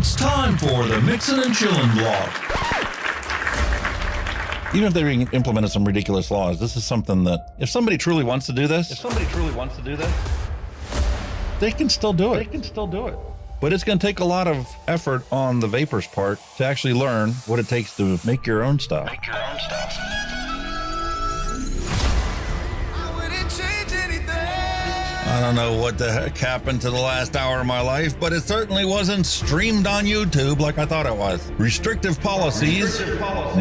It's time for the Mixin and Chillin blog. Even if they implemented some ridiculous laws, this is something that if somebody truly wants to do this, they can still do it. But it's going to take a lot of effort on the vapors' part to actually learn what it takes to make your own stuff. I don't know what the heck happened to the last hour of my life, but it certainly wasn't streamed on YouTube like I thought it was. Restrictive policies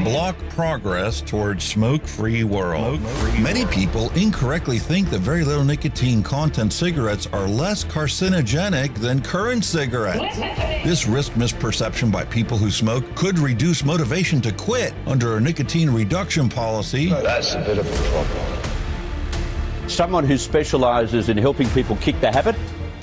block progress towards smoke-free world. Many people incorrectly think that very little nicotine content cigarettes are less carcinogenic than current cigarettes. This risk misperception by people who smoke could reduce motivation to quit under a nicotine reduction policy. That's a bit of a problem. Someone who specialises in helping people kick the habit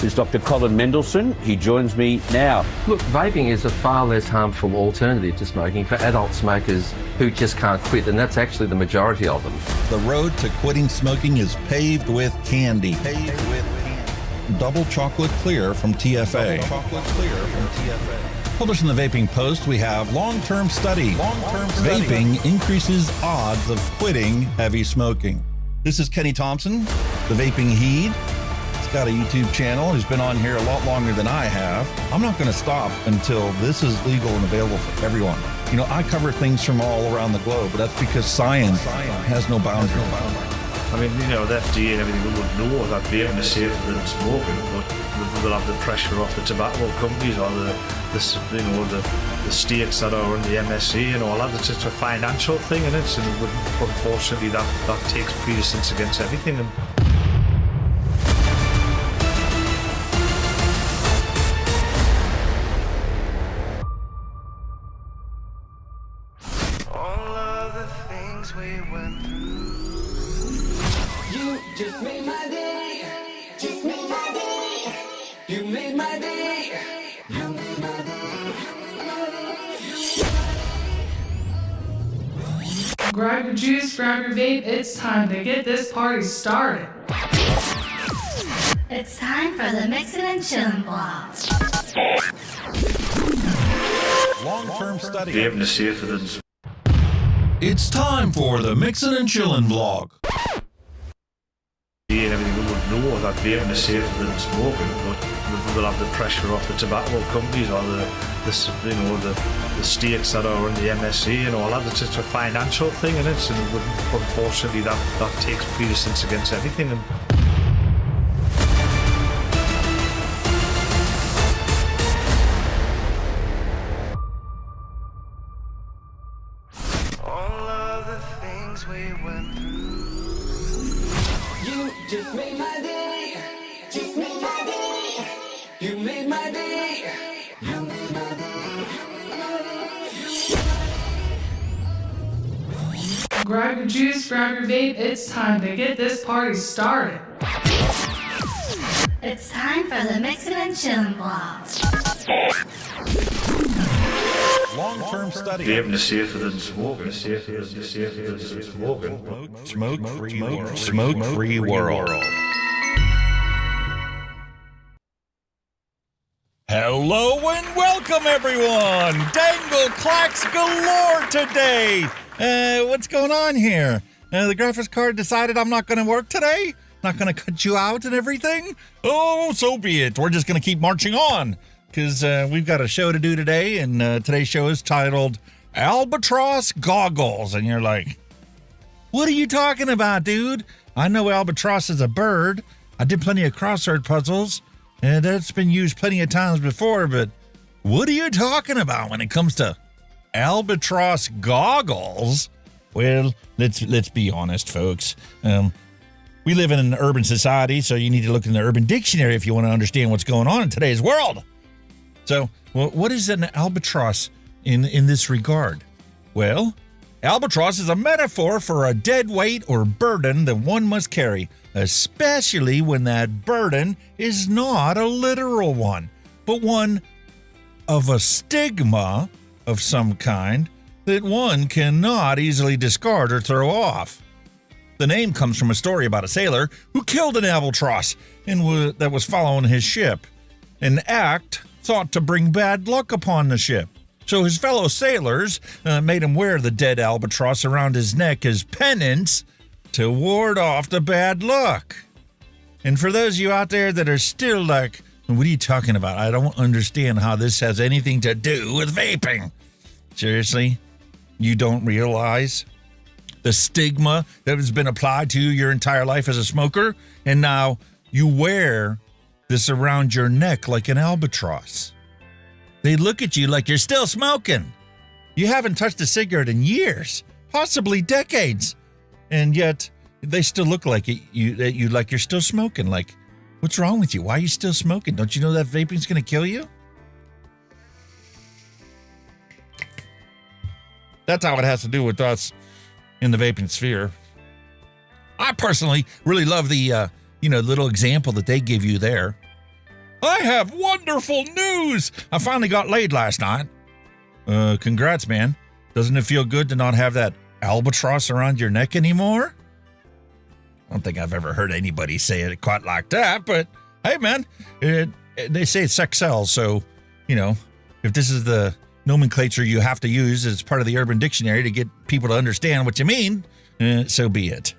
is Dr. Colin Mendelsohn. He joins me now. Look, vaping is a far less harmful alternative to smoking for adult smokers who just can't quit, and that's actually the majority of them. The road to quitting smoking is paved with candy. Double chocolate clear from TFA. Published in the Vaping Post, we have long-term study. Vaping increases odds of quitting heavy smoking. This is Kenny Thompson, the Vaping Heed. He's got a YouTube channel. He's been on here a lot longer than I have. I'm not going to stop until this is legal and available for everyone. You know, I cover things from all around the globe, but that's because science has no boundaries. I mean, you know, the FDA and everything would know that vaping is safer than smoking, but they'll have the pressure off the tobacco companies or the states that are in the MnC and all that. It's just a financial thing, and unfortunately that takes precedence against everything. And All of the things we went through. You just made my day. Just made my day. You made my day. You made my day. Grab your juice, grab your vape, it's time to get this party started. It's time for the Mixin and Chillin blog. Long-term study. vaping is safer than smoking. It's time for the Mixin and Chillin blog. And everything would know that vaping is safer than smoking, but they'll have the pressure off the tobacco companies or the states that are in the MnC and all that. It's just a financial thing, and unfortunately that takes precedence against everything. And All of the things we went through. You just made my day. Just made my day. You made my day. You made my day. Grab your juice, grab your vape, it's time to get this party started. It's time for the Mixin and Chillin blog. Long-term study. vaping is safer than smoking. Smoke-free world. Hello and welcome, everyone. Dangle clacks galore today. What's going on here? The graphics card decided I'm not going to work today? Not going to cut you out and everything? Oh, so be it. We're just going to keep marching on because we've got a show to do today, and today's show is titled Albatross Goggles. And you're like, what are you talking about, dude? I know albatross is a bird. I did plenty of crossword puzzles, and that's been used plenty of times before, but what are you talking about when it comes to albatross goggles? Well, let's be honest, folks. We live in an urban society, so you need to look in the Urban Dictionary if you want to understand what's going on in today's world. So, what is an albatross in this regard? Well, albatross is a metaphor for a dead weight or burden that one must carry, especially when that burden is not a literal one, but one of a stigma of some kind that one cannot easily discard or throw off. The name comes from a story about a sailor who killed an albatross that was following his ship, an act thought to bring bad luck upon the ship. So his fellow sailors made him wear the dead albatross around his neck as penance to ward off the bad luck. And for those of you out there that are still like, what are you talking about? I don't understand how this has anything to do with vaping. Seriously? You don't realize the stigma that has been applied to you your entire life as a smoker? And now you wear this around your neck like an albatross. They look at you like you're still smoking. You haven't touched a cigarette in years, possibly decades. And yet they still look like you like you're still smoking. Like, what's wrong with you? Why are you still smoking? Don't you know that vaping's going to kill you? That's how it has to do with us in the vaping sphere. I personally really love the, little example that they give you there. I have wonderful news. I finally got laid last night. Congrats, man. Doesn't it feel good to not have that albatross around your neck anymore? I don't think I've ever heard anybody say it quite like that, but hey, man, they say it's sex sells. So, if this is the nomenclature you have to use as part of the Urban Dictionary to get people to understand what you mean, so be it.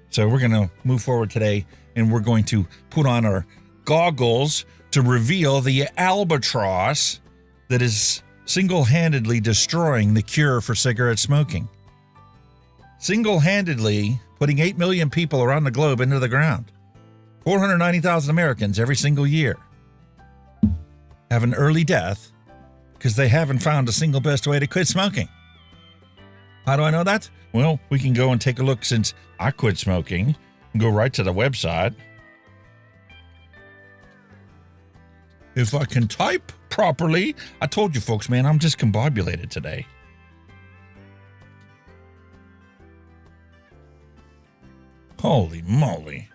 So we're going to move forward today, and we're going to put on our goggles to reveal the albatross that is single-handedly destroying the cure for cigarette smoking. Single-handedly putting 8 million people around the globe into the ground. 490,000 Americans every single year have an early death because they haven't found a single best way to quit smoking. How do I know that? Well, we can go and take a look since I quit smoking and go right to the website. If I can type properly. I told you folks, man, I'm discombobulated today. Holy moly.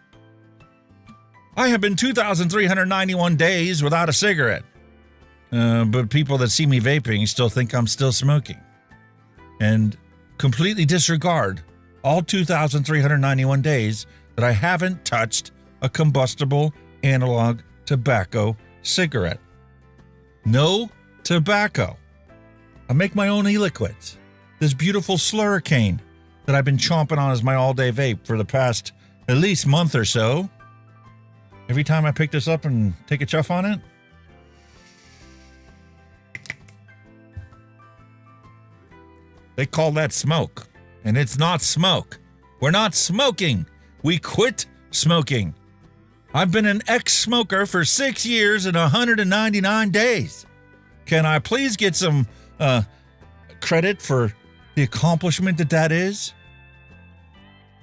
I have been 2,391 days without a cigarette. But people that see me vaping still think I'm still smoking. And completely disregard all 2,391 days that I haven't touched a combustible analog tobacco cigarette. No tobacco. I make my own e-liquids. This beautiful slurricane that I've been chomping on as my all-day vape for the past at least month or so. Every time I pick this up and take a chuff on it, they call that smoke. And it's not smoke. We're not smoking. We quit smoking. I've been an ex-smoker for 6 years and 199 days. Can I please get some credit for the accomplishment that is?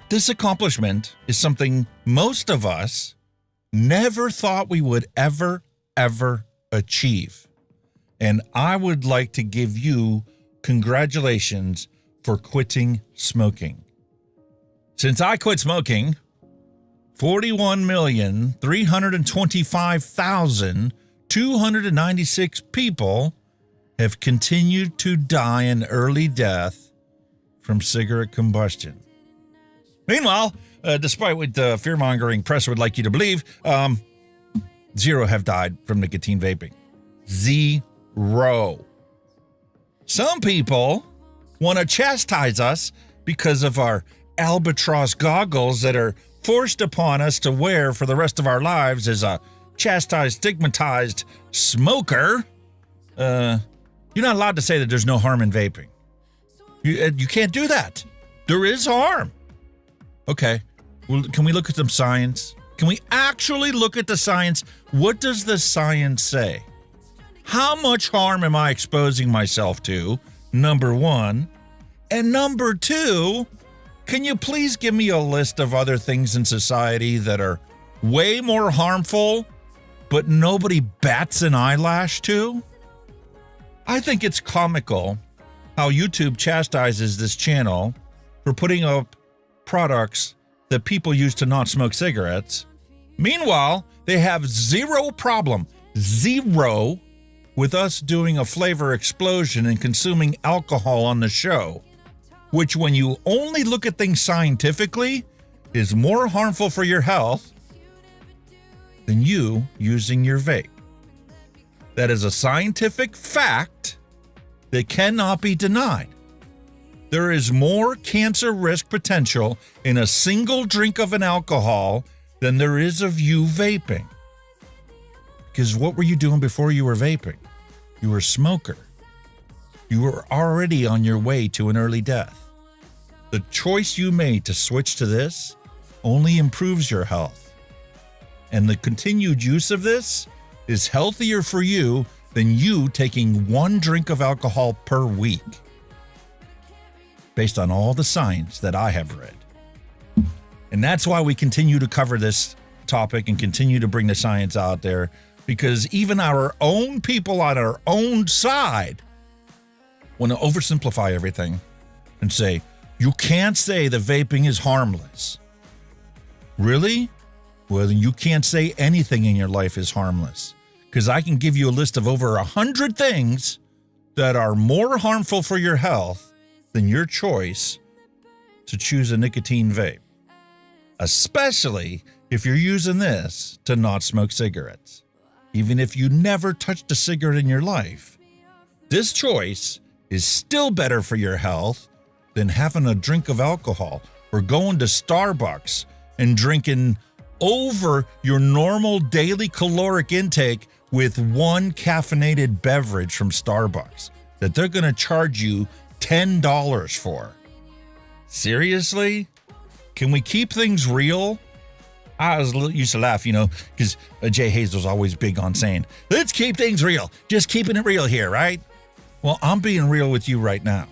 This accomplishment is something most of us never thought we would ever achieve. And I would like to give you congratulations for quitting smoking. Since I quit smoking, 41,325,296 people have continued to die an early death from cigarette combustion. Meanwhile, despite what the fear-mongering press would like you to believe, 0 have died from nicotine vaping. 0. Some people want to chastise us because of our albatross goggles that are forced upon us to wear for the rest of our lives as a chastised, stigmatized smoker. You're not allowed to say that there's no harm in vaping. You can't do that. There is harm. Okay, well, can we look at some science? Can we actually look at the science? What does the science say? How much harm am I exposing myself to? Number one. And number two, can you please give me a list of other things in society that are way more harmful, but nobody bats an eyelash to? I think it's comical how YouTube chastises this channel for putting up products that people use to not smoke cigarettes. Meanwhile, they have zero problem with us doing a flavor explosion and consuming alcohol on the show, which when you only look at things scientifically is more harmful for your health than you using your vape. That is a scientific fact that cannot be denied. There is more cancer risk potential in a single drink of an alcohol than there is of you vaping. Because what were you doing before you were vaping? You were a smoker. You were already on your way to an early death. The choice you made to switch to this only improves your health. And the continued use of this is healthier for you than you taking one drink of alcohol per week, based on all the science that I have read. And that's why we continue to cover this topic and continue to bring the science out there, because even our own people on our own side want to oversimplify everything and say, you can't say that vaping is harmless. Really? Well, then you can't say anything in your life is harmless, because I can give you a list of over 100 things that are more harmful for your health than your choice to choose a nicotine vape, especially if you're using this to not smoke cigarettes. Even if you never touched a cigarette in your life, this choice is still better for your health than having a drink of alcohol or going to Starbucks and drinking over your normal daily caloric intake with one caffeinated beverage from Starbucks that they're going to charge you $10 for. Seriously? Can we keep things real? I used to laugh, because Jay Hazel's always big on saying, let's keep things real. Just keeping it real here, right? Well, I'm being real with you right now.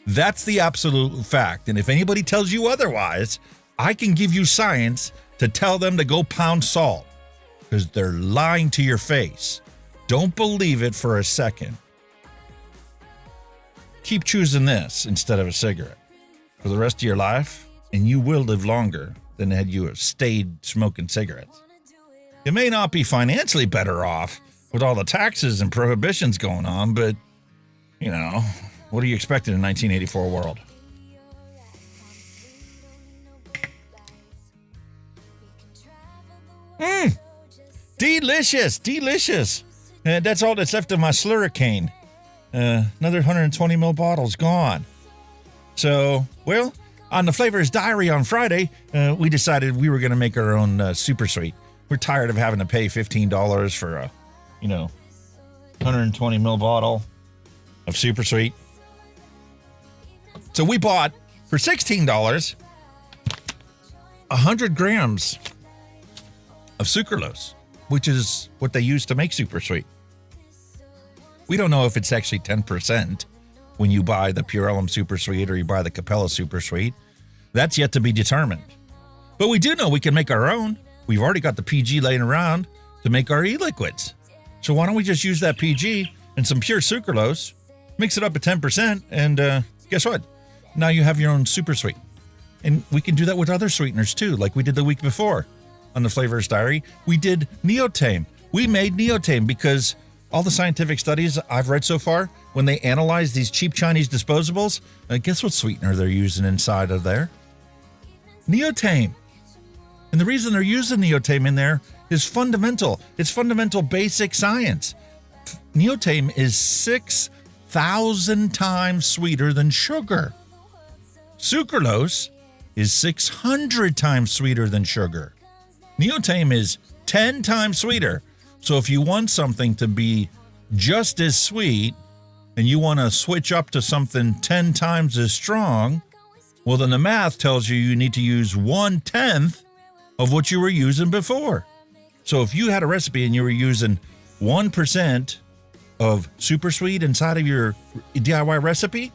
That's the absolute fact. And if anybody tells you otherwise, I can give you science to tell them to go pound salt, because they're lying to your face. Don't believe it for a second. Keep choosing this instead of a cigarette for the rest of your life, and you will live longer than had you have stayed smoking cigarettes. You may not be financially better off with all the taxes and prohibitions going on, but, what do you expect in a 1984 world? Delicious, delicious. That's all that's left of my Slurricane. Another 120 ml bottle's gone. So, on the Flavors Diary on Friday, we decided we were going to make our own Super Sweet. We're tired of having to pay $15 for a, 120 ml bottle of Super Sweet. So we bought, for $16, 100 grams of Sucralose, which is what they use to make Super Sweet. We don't know if it's actually 10% when you buy the Pure Elm Super Sweet or you buy the Capella Super Sweet. That's yet to be determined. But we do know we can make our own. We've already got the PG laying around to make our e-liquids. So why don't we just use that PG and some pure Sucralose, mix it up at 10%, and guess what? Now you have your own Super Sweet. And we can do that with other sweeteners too, like we did the week before on the Flavors Diary. We did Neotame. We made Neotame because all the scientific studies I've read so far, when they analyze these cheap Chinese disposables, guess what sweetener they're using inside of there? Neotame. And the reason they're using Neotame in there is fundamental. It's fundamental basic science. Neotame is 6,000 times sweeter than sugar. Sucralose is 600 times sweeter than sugar. Neotame is 10 times sweeter. So if you want something to be just as sweet and you want to switch up to something 10 times as strong, well, then the math tells you need to use 1/10 of what you were using before. So if you had a recipe and you were using 1% of Super Sweet inside of your DIY recipe,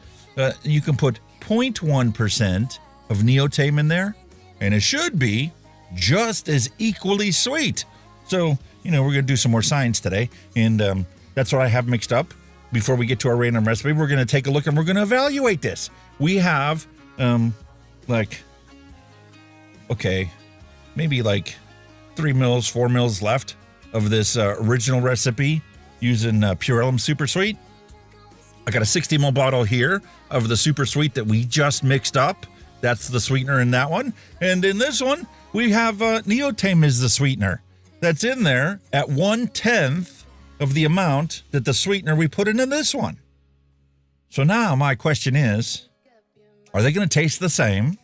you can put 0.1% of Neotame in there, and it should be just as equally sweet. So, we're going to do some more science today, and that's what I have mixed up. Before we get to our random recipe, we're going to take a look and we're going to evaluate this. We have, maybe 3 mils, 4 mils left of this original recipe using Pure Elm Super Sweet. I got a 60 ml bottle here of the Super Sweet that we just mixed up. That's the sweetener in that one. And in this one, we have Neotame is the sweetener. That's in there at 1/10 of the amount that the sweetener we put into this one. So now my question is, are they going to taste the same?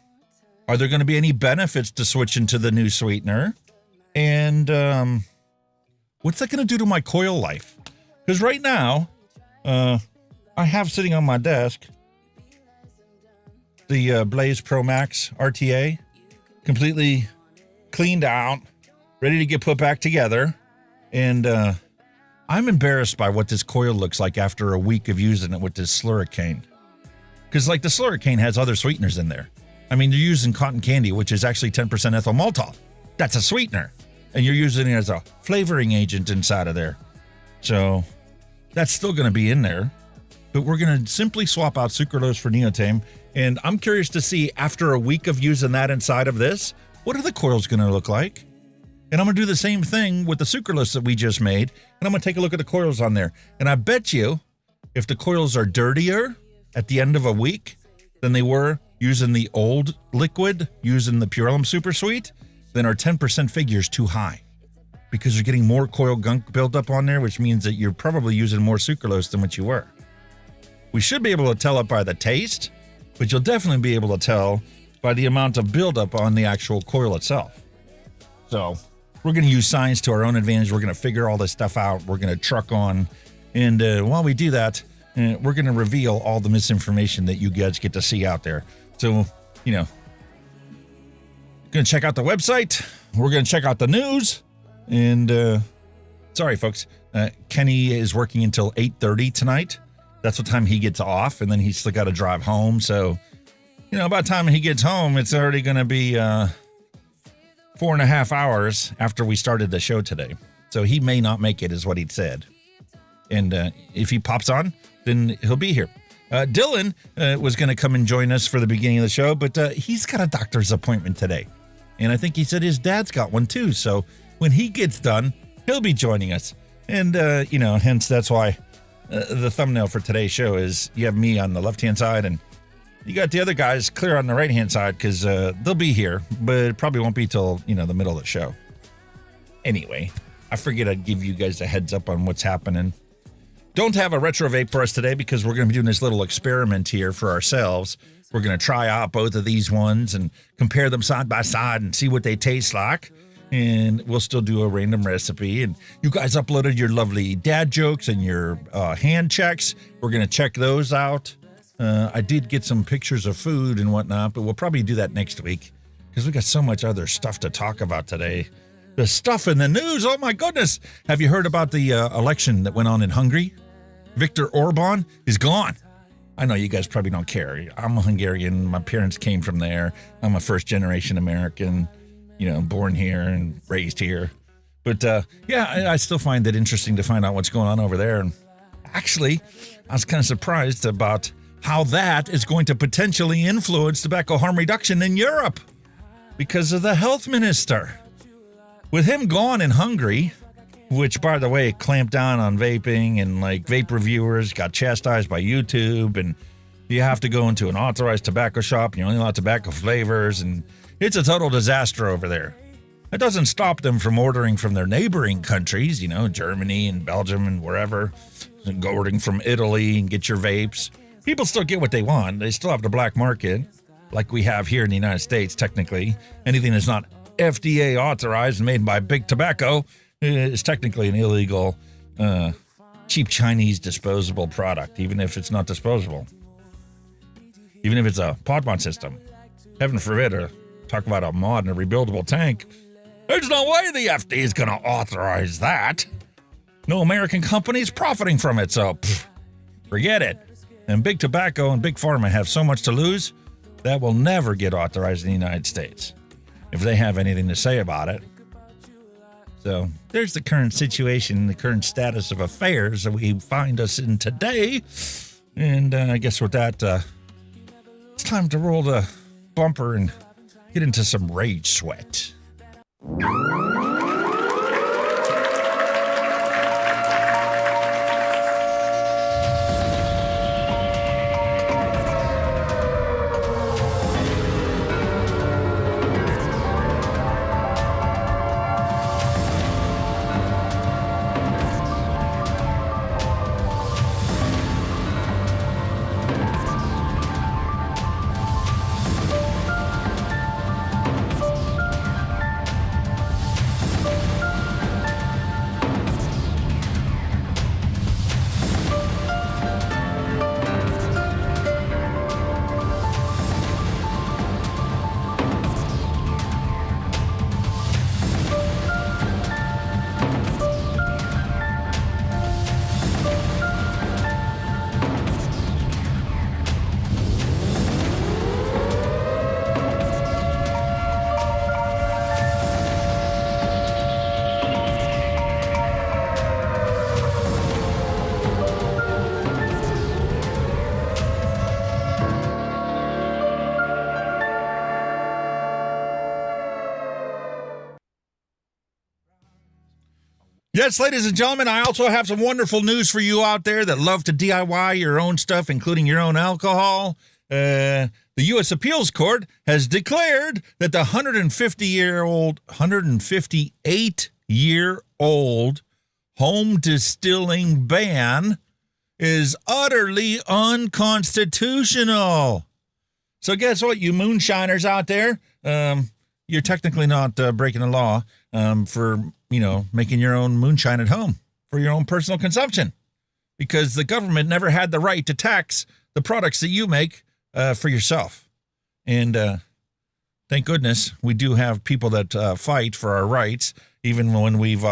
Are there going to be any benefits to switching to the new sweetener? And what's that going to do to my coil life? Because right now, I have sitting on my desk the Blaze Pro Max RTA, completely cleaned out, ready to get put back together. And I'm embarrassed by what this coil looks like after a week of using it with this slurricane. Because like the slurricane has other sweeteners in there. I mean, you're using cotton candy, which is actually 10% ethyl maltol. That's a sweetener. And you're using it as a flavoring agent inside of there. So that's still going to be in there. But we're going to simply swap out sucralose for Neotame. And I'm curious to see, after a week of using that inside of this, what are the coils going to look like? And I'm going to do the same thing with the sucralose that we just made. And I'm going to take a look at the coils on there. And I bet you, if the coils are dirtier at the end of a week than they were using the old liquid, using the Purellum Super Sweet, then our 10% figure is too high. Because you're getting more coil gunk built up on there, which means that you're probably using more sucralose than what you were. We should be able to tell it by the taste, but you'll definitely be able to tell by the amount of buildup on the actual coil itself. So we're going to use science to our own advantage. We're going to figure all this stuff out. We're going to truck on. And while we do that, we're going to reveal all the misinformation that you guys get to see out there. So, you know, going to check out the website. We're going to check out the news. And sorry, folks, Kenny is working until 8:30 tonight. That's what time he gets off. And then he's still got to drive home. So, you know, by the time he gets home, it's already going to be 4.5 hours after we started the show today. So he may not make it, is what he said. And if he pops on, then he'll be here. Dylan was going to come and join us for the beginning of the show, but he's got a doctor's appointment today. And I think he said his dad's got one too. So when he gets done, he'll be joining us. And, you know, hence that's why the thumbnail for today's show is you have me on the left-hand side and you got the other guys clear on the right-hand side because they'll be here, but it probably won't be till, you know, the middle of the show. Anyway, I figured I'd give you guys a heads up on what's happening. Don't have a retro vape for us today because we're going to be doing this little experiment here for ourselves. We're going to try out both of these ones and compare them side by side and see what they taste like. And we'll still do a random recipe. And you guys uploaded your lovely dad jokes and your hand checks. We're going to check those out. I did get some pictures of food and whatnot, but we'll probably do that next week because we got so much other stuff to talk about today. The stuff in the news, oh my goodness. Have you heard about the election that went on in Hungary? Viktor Orban is gone. I know you guys probably don't care. I'm a Hungarian. My parents came from there. I'm a first-generation American, you know, born here and raised here. But, yeah, I still find it interesting to find out what's going on over there. And actually, I was kind of surprised about how that is going to potentially influence tobacco harm reduction in Europe because of the health minister. With him gone in Hungary, which, by the way, clamped down on vaping and, like, vape reviewers got chastised by YouTube, and you have to go into an authorized tobacco shop, and you only allow tobacco flavors, and it's a total disaster over there. It doesn't stop them from ordering from their neighboring countries, you know, Germany and Belgium and wherever, and ordering from Italy and get your vapes. People still get what they want. They still have the black market, like we have here in the United States, technically. Anything that's not FDA authorized and made by Big Tobacco is technically an illegal, cheap Chinese disposable product, even if it's not disposable. Even if it's a pod mod system. Heaven forbid, talk about a mod and a rebuildable tank. There's no way the FDA is going to authorize that. No American company is profiting from it, so forget it. And Big Tobacco and Big Pharma have so much to lose, that will never get authorized in the United States, if they have anything to say about it. So there's the current situation, the current status of affairs that we find us in today. And I guess with that, it's time to roll the bumper and get into some rage sweat. Yes, ladies and gentlemen, I also have some wonderful news for you out there that love to DIY your own stuff, including your own alcohol. The U.S. Appeals Court has declared that the 158-year-old home distilling ban is utterly unconstitutional. So guess what, you moonshiners out there? You're technically not breaking the law for, making your own moonshine at home for your own personal consumption, because the government never had the right to tax the products that you make for yourself. And thank goodness we do have people that fight for our rights, even when we've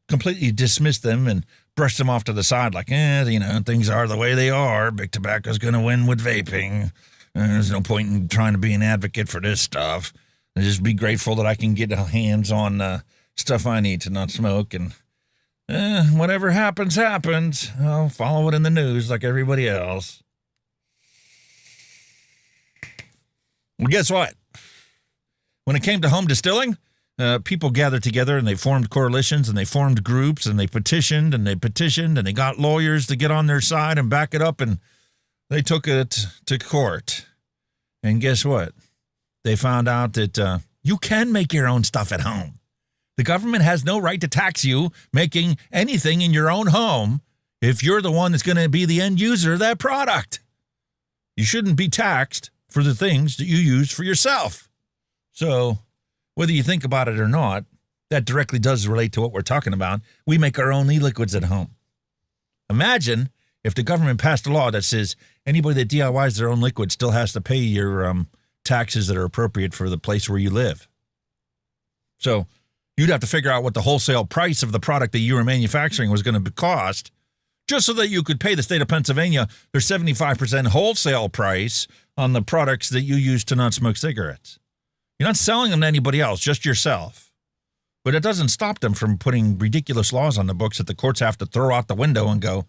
completely dismissed them and brushed them off to the side like, things are the way they are. Big tobacco's going to win with vaping. There's no point in trying to be an advocate for this stuff. I just be grateful that I can get hands on stuff I need to not smoke, and whatever happens, happens. I'll follow it in the news like everybody else. Well, guess what? When it came to home distilling, people gathered together and they formed coalitions and they formed groups and they petitioned and they got lawyers to get on their side and back it up, and they took it to court. And guess what? They found out that you can make your own stuff at home. The government has no right to tax you making anything in your own home if you're the one that's going to be the end user of that product. You shouldn't be taxed for the things that you use for yourself. So whether you think about it or not, that directly does relate to what we're talking about. We make our own e-liquids at home. Imagine if the government passed a law that says anybody that DIYs their own liquid still has to pay your taxes that are appropriate for the place where you live. So you'd have to figure out what the wholesale price of the product that you were manufacturing was going to cost, just so that you could pay the state of Pennsylvania their 75% wholesale price on the products that you use to not smoke cigarettes. You're not selling them to anybody else, just yourself. But it doesn't stop them from putting ridiculous laws on the books that the courts have to throw out the window and go,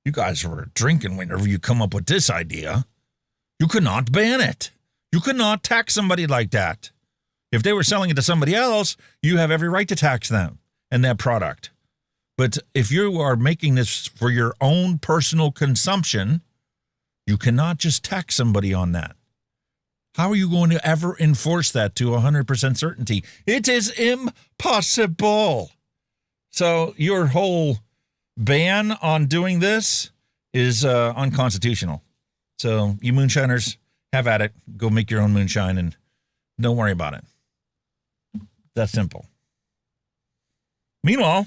you guys were drinking whenever you come up with this idea. You could not ban it. You could not tax somebody like that. If they were selling it to somebody else, you have every right to tax them and that product. But if you are making this for your own personal consumption, you cannot just tax somebody on that. How are you going to ever enforce that to 100% certainty? It is impossible. So your whole ban on doing this is unconstitutional. So you moonshiners, have at it. Go make your own moonshine and don't worry about it. That's simple. Meanwhile,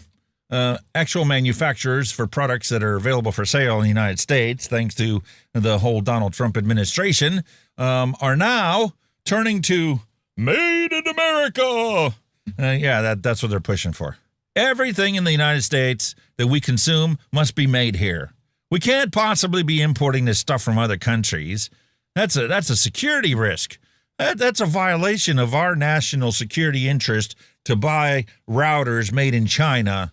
actual manufacturers for products that are available for sale in the United States, thanks to the whole Donald Trump administration, are now turning to Made in America. That's what they're pushing for. Everything in the United States that we consume must be made here. We can't possibly be importing this stuff from other countries. That's a security risk. That's a violation of our national security interest to buy routers made in China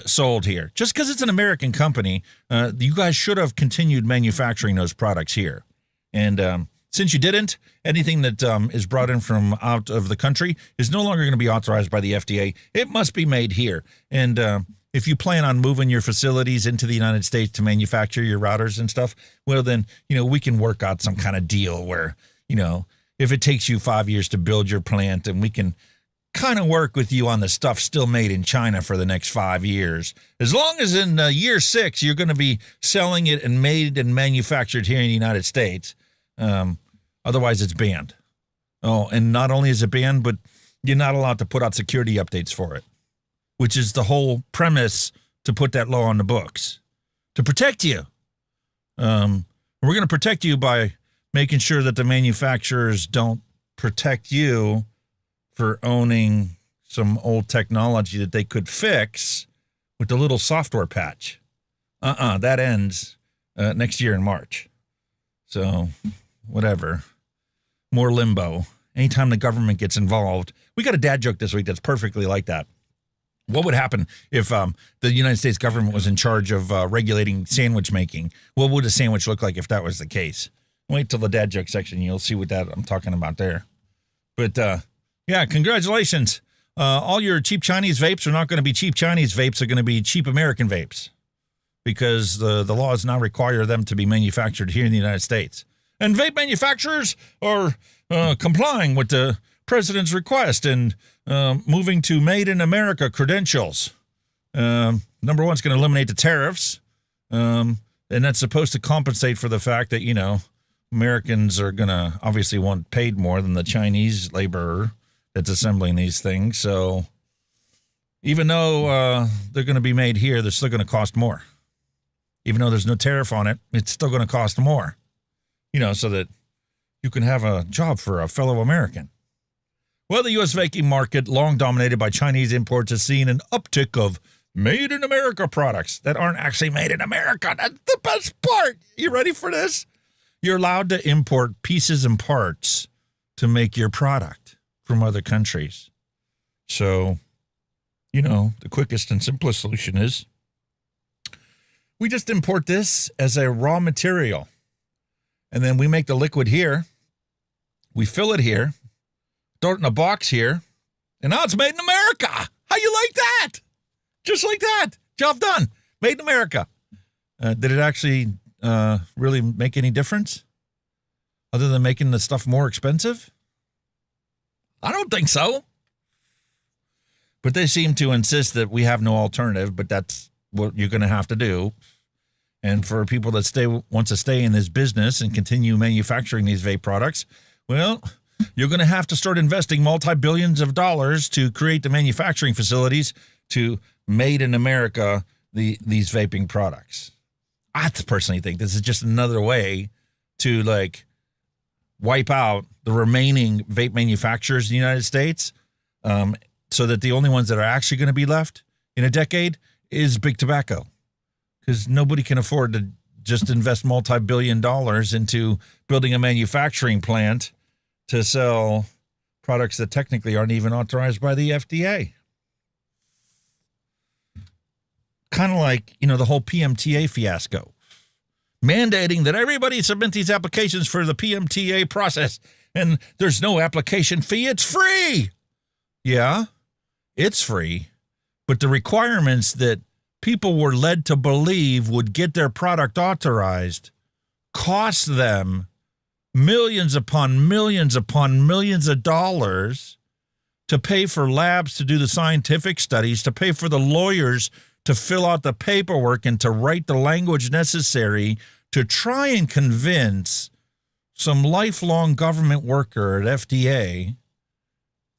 sold here. Just because it's an American company, you guys should have continued manufacturing those products here. And since you didn't, anything that is brought in from out of the country is no longer going to be authorized by the FDA. It must be made here. And if you plan on moving your facilities into the United States to manufacture your routers and stuff, well, then, we can work out some kind of deal where, if it takes you 5 years to build your plant, and we can kind of work with you on the stuff still made in China for the next 5 years. As long as in year 6, you're going to be selling it and made and manufactured here in the United States. Otherwise, it's banned. Oh, and not only is it banned, but you're not allowed to put out security updates for it, which is the whole premise to put that law on the books, to protect you. We're going to protect you by making sure that the manufacturers don't protect you for owning some old technology that they could fix with the little software patch. That ends next year in March. So, whatever. More limbo. Anytime the government gets involved. We got a dad joke this week that's perfectly like that. What would happen if the United States government was in charge of regulating sandwich making? What would a sandwich look like if that was the case? Wait till the dad joke section. You'll see what that I'm talking about there. But, yeah, congratulations all your cheap Chinese vapes are not going to be cheap Chinese vapes. They're going to be cheap American vapes because the laws now require them to be manufactured here in the United States. And vape manufacturers are complying with the president's request and moving to Made in America credentials. Number one, it's going to eliminate the tariffs. And that's supposed to compensate for the fact that, you know, Americans are going to obviously want paid more than the Chinese laborer that's assembling these things. So even though they're going to be made here, they're still going to cost more. Even though there's no tariff on it, it's still going to cost more, you know, so that you can have a job for a fellow American. Well, the U.S. vaping market, long dominated by Chinese imports, has seen an uptick of made in America products that aren't actually made in America. That's the best part. You ready for this? You're allowed to import pieces and parts to make your product from other countries. So, you know, the quickest and simplest solution is we just import this as a raw material. And then we make the liquid here. We fill it here. Throw it in a box here. And now it's made in America. How you like that? Just like that. Job done. Made in America. Did it actually really make any difference? Other than making the stuff more expensive? I don't think so. But they seem to insist that we have no alternative, but that's what you're going to have to do. And for people that want to stay in this business and continue manufacturing these vape products, well, you're going to have to start investing multi-billions of dollars to create the manufacturing facilities to made in America these vaping products. I personally think this is just another way to like wipe out the remaining vape manufacturers in the United States, so that the only ones that are actually going to be left in a decade is big tobacco, because nobody can afford to just invest multi-billion dollars into building a manufacturing plant to sell products that technically aren't even authorized by the FDA. Kind of like, you know, the whole PMTA fiasco, mandating that everybody submit these applications for the PMTA process, and there's no application fee. It's free. Yeah, it's free. But the requirements that people were led to believe would get their product authorized cost them millions upon millions upon millions of dollars to pay for labs to do the scientific studies, to pay for the lawyers to fill out the paperwork and to write the language necessary to try and convince some lifelong government worker at FDA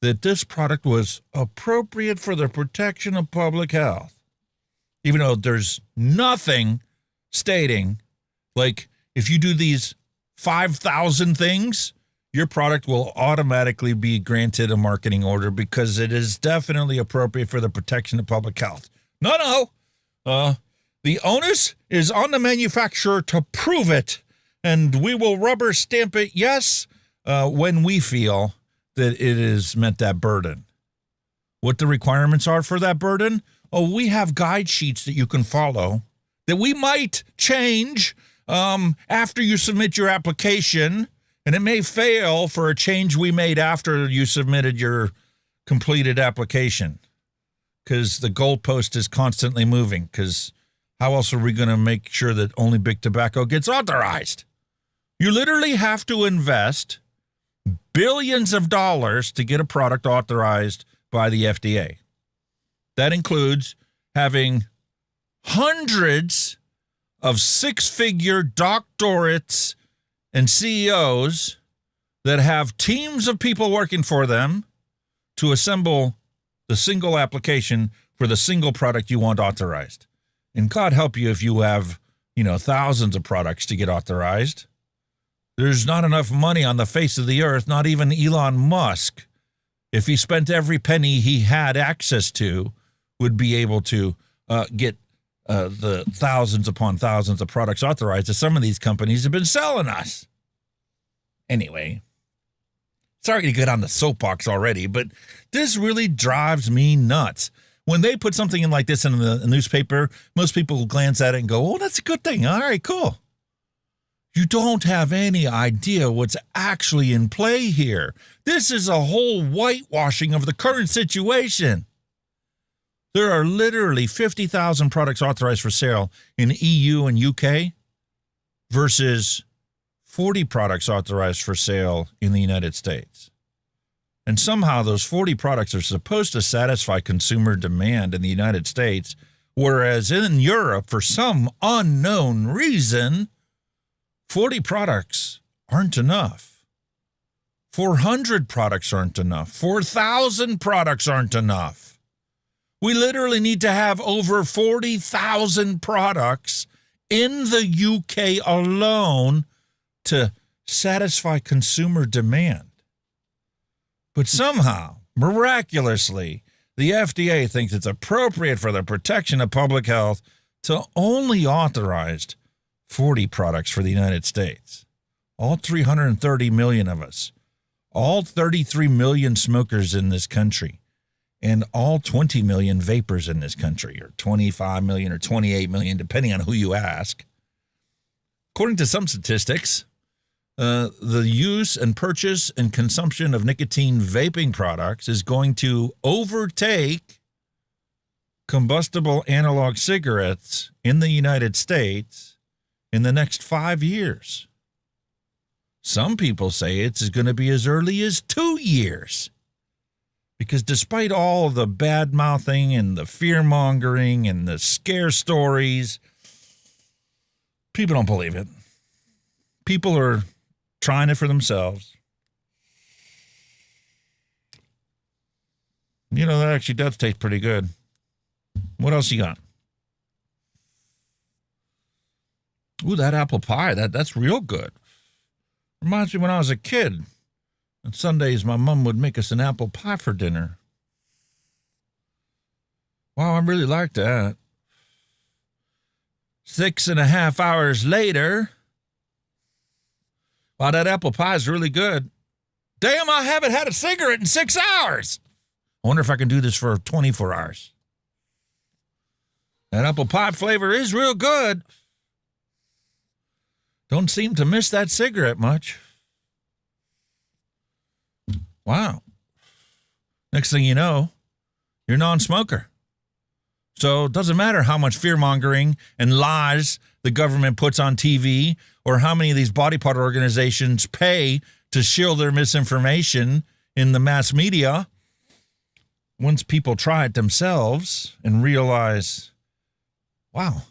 that this product was appropriate for the protection of public health. Even though there's nothing stating, like, if you do these 5,000 things, your product will automatically be granted a marketing order because it is definitely appropriate for the protection of public health. No. The onus is on the manufacturer to prove it, and we will rubber stamp it, yes, when we feel that it has met that burden. What the requirements are for that burden? Oh, we have guide sheets that you can follow that we might change after you submit your application, and it may fail for a change we made after you submitted your completed application, because the goalpost is constantly moving, because how else are we going to make sure that only big tobacco gets authorized? You literally have to invest billions of dollars to get a product authorized by the FDA. That includes having hundreds of six-figure doctorates and CEOs that have teams of people working for them to assemble the single application for the single product you want authorized. And God help you if you have, thousands of products to get authorized. There's not enough money on the face of the earth, not even Elon Musk, if he spent every penny he had access to, would be able to get the thousands upon thousands of products authorized that some of these companies have been selling us. Anyway, sorry to get on the soapbox already, but this really drives me nuts. When they put something in like this in the newspaper, most people will glance at it and go, oh, that's a good thing. All right, cool. You don't have any idea what's actually in play here. This is a whole whitewashing of the current situation. There are literally 50,000 products authorized for sale in EU and UK versus 40 products authorized for sale in the United States. And somehow those 40 products are supposed to satisfy consumer demand in the United States, whereas in Europe, for some unknown reason, 40 products aren't enough. 400 products aren't enough. 4,000 products aren't enough. We literally need to have over 40,000 products in the UK alone to satisfy consumer demand. But somehow, miraculously, the FDA thinks it's appropriate for the protection of public health to only authorize 40 products for the United States. All 330 million of us, all 33 million smokers in this country, and all 20 million vapors in this country, or 25 million or 28 million, depending on who you ask. According to some statistics, the use and purchase and consumption of nicotine vaping products is going to overtake combustible analog cigarettes in the United States in the next 5 years. Some people say it's going to be as early as 2 years. Because despite all of the bad-mouthing and the fear-mongering and the scare stories, people don't believe it. People are trying it for themselves. You know, that actually does taste pretty good. What else you got? Ooh, that apple pie, that's real good. Reminds me when I was a kid. On Sundays, my mom would make us an apple pie for dinner. Wow, I really like that. 6.5 hours later, wow, that apple pie is really good. Damn, I haven't had a cigarette in 6 hours. I wonder if I can do this for 24 hours. That apple pie flavor is real good. Don't seem to miss that cigarette much. Wow. Next thing you know, you're a non-smoker. So it doesn't matter how much fear-mongering and lies the government puts on TV or how many of these body part organizations pay to shield their misinformation in the mass media. Once people try it themselves and realize, wow,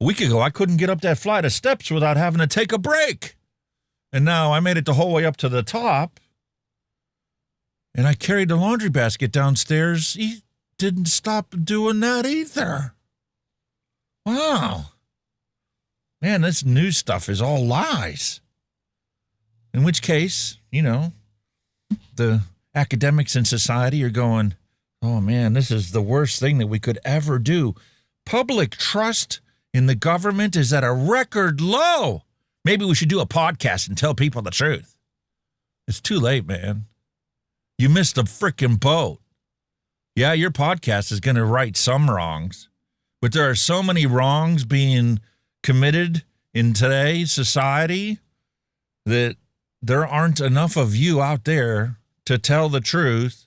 a week ago I couldn't get up that flight of steps without having to take a break. And now I made it the whole way up to the top. And I carried the laundry basket downstairs. He didn't stop doing that either. Wow. Man, this news stuff is all lies. In which case, you know, the academics in society are going, oh man, this is the worst thing that we could ever do. Public trust in the government is at a record low. Maybe we should do a podcast and tell people the truth. It's too late, man. You missed a freaking boat. Yeah, your podcast is going to right some wrongs, but there are so many wrongs being committed in today's society that there aren't enough of you out there to tell the truth,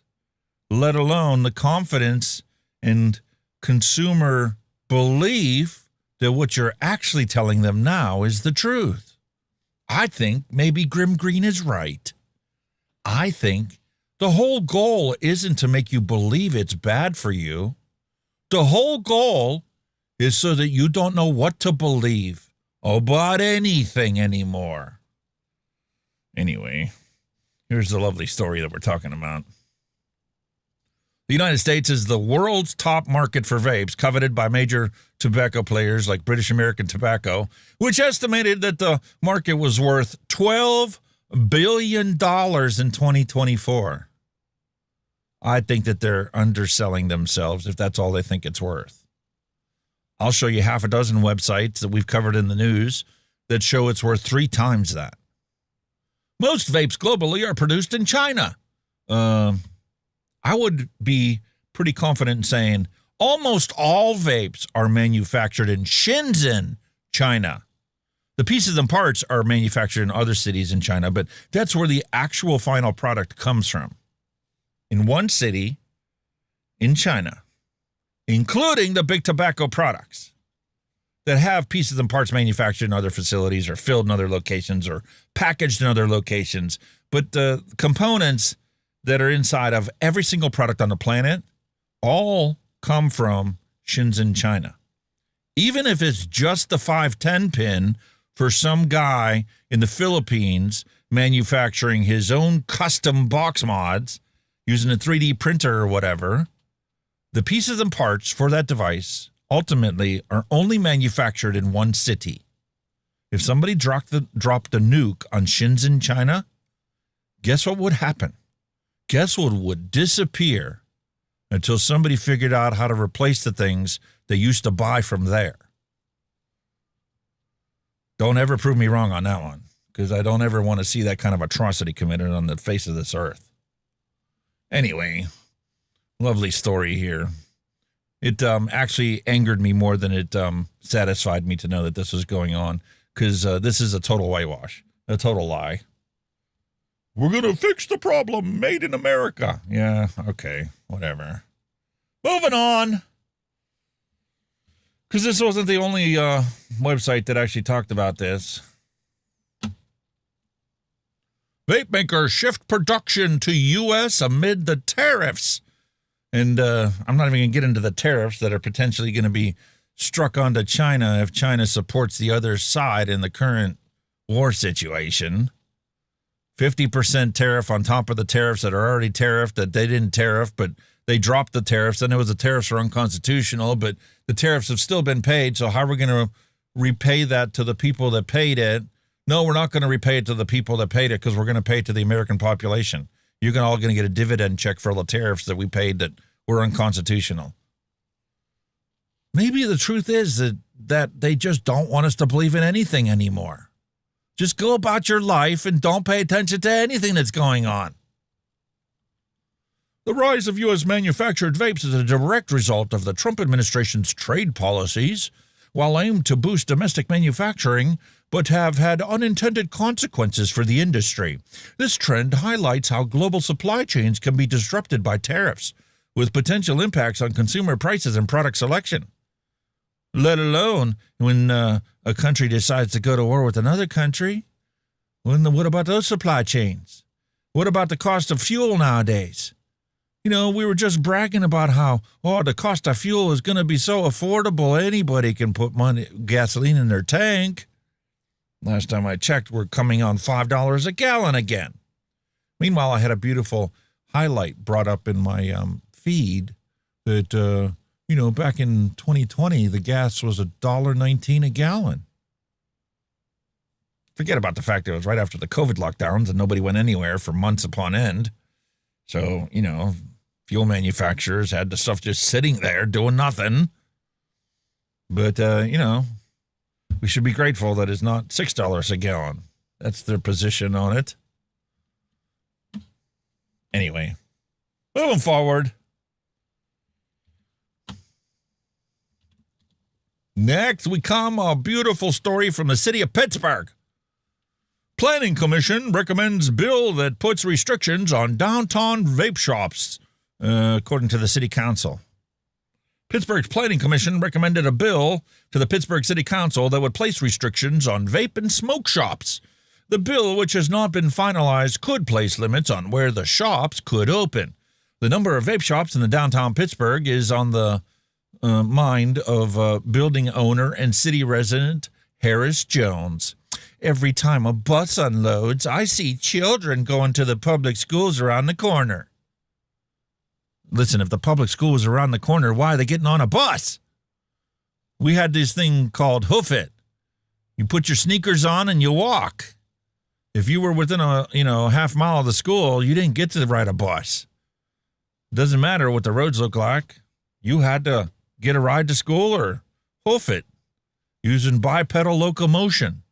let alone the confidence and consumer belief that what you're actually telling them now is the truth. I think maybe Grim Green is right. I think the whole goal isn't to make you believe it's bad for you. The whole goal is so that you don't know what to believe about anything anymore. Anyway, here's the lovely story that we're talking about. The United States is the world's top market for vapes, coveted by major tobacco players like British American Tobacco, which estimated that the market was worth $12 billion in 2024. I think that they're underselling themselves if that's all they think it's worth. I'll show you half a dozen websites that we've covered in the news that show it's worth 3 times that. Most vapes globally are produced in China. I would be pretty confident in saying almost all vapes are manufactured in Shenzhen, China. The pieces and parts are manufactured in other cities in China, but that's where the actual final product comes from. In one city in China, including the big tobacco products that have pieces and parts manufactured in other facilities or filled in other locations or packaged in other locations. But the components that are inside of every single product on the planet all come from Shenzhen, China. Even if it's just the 510 pin for some guy in the Philippines manufacturing his own custom box mods using a 3D printer or whatever, the pieces and parts for that device ultimately are only manufactured in one city. If somebody dropped a nuke on Shenzhen, China, guess what would happen? Guess what would disappear until somebody figured out how to replace the things they used to buy from there. Don't ever prove me wrong on that one, because I don't ever want to see that kind of atrocity committed on the face of this earth. Anyway, lovely story here. It actually angered me more than it satisfied me to know that this was going on, because this is a total whitewash, a total lie. We're going to fix the problem, made in America. Yeah, okay, whatever. Moving on. Because this wasn't the only website that actually talked about this. Vape makers shift production to U.S. amid the tariffs. And I'm not even going to get into the tariffs that are potentially going to be struck onto China if China supports the other side in the current war situation. 50% tariff on top of the tariffs that are already tariffed, that they didn't tariff, but they dropped the tariffs. Then it was the tariffs were unconstitutional, but the tariffs have still been paid. So how are we going to repay that to the people that paid it? No, we're not going to repay it to the people that paid it because we're going to pay it to the American population. You're all going to get a dividend check for all the tariffs that we paid that were unconstitutional. Maybe the truth is that they just don't want us to believe in anything anymore. Just go about your life and don't pay attention to anything that's going on. The rise of U.S. manufactured vapes is a direct result of the Trump administration's trade policies, while aimed to boost domestic manufacturing, but have had unintended consequences for the industry. This trend highlights how global supply chains can be disrupted by tariffs, with potential impacts on consumer prices and product selection. Let alone when a country decides to go to war with another country. What about those supply chains? What about the cost of fuel nowadays? You know, we were just bragging about how, the cost of fuel is going to be so affordable, anybody can put gasoline in their tank. Last time I checked, we're coming on $5 a gallon again. Meanwhile, I had a beautiful highlight brought up in my feed that, back in 2020, the gas was $1.19 a gallon. Forget about the fact that it was right after the COVID lockdowns and nobody went anywhere for months upon end. So, fuel manufacturers had the stuff just sitting there doing nothing. But, we should be grateful that it's not $6 a gallon. That's their position on it. Anyway, moving forward. Next, we come a beautiful story from the city of Pittsburgh. Planning Commission recommends bill that puts restrictions on downtown vape shops, according to the city council. Pittsburgh's Planning Commission recommended a bill to the Pittsburgh City Council that would place restrictions on vape and smoke shops. The bill, which has not been finalized, could place limits on where the shops could open. The number of vape shops in the downtown Pittsburgh is on the mind of building owner and city resident Harris Jones. Every time a bus unloads, I see children going to the public schools around the corner. Listen, if the public school was around the corner, why are they getting on a bus? We had this thing called Hoof It. You put your sneakers on and you walk. If you were within a half mile of the school, you didn't get to ride a bus. Doesn't matter what the roads look like. You had to get a ride to school or hoof it using bipedal locomotion.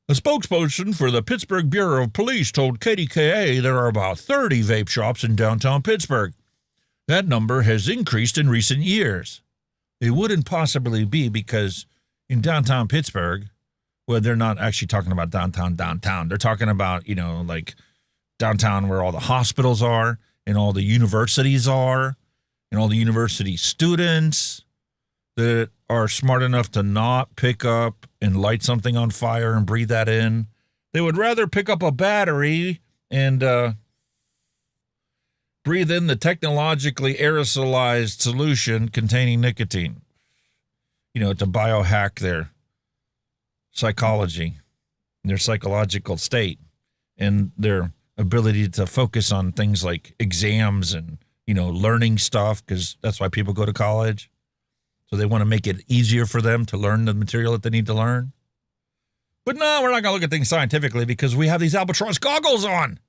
A spokesperson for the Pittsburgh Bureau of Police told KDKA there are about 30 vape shops in downtown Pittsburgh. That number has increased in recent years. It wouldn't possibly be because in downtown Pittsburgh, well, they're not actually talking about downtown. They're talking about, like downtown where all the hospitals are and all the universities are and all the university students that are smart enough to not pick up and light something on fire and breathe that in. They would rather pick up a battery and breathe in the technologically aerosolized solution containing nicotine, to biohack their psychology, their psychological state, and their ability to focus on things like exams and, learning stuff, because that's why people go to college. So they want to make it easier for them to learn the material that they need to learn. But no, we're not going to look at things scientifically because we have these Albatross goggles on.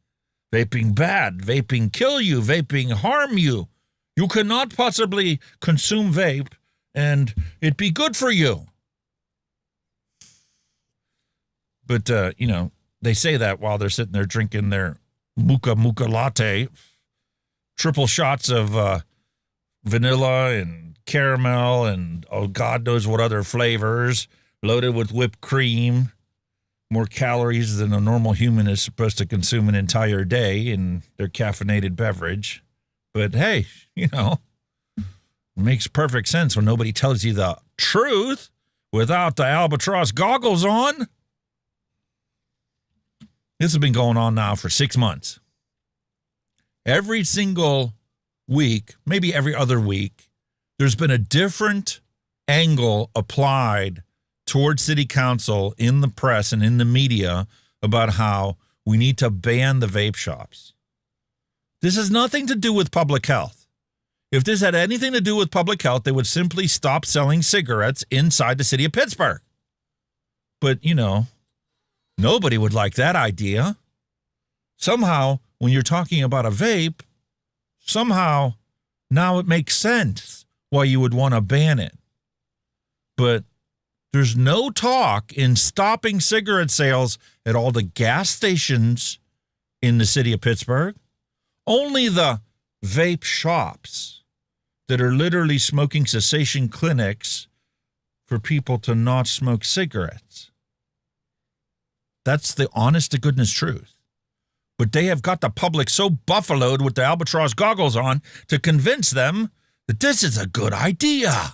Vaping bad, vaping kill you, vaping harm you. You cannot possibly consume vape and it be good for you. But, they say that while they're sitting there drinking their mocha latte, triple shots of vanilla and caramel and, God knows what other flavors, loaded with whipped cream, more calories than a normal human is supposed to consume an entire day in their caffeinated beverage. But, hey, it makes perfect sense when nobody tells you the truth without the Albatross goggles on. This has been going on now for 6 months. Every single week, maybe every other week, there's been a different angle applied towards city council in the press and in the media about how we need to ban the vape shops. This has nothing to do with public health. If this had anything to do with public health, they would simply stop selling cigarettes inside the city of Pittsburgh. But, nobody would like that idea. Somehow, when you're talking about a vape, somehow now it makes sense why you would want to ban it. But there's no talk in stopping cigarette sales at all the gas stations in the city of Pittsburgh. Only the vape shops that are literally smoking cessation clinics for people to not smoke cigarettes. That's the honest to goodness truth. But they have got the public so buffaloed with the Albatross goggles on to convince them that this is a good idea.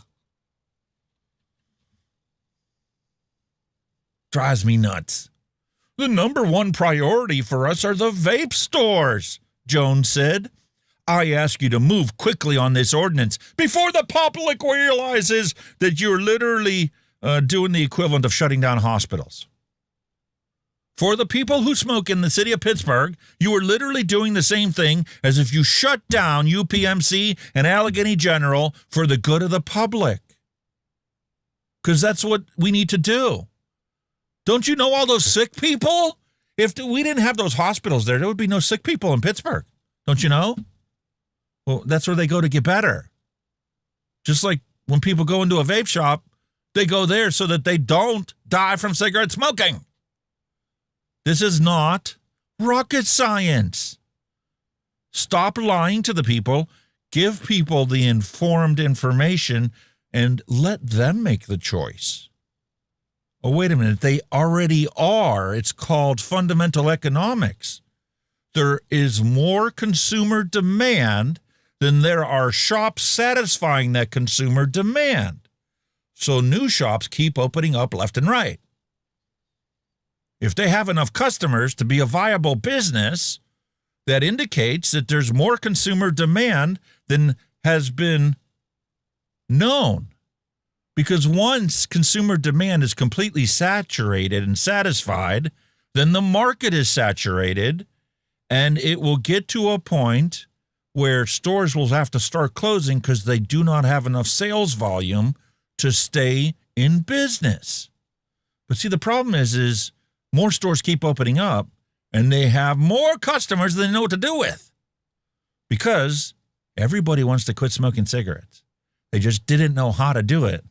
Drives me nuts. The number one priority for us are the vape stores, Jones said. I ask you to move quickly on this ordinance before the public realizes that you're literally doing the equivalent of shutting down hospitals. For the people who smoke in the city of Pittsburgh, you are literally doing the same thing as if you shut down UPMC and Allegheny General for the good of the public. Because that's what we need to do. Don't you know all those sick people? If we didn't have those hospitals there would be no sick people in Pittsburgh. Don't you know? Well, that's where they go to get better. Just like when people go into a vape shop, they go there so that they don't die from cigarette smoking. This is not rocket science. Stop lying to the people. Give people the informed information and let them make the choice. Oh, wait a minute. They already are. It's called fundamental economics. There is more consumer demand than there are shops satisfying that consumer demand. So new shops keep opening up left and right. If they have enough customers to be a viable business, that indicates that there's more consumer demand than has been known. Because once consumer demand is completely saturated and satisfied, then the market is saturated, and it will get to a point where stores will have to start closing because they do not have enough sales volume to stay in business. But see, the problem is more stores keep opening up, and they have more customers than they know what to do with. Because everybody wants to quit smoking cigarettes. They just didn't know how to do it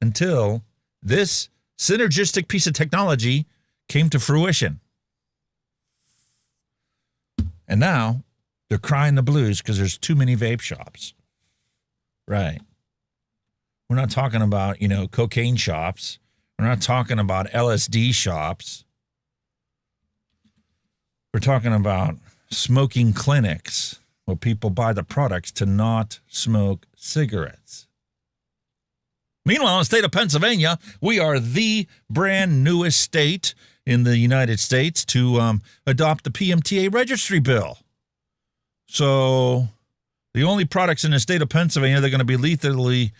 until this synergistic piece of technology came to fruition. And now they're crying the blues because there's too many vape shops. Right. We're not talking about, cocaine shops. We're not talking about LSD shops. We're talking about smoking clinics where people buy the products to not smoke cigarettes. Meanwhile, in the state of Pennsylvania, we are the brand newest state in the United States to adopt the PMTA registry bill. So the only products in the state of Pennsylvania that are going to be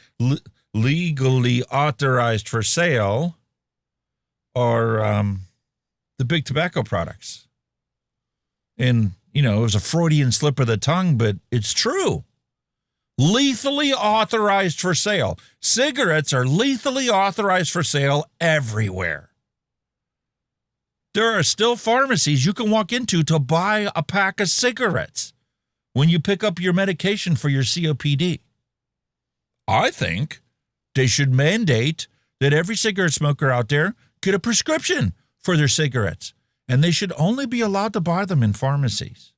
legally authorized for sale are the big tobacco products. And, it was a Freudian slip of the tongue, but it's true. Lethally authorized for sale. Cigarettes are lethally authorized for sale everywhere. There are still pharmacies you can walk into to buy a pack of cigarettes when you pick up your medication for your COPD. I think they should mandate that every cigarette smoker out there get a prescription for their cigarettes, and they should only be allowed to buy them in pharmacies.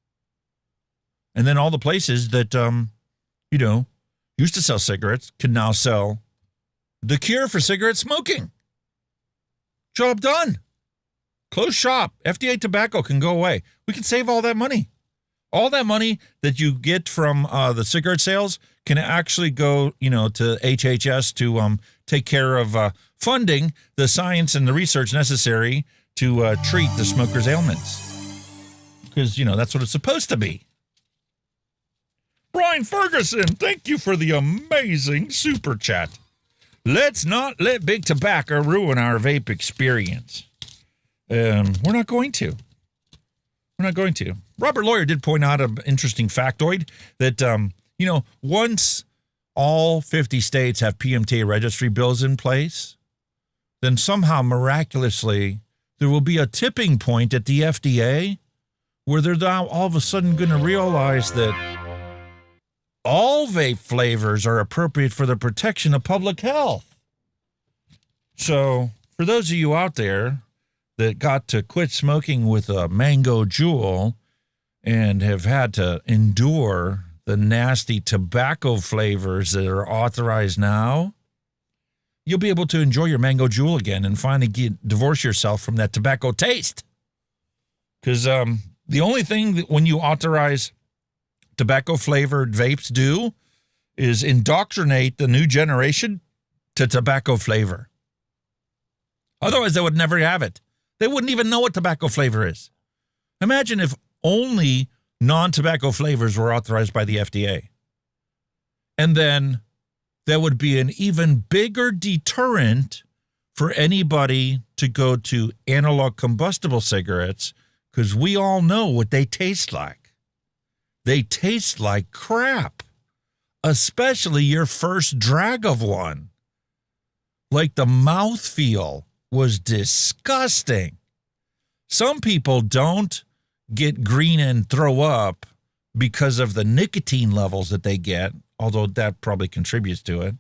And then all the places that, used to sell cigarettes can now sell the cure for cigarette smoking. Job done. Close shop. FDA tobacco can go away. We can save all that money. All that money that you get from the cigarette sales can actually go, to HHS to take care of funding the science and the research necessary to treat the smoker's ailments. Because, that's what it's supposed to be. Brian Ferguson, thank you for the amazing super chat. Let's not let big tobacco ruin our vape experience. We're not going to. We're not going to. Robert Lawyer did point out an interesting factoid that, once all 50 states have PMTA registry bills in place, then somehow miraculously there will be a tipping point at the FDA where they're now all of a sudden going to realize that all vape flavors are appropriate for the protection of public health. So for those of you out there that got to quit smoking with a mango jewel and have had to endure the nasty tobacco flavors that are authorized now, you'll be able to enjoy your mango jewel again and finally divorce yourself from that tobacco taste. Because the only thing that when you authorize tobacco-flavored vapes do is indoctrinate the new generation to tobacco flavor. Otherwise, they would never have it. They wouldn't even know what tobacco flavor is. Imagine if only non-tobacco flavors were authorized by the FDA. And then there would be an even bigger deterrent for anybody to go to analog combustible cigarettes, because we all know what they taste like. They taste like crap, especially your first drag of one. Like the mouthfeel was disgusting. Some people don't get green and throw up because of the nicotine levels that they get, although that probably contributes to it.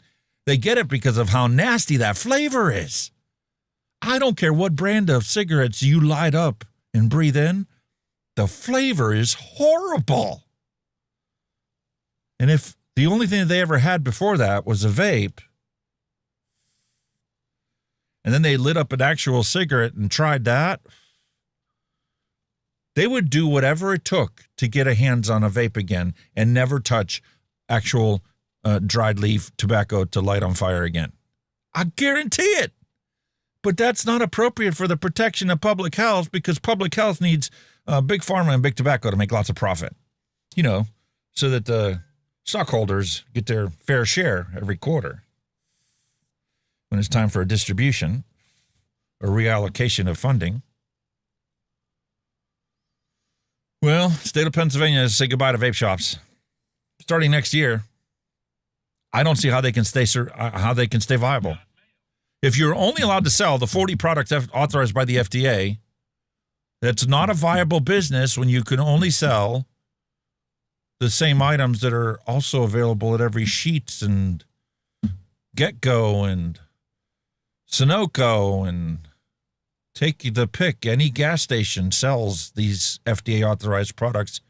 They get it because of how nasty that flavor is. I don't care what brand of cigarettes you light up and breathe in, the flavor is horrible. And if the only thing that they ever had before that was a vape, and then they lit up an actual cigarette and tried that, they would do whatever it took to get a hands on a vape again and never touch actual dried leaf tobacco to light on fire again. I guarantee it. But that's not appropriate for the protection of public health, because public health needs big pharma and big tobacco to make lots of profit, so that the stockholders get their fair share every quarter. When it's time for a distribution or reallocation of funding. Well, state of Pennsylvania has to say goodbye to vape shops. Starting next year, I don't see how they can stay viable. If you're only allowed to sell the 40 products authorized by the FDA, that's not a viable business when you can only sell the same items that are also available at every Sheetz and Get-Go and Sunoco and take the pick. Any gas station sells these FDA-authorized products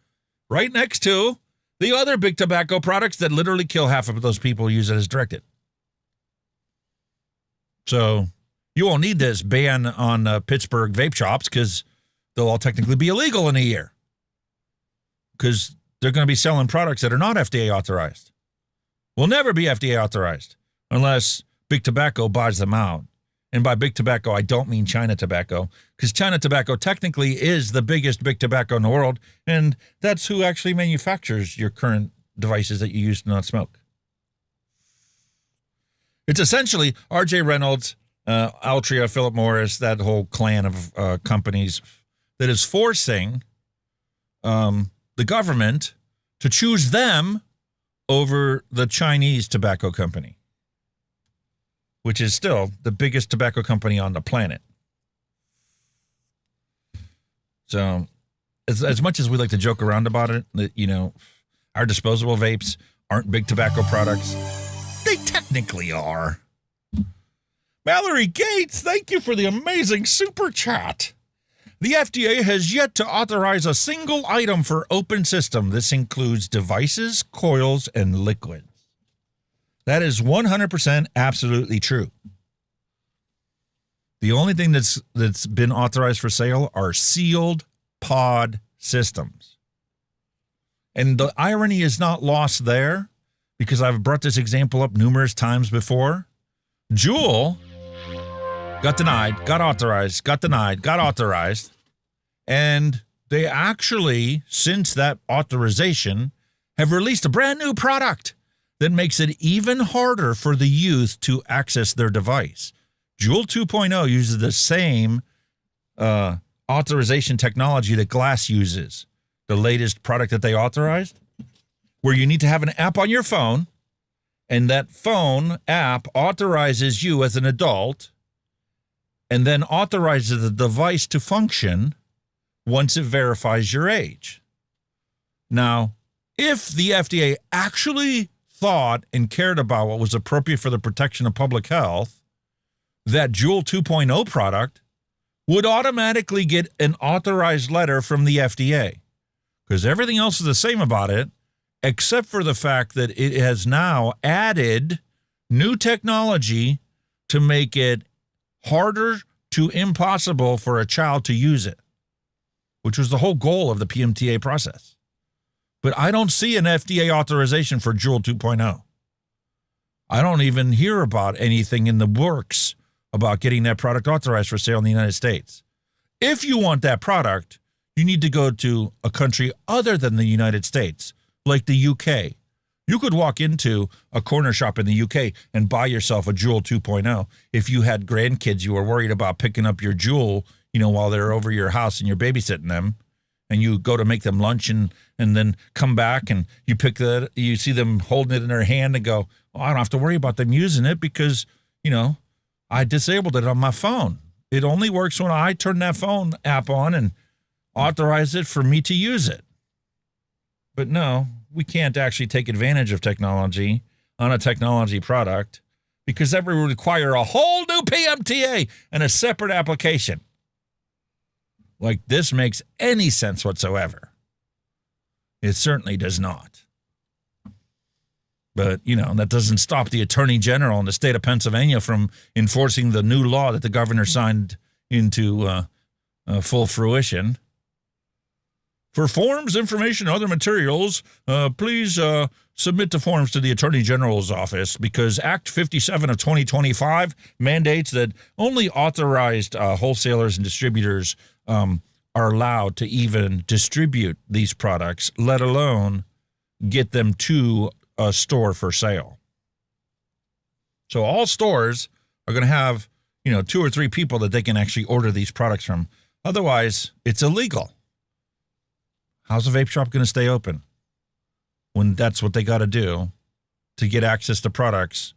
right next to the other big tobacco products that literally kill half of those people who use it as directed. So you won't need this ban on Pittsburgh vape shops because they'll all technically be illegal in a year. Because they're going to be selling products that are not FDA authorized. Will never be FDA authorized unless Big Tobacco buys them out. And by Big Tobacco, I don't mean China Tobacco, because China Tobacco technically is the biggest big tobacco in the world, and that's who actually manufactures your current devices that you use to not smoke. It's essentially R.J. Reynolds, Altria, Philip Morris, that whole clan of companies that is forcing the government to choose them over the Chinese tobacco company, which is still the biggest tobacco company on the planet. So as much as we like to joke around about it, that, you know, our disposable vapes aren't big tobacco products, they technically are. Mallory Gates, thank you for the amazing super chat. The FDA has yet to authorize a single item for open system. This includes devices, coils, and liquids. That is 100% absolutely true. The only thing that's been authorized for sale are sealed pod systems. And the irony is not lost there, because I've brought this example up numerous times before. Juul got denied, got authorized, got denied, got authorized. And they actually, since that authorization, have released a brand new product that makes it even harder for the youth to access their device. Juul 2.0 uses the same authorization technology that Glass uses, the latest product that they authorized, where you need to have an app on your phone, and that phone app authorizes you as an adult and then authorizes the device to function once it verifies your age. Now, if the FDA actually thought and cared about what was appropriate for the protection of public health, that Juul 2.0 product would automatically get an authorized letter from the FDA, because everything else is the same about it, except for the fact that it has now added new technology to make it harder to impossible for a child to use it, which was the whole goal of the PMTA process. But I don't see an FDA authorization for Juul 2.0. I don't even hear about anything in the works about getting that product authorized for sale in the United States. If you want that product, you need to go to a country other than the United States, like the UK. You could walk into a corner shop in the UK and buy yourself a Juul 2.0. If you had grandkids, you were worried about picking up your Juul, you know, while they're over your house and you're babysitting them, and you go to make them lunch and then come back and you see them holding it in their hand and go, oh, I don't have to worry about them using it because, you know, I disabled it on my phone. It only works when I turn that phone app on and authorize it for me to use it. But no, we can't actually take advantage of technology on a technology product because that would require a whole new PMTA and a separate application. Like this makes any sense whatsoever. It certainly does not. But, you know, that doesn't stop the Attorney General in the state of Pennsylvania from enforcing the new law that the governor signed into full fruition. For forms, information, and other materials, please submit the forms to the Attorney General's office, because Act 57 of 2025 mandates that only authorized wholesalers and distributors are allowed to even distribute these products, let alone get them to a store for sale. So all stores are going to have, you know, 2 or 3 people that they can actually order these products from. Otherwise, it's illegal. How's a vape shop going to stay open when that's what they got to do to get access to products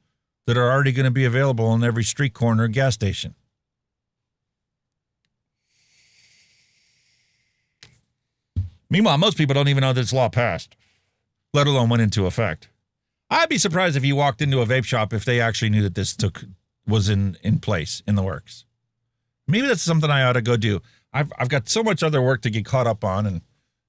that are already going to be available in every street corner gas station? Meanwhile, most people don't even know this law passed, let alone went into effect. I'd be surprised if you walked into a vape shop if they actually knew that this was in place, in the works. Maybe that's something I ought to go do. I've got so much other work to get caught up on, and,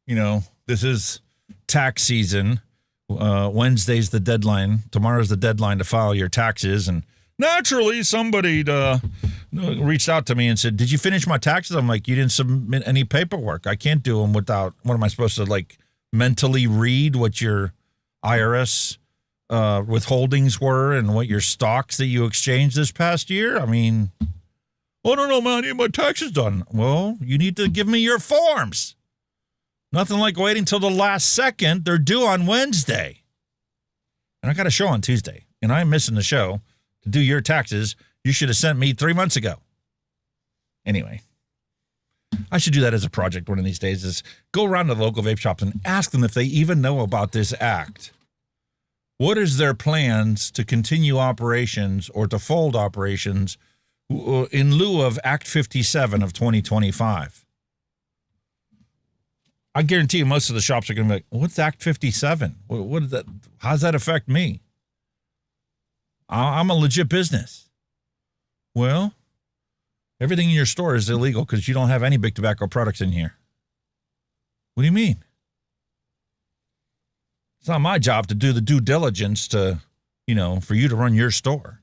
you know, this is tax season. Wednesday's the deadline. Tomorrow's the deadline to file your taxes, and Naturally, somebody reached out to me and said, "Did you finish my taxes?" I'm like, "You didn't submit any paperwork. I can't do them without. What am I supposed to like mentally read what your IRS withholdings were and what your stocks that you exchanged this past year? I mean, oh no, man, I need my taxes done. Well, you need to give me your forms. Nothing like waiting till the last second. They're due on Wednesday, and I got a show on Tuesday, and I'm missing the show to do your taxes. You should have sent me 3 months ago. Anyway, I should do that as a project one of these days, is go around to the local vape shops and ask them if they even know about this act. What is their plans to continue operations or to fold operations in lieu of Act 57 of 2025? I guarantee you most of the shops are going to be like, what's Act 57? What is that? How does that affect me? I'm a legit business. Well, everything in your store is illegal because you don't have any big tobacco products in here. What do you mean? It's not my job to do the due diligence to, for you to run your store.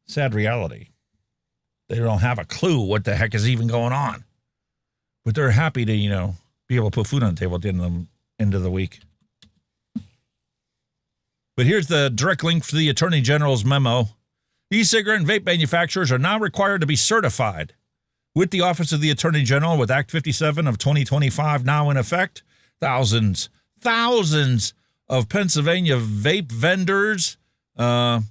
Sad reality. They don't have a clue what the heck is even going on. But they're happy to, be able to put food on the table at the end of the week. But here's the direct link for the Attorney General's memo. E-cigarette and vape manufacturers are now required to be certified. With the Office of the Attorney General, with Act 57 of 2025 now in effect, thousands of Pennsylvania vape vendors are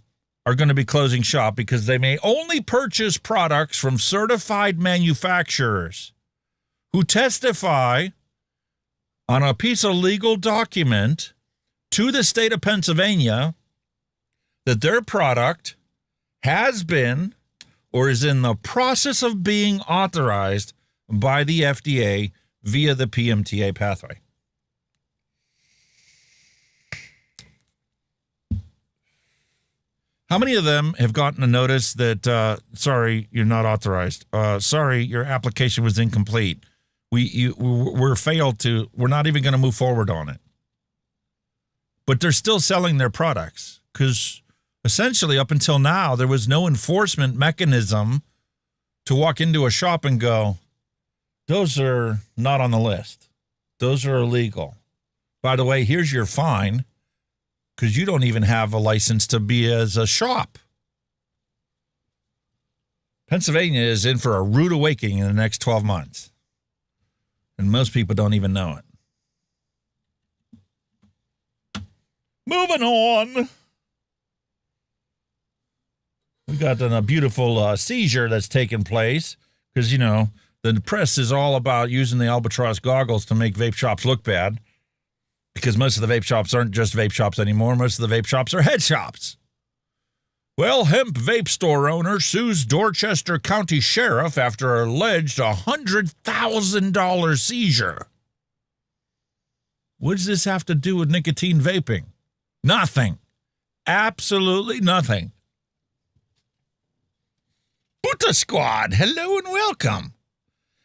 going to be closing shop because they may only purchase products from certified manufacturers who testify on a piece of legal document to the state of Pennsylvania that their product has been or is in the process of being authorized by the FDA via the PMTA pathway. How many of them have gotten a notice that, sorry, you're not authorized? Sorry, your application was incomplete. We're failed to, we're not even going to move forward on it. But they're still selling their products because essentially up until now, there was no enforcement mechanism to walk into a shop and go, those are not on the list. Those are illegal. By the way, here's your fine because you don't even have a license to be as a shop. Pennsylvania is in for a rude awakening in the next 12 months. And most people don't even know it. Moving on. We got a beautiful seizure that's taken place because, the press is all about using the Albatross goggles to make vape shops look bad because most of the vape shops aren't just vape shops anymore. Most of the vape shops are head shops. Well, Hemp vape store owner sues Dorchester County Sheriff after alleged $100,000 seizure. What does this have to do with nicotine vaping? Nothing. Absolutely nothing. Buta Squad, hello and welcome.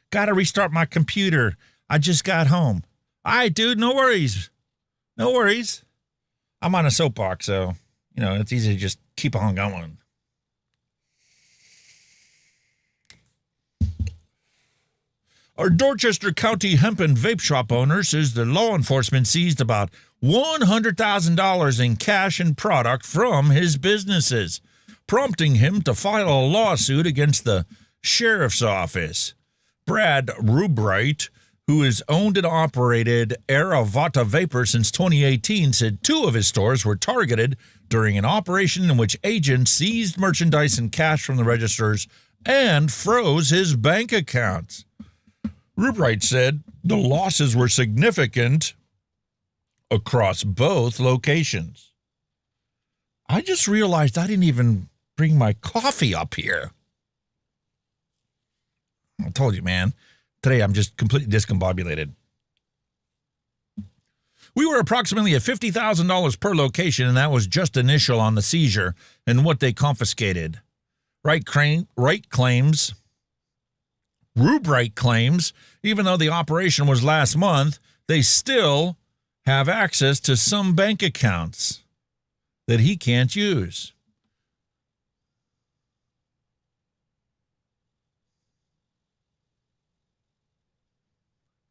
Got to restart my computer. I just got home. All right, dude, no worries. No worries. I'm on a soapbox, so, it's easy to just keep on going. Our Dorchester County hemp and vape shop owner says the law enforcement seized about $100,000 in cash and product from his businesses, prompting him to file a lawsuit against the sheriff's office. Brad Rubright, who has owned and operated Aravata Vapor since 2018, said 2 of his stores were targeted during an operation in which agents seized merchandise and cash from the registers and froze his bank accounts. Rubright said the losses were significant across both locations. I just realized I didn't even bring my coffee up here. I told you, man. Today I'm just completely discombobulated. We were approximately at $50,000 per location, and that was just initial on the seizure and what they confiscated. Rubright claims, even though the operation was last month, they still have access to some bank accounts that he can't use.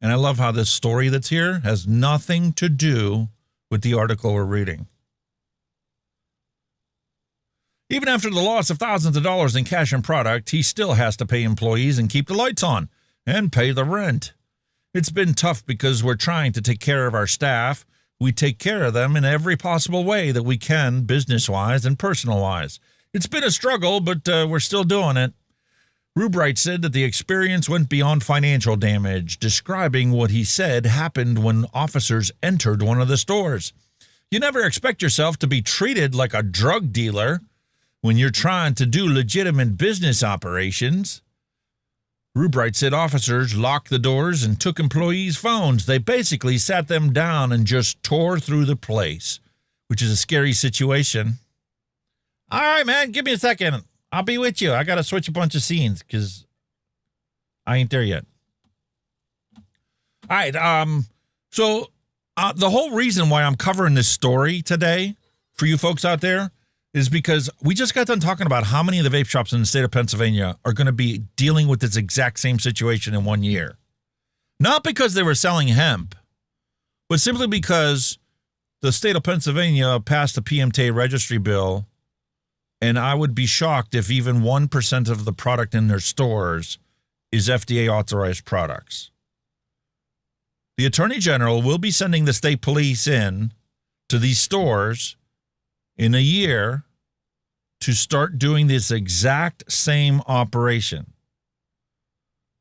And I love how this story that's here has nothing to do with the article we're reading. Even after the loss of thousands of dollars in cash and product, he still has to pay employees and keep the lights on and pay the rent. It's been tough because we're trying to take care of our staff. We take care of them in every possible way that we can, business-wise and personal-wise. It's been a struggle, but we're still doing it. Rubright said that the experience went beyond financial damage, describing what he said happened when officers entered one of the stores. You never expect yourself to be treated like a drug dealer when you're trying to do legitimate business operations. Rubright said officers locked the doors and took employees' phones. They basically sat them down and just tore through the place, which is a scary situation. All right, man, give me a second. I'll be with you. I got to switch a bunch of scenes because I ain't there yet. All right, so the whole reason why I'm covering this story today for you folks out there is because we just got done talking about how many of the vape shops in the state of Pennsylvania are going to be dealing with this exact same situation in 1 year. Not because they were selling hemp, but simply because the state of Pennsylvania passed the PMTA registry bill, and I would be shocked if even 1% of the product in their stores is FDA-authorized products. The Attorney General will be sending the state police in to these stores in a year to start doing this exact same operation.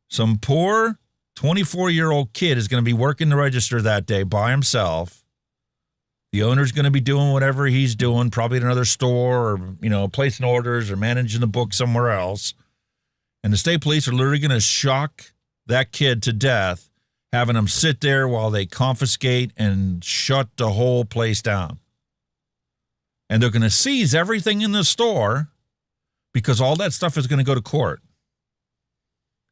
Some poor 24-year-old kid is going to be working the register that day by himself. The owner's going to be doing whatever he's doing, probably at another store or, placing orders or managing the book somewhere else. And the state police are literally going to shock that kid to death, having him sit there while they confiscate and shut the whole place down. And they're going to seize everything in the store because all that stuff is going to go to court.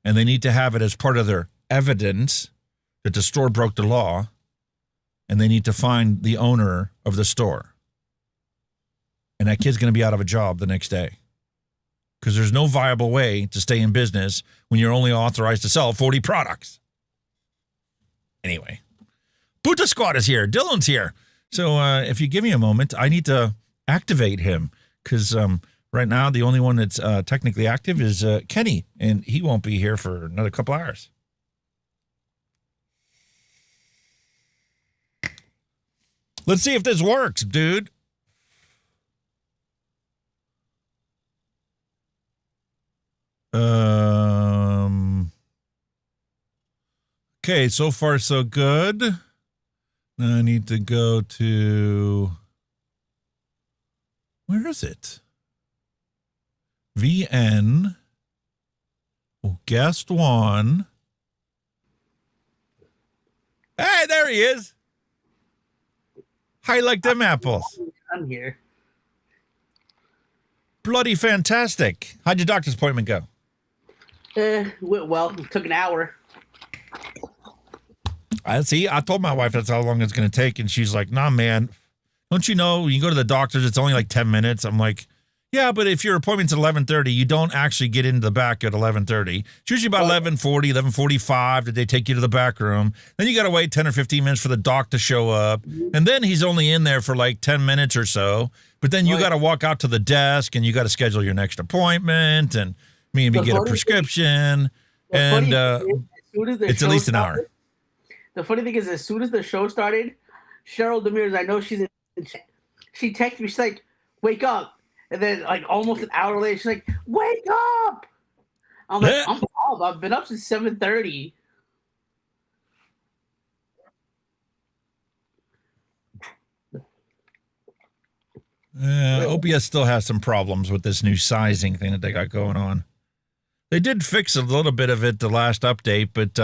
And they need to have it as part of their evidence that the store broke the law. And they need to find the owner of the store. And that kid's going to be out of a job the next day. Because there's no viable way to stay in business when you're only authorized to sell 40 products. Anyway, Buddha Squad is here. Dylan's here. So if you give me a moment, I need to activate him. Because right now, the only one that's technically active is Kenny. And he won't be here for another couple hours. Let's see if this works, dude. Okay, so far so good. Now I need to go to, where is it? VN. Oh, guest one. Hey, there he is. How you like them apples? I'm here. Bloody fantastic. How'd your doctor's appointment go? Well, it took an hour. See, I told my wife that's how long it's going to take, and she's like, nah, man. Don't you know, when you go to the doctor's, it's only like 10 minutes. I'm like, yeah, but if your appointment's at 11:30, you don't actually get into the back at 11:30. It's usually about 11:40, 11:45 that they take you to the back room. Then you got to wait 10 or 15 minutes for the doc to show up. And then he's only in there for like 10 minutes or so. But then you got to walk out to the desk, and you got to schedule your next appointment and maybe get a prescription. And it's at least an hour. The funny thing is, as soon as the show started, Cheryl Demers, I know she's in chat. She texted me, she's like, wake up. And then, like, almost an hour later, she's like, wake up! I'm like, I'm up. I've been up since 7:30. OPS still has some problems with this new sizing thing that they got going on. They did fix a little bit of it the last update, but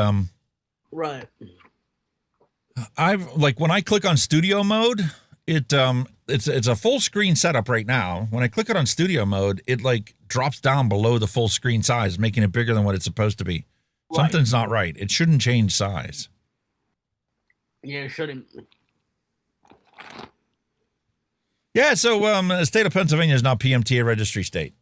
right. When I click on studio mode, it's a full screen setup right now. When I click it on studio mode, it like drops down below the full screen size, making it bigger than what it's supposed to be. Right. Something's not right. It shouldn't change size. Yeah, it shouldn't. Yeah, so the state of Pennsylvania is now PMTA registry state.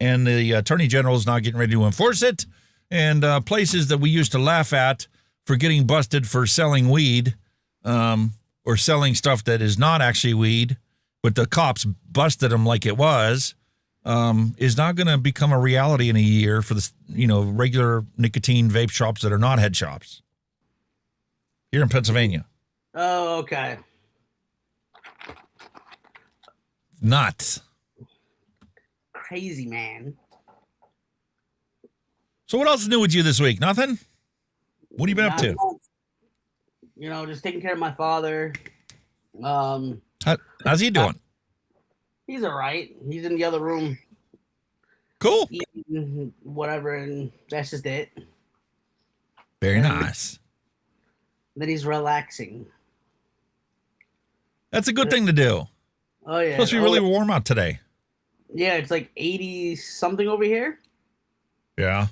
And the Attorney General is now getting ready to enforce it. And places that we used to laugh at for getting busted for selling weed or selling stuff that is not actually weed, but the cops busted him like it was, is not going to become a reality in a year for the, regular nicotine vape shops that are not head shops here in Pennsylvania. Oh, okay. Nuts. Crazy, man. So what else is new with you this week? Nothing? What have you been up to? Just taking care of my father. How's he doing? He's all right. He's in the other room. Cool. Eating whatever, and that's just it. Very nice. Then he's relaxing. That's a good thing to do. Oh, yeah. It's supposed to be really warm out today. Yeah, it's like 80-something over here. Yeah.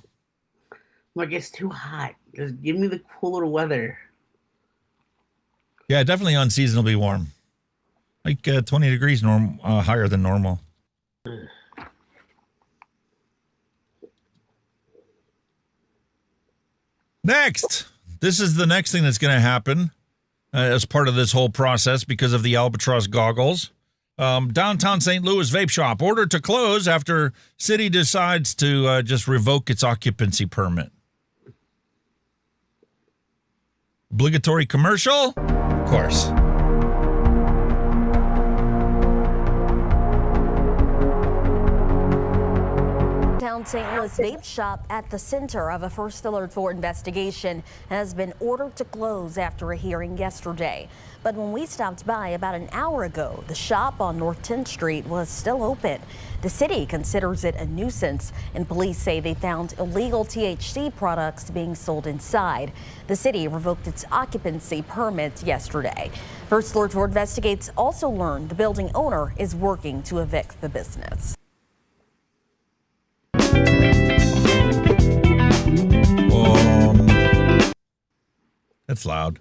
Like, it's too hot. Just give me the cooler weather. Yeah, definitely unseasonably warm. Like 20 degrees higher than normal. Next. This is the next thing that's going to happen as part of this whole process because of the Albatross goggles. Downtown St. Louis vape shop ordered to close after city decides to just revoke its occupancy permit. Obligatory commercial? Of course. St. Louis vape shop at the center of a First Alert 4 investigation has been ordered to close after a hearing yesterday. But when we stopped by about an hour ago, the shop on North 10th Street was still open. The city considers it a nuisance, and police say they found illegal THC products being sold inside. The city revoked its occupancy permit yesterday. First Alert 4 investigates also learned the building owner is working to evict the business. That's loud.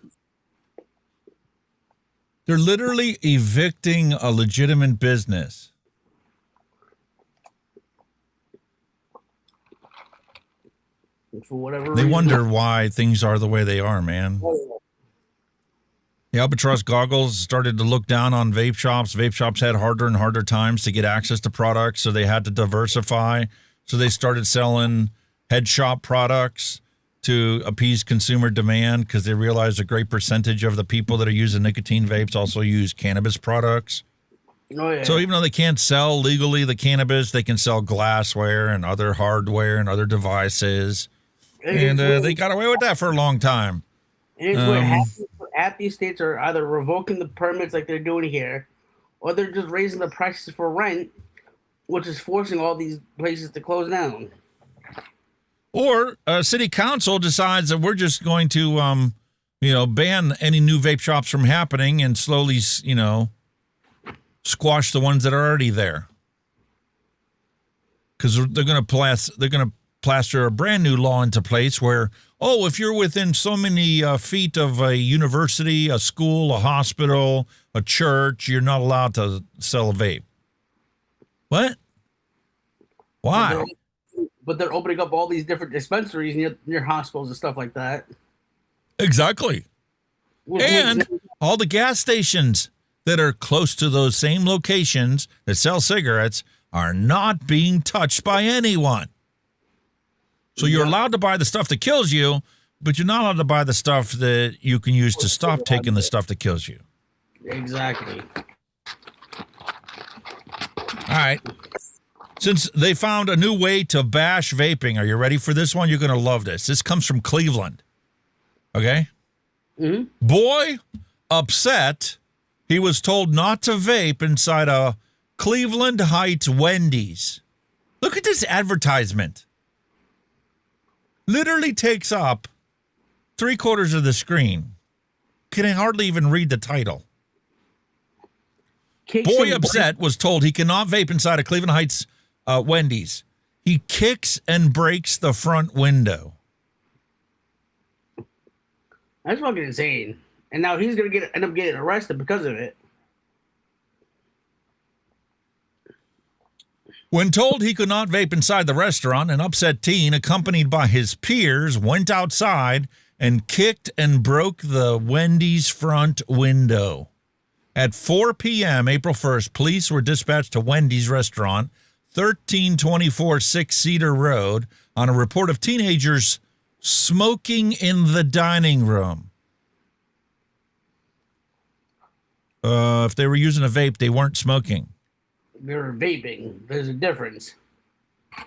They're literally evicting a legitimate business. For whatever they reason. wonder why things are the way they are, man. The Albatross goggles started to look down on vape shops. Vape shops had harder and harder times to get access to products, so they had to diversify. So they started selling head shop products to appease consumer demand because they realized a great percentage of the people that are using nicotine vapes also use cannabis products. Oh, yeah. So even though they can't sell legally the cannabis, they can sell glassware and other hardware and other devices. And they got away with that for a long time. And it's half these states are either revoking the permits like they're doing here, or they're just raising the prices for rent, which is forcing all these places to close down. Or city council decides that we're just going to, ban any new vape shops from happening and slowly, squash the ones that are already there. Because they're going to plaster a brand new law into place where, if you're within so many feet of a university, a school, a hospital, a church, you're not allowed to sell a vape. What? Why? But they're opening up all these different dispensaries near hospitals and stuff like that. Exactly. And all the gas stations that are close to those same locations that sell cigarettes are not being touched by anyone. So you're allowed to buy the stuff that kills you, but you're not allowed to buy the stuff that you can use to stop taking the stuff that kills you. Exactly. All right. Since they found a new way to bash vaping, are you ready for this one? You're going to love this. This comes from Cleveland. Okay? Mm-hmm. Boy upset he was told not to vape inside a Cleveland Heights Wendy's. Look at this advertisement. Literally takes up 3/4 of the screen. Can hardly even read the title. Boy upset was told he cannot vape inside a Cleveland Heights Wendy's. He kicks and breaks the front window. That's fucking insane. And now he's going to end up getting arrested because of it. When told he could not vape inside the restaurant, an upset teen, accompanied by his peers, went outside and kicked and broke the Wendy's front window. At 4 p.m., April 1st, police were dispatched to Wendy's restaurant, 1324 Six Cedar Road, on a report of teenagers smoking in the dining room. If they were using a vape, they weren't smoking. They were vaping. There's a difference.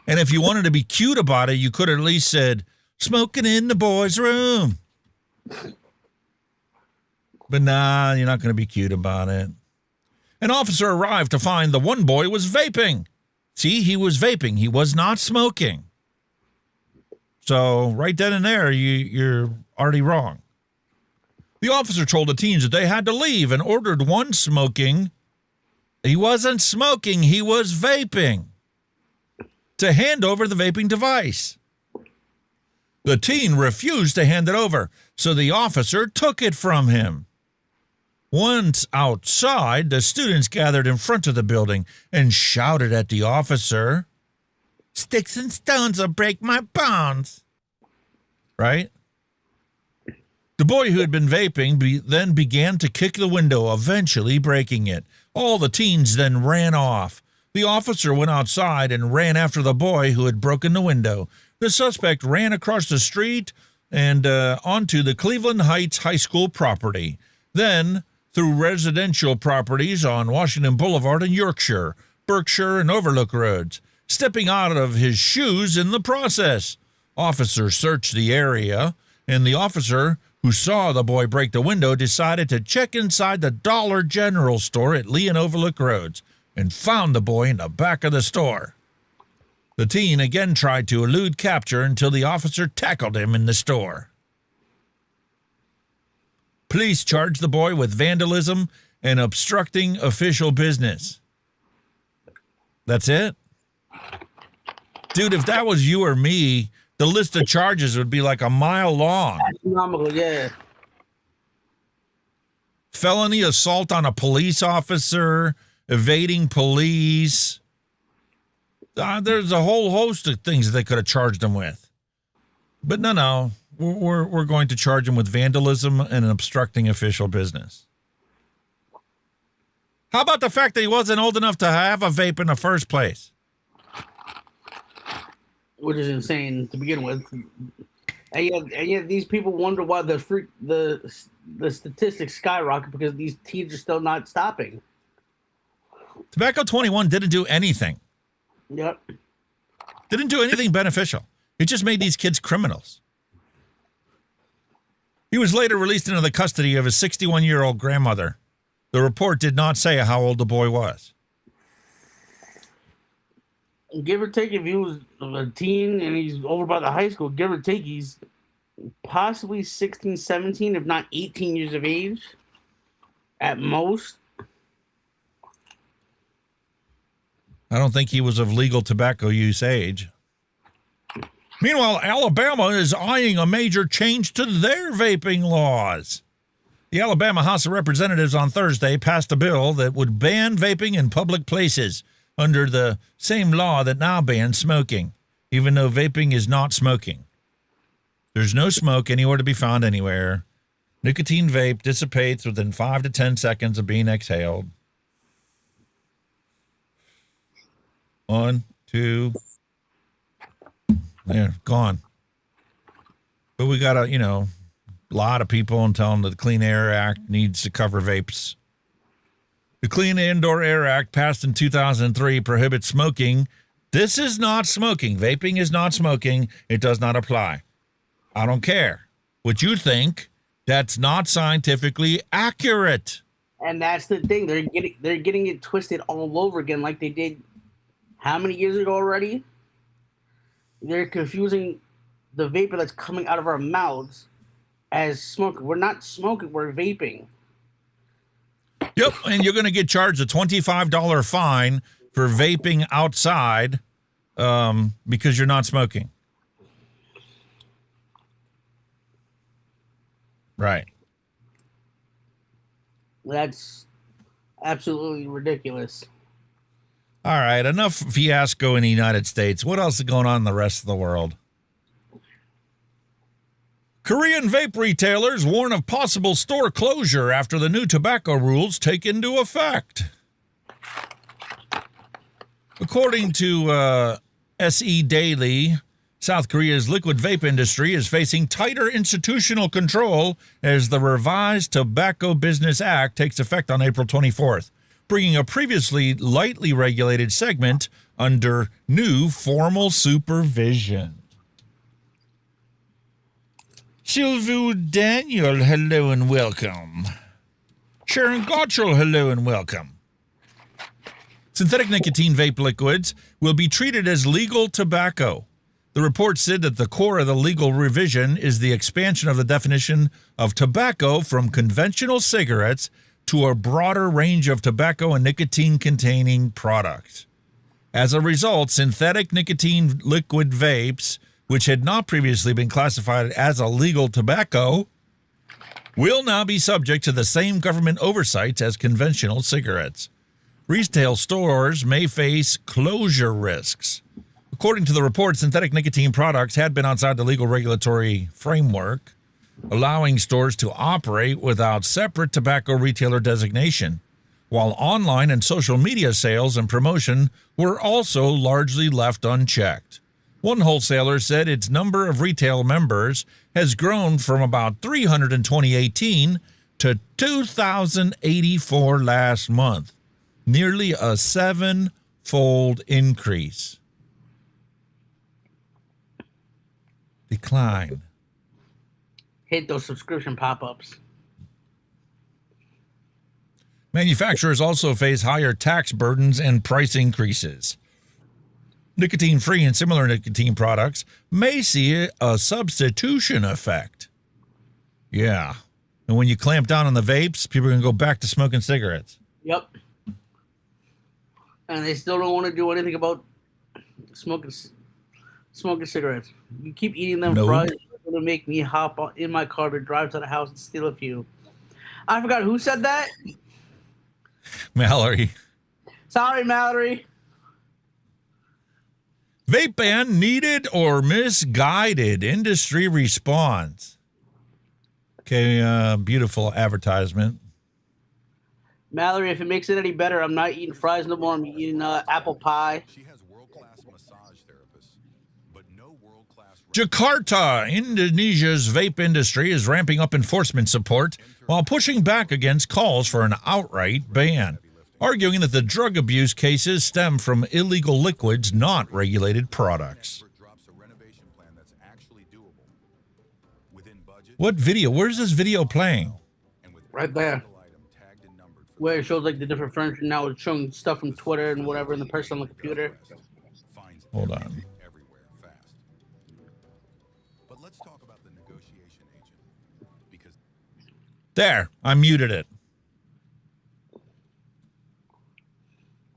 And if you wanted to be cute about it, you could have at least said, smoking in the boys' room. But nah, you're not going to be cute about it. An officer arrived to find the one boy was vaping. See, he was vaping. He was not smoking. So right then and there, you're already wrong. The officer told the teens that they had to leave and ordered one smoking. He wasn't smoking, he was vaping. To hand over the vaping device. The teen refused to hand it over, so the officer took it from him. Once outside, the students gathered in front of the building and shouted at the officer, "Sticks and stones will break my bones." Right? The boy who had been vaping then began to kick the window, eventually breaking it. All the teens then ran off. The officer went outside and ran after the boy who had broken the window. The suspect ran across the street and onto the Cleveland Heights High School property. Then, through residential properties on Washington Boulevard in Yorkshire, Berkshire, and Overlook Roads, stepping out of his shoes in the process. Officers searched the area, and the officer who saw the boy break the window decided to check inside the Dollar General store at Lee and Overlook Roads and found the boy in the back of the store. The teen again tried to elude capture until the officer tackled him in the store. Police charged the boy with vandalism and obstructing official business. That's it? Dude, if that was you or me, the list of charges would be like a mile long. Astronomical, yeah. Felony assault on a police officer, evading police. There's a whole host of things that they could have charged him with. But no. We're going to charge him with vandalism and obstructing official business. How about the fact that he wasn't old enough to have a vape in the first place? Which is insane to begin with. And yet these people wonder why the statistics skyrocket because these teens are still not stopping. Tobacco 21 didn't do anything. Yep. Didn't do anything beneficial. It just made these kids criminals. He was later released into the custody of his 61-year-old grandmother. The report did not say how old the boy was. Give or take, if he was a teen and he's over by the high school, give or take, he's possibly 16, 17, if not 18 years of age at most. I don't think he was of legal tobacco use age. Meanwhile, Alabama is eyeing a major change to their vaping laws. The Alabama House of Representatives on Thursday passed a bill that would ban vaping in public places under the same law that now bans smoking, even though vaping is not smoking. There's no smoke anywhere to be found anywhere. Nicotine vape dissipates within 5 to 10 seconds of being exhaled. 1, 2... They're gone. But we got a lot of people and tell them that the Clean Air Act needs to cover vapes. The Clean Indoor Air Act passed in 2003 prohibits smoking. This is not smoking. Vaping is not smoking. It does not apply. I don't care what you think. That's not scientifically accurate. And that's the thing. They're getting it twisted all over again like they did how many years ago already? They're confusing the vapor that's coming out of our mouths as smoke. We're not smoking, we're vaping. Yep, and you're going to get charged a $25 fine for vaping outside because you're not smoking. Right. That's absolutely ridiculous. All right, enough fiasco in the United States. What else is going on in the rest of the world? Korean vape retailers warn of possible store closure after the new tobacco rules take into effect. According to SE Daily, South Korea's liquid vape industry is facing tighter institutional control as the revised Tobacco Business Act takes effect on April 24th, bringing a previously lightly regulated segment under new formal supervision. Sylvie Daniel, hello and welcome. Sharon Gottschall, hello and welcome. Synthetic nicotine vape liquids will be treated as legal tobacco. The report said that the core of the legal revision is the expansion of the definition of tobacco from conventional cigarettes to a broader range of tobacco and nicotine-containing products. As a result, synthetic nicotine liquid vapes, which had not previously been classified as illegal tobacco, will now be subject to the same government oversights as conventional cigarettes. Retail stores may face closure risks. According to the report, synthetic nicotine products had been outside the legal regulatory framework, allowing stores to operate without separate tobacco retailer designation, while online and social media sales and promotion were also largely left unchecked. One wholesaler said its number of retail members has grown from about 300 in 2018 to 2,084 last month, nearly a 7-fold increase. Decline. Hate those subscription pop-ups. Manufacturers also face higher tax burdens and price increases. Nicotine-free and similar nicotine products may see a substitution effect. Yeah. And when you clamp down on the vapes, people are going to go back to smoking cigarettes. Yep. And they still don't want to do anything about smoking cigarettes. You keep eating them fries, it's going to make me hop in my car to drive to the house and steal a few. I forgot who said that. Mallory. Sorry, Mallory. Vape ban needed or misguided? Industry response. Okay, beautiful advertisement. Mallory, if it makes it any better, I'm not eating fries no more. I'm eating apple pie. Jakarta, Indonesia's vape industry is ramping up enforcement support while pushing back against calls for an outright ban, arguing that the drug abuse cases stem from illegal liquids, not regulated products. What video? Where's this video playing? Right there. Where it shows like the different furniture. Now it's showing stuff from Twitter and whatever, and the person on the computer. Hold on. There, I muted it.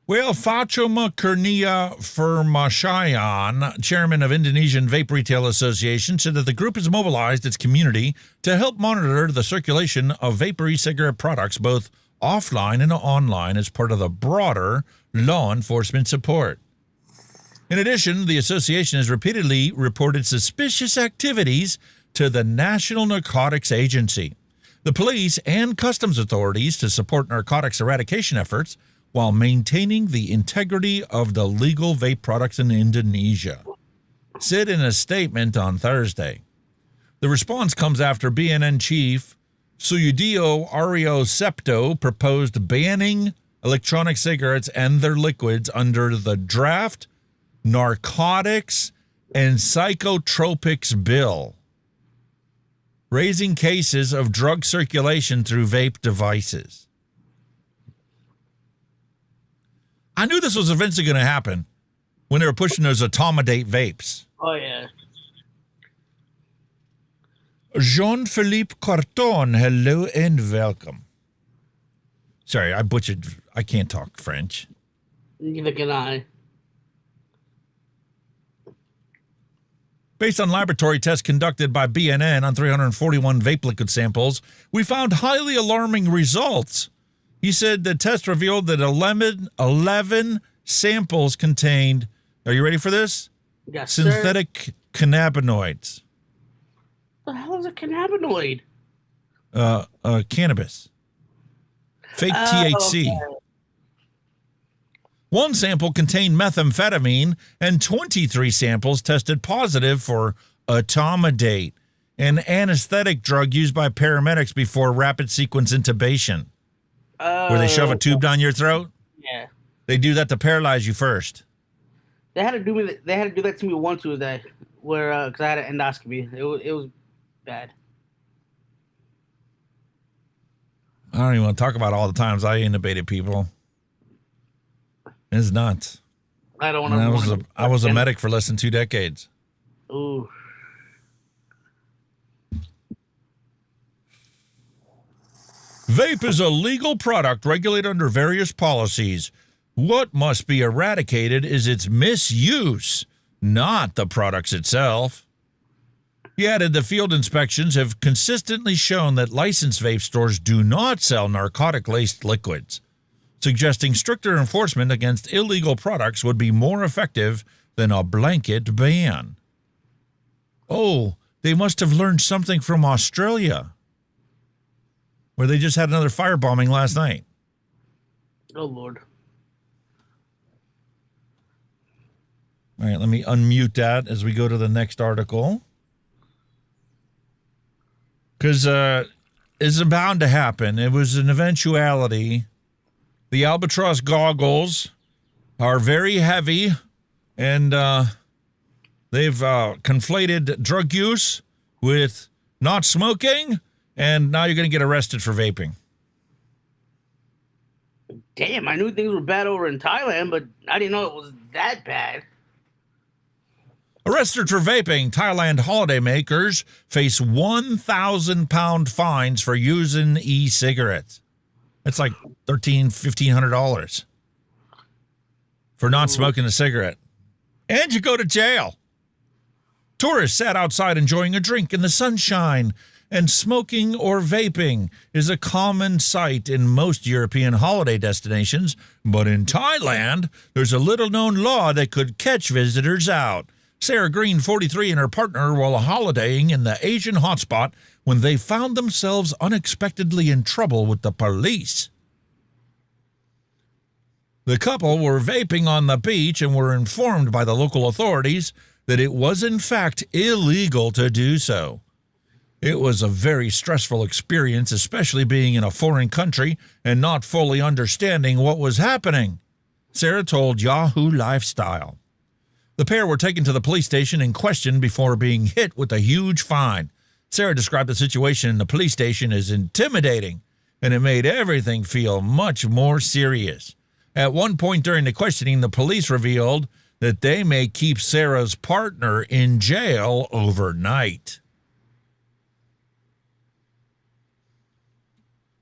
Well, Fatuma Kurnia Firmashayan, chairman of Indonesian Vape Retail Association, said that the group has mobilized its community to help monitor the circulation of vapor e-cigarette products both offline and online as part of the broader law enforcement support. In addition, the association has repeatedly reported suspicious activities to the National Narcotics Agency, the police, and customs authorities to support narcotics eradication efforts while maintaining the integrity of the legal vape products in Indonesia, said in a statement on Thursday. The response comes after BNN chief Suyudeo Aryo Septo proposed banning electronic cigarettes and their liquids under the draft Narcotics and Psychotropics Bill, raising cases of drug circulation through vape devices. I knew this was eventually going to happen when they were pushing those Automodate vapes. Oh, yeah. Jean-Philippe Carton, hello and welcome. Sorry, I butchered. I can't talk French. Neither can I. Based on laboratory tests conducted by BNN on 341 vape liquid samples, we found highly alarming results. He said the test revealed that 11 samples contained, are you ready for this? Yes, synthetic cannabinoids. The The hell is a cannabinoid? Cannabis. Fake THC. Okay. One sample contained methamphetamine, and 23 samples tested positive for etomidate, an anesthetic drug used by paramedics before rapid sequence intubation, where they shove a tube down your throat. Yeah. They do that to paralyze you first. They had to do that to me one Tuesday, where because I had an endoscopy. It was bad. I don't even want to talk about all the times I intubated people. It's nuts. I don't want to. I was a medic for less than 2 decades. Ooh. Vape is a legal product regulated under various policies. What must be eradicated is its misuse, not the products itself. He added the field inspections have consistently shown that licensed vape stores do not sell narcotic-laced liquids, suggesting stricter enforcement against illegal products would be more effective than a blanket ban. Oh, they must have learned something from Australia, where they just had another firebombing last night. Oh, Lord. All right, let me unmute that as we go to the next article. Because it's bound to happen. It was an eventuality. The Albatross goggles are very heavy, and they've conflated drug use with not smoking, and now you're going to get arrested for vaping. Damn, I knew things were bad over in Thailand, but I didn't know it was that bad. Arrested for vaping, Thailand holiday makers face 1,000-pound fines for using e-cigarettes. That's like $1,500 for not smoking a cigarette. And you go to jail. Tourists sat outside enjoying a drink in the sunshine, and smoking or vaping is a common sight in most European holiday destinations. But in Thailand, there's a little-known law that could catch visitors out. Sarah Green, 43, and her partner were holidaying in the Asian hotspot when they found themselves unexpectedly in trouble with the police. The couple were vaping on the beach and were informed by the local authorities that it was in fact illegal to do so. It was a very stressful experience, especially being in a foreign country and not fully understanding what was happening, Sarah told Yahoo Lifestyle. The pair were taken to the police station and questioned before being hit with a huge fine. Sarah described the situation in the police station as intimidating, and it made everything feel much more serious. At one point during the questioning, the police revealed that they may keep Sarah's partner in jail overnight.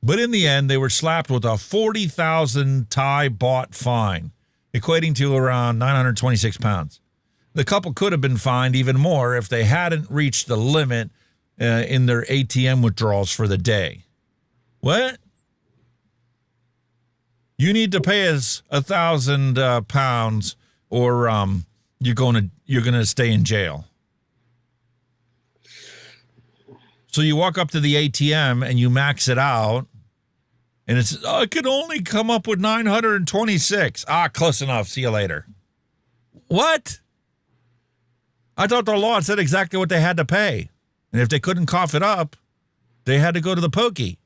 But in the end, they were slapped with a 40,000 Thai baht fine, equating to around 926 pounds. The couple could have been fined even more if they hadn't reached the limit in their ATM withdrawals for the day. What? You need to pay us 1,000 pounds, or you're gonna stay in jail. So you walk up to the ATM and you max it out, and it's I could only come up with 926. Close enough. See you later. What? I thought the law said exactly what they had to pay. And if they couldn't cough it up, they had to go to the pokey.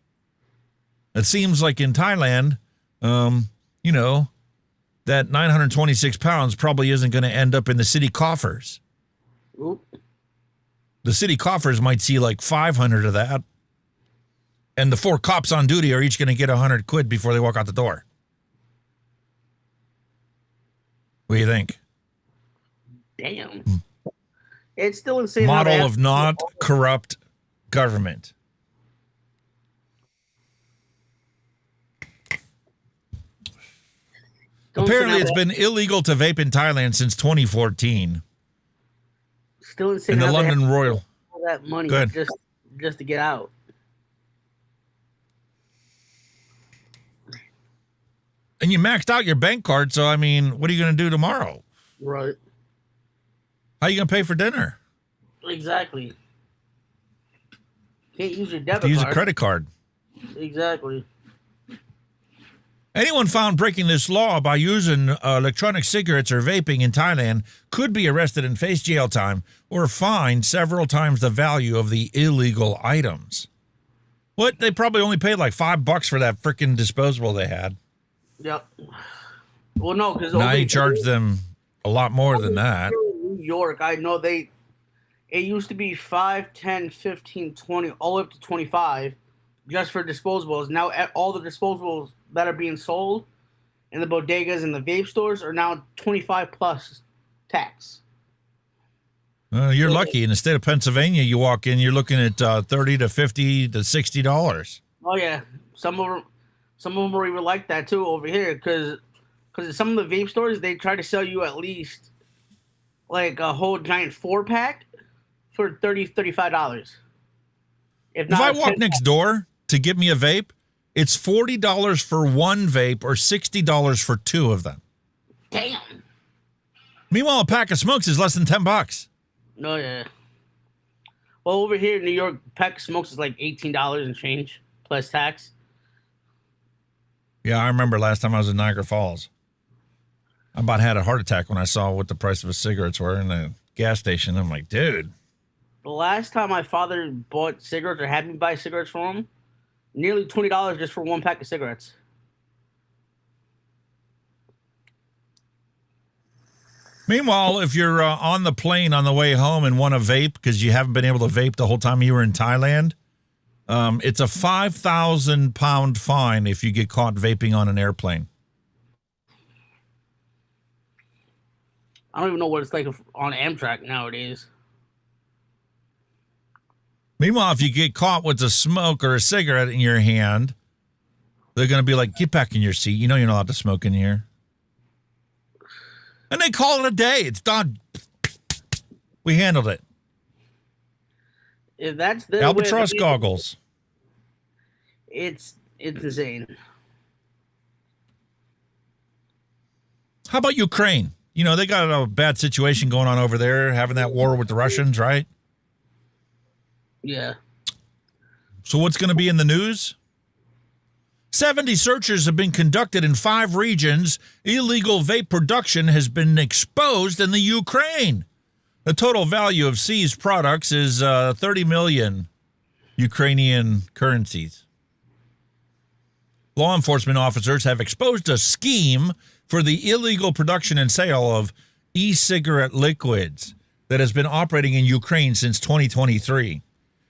It seems like in Thailand, that 926 pounds probably isn't going to end up in the city coffers. Oop. The city coffers might see like 500 of that. And the 4 cops on duty are each going to get 100 quid before they walk out the door. What do you think? Damn. It's still insane. Model of not corrupt government. Apparently, it's been illegal to vape in Thailand since 2014. Still insane. In the London Royal. All that money just to get out. And you maxed out your bank card, so I mean, what are you going to do tomorrow? Right. How are you going to pay for dinner? Exactly. Can't use your debit to use card. a credit card. Exactly. Anyone found breaking this law by using electronic cigarettes or vaping in Thailand could be arrested and face jail time or fined several times the value of the illegal items. What? They probably only paid like $5 for that freaking disposable they had. Yep. Well, no, because now you charge them a lot more than that. In New York, I know it used to be 5, 10, 15, 20, all the way up to 25 just for disposables. Now all the disposables that are being sold in the bodegas and the vape stores are now 25 plus tax. You're lucky. In the state of Pennsylvania, you walk in, you're looking at $30 to $50 to $60. Oh yeah, some of them are even like that too over here because some of the vape stores they try to sell you at least like a whole giant 4-pack for $35. If I walk next door to get me a vape, it's $40 for one vape or $60 for two of them. Damn. Meanwhile, a pack of smokes is less than $10. Oh yeah. Well, over here in New York, pack of smokes is like $18 and change plus tax. Yeah, I remember last time I was in Niagara Falls. I about had a heart attack when I saw what the price of the cigarettes were in the gas station. I'm like, dude. The last time my father bought cigarettes or had me buy cigarettes for him, nearly $20 just for one pack of cigarettes. Meanwhile, if you're on the plane on the way home and want to vape because you haven't been able to vape the whole time you were in Thailand, it's a 5,000 pound fine if you get caught vaping on an airplane. I don't even know what it's like on Amtrak nowadays. Meanwhile, if you get caught with a smoke or a cigarette in your hand, they're going to be like, get back in your seat. You know you're not allowed to smoke in here. And they call it a day. It's done. We handled it. If that's the Albatross goggles. It's insane. How about Ukraine? You know, they got a bad situation going on over there, having that war with the Russians, right? Yeah. So what's going to be in the news? 70 searches have been conducted in 5 regions. Illegal vape production has been exposed in the Ukraine. The total value of seized products is 30 million Ukrainian currencies. Law enforcement officers have exposed a scheme for the illegal production and sale of e-cigarette liquids that has been operating in Ukraine since 2023.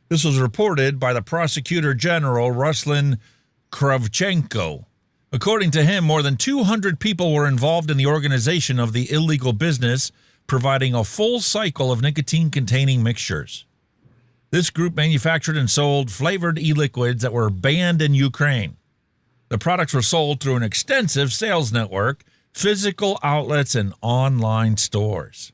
This was reported by the Prosecutor General, Ruslan Kravchenko. According to him, more than 200 people were involved in the organization of the illegal business, providing a full cycle of nicotine-containing mixtures. This group manufactured and sold flavored e-liquids that were banned in Ukraine. The products were sold through an extensive sales network, physical outlets, and online stores.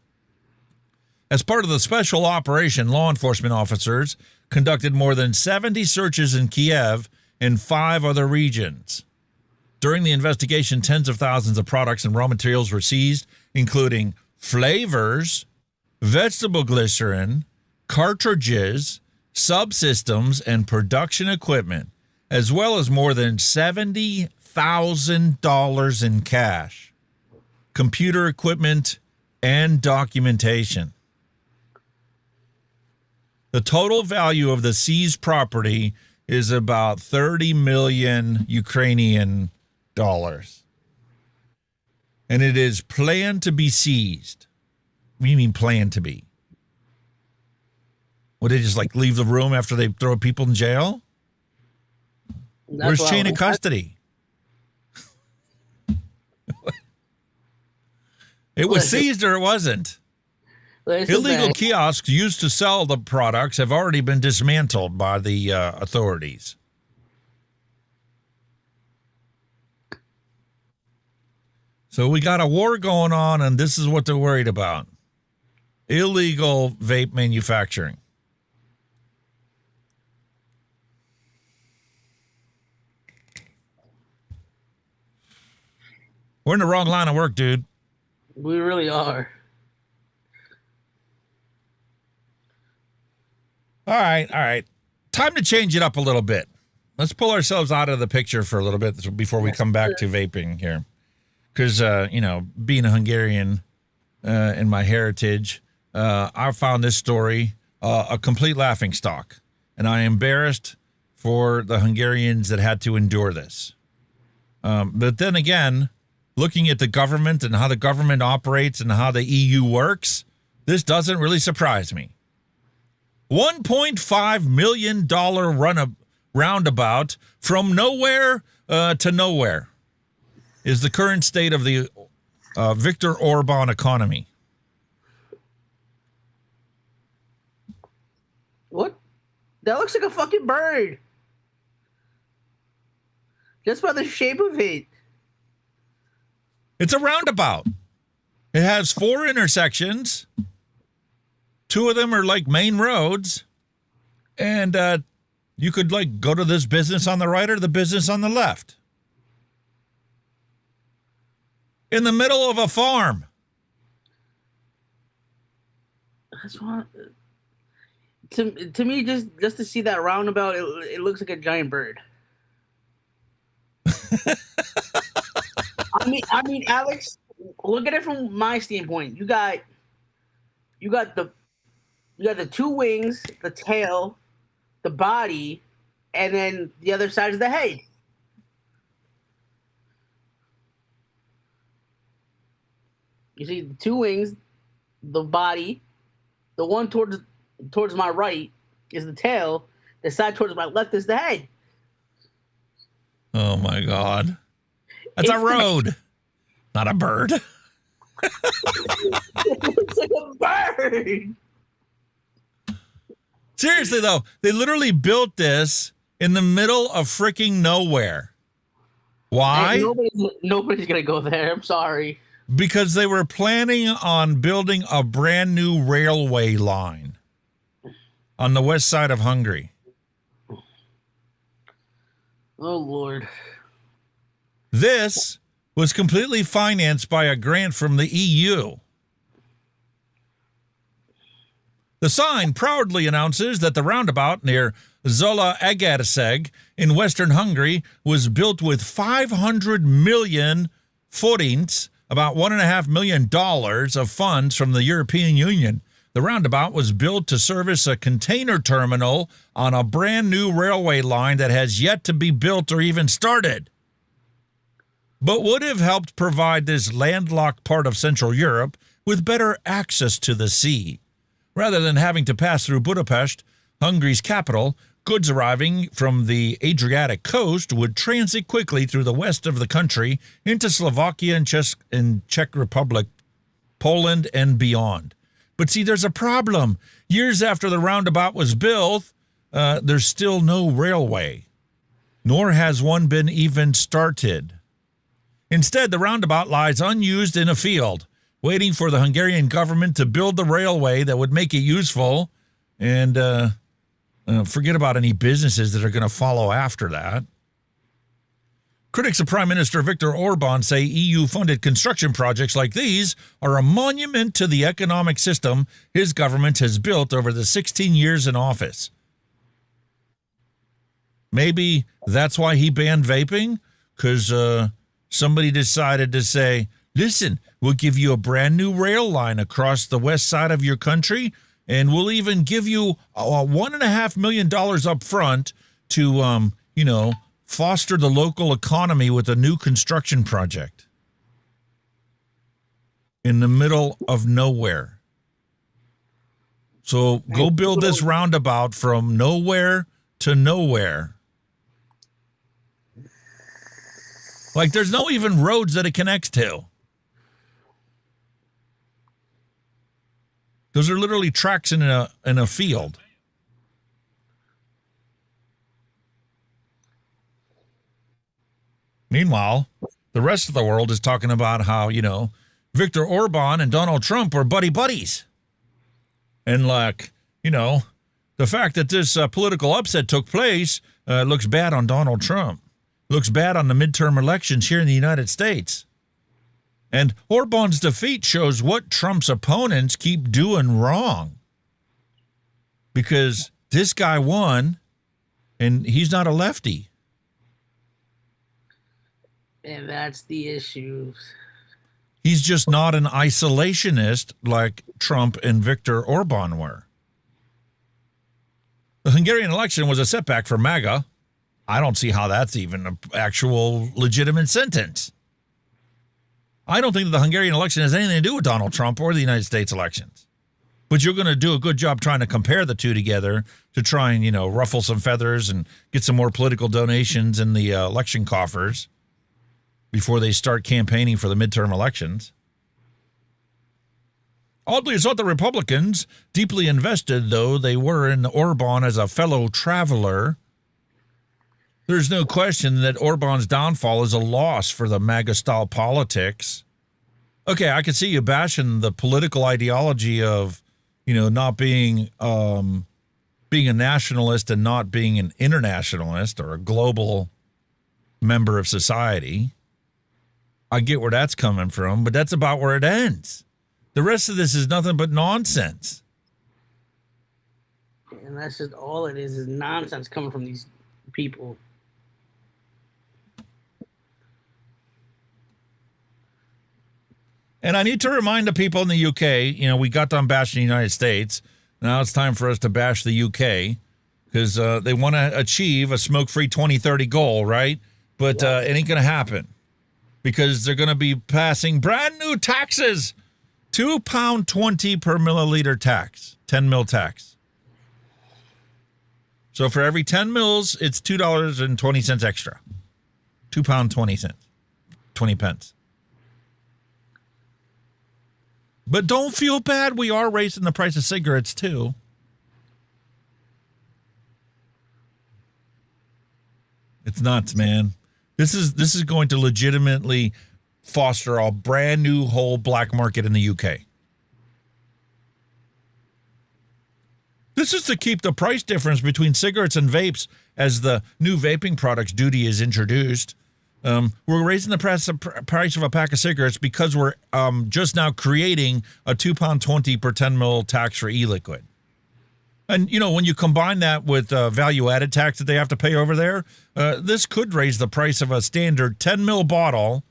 As part of the special operation, law enforcement officers conducted more than 70 searches in Kiev and 5 other regions. During the investigation, tens of thousands of products and raw materials were seized, including flavors, vegetable glycerin, cartridges, subsystems, and production equipment, as well as more than $70,000 in cash, computer equipment, and documentation. The total value of the seized property is about 30 million Ukrainian dollars. And it is planned to be seized. What do you mean planned to be? Would they just like leave the room after they throw people in jail? Where's chain of custody? It was seized or it wasn't? Illegal kiosks used to sell the products have already been dismantled by the authorities. So we got a war going on, and this is what they're worried about. Illegal vape manufacturing. We're in the wrong line of work, dude. We really are. All right. time to change it up a little bit. Let's pull ourselves out of the picture for a little bit before we come back to vaping here. Because, being a Hungarian in my heritage, I found this story a complete laughingstock. And I am embarrassed for the Hungarians that had to endure this. But then again, looking at the government and how the government operates and how the EU works, this doesn't really surprise me. $1.5 million roundabout from nowhere to nowhere is the current state of the Viktor Orban economy. What? That looks like a fucking bird. Just by the shape of it. It's a roundabout. It has 4 intersections. 2 of them are like main roads. And you could like go to this business on the right or the business on the left. In the middle of a farm. That's what. To me, just to see that roundabout, it looks like a giant bird. I mean, Alex, look at it from my standpoint. You got the 2 wings, the tail, the body, and then the other side is the head. You see the 2 wings, the body, the one towards my right is the tail, the side towards my left is the head. Oh my God. That's a road, not a bird. It's like a bird. Seriously, though, they literally built this in the middle of freaking nowhere. Why? Hey, nobody's going to go there. I'm sorry. Because they were planning on building a brand new railway line on the west side of Hungary. Oh, Lord. This was completely financed by a grant from the EU. The sign proudly announces that the roundabout near Zola Egerszeg in western Hungary was built with 500 million forints, about $1.5 million of funds from the European Union. The roundabout was built to service a container terminal on a brand new railway line that has yet to be built or even started, but would have helped provide this landlocked part of Central Europe with better access to the sea. Rather than having to pass through Budapest, Hungary's capital, goods arriving from the Adriatic coast would transit quickly through the west of the country into Slovakia and Czech Republic, Poland, and beyond. But see, there's a problem. Years after the roundabout was built, there's still no railway, nor has one been even started. Instead, the roundabout lies unused in a field, waiting for the Hungarian government to build the railway that would make it useful, and forget about any businesses that are going to follow after that. Critics of Prime Minister Viktor Orban say EU-funded construction projects like these are a monument to the economic system his government has built over the 16 years in office. Maybe that's why he banned vaping, because somebody decided to say, listen, we'll give you a brand new rail line across the west side of your country, and we'll even give you $1.5 million up front to, foster the local economy with a new construction project in the middle of nowhere. So go build this roundabout from nowhere to nowhere. Like, there's no even roads that it connects to. Those are literally tracks in a field. Meanwhile, the rest of the world is talking about how, Viktor Orban and Donald Trump were buddies. And the fact that this political upset took place looks bad on Donald Trump. Looks bad on the midterm elections here in the United States. And Orban's defeat shows what Trump's opponents keep doing wrong. Because this guy won, and he's not a lefty. And that's the issue. He's just not an isolationist like Trump and Viktor Orban were. The Hungarian election was a setback for MAGA. I don't see how that's even an actual legitimate sentence. I don't think that the Hungarian election has anything to do with Donald Trump or the United States elections. But you're going to do a good job trying to compare the two together to try and, ruffle some feathers and get some more political donations in the election coffers before they start campaigning for the midterm elections. Oddly, it's not the Republicans, deeply invested though they were in Orban as a fellow traveler. There's no question that Orban's downfall is a loss for the MAGA-style politics. Okay, I can see you bashing the political ideology of, not being being a nationalist and not being an internationalist or a global member of society. I get where that's coming from, but that's about where it ends. The rest of this is nothing but nonsense. And that's just all it is nonsense coming from these people. And I need to remind the people in the UK, we got done bashing the United States. Now it's time for us to bash the UK because they want to achieve a smoke-free 2030 goal, right? But it ain't going to happen because they're going to be passing brand new taxes. £2.20 per milliliter tax, 10 mil tax. So for every 10 mils, it's $2.20 extra. £2.20, 20 pence. But don't feel bad. We are raising the price of cigarettes too. It's nuts, man. This is going to legitimately foster a brand new whole black market in the UK. This is to keep the price difference between cigarettes and vapes as the new vaping products duty is introduced. We're raising the price of a pack of cigarettes because we're just now creating a £2.20 per 10 mil tax for e-liquid. And, when you combine that with value-added tax that they have to pay over there, this could raise the price of a standard 10 mil bottle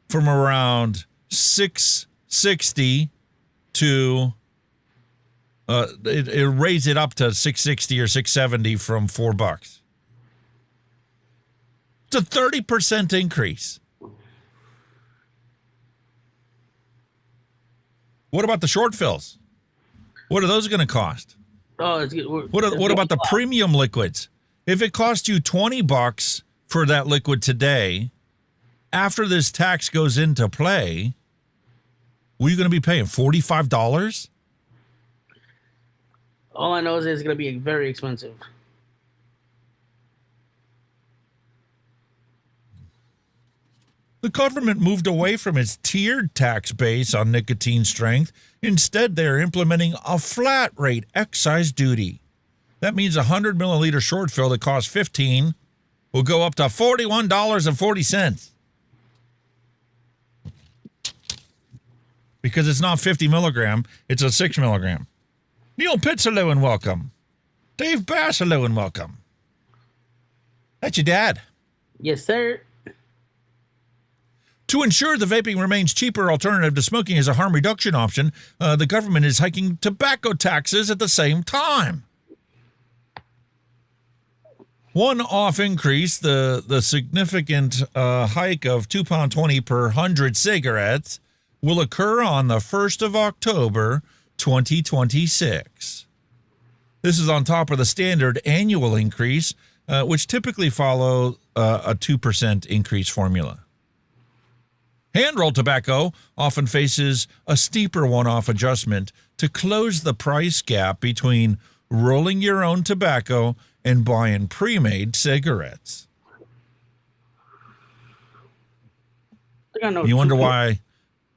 from around $6.60 to it raise it up to $6.60 or $6.70 from $4. It's a 30% increase. What about the short fills? What are those going to cost? Oh, What about the premium liquids? If it costs you $20 for that liquid today, after this tax goes into play, what are you going to be paying? $45? All I know is it's going to be very expensive. The government moved away from its tiered tax base on nicotine strength. Instead, they're implementing a flat rate excise duty. That means a 100 milliliter short fill that costs $15 will go up to $41.40. Because it's not 50 milligram, it's a 6 milligram. Neil Pitts, hello and welcome. Dave Bass, hello and welcome. That's your dad. Yes, sir. To ensure the vaping remains cheaper alternative to smoking as a harm reduction option, the government is hiking tobacco taxes at the same time. One-off increase, the significant hike of £2.20 per 100 cigarettes will occur on the 1st of October, 2026. This is on top of the standard annual increase, which typically follow a 2% increase formula. Hand-rolled tobacco often faces a steeper one-off adjustment to close the price gap between rolling your own tobacco and buying pre-made cigarettes. You wonder why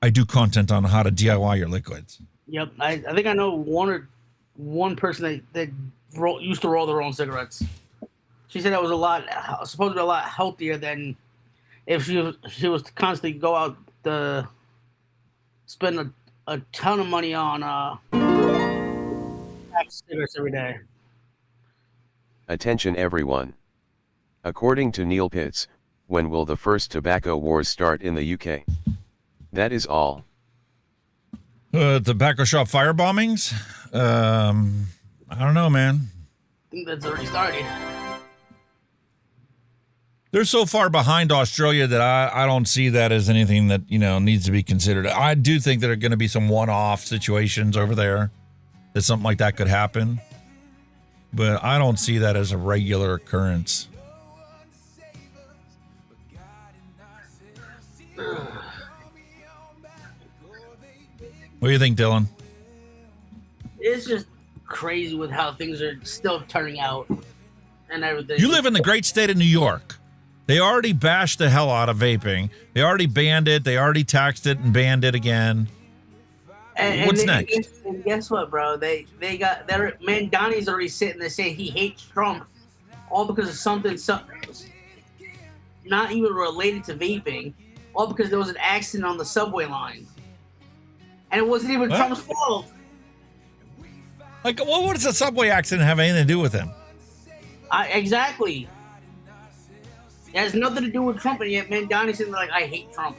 I do content on how to DIY your liquids. Yep, I think I know one person that used to roll their own cigarettes. She said that was supposed to be a lot healthier than if she was to constantly go out to spend a ton of money on cigarettes every day. Attention everyone. According to Neil Pitts, when will the first tobacco wars start in the UK? That is all. Tobacco shop fire bombings? I don't know, man. I think that's already started. They're so far behind Australia that I don't see that as anything that, needs to be considered. I do think there are going to be some one-off situations over there that something like that could happen. But I don't see that as a regular occurrence. What do you think, Dylan? It's just crazy with how things are still turning out and everything. You live in the great state of New York. They already bashed the hell out of vaping. They already banned it. They already taxed it and banned it again. What's next? And guess what, bro? They got their man Donnie's already sitting there saying he hates Trump, all because of something not even related to vaping, all because there was an accident on the subway line, and it wasn't even Trump's fault. Like, what does a subway accident have anything to do with him? Exactly. It has nothing to do with Trump, and yet man Donnie's sitting there like, I hate Trump.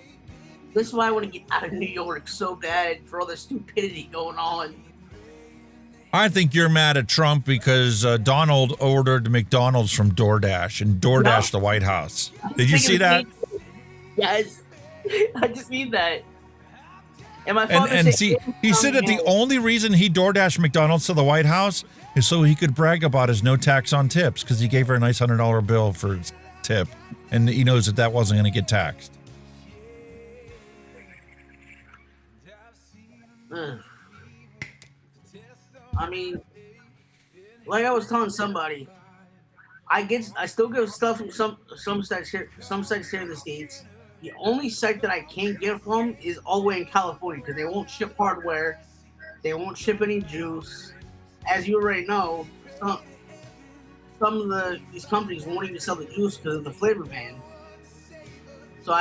This is why I want to get out of New York so bad for all the stupidity going on. I think you're mad at Trump because Donald ordered McDonald's from DoorDash and DoorDash the White House. Did you see that? Yes. I just need that. And my father he said that the only reason he DoorDashed McDonald's to the White House is so he could brag about his no tax on tips because he gave her a nice $100 bill for his tip, and he knows that wasn't going to get taxed. I mean, like I was telling somebody, I still get stuff from some sites here in the States. The only site that I can't get from is all the way in California because they won't ship hardware, they won't ship any juice. As you already know, some of these companies won't even sell the juice because of the flavor ban. So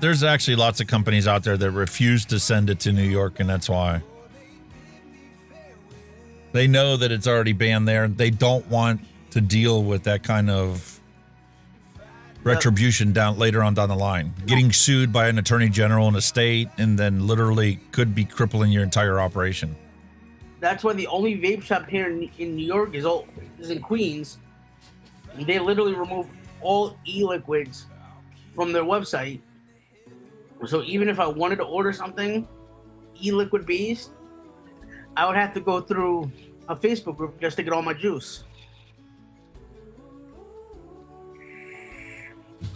there's actually lots of companies out there that refuse to send it to New York, and that's why. They know that it's already banned there. They don't want to deal with that kind of retribution later on down the line. Getting sued by an attorney general in a state and then literally could be crippling your entire operation. That's why the only vape shop here in New York is in Queens. They literally remove all e-liquids from their website. So even if I wanted to order something, e-liquid beast, I would have to go through a Facebook group just to get all my juice.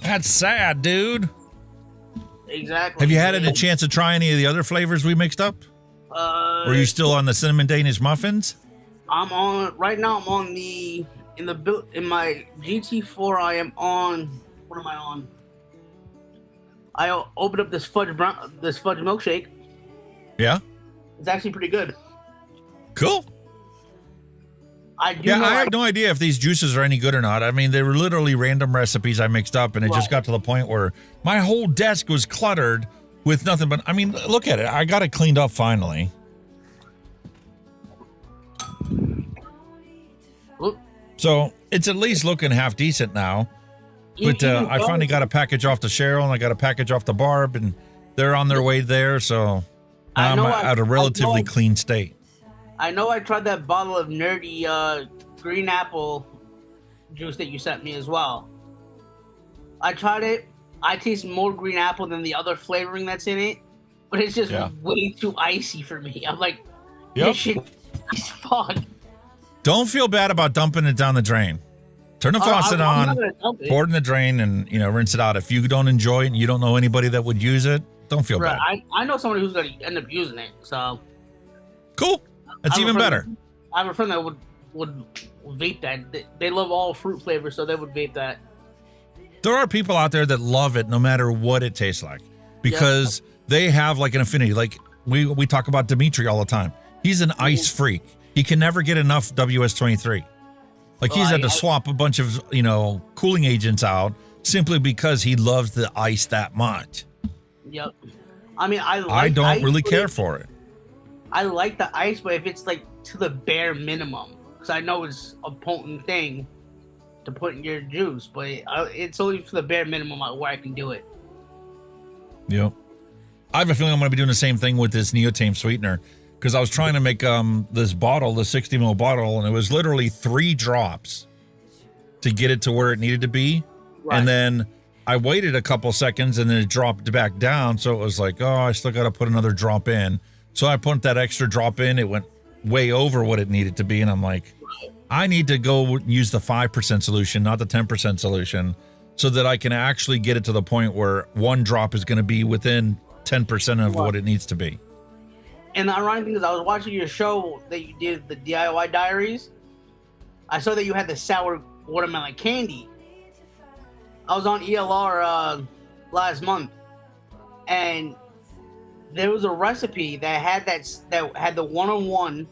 That's sad, dude. Exactly. Have you had a chance to try any of the other flavors we mixed up? Or are you still on the cinnamon Danish muffins? I'm on in my GT4. I am on. What am I on? I opened up this fudge milkshake. Yeah. It's actually pretty good. Cool. I have no idea if these juices are any good or not. I mean, they were literally random recipes I mixed up, and it just got to the point where my whole desk was cluttered with nothing but, I mean, look at it. I got it cleaned up finally. So it's at least looking half decent now. But I finally got a package off to Cheryl, and I got a package off to Barb, and they're on their way there. So now I'm at a relatively clean state. I know I tried that bottle of nerdy green apple juice that you sent me as well. I tried it. I taste more green apple than the other flavoring that's in it, but it's just way too icy for me. I'm like, this shit is fun. Don't feel bad about dumping it down the drain. Turn the faucet on, pour it in the drain, and rinse it out. If you don't enjoy it and you don't know anybody that would use it, don't feel bad. I know somebody who's going to end up using it, so. Cool. That's even better. I have a friend that would vape that. They love all fruit flavors, so they would vape that. There are people out there that love it no matter what it tastes like because they have like an affinity. Like we talk about Dimitri all the time. He's an ice freak. He can never get enough WS-23. Like he's had to swap a bunch of, cooling agents out simply because he loves the ice that much. Yep. I mean, I don't really care for it. I like the ice, but if it's like to the bare minimum, because I know it's a potent thing, to put in your juice, but it's only for the bare minimum where I can do it. Yep. I have a feeling I'm going to be doing the same thing with this Neotame sweetener, because I was trying to make this bottle, the 60 ml bottle, and it was literally 3 drops to get it to where it needed to be. Right. And then I waited a couple seconds and then it dropped back down. So it was like, oh, I still got to put another drop in. So I put that extra drop in. It went way over what it needed to be. And I'm like, I need to go use the 5% solution, not the 10% solution, so that I can actually get it to the point where 1 drop is going to be within 10% of what it needs to be. And the ironic thing is, I was watching your show that you did, the DIY Diaries. I saw that you had the sour watermelon candy. I was on ELR last month, and there was a recipe that had that had the 1-on-1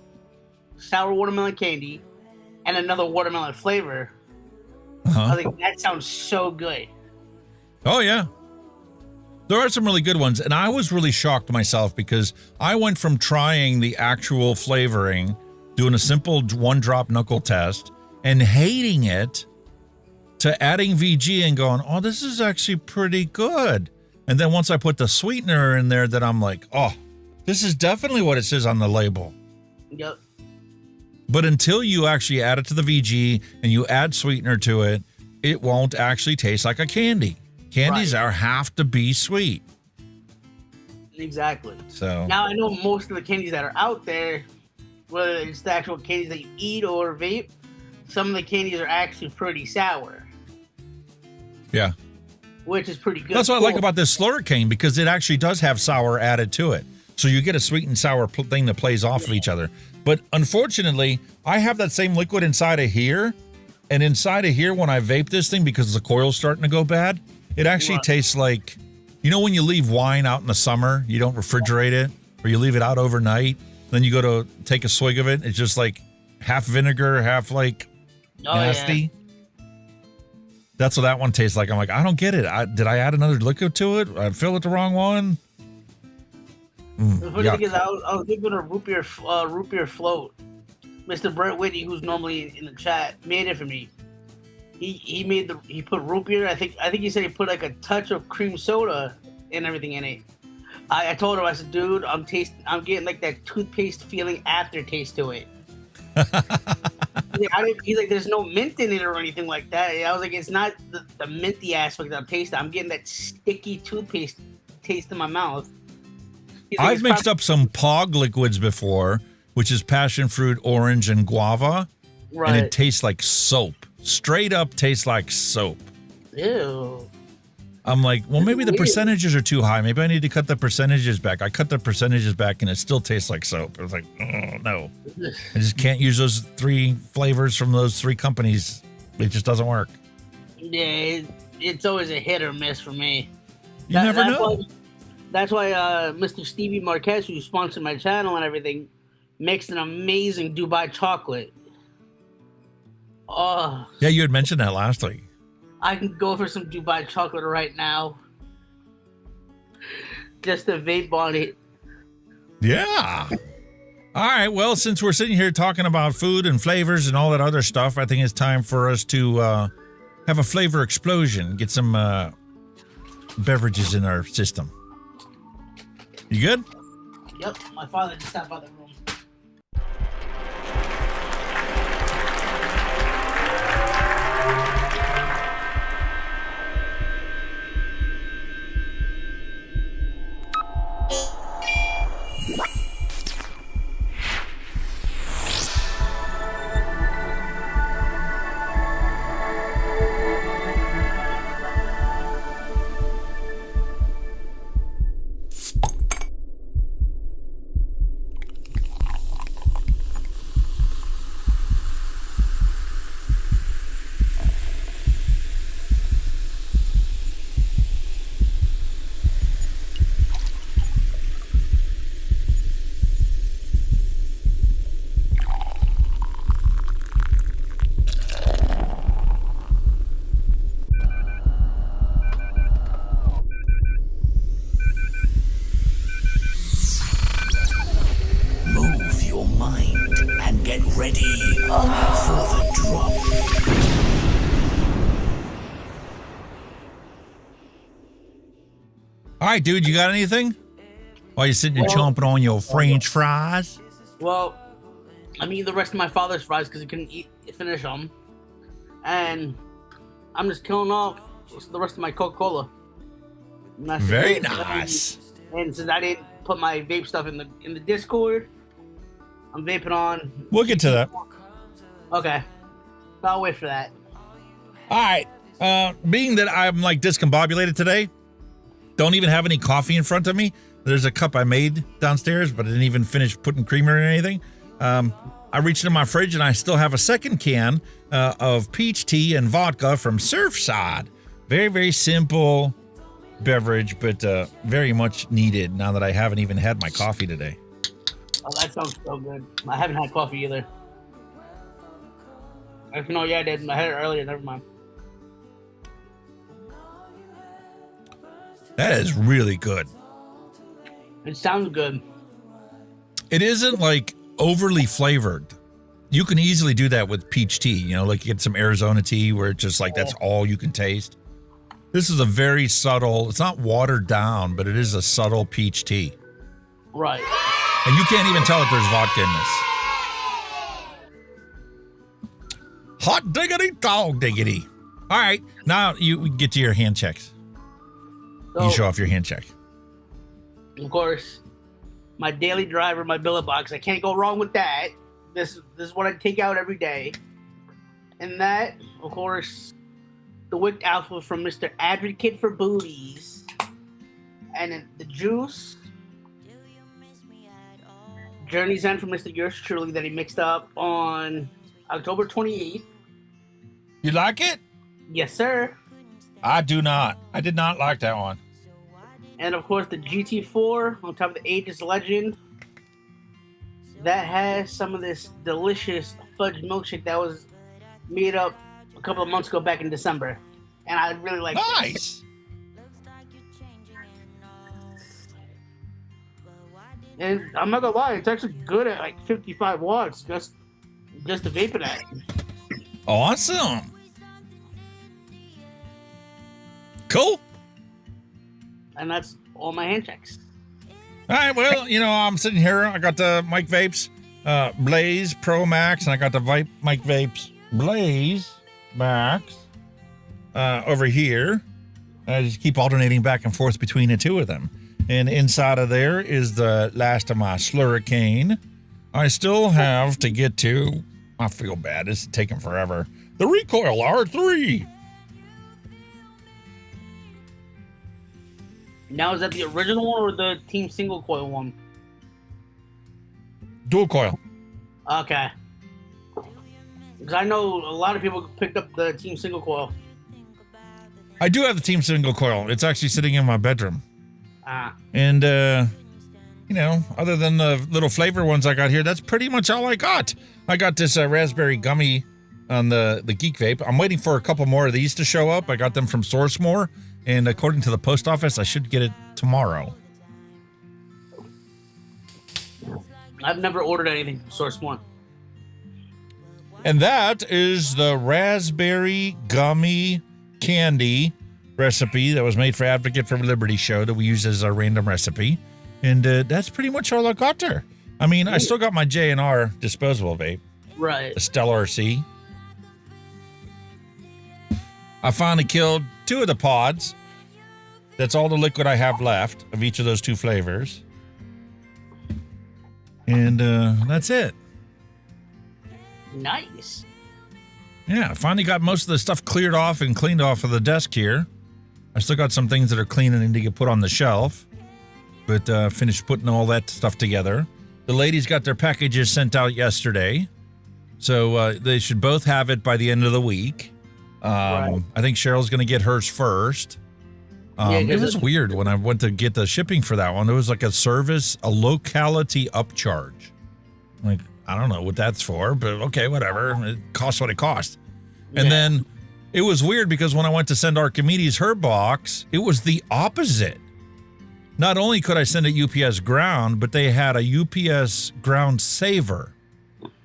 sour watermelon candy and another watermelon flavor. I was like, that sounds so good. Oh yeah. There are some really good ones, and I was really shocked myself because I went from trying the actual flavoring, doing a simple 1-drop knuckle test, and hating it, to adding VG and going, oh, this is actually pretty good. And then once I put the sweetener in there, that I'm like, oh, this is definitely what it says on the label. Yep. But until you actually add it to the VG and you add sweetener to it, it won't actually taste like a candy. Candies have to be sweet. Exactly. So now I know most of the candies that are out there, whether it's the actual candies that you eat or vape, some of the candies are actually pretty sour. Yeah. Which is pretty good. That's what I like about this Slurricane, because it actually does have sour added to it. So you get a sweet and sour thing that plays off of each other. But unfortunately, I have that same liquid inside of here. And inside of here, when I vape this thing, because the coil's starting to go bad, it actually tastes like, you know, when you leave wine out in the summer, you don't refrigerate it, or you leave it out overnight, then you go to take a swig of it, it's just like half vinegar, half like nasty. Yeah. That's what that one tastes like. I'm like, I don't get it. Did I add another liquid to it? I fill it the wrong one? The funny thing is, I was giving a root beer float. Mr. Brent Whitney, who's normally in the chat, made it for me. He put root beer. I think he said he put like a touch of cream soda and everything in it. I told him, I said, dude, I'm getting like that toothpaste feeling aftertaste to it. He's like, there's no mint in it or anything like that. I was like, it's not the minty aspect that I'm tasting. I'm getting that sticky toothpaste taste in my mouth. Like, I've mixed up some POG liquids before, which is passion fruit, orange, and guava. Right. And it tastes like soap. Straight up tastes like soap. Ew. I'm like, well, maybe the percentages are too high. Maybe I need to cut the percentages back. I cut the percentages back and it still tastes like soap. I was like, oh, no. I just can't use those 3 flavors from those 3 companies. It just doesn't work. Yeah, it's always a hit or miss for me. You never know. That's why Mr. Stevie Marquez, who sponsored my channel and everything, makes an amazing Dubai chocolate. Oh. Yeah, you had mentioned that last week. I can go for some Dubai chocolate right now. Just to vape on it. Yeah. All right. Well, since we're sitting here talking about food and flavors and all that other stuff, I think it's time for us to have a flavor explosion. Get some beverages in our system. You good? Yep. My father just stopped by the room. All right, dude, you got anything? While you're sitting there chomping on your French fries? Well, I'm eating the rest of my father's fries because he couldn't finish them. And I'm just killing off the rest of my Coca-Cola. Very nice. And since I didn't put my vape stuff in the Discord, I'm vaping on. We'll get to that. Okay. I'll wait for that. All right. Being that I'm like discombobulated today, don't even have any coffee in front of me. There's a cup I made downstairs, but I didn't even finish putting creamer in anything. I reached in my fridge and I still have a second can of peach tea and vodka from Surfside. Very, very simple beverage, but very much needed now that I haven't even had my coffee today. Oh, that sounds so good. I haven't had coffee either. No, yeah, I did. I had it earlier. Never mind. That is really good. It sounds good. It isn't like overly flavored. You can easily do that with peach tea, you know, like you get some Arizona tea where it's just like that's all you can taste. This is a very subtle, it's not watered down, but it is a subtle peach tea. Right. And you can't even tell if there's vodka in this. Hot diggity, dog diggity. All right, now you get to your hand checks. You show off your hand check. Of course, my daily driver, my billet box. I can't go wrong with that. This is what I take out every day. And that, of course, the Wicked Alpha from Mr. Advocate for Booties. And then the juice. Journey's End from Mr. Yours Truly that he mixed up on October 28th. You like it? Yes, sir. I do not. I did not like that one. And of course, the GT4 on top of the Aegis Legend. That has some of this delicious fudge milkshake that was made up a couple of months ago back in December. And I really like it. Nice. And I'm not gonna lie, it's actually good at like 55 watts just to vape it at. Awesome. Cool. And that's all my hand checks. All right, well, you know, I'm sitting here. I got the Mike Vapes Blaze Pro Max, and I got the Mike Vapes Blaze Max over here. I just keep alternating back and forth between the two of them. And inside of there is the last of my Slurricane. I still have to get to, I feel bad, this is taking forever, the Recoil R3. Now, is that the original one or the Team Single Coil one? Dual coil. Okay. Because I know a lot of people picked up the Team Single Coil. I do have the Team Single Coil. It's actually sitting in my bedroom. Ah. And, you know, other than the little flavor ones I got here, that's pretty much all I got. I got this raspberry gummy on the Geek Vape. I'm waiting for a couple more of these to show up. I got them from Sourcemore. And according to the post office, I should get it tomorrow. I've never ordered anything from Sourcemore. And that is the raspberry gummy candy recipe that was made for Advocate for Liberty show that we use as our random recipe. And that's pretty much all I got there. I mean, I still got my J&R disposable vape. Right. The Stellar C. I finally killed 2 of the pods. That's all the liquid I have left of each of those 2 flavors. And that's it. Nice. Yeah, I finally got most of the stuff cleared off and cleaned off of the desk here. I still got some things that are clean and need to get put on the shelf. But finished putting all that stuff together. The ladies got their packages sent out yesterday. So they should both have it by the end of the week. Right. I think Cheryl's going to get hers first. It was weird when I went to get the shipping for that one. It was like a locality upcharge. Like, I don't know what that's for, but okay, whatever. It costs what it costs. Yeah. And then it was weird because when I went to send Archimedes her box, it was the opposite. Not only could I send it UPS ground, but they had a UPS ground saver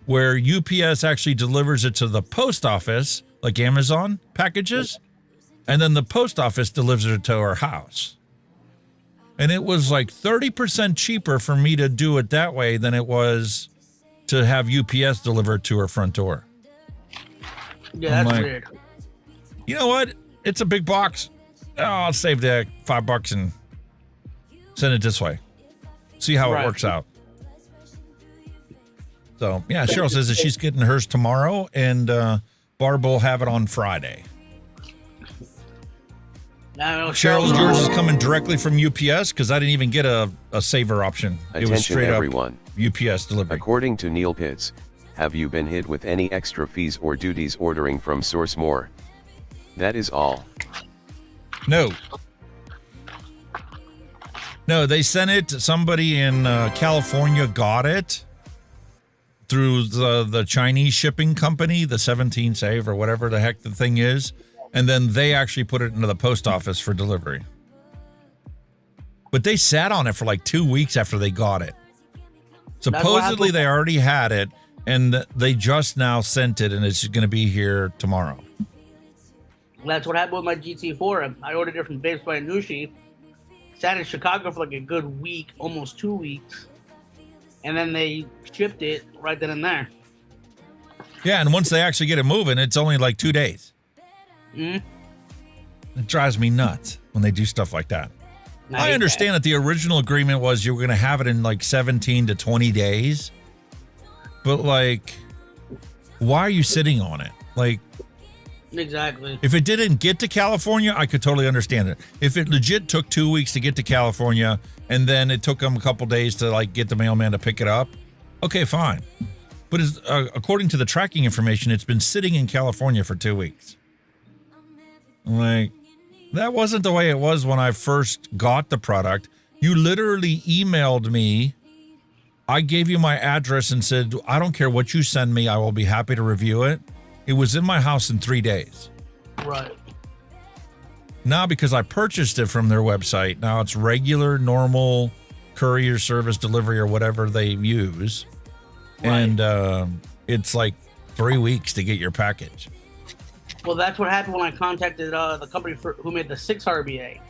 where UPS actually delivers it to the post office, like Amazon packages. And then the post office delivers it to our house. And it was like 30% cheaper for me to do it that way than it was to have UPS deliver it to her front door. Yeah, that's weird. You know what? It's a big box. Oh, I'll save the $5 and send it this way. See how it works out. So, yeah, Cheryl says that she's getting hers tomorrow, and Barb will have it on Friday. Cheryl's yours is coming directly from UPS because I didn't even get a saver option. It was straight everyone. up UPS delivery. According to Neil Pitts, have you been hit with any extra fees or duties ordering from Source More? That is all. No. No, they sent it. Somebody in California got it through the Chinese shipping company, the 17 Save or whatever the heck the thing is. And then they actually put it into the post office for delivery. But they sat on it for like 2 weeks after they got it. Supposedly they already had it, and they just now sent it, and it's going to be here tomorrow. That's what happened with my GT4. I ordered it from Vapes by Nushi. Sat in Chicago for like a good week, almost 2 weeks. And then they shipped it right then and there. Yeah, and once they actually get it moving, it's only like 2 days. It drives me nuts when they do stuff like that. I understand that the original agreement was you were going to have it in like 17 to 20 days. But like, why are you sitting on it? Like, exactly. If it didn't get to California, I could totally understand it. If it legit took 2 weeks to get to California and then it took them a couple days to like get the mailman to pick it up, okay, fine. But according to the tracking information, it's been sitting in California for 2 weeks. Like, that wasn't the way it was when I first got the product. You literally emailed me. I gave you my address and said, I don't care what you send me. I will be happy to review it. It was in my house in 3 days. Right. Now, because I purchased it from their website, now it's regular, normal courier service delivery or whatever they use. Right. And it's like 3 weeks to get your package. Well, that's what happened when I contacted the company who made the 6 RBA.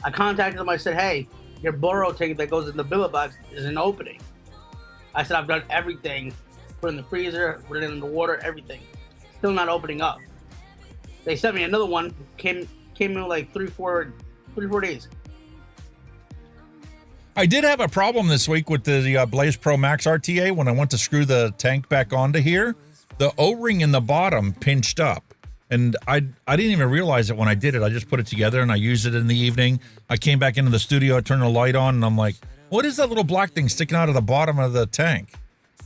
I contacted them. I said, hey, your Boro ticket that goes in the billet box isn't opening. I said, I've done everything. Put it in the freezer, put it in the water, everything. Still not opening up. They sent me another one. Came in like 3-4 days. I did have a problem this week with the Blaze Pro Max RTA when I went to screw the tank back onto here. The O-ring in the bottom pinched up, and I didn't even realize it when I did it. I just put it together, and I used it in the evening. I came back into the studio, I turned the light on, and I'm like, what is that little black thing sticking out of the bottom of the tank?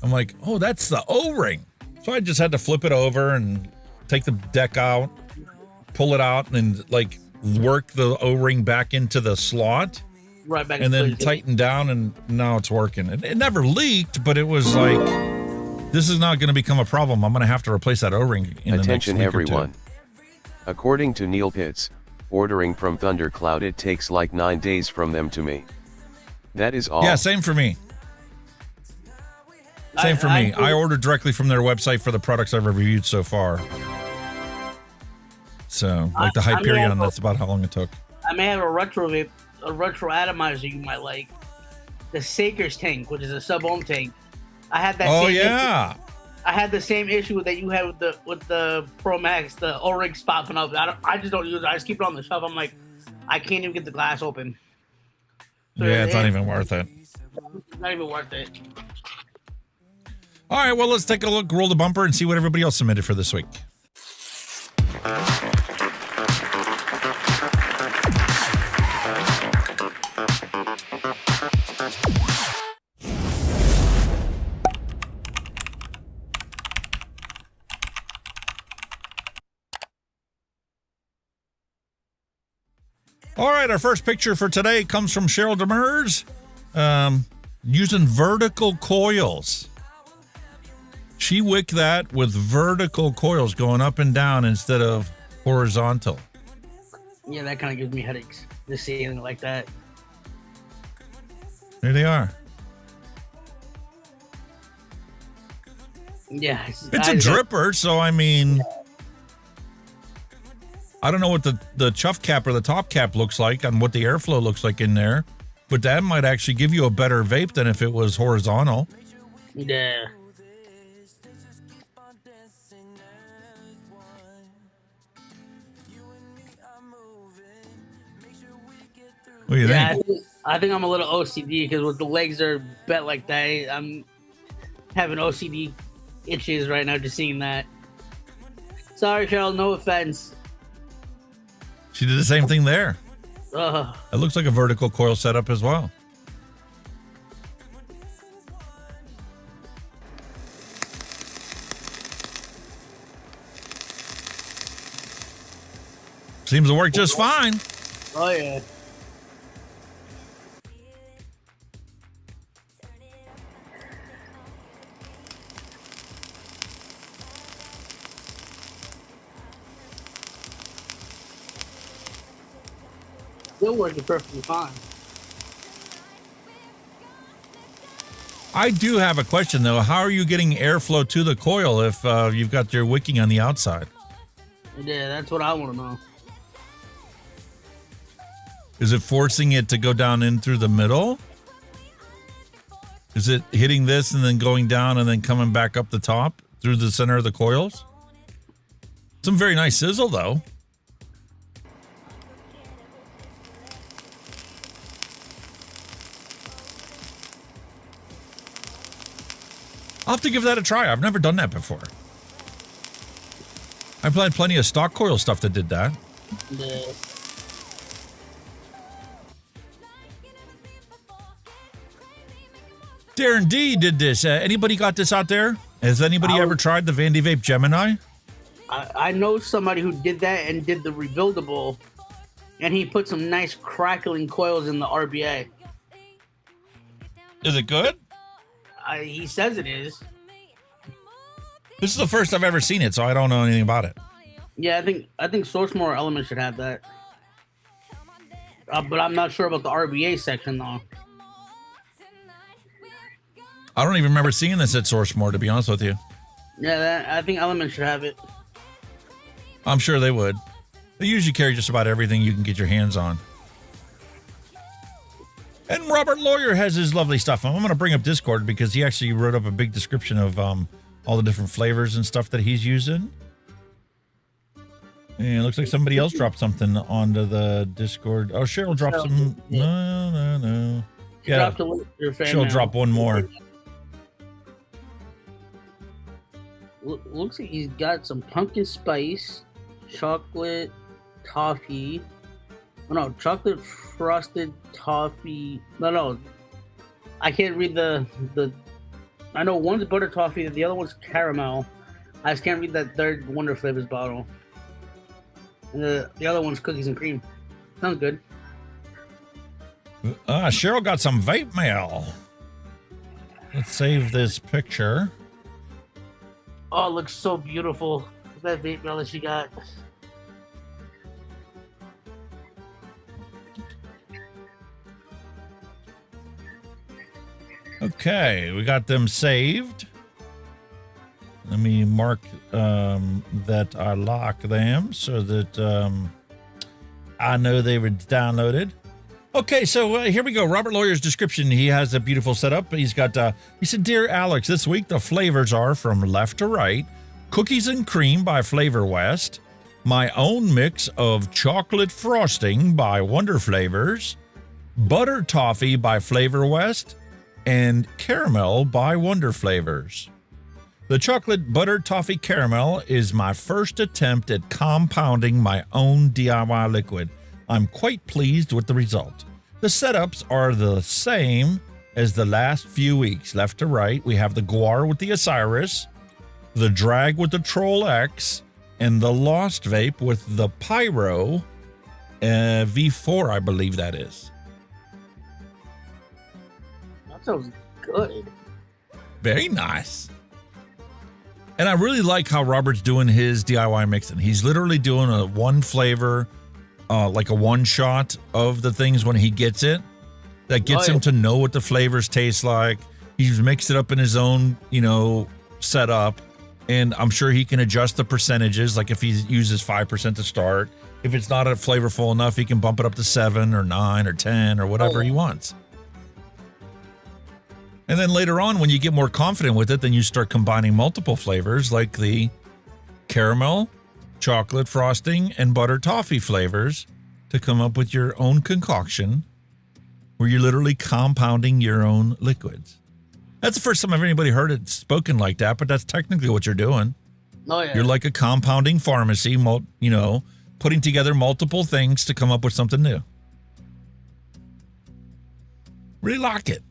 I'm like, oh, that's the O-ring. So I just had to flip it over and take the deck out, pull it out, and like work the O-ring back into the slot. Right back. And then tighten down, and now it's working. It never leaked, but it was like, this is not going to become a problem. I'm going to have to replace that O-ring in the next week Attention everyone. or two. According to Neil Pitts, ordering from Thundercloud, it takes like 9 days from them to me. That is all. Yeah, same for me. Same for me. I ordered directly from their website for the products I've reviewed so far. So, like the Hyperion, that's about how long it took. I may have a retro atomizer you might like. The Saker's tank, which is a sub-ohm tank. I had that. Oh same yeah. Issue. I had the same issue that you had with the Pro Max, the O-rings popping up. I just don't use it. I just keep it on the shelf. I'm like, I can't even get the glass open. So yeah, it's not even worth it. Not even worth it. All right, well, let's take a look, roll the bumper, and see what everybody else submitted for this week. All right, our first picture for today comes from Cheryl Demers, using vertical coils. She wicked that with vertical coils going up and down instead of horizontal. Yeah, that kind of gives me headaches, just seeing it like that. There they are. Yeah. It's a dripper, so I mean, I don't know what the chuff cap or the top cap looks like and what the airflow looks like in there, but that might actually give you a better vape than if it was horizontal. Yeah. What do you think? I think I'm a little OCD because with the legs are bent like that, I'm having OCD itches right now just seeing that. Sorry, Cheryl, no offense. She did the same thing there. Ugh. It looks like a vertical coil setup as well. Seems to work just fine. Oh, yeah. Still working perfectly fine. I do have a question, though. How are you getting airflow to the coil if you've got your wicking on the outside? Yeah, that's what I want to know. Is it forcing it to go down in through the middle? Is it hitting this and then going down and then coming back up the top through the center of the coils? Some very nice sizzle, though. I'll have to give that a try. I've never done that before. I've had plenty of stock coil stuff that did that. Yeah. Darren D did this. Anybody got this out there? Has anybody ever tried the Vandy Vape Gemini? I know somebody who did that and did the rebuildable, and he put some nice crackling coils in the RBA. Is it good? He says it is. This is the first I've ever seen it, so I don't know anything about it. Yeah, I think Sourcemore Element should have that. But I'm not sure about the RBA section though. I don't even remember seeing this at Sourcemore, to be honest with you. Yeah, I think Element should have it. I'm sure they would. They usually carry just about everything you can get your hands on. And Robert Lawyer has his lovely stuff. I'm going to bring up Discord because he actually wrote up a big description of all the different flavors and stuff that he's using. And it looks like somebody else dropped something onto the Discord. Oh, Cheryl dropped some. No. Yeah, she'll drop one more. Looks like he's got some pumpkin spice, chocolate, toffee. Oh, no, chocolate frosted toffee. No. I can't read the. I know one's butter toffee, the other one's caramel. I just can't read that third Wonder Flavors bottle. And the other one's cookies and cream. Sounds good. Cheryl got some vape mail. Let's save this picture. Oh, it looks so beautiful. That vape mail that she got. Okay, we got them saved. Let me mark that I lock them so that I know they were downloaded. Okay, so here we go. Robert Lawyer's description. He has a beautiful setup. He's got, he said, Dear Alex, this week the flavors are from left to right. Cookies and cream by Flavor West. My own mix of chocolate frosting by Wonder Flavors. Butter toffee by Flavor West. And caramel by Wonder Flavors. The chocolate butter toffee caramel is my first attempt at compounding my own DIY liquid. I'm quite pleased with the result. The setups are the same as the last few weeks. Left to right, we have the Guar with the Osiris, the Drag with the Troll X, and the Lost Vape with the Pyro V4, I believe that is. That sounds good. Very nice. And I really like how Robert's doing his DIY mixing. He's literally doing a one flavor, like a one shot of the things when he gets it. That gets him to know what the flavors taste like. He's mixed it up in his own, setup. And I'm sure he can adjust the percentages, like if he uses 5% to start. If it's not flavorful enough, he can bump it up to 7 or 9 or 10 or whatever he wants. And then later on, when you get more confident with it, then you start combining multiple flavors like the caramel, chocolate frosting, and butter toffee flavors to come up with your own concoction where you're literally compounding your own liquids. That's the first time I've anybody heard it spoken like that, but that's technically what you're doing. Oh, yeah. You're like a compounding pharmacy, putting together multiple things to come up with something new. Really like it.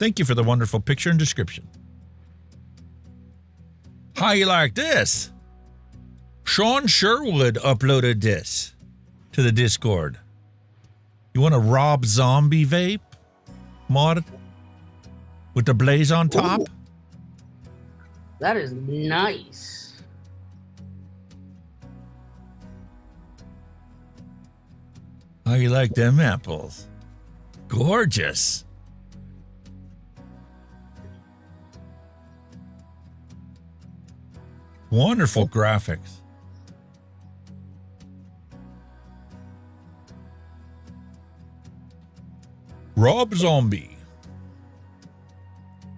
Thank you for the wonderful picture and description. How you like this? Sean Sherwood uploaded this to the Discord. You want a Rob Zombie vape mod with the blaze on top? Ooh. That is nice. How you like them apples? Gorgeous. Wonderful graphics. Rob Zombie.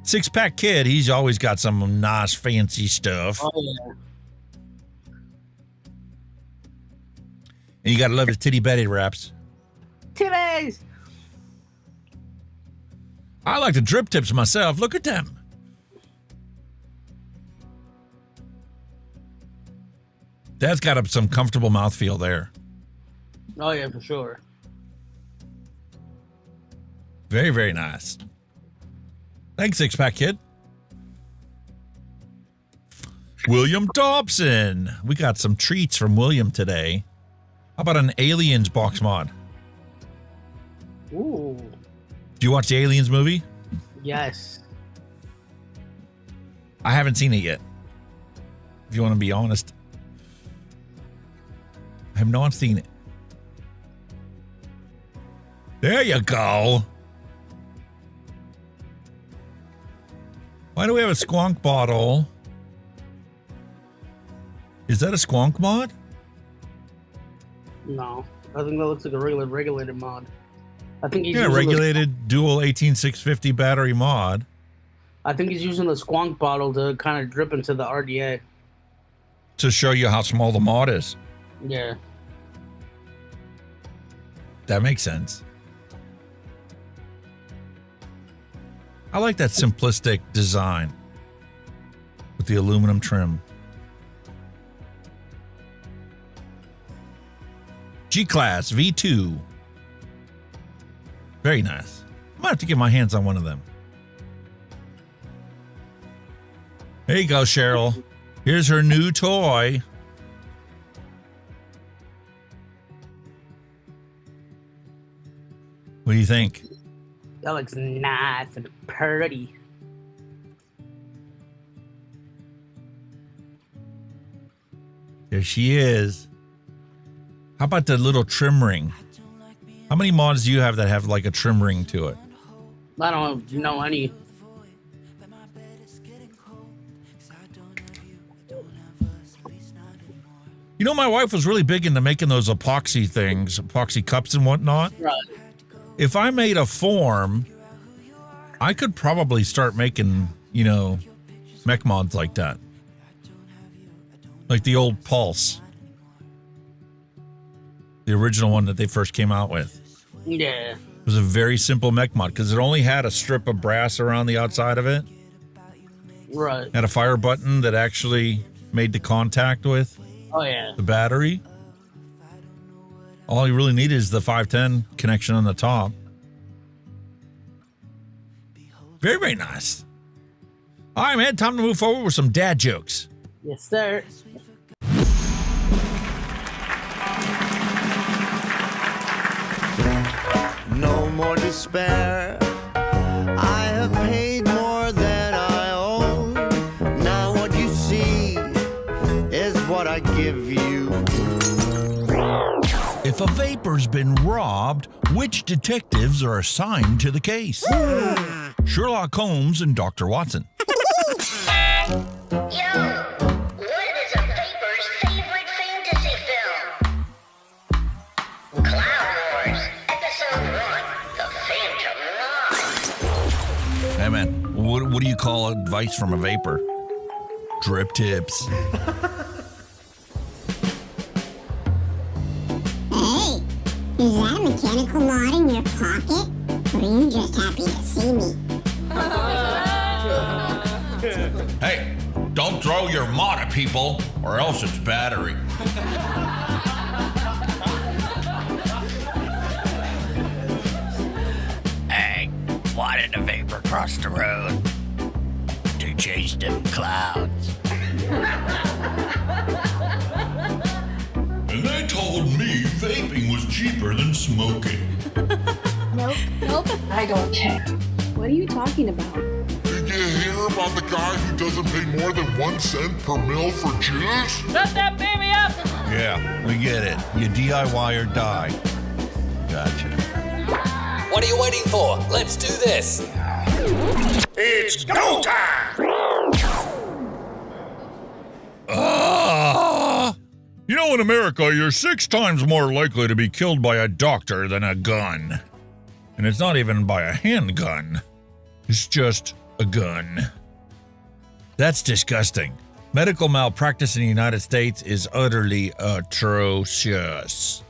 Six-pack kid, he's always got some nice fancy stuff. Oh, yeah. And you gotta love his titty Betty wraps. Titties! I like the drip tips myself. Look at them. That's got some comfortable mouthfeel there. Oh, yeah, for sure. Very, very nice. Thanks, Six-Pack Kid. William Dobson. We got some treats from William today. How about an Aliens box mod? Ooh. Do you watch the Aliens movie? Yes. I haven't seen it yet. If you want to be honest. I have not seen it. There you go. Why do we have a squonk bottle? Is that a squonk mod? No. I think that looks like a regulated mod. I think he's regulated dual 18650 battery mod. I think he's using the squonk bottle to kind of drip into the RDA. To show you how small the mod is. Yeah. That makes sense. I like that simplistic design with the aluminum trim. G-Class V2. Very nice. I might have to get my hands on one of them. There you go, Cheryl. Here's her new toy. What do you think? That looks nice and pretty. There she is. How about the little trim ring? How many mods do you have that have like a trim ring to it? I don't know any. You know, my wife was really big into making those epoxy things, epoxy cups and whatnot. Right. If I made a form, I could probably start making, mech mods like that. Like the old Pulse. The original one that they first came out with. Yeah. It was a very simple mech mod because it only had a strip of brass around the outside of it. Right. Had a fire button that actually made the contact with the battery. All you really need is the 510 connection on the top. Very, very nice. All right, man. Time to move forward with some dad jokes. Yes, sir. No more despair. I have paid more than I owe. Now what you see is what I give you. If a vapor's been robbed, which detectives are assigned to the case? Sherlock Holmes and Dr. Watson. Yo, what is a vapor's favorite fantasy film? Cloud Wars, Episode 1, The Phantom Line. Hey, man, what do you call advice from a vapor? Drip tips. Hey, is that a mechanical mod in your pocket? Or are you just happy to see me? Hey, don't throw your mod at people, or else it's battery. Hey, why did the vapor cross the road? To chase them clouds. And they told me vaping was cheaper than smoking. Nope, I don't care. What are you talking about? Did you hear about the guy who doesn't pay more than 1 cent per mil for juice? Shut that baby up! Yeah, we get it. You DIY or die. Gotcha. What are you waiting for? Let's do this. It's go time! You know, in America, you're 6 times more likely to be killed by a doctor than a gun. And it's not even by a handgun. It's just a gun. That's disgusting. Medical malpractice in the United States is utterly atrocious.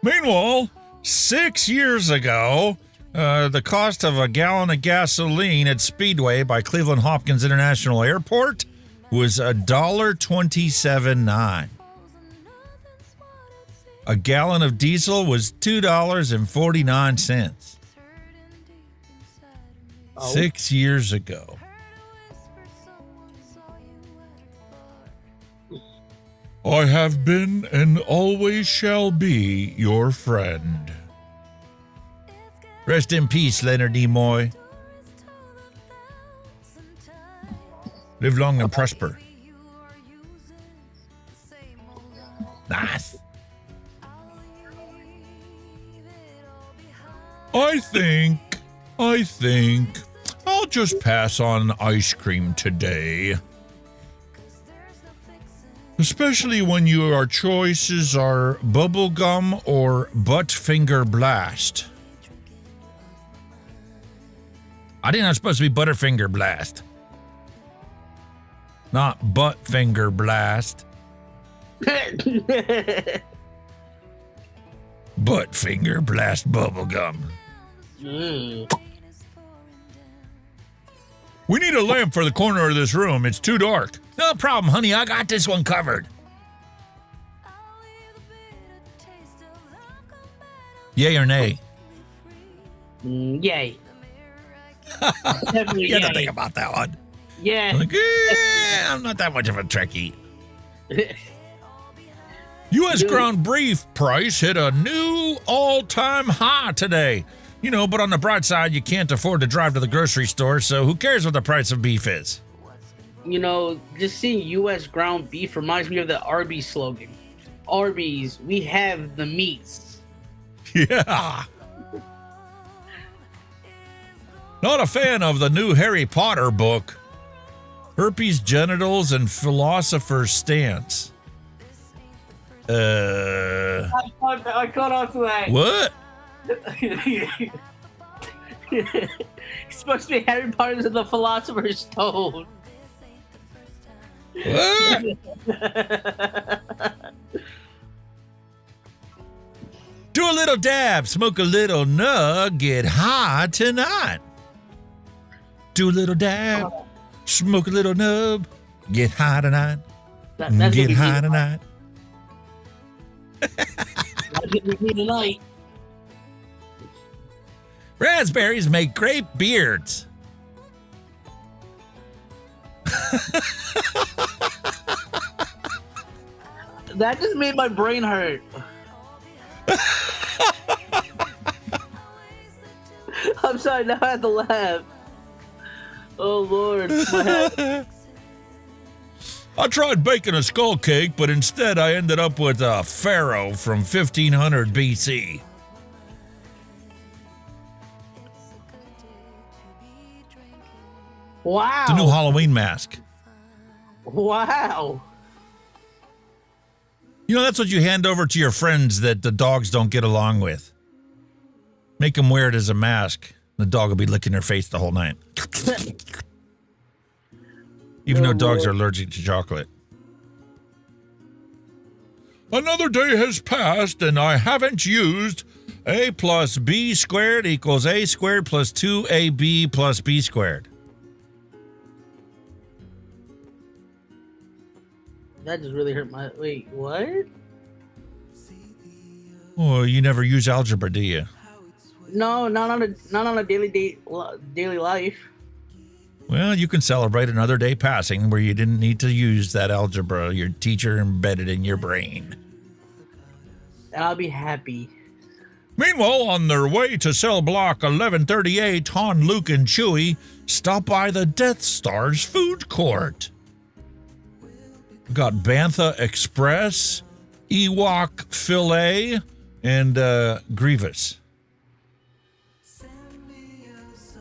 Meanwhile, 6 years ago, the cost of a gallon of gasoline at Speedway by Cleveland Hopkins International Airport was $1.27.9. A gallon of diesel was $2.49. 6 years ago. I have been and always shall be your friend. Rest in peace, Leonard Nimoy. Live long and prosper. Nice. I think I'll just pass on ice cream today. Especially when your choices are bubblegum or Butterfinger Blast. I think that's supposed to be Butterfinger Blast. Not Buttfinger Blast. Buttfinger Blast bubblegum. We need a lamp for the corner of this room. It's too dark. No problem, honey. I got this one covered. Yay or nay? Yay. You had to think about that one. Yeah. Like, I'm not that much of a Trekkie. U.S. ground beef price hit a new all-time high today. You know, but on the bright side, you can't afford to drive to the grocery store, so who cares what the price of beef is? You know, just seeing U.S. ground beef reminds me of the Arby's slogan. Arby's, we have the meats. Yeah. Not a fan of the new Harry Potter book. Herpes genitals and philosopher's stance. I caught on to that. What? It's supposed to be Harry Potter and the Philosopher's Stone. What? Do a little dab, smoke a little nug, get high tonight. Do a little dab, smoke a little nub, get high tonight. Get high tonight. Get me tonight. Raspberries make great beards. That just made my brain hurt. I'm sorry, now I have to laugh. Oh, Lord. My head. I tried baking a skull cake, but instead I ended up with a pharaoh from 1500 BC. Wow. It's a new Halloween mask. Wow. You know, that's what you hand over to your friends that the dogs don't get along with. Make them wear it as a mask. The dog will be licking their face the whole night. Even though dogs are allergic to chocolate. Another day has passed and I haven't used A plus B squared equals A squared plus 2AB plus B squared. That just really hurt my... Wait, what? Oh, you never use algebra, do you? No, not on a daily life. Well, you can celebrate another day passing where you didn't need to use that algebra your teacher embedded in your brain. And I'll be happy. Meanwhile, on their way to cell block 1138, Han, Luke, and Chewie stop by the Death Star's food court. We've got Bantha Express, Ewok Filet, and Grievous.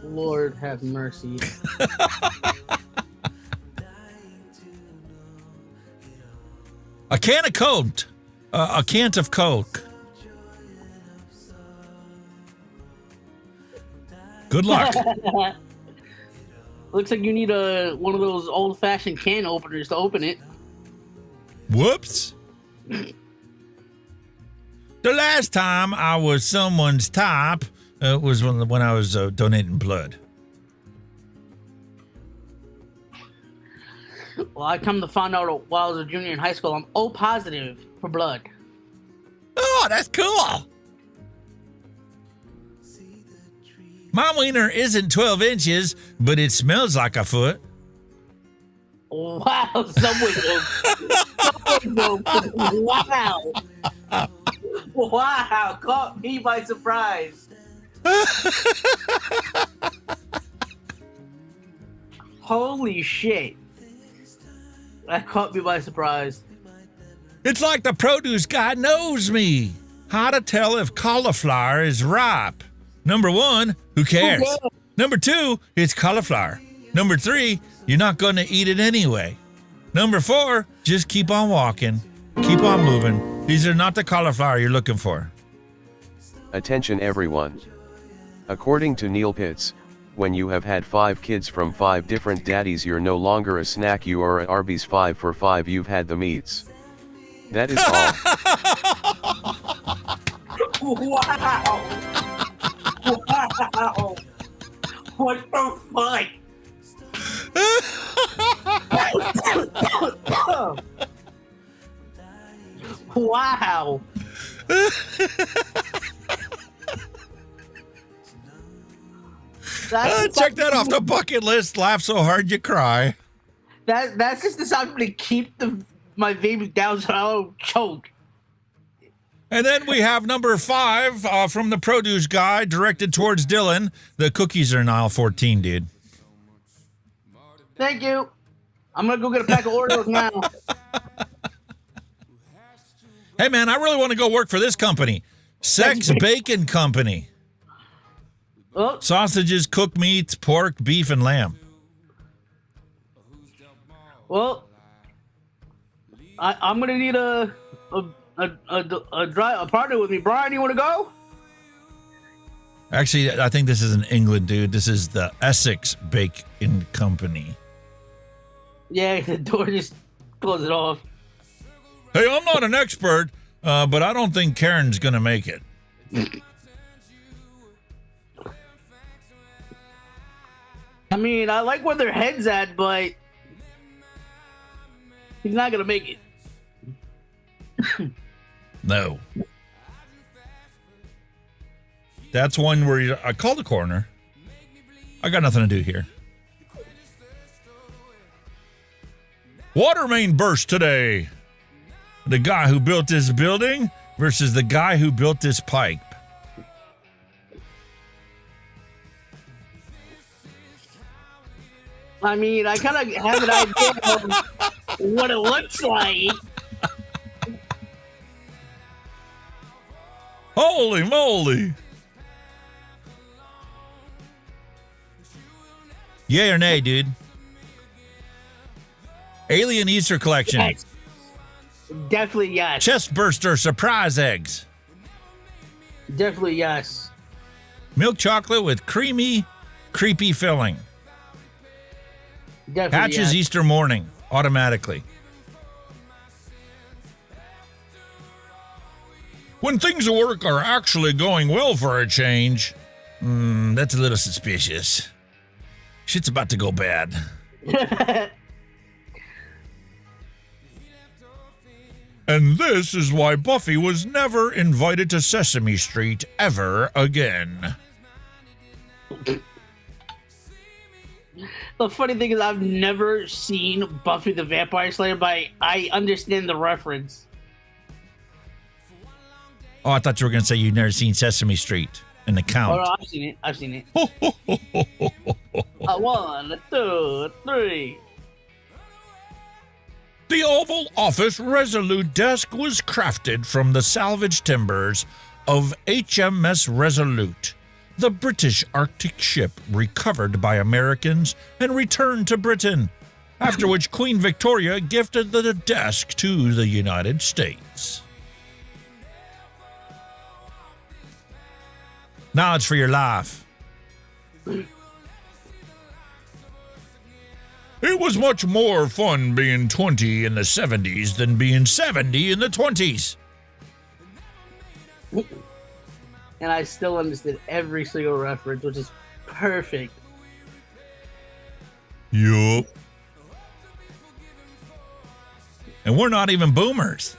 Lord have mercy. A can of Coke. A can of Coke. Good luck. Looks like you need one of those old-fashioned can openers to open it. Whoops. The last time I was someone's top was when I was donating blood. Well, I come to find out while I was a junior in high school, I'm O positive for blood. Oh, that's cool. My wiener isn't 12 inches, but it smells like a foot. Wow, wow. Wow, caught me by surprise. Holy shit. That caught me by surprise. It's like the produce guy knows me. How to tell if cauliflower is ripe. Number 1, who cares? Number 2, it's cauliflower. Number 3, you're not going to eat it anyway. Number 4, just keep on walking. Keep on moving. These are not the cauliflower you're looking for. Attention everyone. According to Neil Pitts, when you have had 5 kids from 5 different daddies, you're no longer a snack, you are at Arby's 5 for 5, you've had the meats. That is all. Wow. Wow. What the fuck? Wow. Check that off the bucket list. Laugh so hard you cry. That's just the sound to keep my vape down so I don't choke. And then we have number 5 from the produce guy, directed towards Dylan. The cookies are in aisle 14, dude. Thank you. I'm gonna go get a pack of Oreos now. Hey man, I really want to go work for this company, Sex Bacon Company. Oh. Sausages, cooked meats, pork, beef, and lamb. Well, I'm gonna need a partner with me. Brian, you want to go? Actually, I think this is in England, dude. This is the Essex Bacon Company. Yeah, the door just closed it off. Hey, I'm not an expert, but I don't think Karen's gonna make it. I mean, I like where their head's at, but he's not gonna make it. No. That's one where I called the coroner. I got nothing to do here. Water main burst today. The guy who built this building versus the guy who built this pipe. I mean, I kind of have an idea of what it looks like. Holy moly. Yay or nay, dude? Alien Easter collection. Yes. Definitely yes. Chest burster surprise eggs. Definitely yes. Milk chocolate with creamy, creepy filling. Definitely Hatches yes. Easter morning, automatically. When things at work are actually going well for a change, that's a little suspicious. Shit's about to go bad. And this is why Buffy was never invited to Sesame Street ever again. The funny thing is, I've never seen Buffy the Vampire Slayer, but I understand the reference. Oh, I thought you were going to say you'd never seen Sesame Street and the Count. Oh, no, I've seen it. I've seen it. 1, 2, 3. The Oval Office Resolute desk was crafted from the salvage timbers of HMS Resolute, the British Arctic ship recovered by Americans and returned to Britain, after which Queen Victoria gifted the desk to the United States. Knowledge for your life. It was much more fun being 20 in the 70s than being 70 in the 20s. And I still understood every single reference, which is perfect. Yup. And we're not even boomers.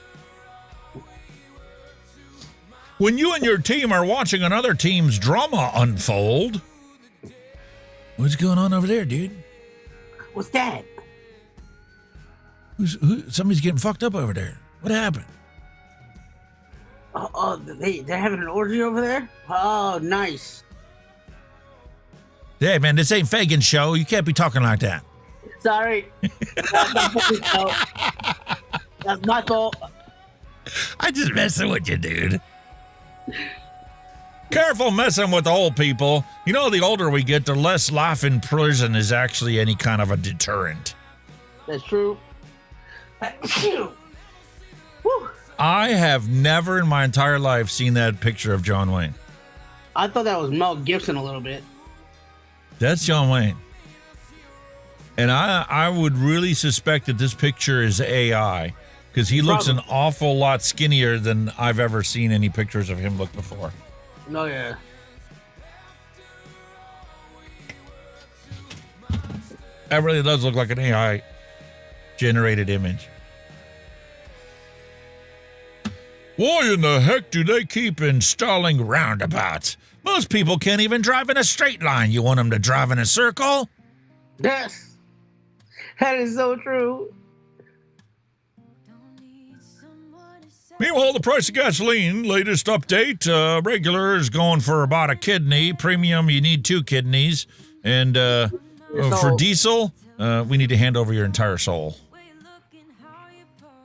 When you and your team are watching another team's drama unfold. What's going on over there, dude? What's that? Somebody's getting fucked up over there. What happened? They're having an orgy over there? Oh, nice. Hey, man, this ain't Fagan's show. You can't be talking like that. Sorry. That's my fault. I just messing with you, dude. Careful messing with old people. You know, the older we get, the less life in prison is actually any kind of a deterrent. That's true. I have never in my entire life seen that picture of John Wayne. I thought that was Mel Gibson a little bit. That's John Wayne. And I would really suspect that this picture is AI, because he looks an awful lot skinnier than I've ever seen any pictures of him look before. No, yeah. That really does look like an AI generated image. Why in the heck do they keep installing roundabouts? Most people can't even drive in a straight line. You want them to drive in a circle? Yes. That is so true. Meanwhile, the price of gasoline, latest update, regular is going for about a kidney. Premium, you need 2 kidneys. And for diesel, we need to hand over your entire soul.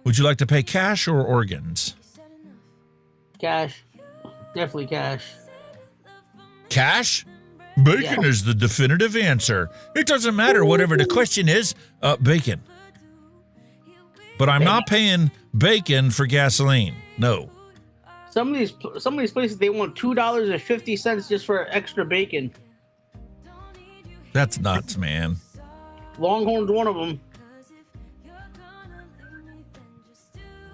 Would you like to pay cash or organs? Cash. Definitely cash. Cash? Bacon is the definitive answer. It doesn't matter whatever the question is, bacon. But I'm not paying bacon for gasoline. No. Some of these places, they want $2.50 just for extra bacon. That's nuts, man. Longhorn's one of them.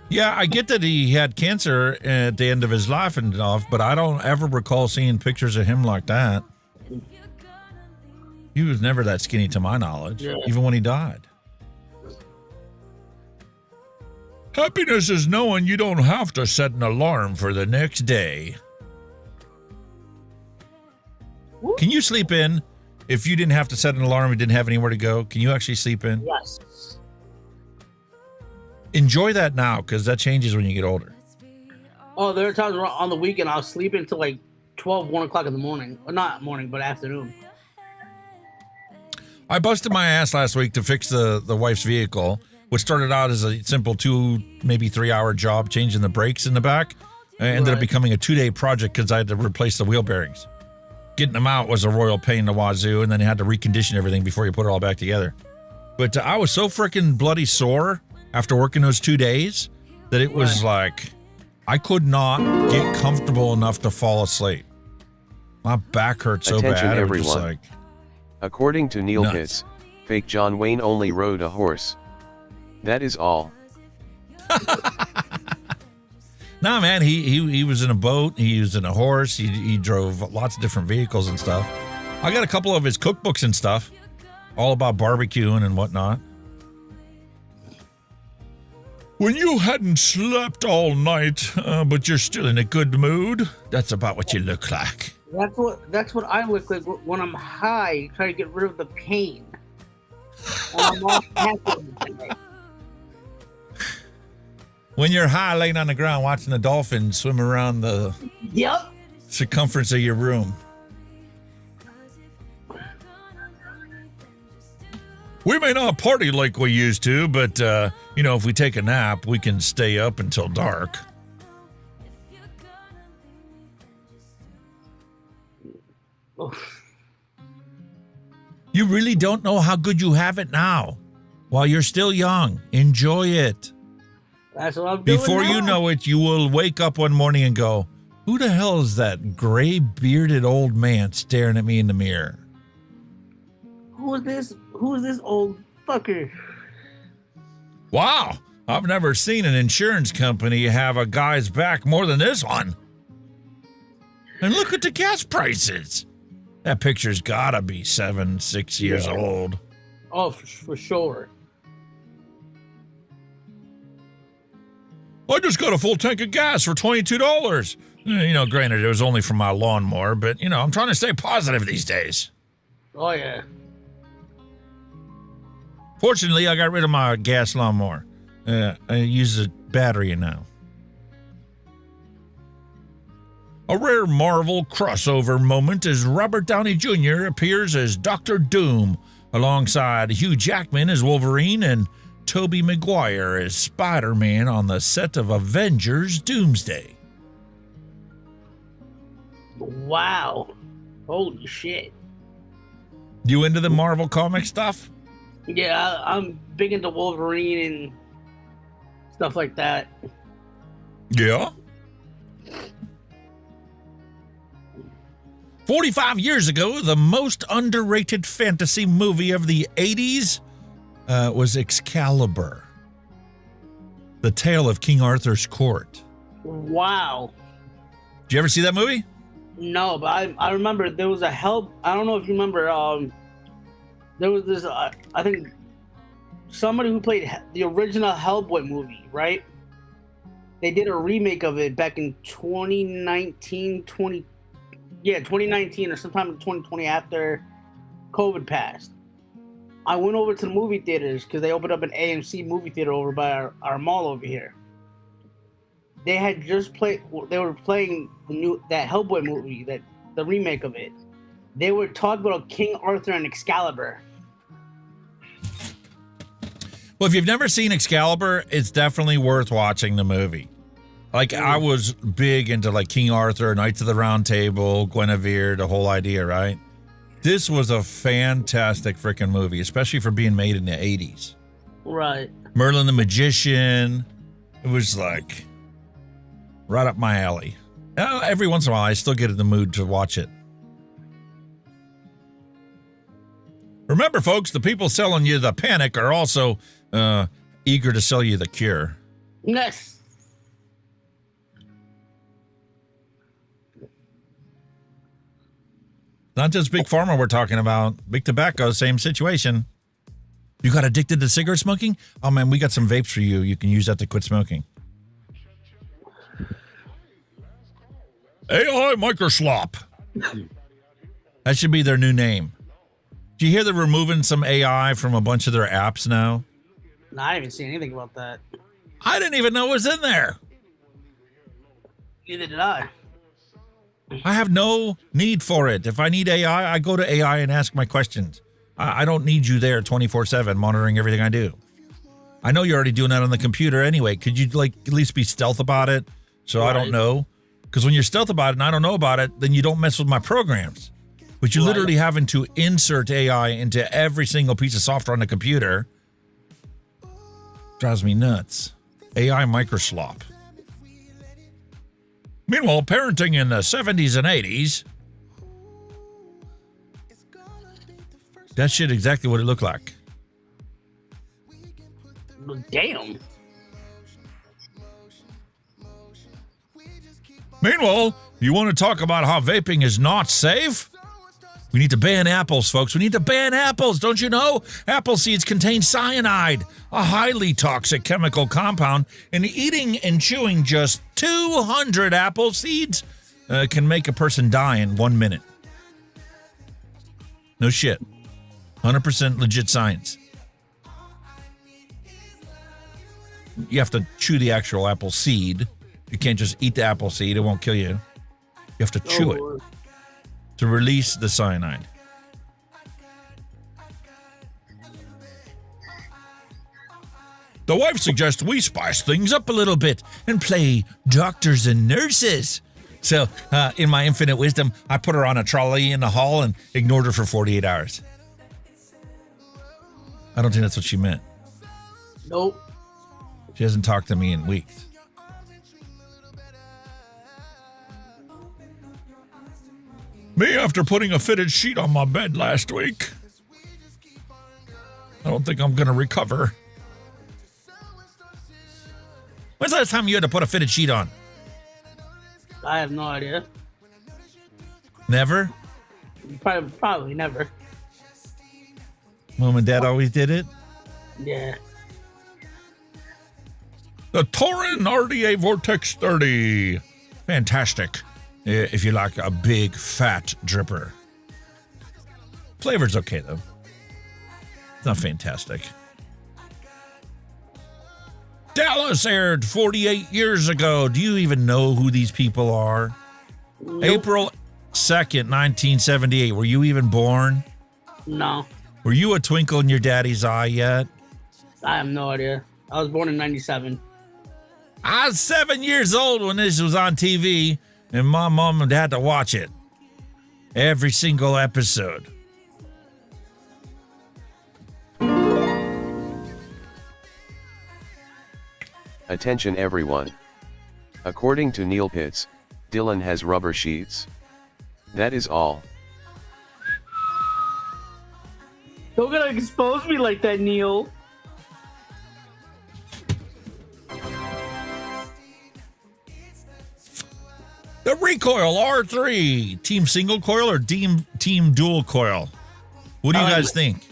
Yeah, I get that he had cancer at the end of his life and stuff, but I don't ever recall seeing pictures of him like that. He was never that skinny to my knowledge, even when he died. Happiness is knowing you don't have to set an alarm for the next day. Can you sleep in if you didn't have to set an alarm and didn't have anywhere to go? Can you actually sleep in? Yes. Enjoy that now, because that changes when you get older. Oh, there are times where on the weekend I'll sleep until like 12, 1 o'clock in the morning. Or not morning, but afternoon. I busted my ass last week to fix the wife's vehicle, which started out as a simple 2, maybe 3 hour job, changing the brakes in the back. It ended up becoming a 2-day project because I had to replace the wheel bearings. getting them out was a royal pain in the wazoo, and then you had to recondition everything before you put it all back together. But I was so freaking bloody sore after working those 2 days that it was like I could not get comfortable enough to fall asleep. My back hurt so Attention bad. everyone. It was just like, According to Neil nuts. Pitts, fake John Wayne only rode a horse. That is all. nah, man, he was in a boat. He was in a horse. He drove lots of different vehicles and stuff. I got a couple of his cookbooks and stuff, all about barbecuing and whatnot. When you hadn't slept all night, but you're still in a good mood, that's about what you look like. That's what I look like when I'm high, trying to get rid of the pain. And I'm all happy. When you're high, laying on the ground, watching the dolphins swim around the circumference of your room. We may not party like we used to, but, if we take a nap, we can stay up until dark. You really don't know how good you have it now. While you're still young, enjoy it. That's what I'm doing Before now. you know it, you will wake up one morning and go, who the hell is that gray bearded old man staring at me in the mirror? Who is this old fucker? Wow, I've never seen an insurance company have a guy's back more than this one. And look at the gas prices. That picture's gotta be 6 years old. Oh, for sure. I just got a full tank of gas for $22. Granted, it was only for my lawnmower, but, I'm trying to stay positive these days. Oh, yeah. Fortunately, I got rid of my gas lawnmower. I use a battery now. A rare Marvel crossover moment as Robert Downey Jr. appears as Dr. Doom, alongside Hugh Jackman as Wolverine and Tobey Maguire as Spider-Man on the set of Avengers Doomsday. Wow. Holy shit. You into the Marvel comic stuff? Yeah, I'm big into Wolverine and stuff like that. Yeah. 45 years ago, the most underrated fantasy movie of the 80s was Excalibur, the tale of King Arthur's court. Wow. Did you ever see that movie? No, but I remember there was a Hell. I don't know if you remember. There was this. I think somebody who played the original Hellboy movie, right? They did a remake of it back in 2019 or sometime in 2020 after COVID passed. I went over to the movie theaters because they opened up an AMC movie theater over by our mall over here. They had just they were playing that Hellboy movie, the remake of it. They were talking about King Arthur and Excalibur. Well, if you've never seen Excalibur, it's definitely worth watching the movie. Like, I was big into, like, King Arthur, Knights of the Round Table, Guinevere, the whole idea, right? This was a fantastic freaking movie, especially for being made in the 80s. Right. Merlin the Magician. It was, like, right up my alley. Every once in a while, I still get in the mood to watch it. Remember, folks, the people selling you the panic are also eager to sell you the cure. Yes. Not just Big Pharma we're talking about. Big Tobacco, same situation. You got addicted to cigarette smoking? Oh, man, we got some vapes for you. You can use that to quit smoking. AI Microslop. That should be their new name. Do you hear they're removing some AI from a bunch of their apps now? No, I haven't seen anything about that. I didn't even know it was in there. Neither did I. I have no need for it. If I need AI, I go to AI and ask my questions. I don't need you there 24/7 monitoring everything I do. I know you're already doing that on the computer anyway. Could you at least be stealth about it so I don't know? Because when you're stealth about it and I don't know about it, then you don't mess with my programs. But you're literally having to insert AI into every single piece of software on the computer. Drives me nuts. AI microslop. Meanwhile, parenting in the 70s and 80s. That shit exactly what it looked like. Damn. Meanwhile, you want to talk about how vaping is not safe? We need to ban apples, folks. We need to ban apples. Don't you know? Apple seeds contain cyanide, a highly toxic chemical compound, and eating and chewing just 200 apple seeds can make a person die in 1 minute. No shit. 100% legit science. You have to chew the actual apple seed. You can't just eat the apple seed. It won't kill you. You have to chew it to release the cyanide. The wife suggests we spice things up a little bit and play doctors and nurses. So, in my infinite wisdom, I put her on a trolley in the hall and ignored her for 48 hours. I don't think that's what she meant. Nope. She hasn't talked to me in weeks. Me after putting a fitted sheet on my bed last week. I don't think I'm going to recover. When's the last time you had to put a fitted sheet on? I have no idea. Never? Probably never. Mom and Dad always did it? Yeah. The Torin RDA Vortex 30. Fantastic. If you like a big, fat dripper. Flavor's okay, though. It's not fantastic. Dallas aired 48 years ago. Do you even know who these people are? Nope. April 2nd, 1978. Were you even born? No. Were you a twinkle in your daddy's eye yet? I have no idea. I was born in 97. I was 7 years old when this was on TV, and my mom and dad had to watch it. Every single episode. Attention everyone. According to Neil Pitts, Dylan has rubber sheets. That is all. Don't gonna expose me like that, Neil. The Recoil R3, team single coil or team dual coil? What do you guys think?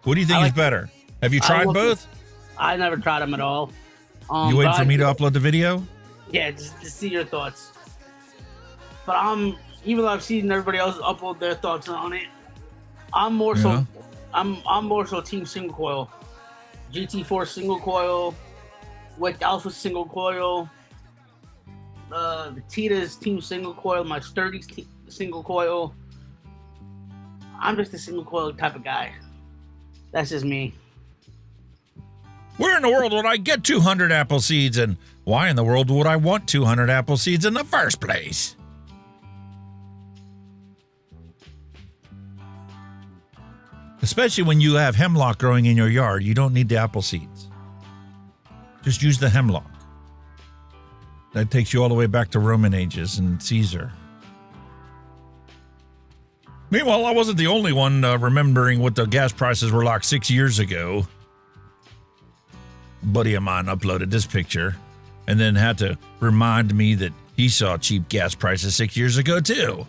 What do you think is better? Have you tried both? I never tried them at all. You wait for me to upload the video? Yeah, just to see your thoughts. But even though I've seen everybody else upload their thoughts on it, I'm more so team single coil. GT4 single coil, Wick Alpha single coil, the Tita's team single coil, my Sturdy's single coil. I'm just a single coil type of guy. That's just me. Where in the world would I get 200 apple seeds, and why in the world would I want 200 apple seeds in the first place? Especially when you have hemlock growing in your yard, you don't need the apple seeds. Just use the hemlock. That takes you all the way back to Roman ages and Caesar. Meanwhile, I wasn't the only one remembering what the gas prices were like 6 years ago. A buddy of mine uploaded this picture and then had to remind me that he saw cheap gas prices 6 years ago too.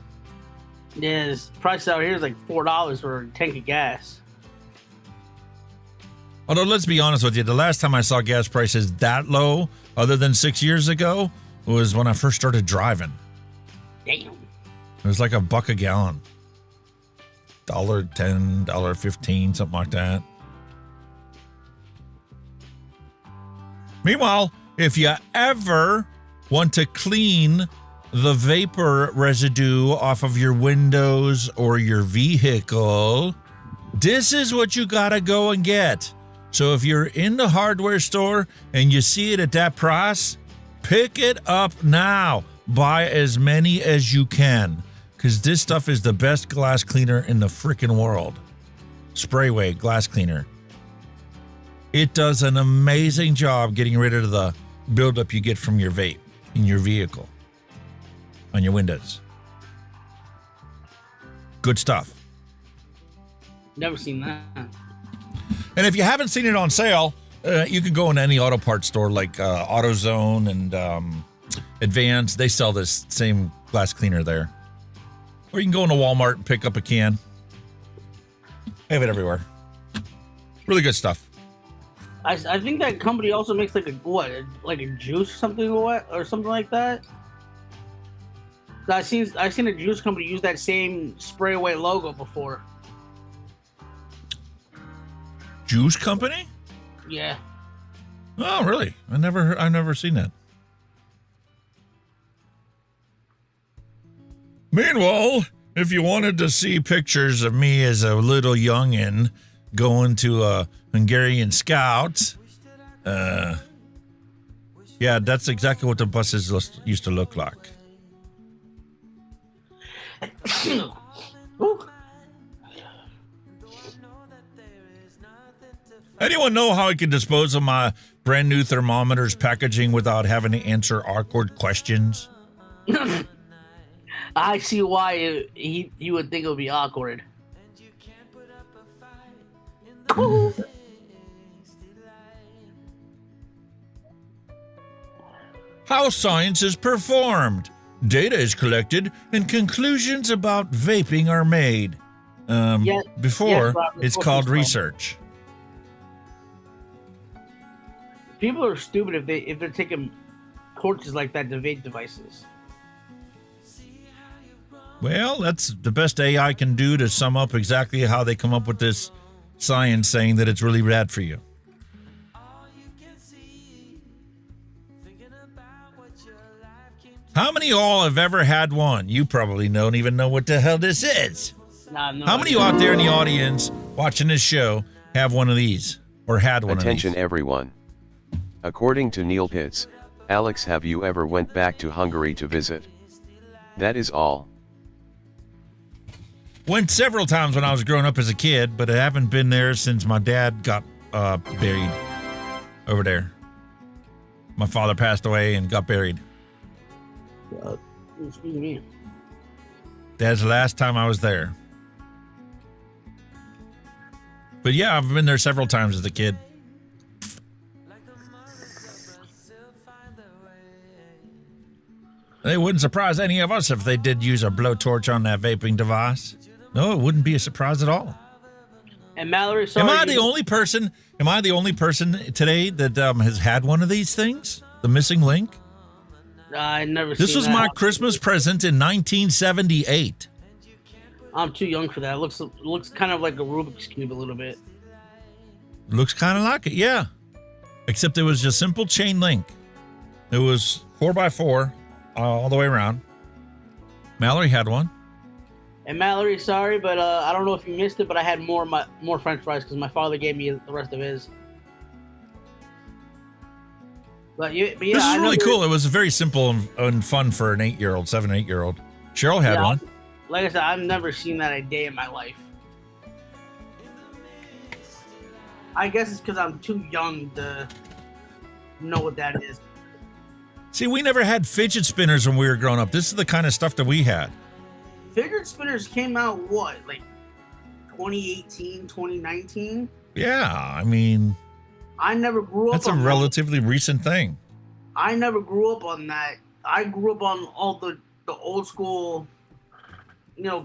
Yeah, this price out here is like $4 for a tank of gas. Although, let's be honest with you, the last time I saw gas prices that low, other than 6 years ago, was when I first started driving. Damn. It was like $1 a gallon. $1.10, $1.15, something like that. Meanwhile, if you ever want to clean the vapor residue off of your windows or your vehicle, this is what you gotta go and get. So if you're in the hardware store and you see it at that price, pick it up now. Buy as many as you can. because this stuff is the best glass cleaner in the freaking world. Sprayway glass cleaner. It does an amazing job getting rid of the buildup you get from your vape in your vehicle, on your windows. Good stuff. Never seen that. And if you haven't seen it on sale, you can go in any auto parts store like AutoZone and Advance. They sell this same glass cleaner there. Or you can go into Walmart and pick up a can. They have it everywhere. Really good stuff. I think that company also makes like a juice or something like that. I seen a juice company use that same Sprayway logo before. Juice company? Yeah. Oh, really? I've never seen that. Meanwhile, if you wanted to see pictures of me as a little youngin' going to a Hungarian Scouts, yeah, that's exactly what the buses used to look like. Anyone know how I can dispose of my brand new thermometers packaging without having to answer awkward questions? I see why you would think it would be awkward. How science is performed. Data is collected and conclusions about vaping are made. Before, it's called research. People are stupid if they're taking courses like that to vape devices. Well, that's the best AI can do to sum up exactly how they come up with this science saying that it's really bad for you. How many of y'all have ever had one? You probably don't even know what the hell this is. Nah, no How many of you out there in the audience watching this show have one of these or had one of these? Attention everyone. According to Neil Pitts, Alex, have you ever went back to Hungary to visit? That is all. Went several times when I was growing up as a kid, but I haven't been there since my dad got buried over there. My father passed away and got buried. Excuse me. That's the last time I was there. But yeah, I've been there several times as a kid. It wouldn't surprise any of us if they did use a blowtorch on that vaping device. No, it wouldn't be a surprise at all. And Mallory, sorry. Am I the only person today that has had one of these things? The missing link? I never. This was my Christmas present in 1978. I'm too young for that. It looks kind of like a Rubik's Cube a little bit. Looks kind of like it, yeah. Except it was just simple chain link. It was 4x4 all the way around. Mallory had one. And Mallory, sorry, but I don't know if you missed it, but I had more French fries because my father gave me the rest of his. But yeah, this is really cool. It was very simple and fun for an 7 or 8 year old. Cheryl had one. Like I said, I've never seen that a day in my life. I guess it's because I'm too young to know what that is. See, we never had fidget spinners when we were growing up. This is the kind of stuff that we had. Fidget spinners came out, what, like 2018, 2019? Yeah, I mean... I never grew up on that. That's a relatively recent thing. I never grew up on that. I grew up on all the old school,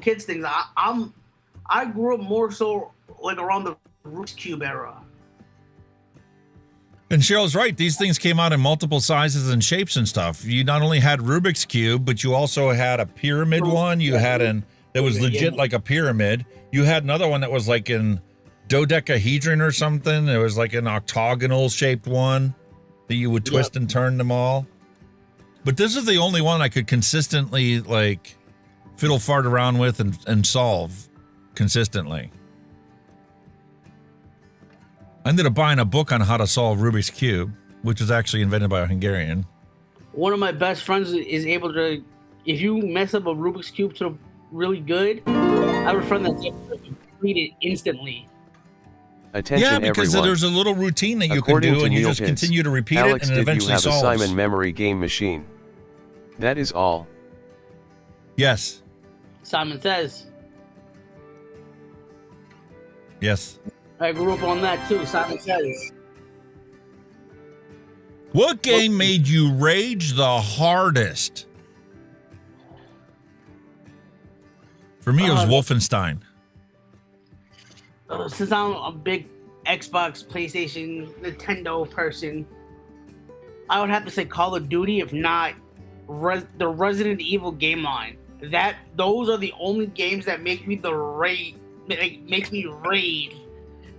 kids things. I grew up more so like around the Rubik's Cube era. And Cheryl's right. These things came out in multiple sizes and shapes and stuff. You not only had Rubik's Cube, but you also had a pyramid one. You had that was legit like a pyramid. You had another one that was like in dodecahedron or something. It was like an octagonal shaped one that you would twist and turn them all. But this is the only one I could consistently like fiddle fart around with and solve consistently. I ended up buying a book on how to solve Rubik's Cube, which was actually invented by a Hungarian. One of my best friends is able to, if you mess up a Rubik's Cube to really good. I have a friend that complete it instantly. Attention Yeah, because everyone. there's a little routine that you According can do, to and you just Neopets, continue to repeat Alex, it, and it did eventually you have solves. a Simon memory game machine? That is all. Yes. Simon Says. Yes. I grew up on that too. Simon Says. What game made you rage the hardest? For me, it was Wolfenstein. Since I'm a big Xbox, PlayStation, Nintendo person, I would have to say Call of Duty, if not the Resident Evil game line. Those are the only games that make me raid to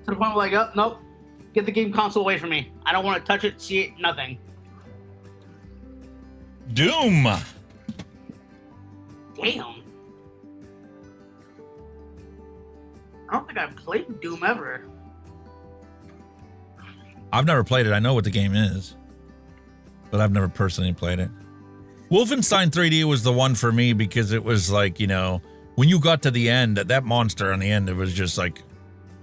the point where like, oh nope, get the game console away from me. I don't want to touch it, see it, nothing. Doom. Damn. I don't think I've played Doom ever. I've never played it. I know what the game is, but I've never personally played it. Wolfenstein 3D was the one for me because it was like, you know, when you got to the end, that monster on the end, it was just like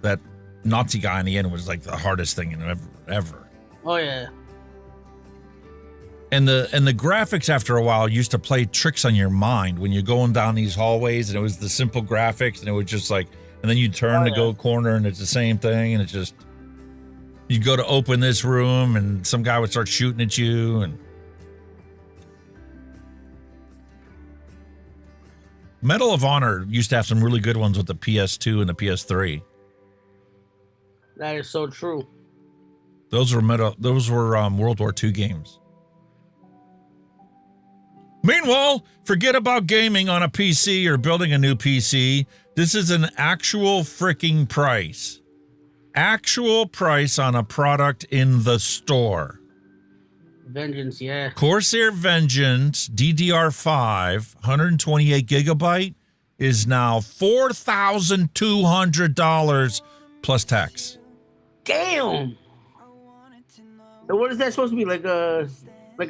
that Nazi guy on the end was like the hardest thing ever. Oh yeah. And the graphics after a while used to play tricks on your mind when you're going down these hallways, and it was the simple graphics, and it was just like, and then you turn to go corner and it's the same thing, and it's just, you go to open this room and some guy would start shooting at you. And Medal of Honor used to have some really good ones with the PS2 and the PS3. That is so true. Those were World War II games. Meanwhile, forget about gaming on a PC or building a new PC. This is an actual freaking price. Actual price on a product in the store. Vengeance, yeah. Corsair Vengeance DDR5 128 gigabyte is now $4,200 plus tax. Damn. So what is that supposed to be, like a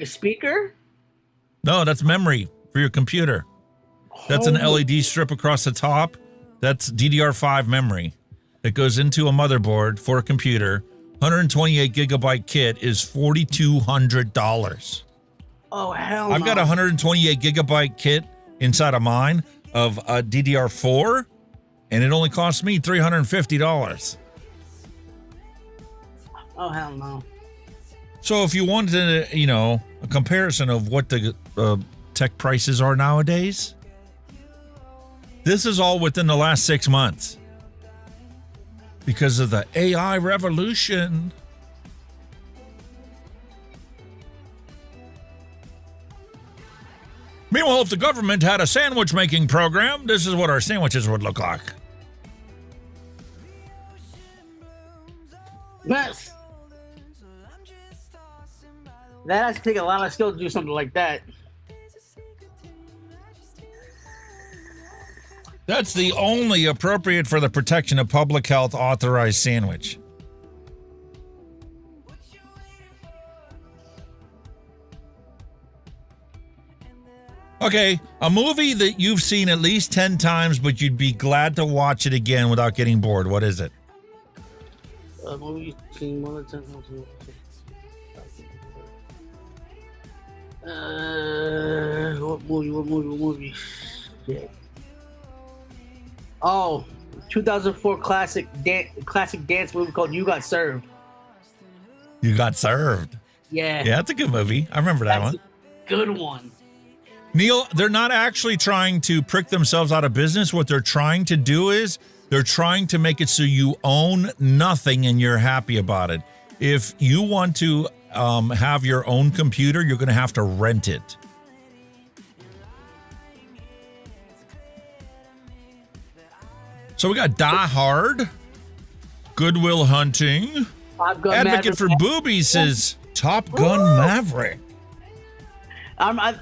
speaker? No, that's memory for your computer. That's an LED strip across the top. That's DDR5 memory that goes into a motherboard for a computer. 128 gigabyte kit is $4,200. Oh, hell no. I've got a 128 gigabyte kit inside of mine of a DDR4, and it only cost me $350. Oh, hell no. So if you wanted to, you know, a comparison of what the tech prices are nowadays, this is all within the last 6 months because of the AI revolution. Meanwhile, if the government had a sandwich making program, this is what our sandwiches would look like. Yes. That has to take a lot of skill to do something like that. That's the only appropriate for the protection of public health authorized sandwich. Okay, a movie that you've seen at least 10 times, but you'd be glad to watch it again without getting bored. What is it? A movie you've seen more than 10 times. What movie? Yeah. Oh, 2004 classic dance movie called You Got Served. You Got Served. Yeah. Yeah, that's a good movie. I remember that one. Good one. Neil, they're not actually trying to prick themselves out of business. What they're trying to do is they're trying to make it so you own nothing and you're happy about it. If you want to have your own computer, you're going to have to rent it. So we got Die Hard, Good Will Hunting, Advocate for Boobies says Top Gun Maverick. I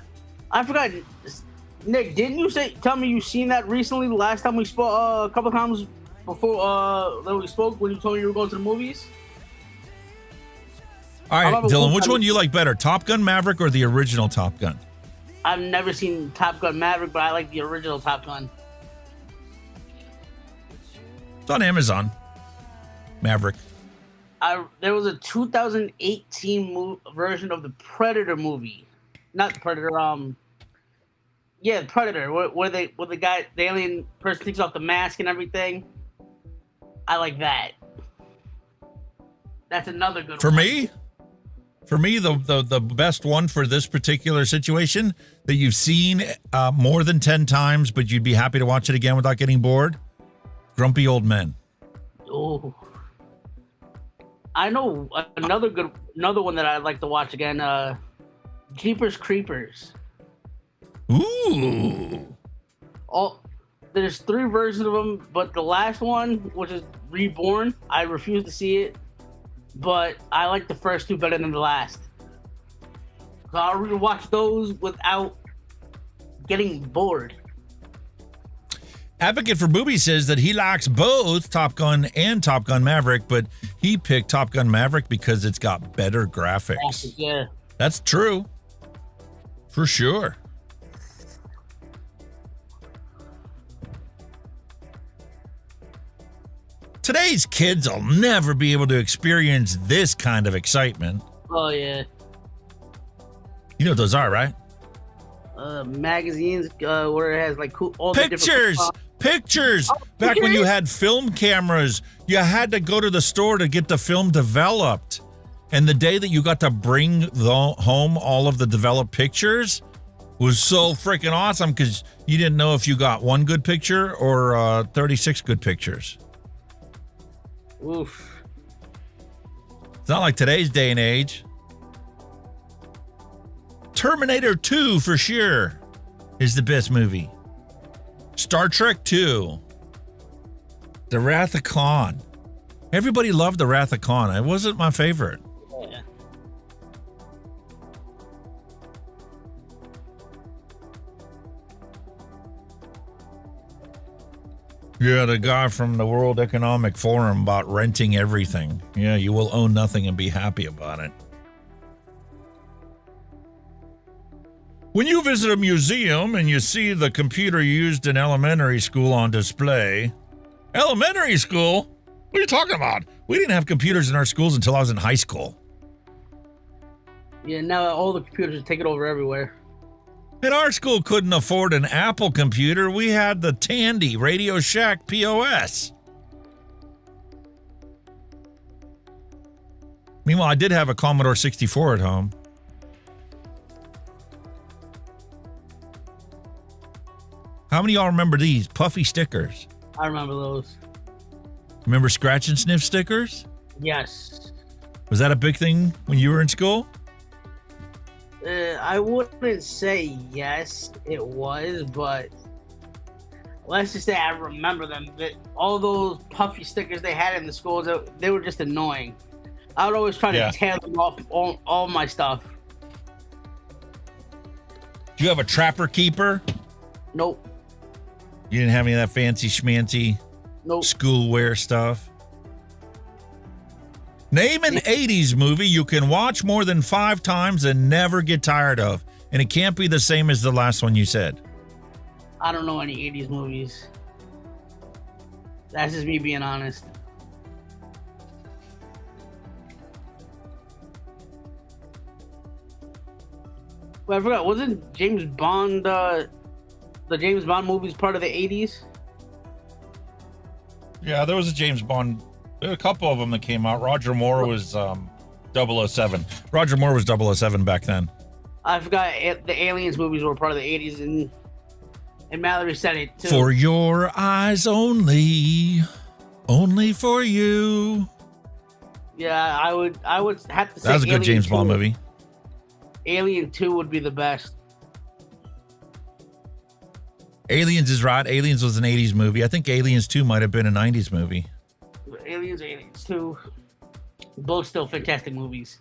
forgot. Nick, didn't you tell me you seen that recently? The last time we spoke, a couple of times before that we spoke, when you told me you were going to the movies. All right, Dylan, which one do you like better, Top Gun Maverick or the original Top Gun? I've never seen Top Gun Maverick, but I like the original Top Gun. It's on Amazon. Maverick. There was a 2018 version of the Predator movie, not Predator. Yeah, Predator, where the alien person takes off the mask and everything. I like that. That's another good For one. For me, the best one for this particular situation that you've seen more than 10 times, but you'd be happy to watch it again without getting bored. Grumpy Old Men. Oh, I know another one that I'd like to watch again. Jeepers Creepers. Ooh. There's 3 versions of them, but the last one, which is Reborn, I refuse to see it. But I like the first 2 better than the last. So I'll rewatch those without getting bored. Advocate for Booby says that he likes both Top Gun and Top Gun Maverick, but he picked Top Gun Maverick because it's got better graphics. Yeah. That's true. For sure. Today's kids will never be able to experience this kind of excitement. Oh, yeah. You know what those are, right? Magazines where it has like all pictures. The Pictures. Back when you had film cameras, you had to go to the store to get the film developed. And the day that you got to bring home all of the developed pictures was so freaking awesome because you didn't know if you got one good picture or 36 good pictures. Oof. It's not like today's day and age. Terminator 2 for sure is the best movie. Star Trek 2. The Wrath of Khan. Everybody loved The Wrath of Khan. It wasn't my favorite. Yeah. Yeah, the guy from the World Economic Forum about renting everything. Yeah, you will own nothing and be happy about it. When you visit a museum and you see the computer used in elementary school on display, elementary school? What are you talking about? We didn't have computers in our schools until I was in high school. Yeah, now all the computers are taking over everywhere. And our school couldn't afford an Apple computer. We had the Tandy Radio Shack POS. Meanwhile, I did have a Commodore 64 at home. How many of y'all remember these puffy stickers? I remember those. Remember scratch and sniff stickers? Yes. Was that a big thing when you were in school? I wouldn't say yes, it was, but let's just say I remember them. All those puffy stickers they had in the schools, they were just annoying. I would always try to tear them off all my stuff. Do you have a Trapper Keeper? Nope. You didn't have any of that fancy schmancy schoolwear stuff? Name an 80s movie you can watch more than 5 times and never get tired of. And it can't be the same as the last one you said. I don't know any 80s movies. That's just me being honest. Well, I forgot, wasn't James Bond, the James Bond movies part of the 80s? Yeah, there was a James Bond. There were a couple of them that came out. Roger Moore was 007. Roger Moore was 007 back then. I forgot the Aliens movies were part of the 80s, and Mallory said it too. For your eyes only for you. Yeah, I would have to say that was a good Alien James 2. Bond movie. Alien 2 would be the best. Aliens is right. Aliens was an 80s movie. I think Aliens 2 might have been a 90s movie. Aliens 2. Both still fantastic movies.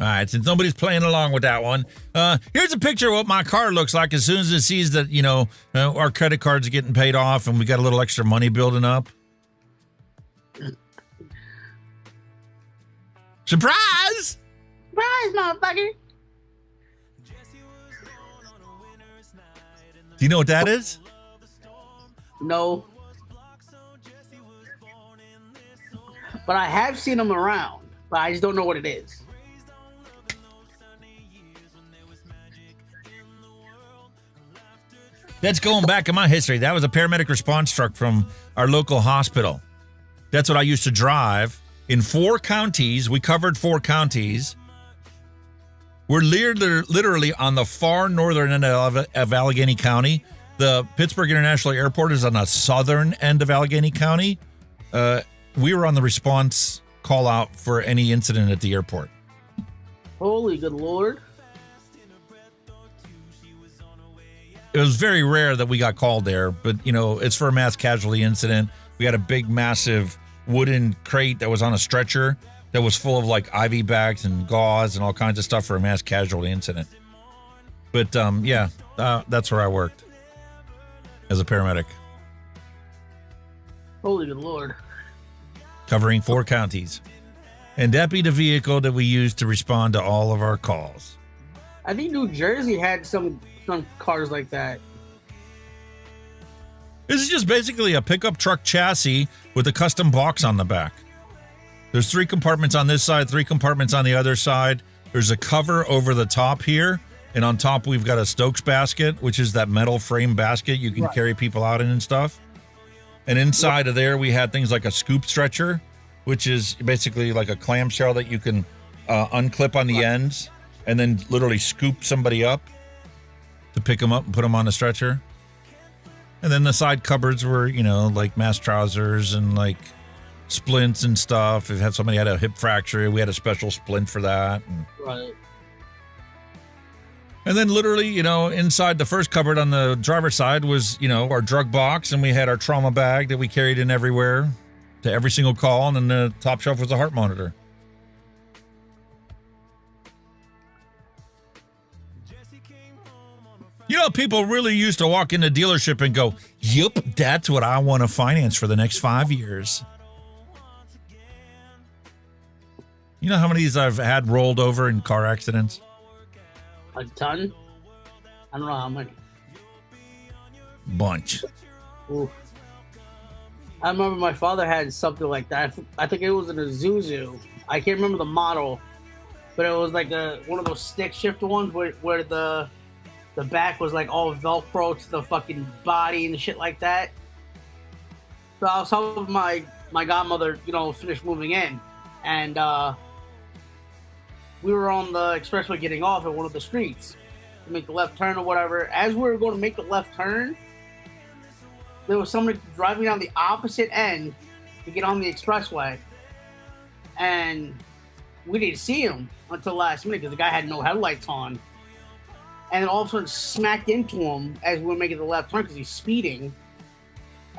All right, since nobody's playing along with that one, here's a picture of what my car looks like as soon as it sees that, our credit card's getting paid off and we got a little extra money building up. Surprise! Surprise, motherfucker! Do you know what that is? No. But I have seen them around, but I just don't know what it is. That's going back in my history. That was a paramedic response truck from our local hospital. That's what I used to drive in 4 counties. We covered 4 counties. We're literally on the far northern end of Allegheny County. The Pittsburgh International Airport is on the southern end of Allegheny County. We were on the response call out for any incident at the airport. Holy good Lord. It was very rare that we got called there, but, you know, it's for a mass casualty incident. We had a big, massive wooden crate that was on a stretcher that was full of, like, IV bags and gauze and all kinds of stuff for a mass casualty incident. But, that's where I worked as a paramedic. Holy good Lord. Covering 4 counties. And that'd be the vehicle that we used to respond to all of our calls. I think New Jersey had some cars like that. This is just basically a pickup truck chassis with a custom box on the back. There's 3 compartments on this side, 3 compartments on the other side. There's a cover over the top here. And on top, we've got a Stokes basket, which is that metal frame basket you can carry people out in and stuff. And inside of there, we had things like a scoop stretcher, which is basically like a clamshell that you can unclip on the ends and then literally scoop somebody up to pick them up and put them on the stretcher. And then the side cupboards were, you know, like mass trousers and like splints and stuff. If somebody had a hip fracture, we had a special splint for that. Right. And then literally, you know, inside the first cupboard on the driver's side was, you know, our drug box, and we had our trauma bag that we carried in everywhere to every single call. And then the top shelf was a heart monitor. You know, people really used to walk into a dealership and go, "Yup, that's what I want to finance for the next 5 years." You know how many of these I've had rolled over in car accidents? A ton? I don't know how many. Bunch. Oof. I remember my father had something like that. I think it was an Isuzu. I can't remember the model, but it was like one of those stick shift ones where the back was like all Velcro to the fucking body and shit like that. So I was helping my godmother, you know, finish moving in, and we were on the expressway getting off at one of the streets to make the left turn or whatever. As we were going to make the left turn, there was somebody driving down the opposite end to get on the expressway, and we didn't see him until last minute because the guy had no headlights on. And then all of a sudden smacked into him as we were making the left turn because he's speeding.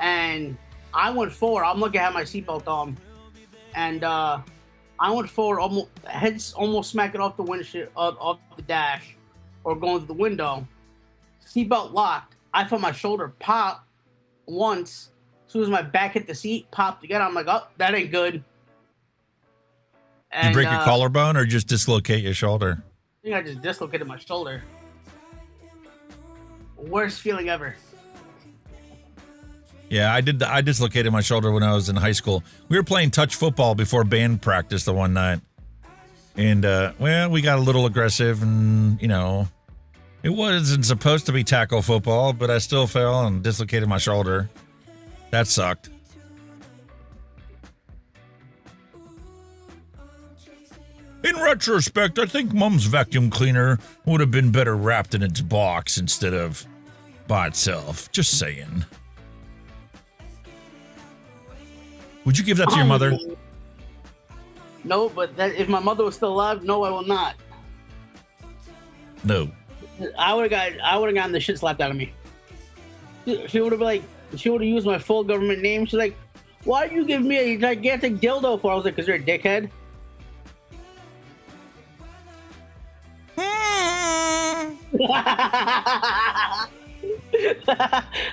And I went forward. I'm looking at my seatbelt on. And I went forward, head's almost smacking off the windshield, off the dash, or going through the window. Seatbelt locked. I felt my shoulder pop once. As soon as my back hit the seat, popped again. I'm like, oh, that ain't good. And, you break your collarbone or just dislocate your shoulder? I think I just dislocated my shoulder. Worst feeling ever. Yeah, I did. I dislocated my shoulder when I was in high school. We were playing touch football before band practice the one night. And, we got a little aggressive and, you know, it wasn't supposed to be tackle football, but I still fell and dislocated my shoulder. That sucked. In retrospect, I think Mom's vacuum cleaner would have been better wrapped in its box instead of by itself. Just saying. Would you give that to your mother? No, but if my mother was still alive, no, I will not. No. I would have gotten the shit slapped out of me. She would have used my full government name. She's like, "Why did you give me a gigantic dildo for?" I was like, "Because you're a dickhead."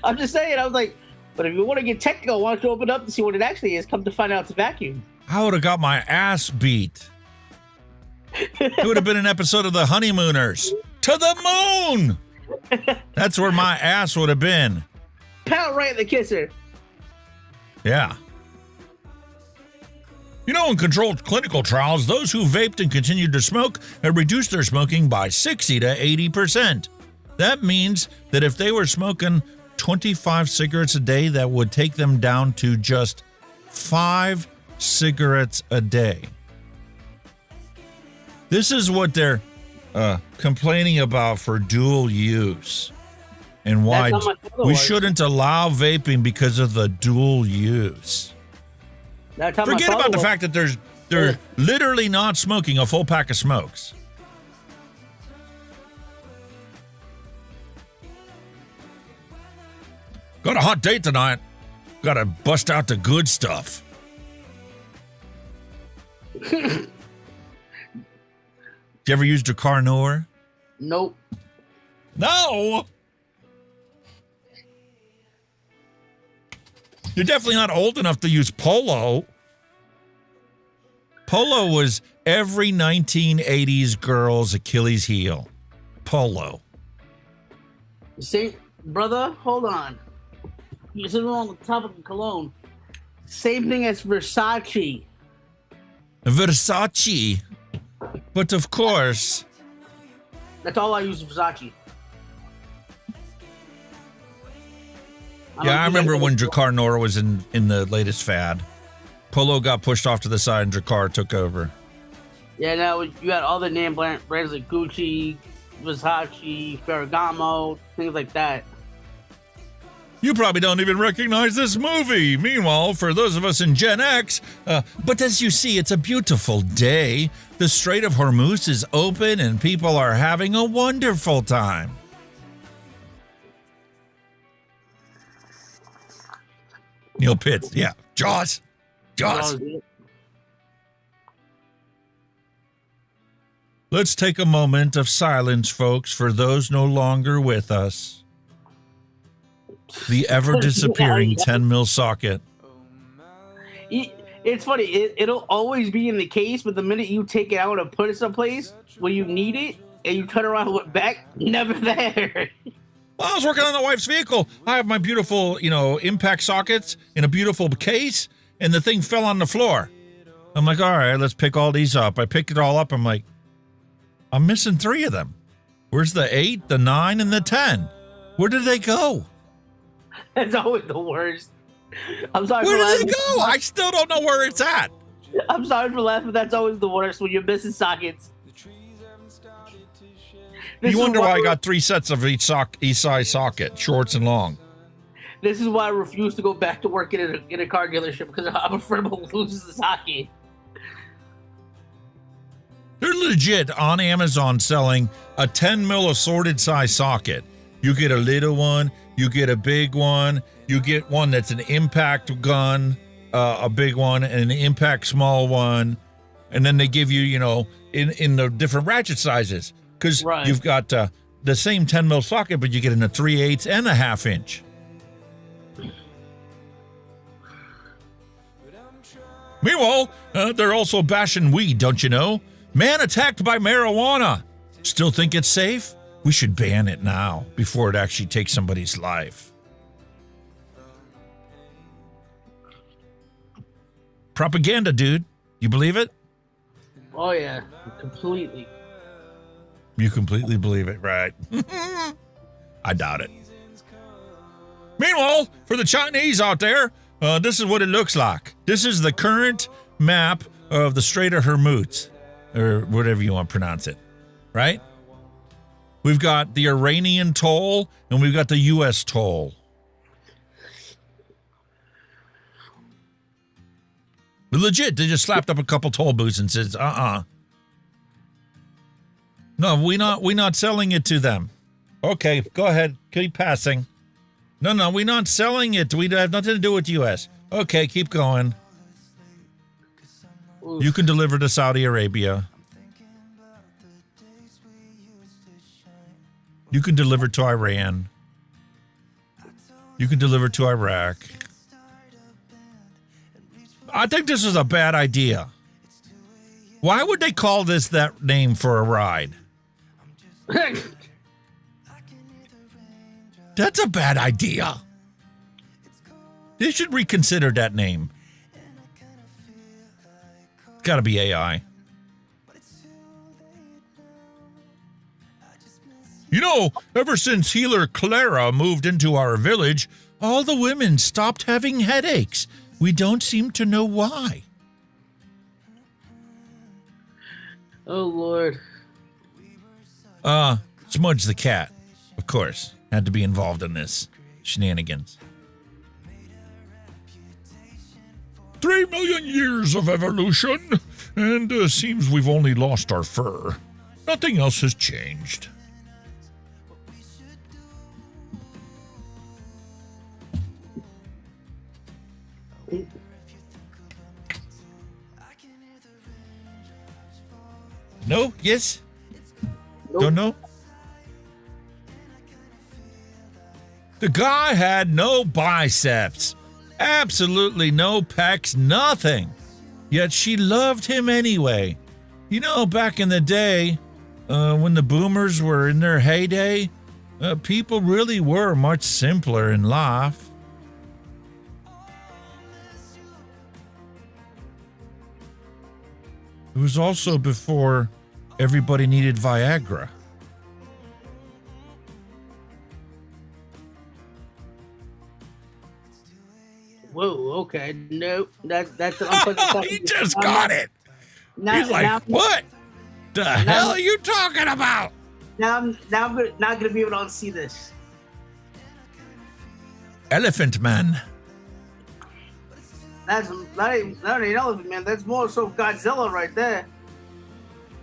I'm just saying, I was like, but if you want to get technical, why don't you open it up and see what it actually is? Come to find out it's a vacuum. I would have got my ass beat. It would have been an episode of The Honeymooners. To the moon! That's where my ass would have been. pound right in the kisser. Yeah. You know, in controlled clinical trials, those who vaped and continued to smoke had reduced their smoking by 60 to 80%. That means that if they were smoking 25 cigarettes a day, that would take them down to just 5 cigarettes a day. This is what they're complaining about for dual use, and why we shouldn't allow vaping because of the dual use. Forget about the fact that they're literally not smoking a full pack of smokes. Got a hot date tonight. Got to bust out the good stuff. Did you ever use Drakkar Noir? Nope. No! You're definitely not old enough to use Polo. Polo was every 1980s girl's Achilles heel. Polo. See, brother, hold on. You're sitting on the topic of cologne. Same thing as Versace. Versace. But of course. That's all I use Versace. Yeah, I remember when Drakkar Noir was in the latest fad. Polo got pushed off to the side and Drakkar took over. Yeah, now you got all the name brands like Gucci, Versace, Ferragamo, things like that. You probably don't even recognize this movie. Meanwhile, for those of us in Gen X, but as you see, it's a beautiful day. The Strait of Hormuz is open and people are having a wonderful time. Neil Pitts, yeah. Jaws. Let's take a moment of silence, folks, for those no longer with us. The ever-disappearing 10 mil socket. It's funny. It'll always be in the case, but the minute you take it out and put it someplace where you need it, and you turn around and look back, never there. Well, I was working on the wife's vehicle. I have my beautiful, impact sockets in a beautiful case, and the thing fell on the floor. I'm like, all right, let's pick all these up. I picked it all up. I'm like, I'm missing 3 of them. Where's the 8, the 9, and the 10? Where did they go? That's always the worst. I'm sorry. Where did it go? I still don't know where it's at. I'm sorry for laughing, but that's always the worst when you're missing sockets. You wonder why I got 3 sets of each size socket, shorts and long. This is why I refuse to go back to work in a car dealership, because I'm afraid I'll lose the socket. They're legit on Amazon selling a 10 mil assorted size socket. You get a little one, you get a big one, you get one that's an impact gun, a big one, and an impact small one. And then they give you, in the different ratchet sizes. Because you've got the same 10 mil socket, but you get in a 3/8 and a 1/2 inch. Meanwhile, they're also bashing weed, don't you know? Man attacked by marijuana. Still think it's safe? We should ban it now before it actually takes somebody's life. Propaganda, dude. You believe it? Oh, yeah. Completely. You completely believe it, right? I doubt it. Meanwhile, for the Chinese out there, this is what it looks like. This is the current map of the Strait of Hormuz, or whatever you want to pronounce it, right? We've got the Iranian toll, and we've got the U.S. toll. But legit, they just slapped up a couple toll booths and says, No, we not selling it to them. Okay, go ahead. Keep passing. No, we're not selling it. We have nothing to do with U.S. Okay, keep going. Oof. You can deliver to Saudi Arabia. You can deliver to Iran. You can deliver to Iraq. I think this is a bad idea. Why would they call this that name for a ride? That's a bad idea. They should reconsider that name. It's got to be AI. You know, ever since healer Clara moved into our village, all the women stopped having headaches. We don't seem to know why. Oh, Lord. Smudge the cat, of course, had to be involved in this shenanigans. 3 million years of evolution, and seems we've only lost our fur. Nothing else has changed. No? Yes? Nope. Don't know? The guy had no biceps. Absolutely no pecs, nothing. Yet she loved him anyway. You know, back in the day, when the boomers were in their heyday, people really were much simpler in life. It was also before everybody needed Viagra. Whoa, okay. Nope. That's an unpleasant He just got it. He's like, what the hell are you talking about? Now I'm not gonna be able to unsee this. Elephant Man. That's not even Elephant Man. That's more so Godzilla right there.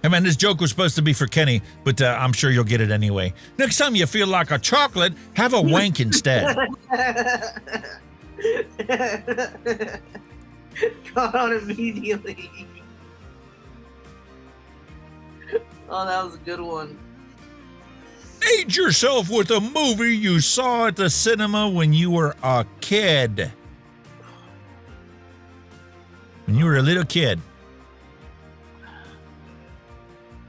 Hey man, this joke was supposed to be for Kenny, but I'm sure you'll get it anyway. Next time you feel like a chocolate, have a wank instead. Got on immediately. Oh, that was a good one. Age yourself with a movie you saw at the cinema when you were a kid. When you were a little kid.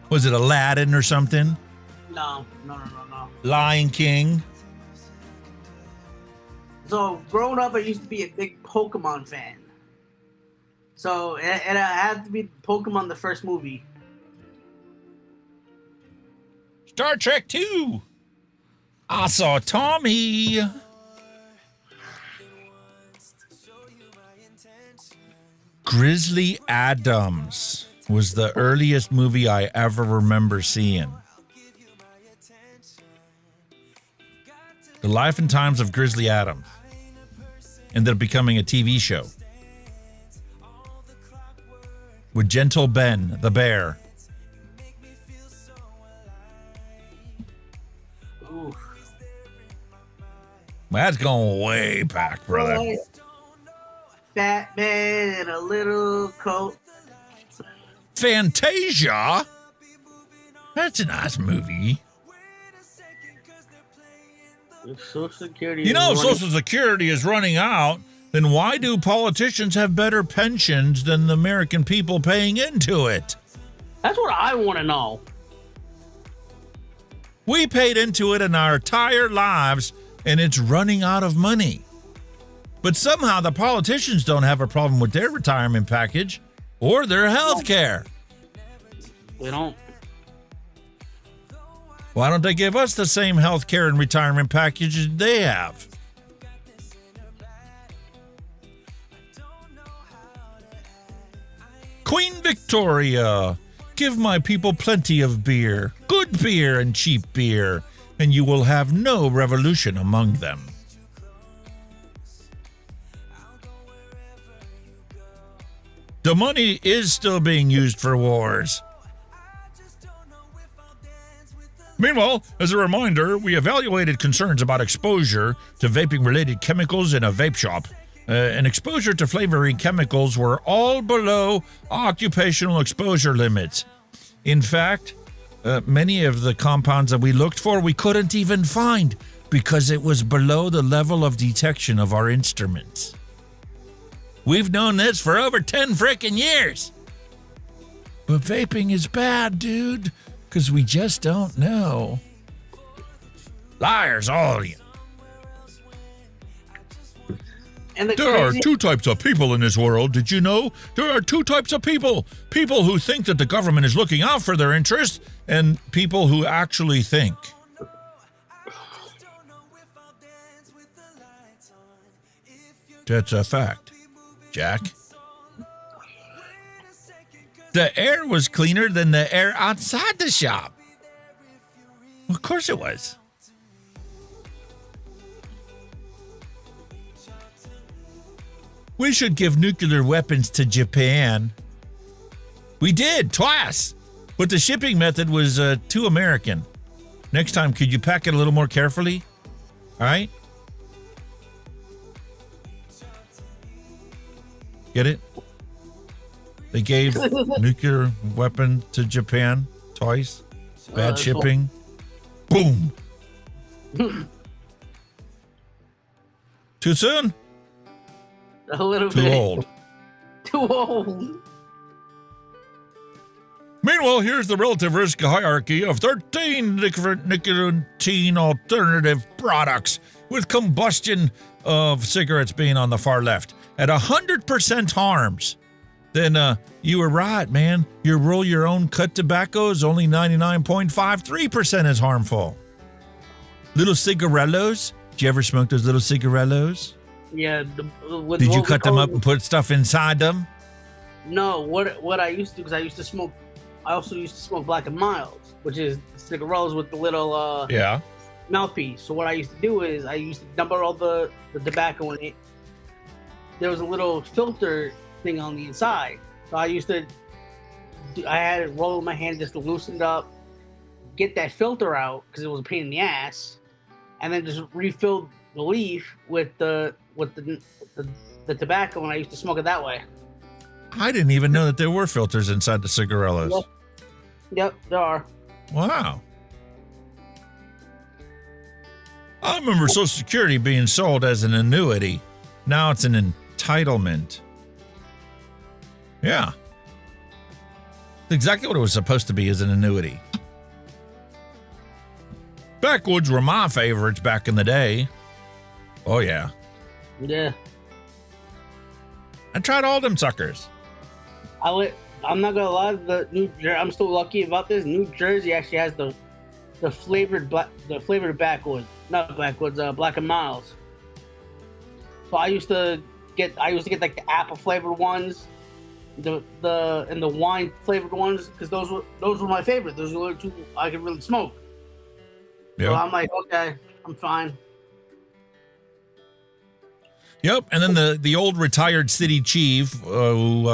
Was it Aladdin or something? No. Lion King? So, growing up, I used to be a big Pokemon fan. So, and I had to be Pokemon the first movie. Star Trek 2. I saw Tommy. Grizzly Adams was the earliest movie I ever remember seeing. The Life and Times of Grizzly Adams ended up becoming a TV show with Gentle Ben, the bear. Ooh. That's going way back, brother. Fat man in a little coat. Fantasia? That's a nice movie. If Social Security You know, if is running- Social Security is running out, then why do politicians have better pensions than the American people paying into it? That's what I want to know. We paid into it in our entire lives, and it's running out of money. But somehow the politicians don't have a problem with their retirement package or their health care. We don't. Why don't they give us the same health care and retirement packages they have? Queen Victoria, give my people plenty of beer, good beer and cheap beer, and you will have no revolution among them. The money is still being used for wars. Meanwhile, as a reminder, we evaluated concerns about exposure to vaping-related chemicals in a vape shop. And exposure to flavoring chemicals were all below occupational exposure limits. In fact, many of the compounds that we looked for, we couldn't even find because it was below the level of detection of our instruments. We've known this for over 10 frickin' years. But vaping is bad, dude, because we just don't know. Liars, all of you. And there are two types of people in this world. Did you know? There are two types of people. People who think that the government is looking out for their interests and people who actually think. That's a fact, Jack. The air was cleaner than the air outside the shop. Of course it was. We should give nuclear weapons to Japan. We did, twice. But the shipping method was too American. Next time, could you pack it a little more carefully? All right? Get it? They gave nuclear weapon to Japan twice. Bad shipping. Boom. Too soon? A little Too bit. old. Too old. Meanwhile, here's the relative risk hierarchy of 13 different nicotine alternative products, with combustion of cigarettes being on the far left at 100% harms. Then you were right, man. Your roll your own cut tobacco is only 99.53% as harmful. Little cigarellos. Did you ever smoke those little cigarellos? Yeah. Did you cut them up and put stuff inside them? No. What I used to do, because I used to smoke. I also used to smoke Black and Milds, which is cigarillos with the little mouthpiece. So what I used to do is I used to dump out all the tobacco in it. There was a little filter thing on the inside. So I had it roll in my hand just to loosen it up, get that filter out because it was a pain in the ass, and then just refill the leaf with the tobacco, and I used to smoke it that way. I didn't even know that there were filters inside the cigarillos. Yep, there are. Wow. I remember Social Security being sold as an annuity. Now it's an entitlement. Yeah. Exactly what it was supposed to be, as an annuity. Backwoods were my favorites back in the day. Oh, yeah. Yeah. I tried all them suckers. I'm not gonna lie. I'm still lucky about this. New Jersey actually has the flavored backwoods, not backwoods, Black and Milds. So I used to get like the apple flavored ones, and the wine flavored ones, because those were my favorite. Those were the two I could really smoke. Yep. So I'm like, okay, I'm fine. Yep, and then the old retired city chief who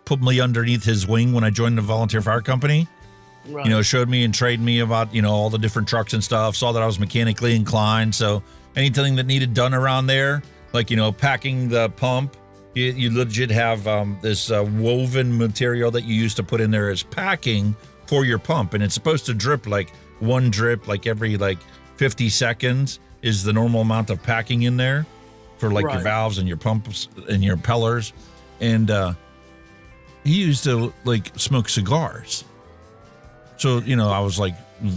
put me underneath his wing when I joined the volunteer fire company. Right. Showed me and trained me about all the different trucks and stuff. Saw that I was mechanically inclined, so anything that needed done around there, like packing the pump, you legit have this woven material that you used to put in there as packing for your pump, and it's supposed to drip like one drip like every 50 seconds is the normal amount of packing in there. For your valves and your pumps and your pellers. And he used to smoke cigars. So, I was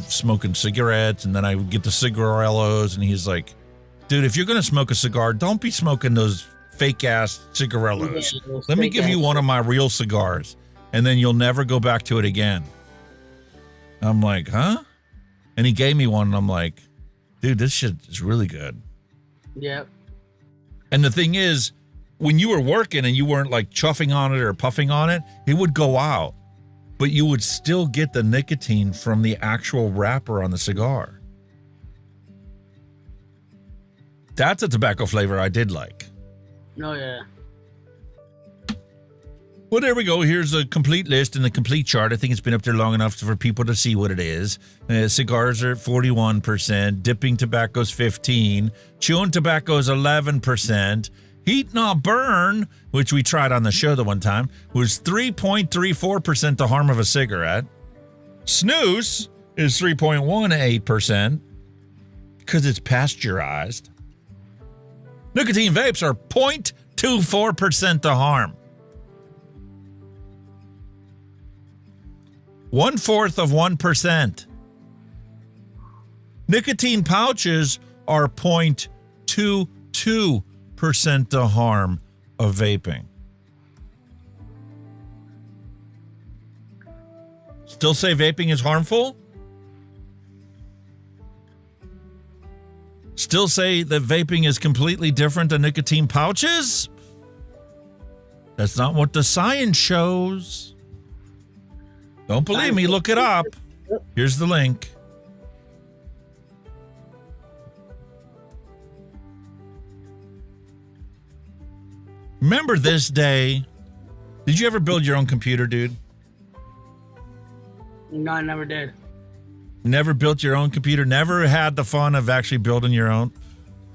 smoking cigarettes, and then I would get the cigarellos, and he's like, dude, if you're going to smoke a cigar, don't be smoking those fake ass cigarellos. Yeah, let me give you one of my real cigars, and then you'll never go back to it again. I'm like, huh? And he gave me one, and I'm like, dude, this shit is really good. Yep. And the thing is, when you were working and you weren't chuffing on it or puffing on it, it would go out. But you would still get the nicotine from the actual wrapper on the cigar. That's a tobacco flavor I did like. Oh, yeah. Well, there we go. Here's a complete list and the complete chart. I think it's been up there long enough for people to see what it is. Cigars are at 41%. Dipping tobacco is 15%. Chewing tobacco is 11%. Heat not burn, which we tried on the show the one time, was 3.34% the harm of a cigarette. Snooze is 3.18% because it's pasteurized. Nicotine vapes are 0.24% the harm. 0.1%. Nicotine pouches are 0.22% the harm of vaping. Still say vaping is harmful? Still say that vaping is completely different than nicotine pouches? That's not what the science shows. Don't believe me, look it up. Here's the link. Remember this day? Did you ever build your own computer, dude? No, I never did. Never built your own computer? Never had the fun of actually building your own?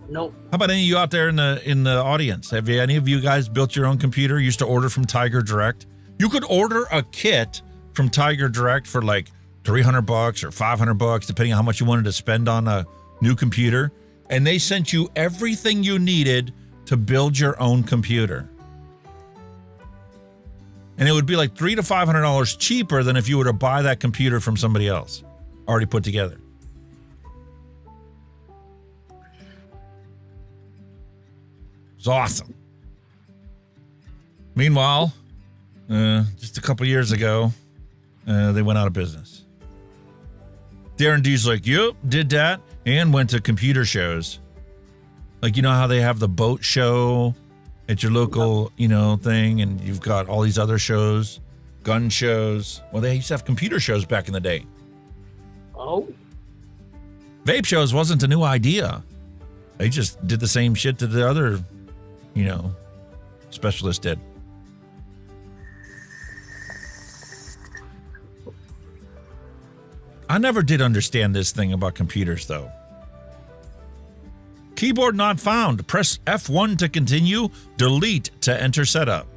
Nope. How about any of you out there in the audience? Have any of you guys built your own computer? Used to order from Tiger Direct? You could order a kit from Tiger Direct for like $300 or $500, depending on how much you wanted to spend on a new computer. And they sent you everything you needed to build your own computer. And it would be like $300 to $500 cheaper than if you were to buy that computer from somebody else already put together. It's awesome. Meanwhile, just a couple years ago, they went out of business. Darren D's like, yep, did that, and went to computer shows. Like, you know how they have the boat show at your local, thing, and you've got all these other shows, gun shows. Well, they used to have computer shows back in the day. Oh. Vape shows wasn't a new idea. They just did the same shit that the other, specialists did. I never did understand this thing about computers, though. Keyboard not found. Press F1 to continue. Delete to enter setup.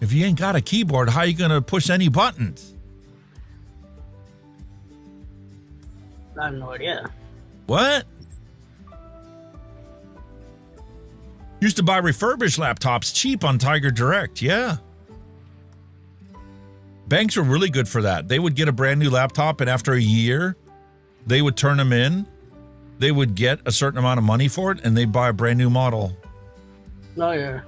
If you ain't got a keyboard, how are you going to push any buttons? I have no idea. What? Used to buy refurbished laptops cheap on Tiger Direct. Yeah. Banks were really good for that. They would get a brand new laptop, and after a year, they would turn them in. They would get a certain amount of money for it, and they'd buy a brand new model. Oh, yeah.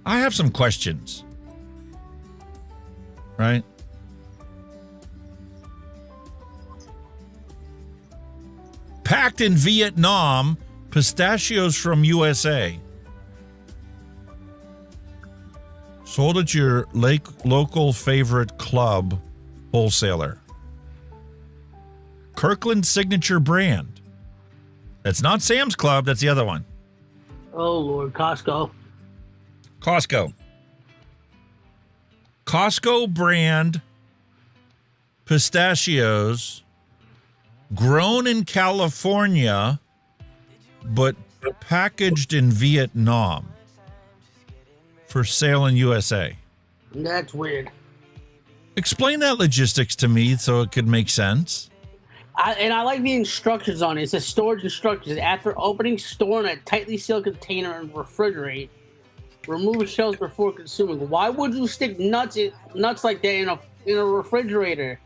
I have some questions. Right? Packed in Vietnam, pistachios from USA. Sold at your local favorite club wholesaler. Kirkland Signature brand. That's not Sam's Club, that's the other one. Oh, Lord, Costco. Costco brand pistachios grown in California, but packaged in Vietnam for sale in USA. That's weird. Explain that logistics to me so it could make sense. I like the instructions on it. It says storage instructions. After opening, store in a tightly sealed container and refrigerate. Remove shells before consuming. Why would you stick nuts like that in a refrigerator?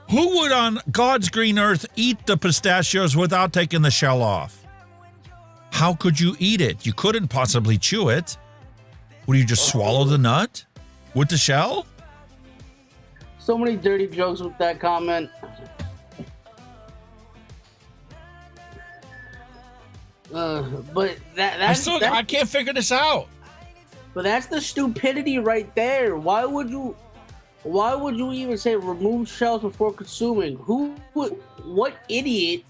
Who would on God's green earth eat the pistachios without taking the shell off? How could you eat it? You couldn't possibly chew it. Would you just swallow the nut with the shell? So many dirty jokes with that comment. But I can't figure this out. But that's the stupidity right there. Why would you even say remove shells before consuming? What idiot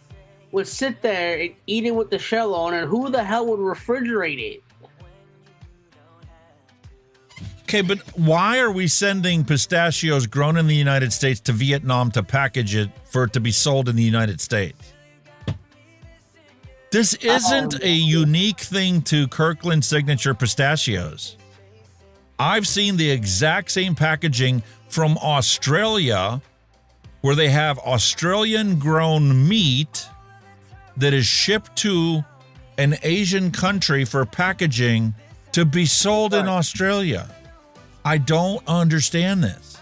would sit there and eat it with the shell on, and who the hell would refrigerate it? Okay, but why are we sending pistachios grown in the United States to Vietnam to package it for it to be sold in the United States? This isn't a unique thing to Kirkland Signature pistachios. I've seen the exact same packaging from Australia, where they have Australian grown meat that is shipped to an Asian country for packaging to be sold in Australia. I don't understand this.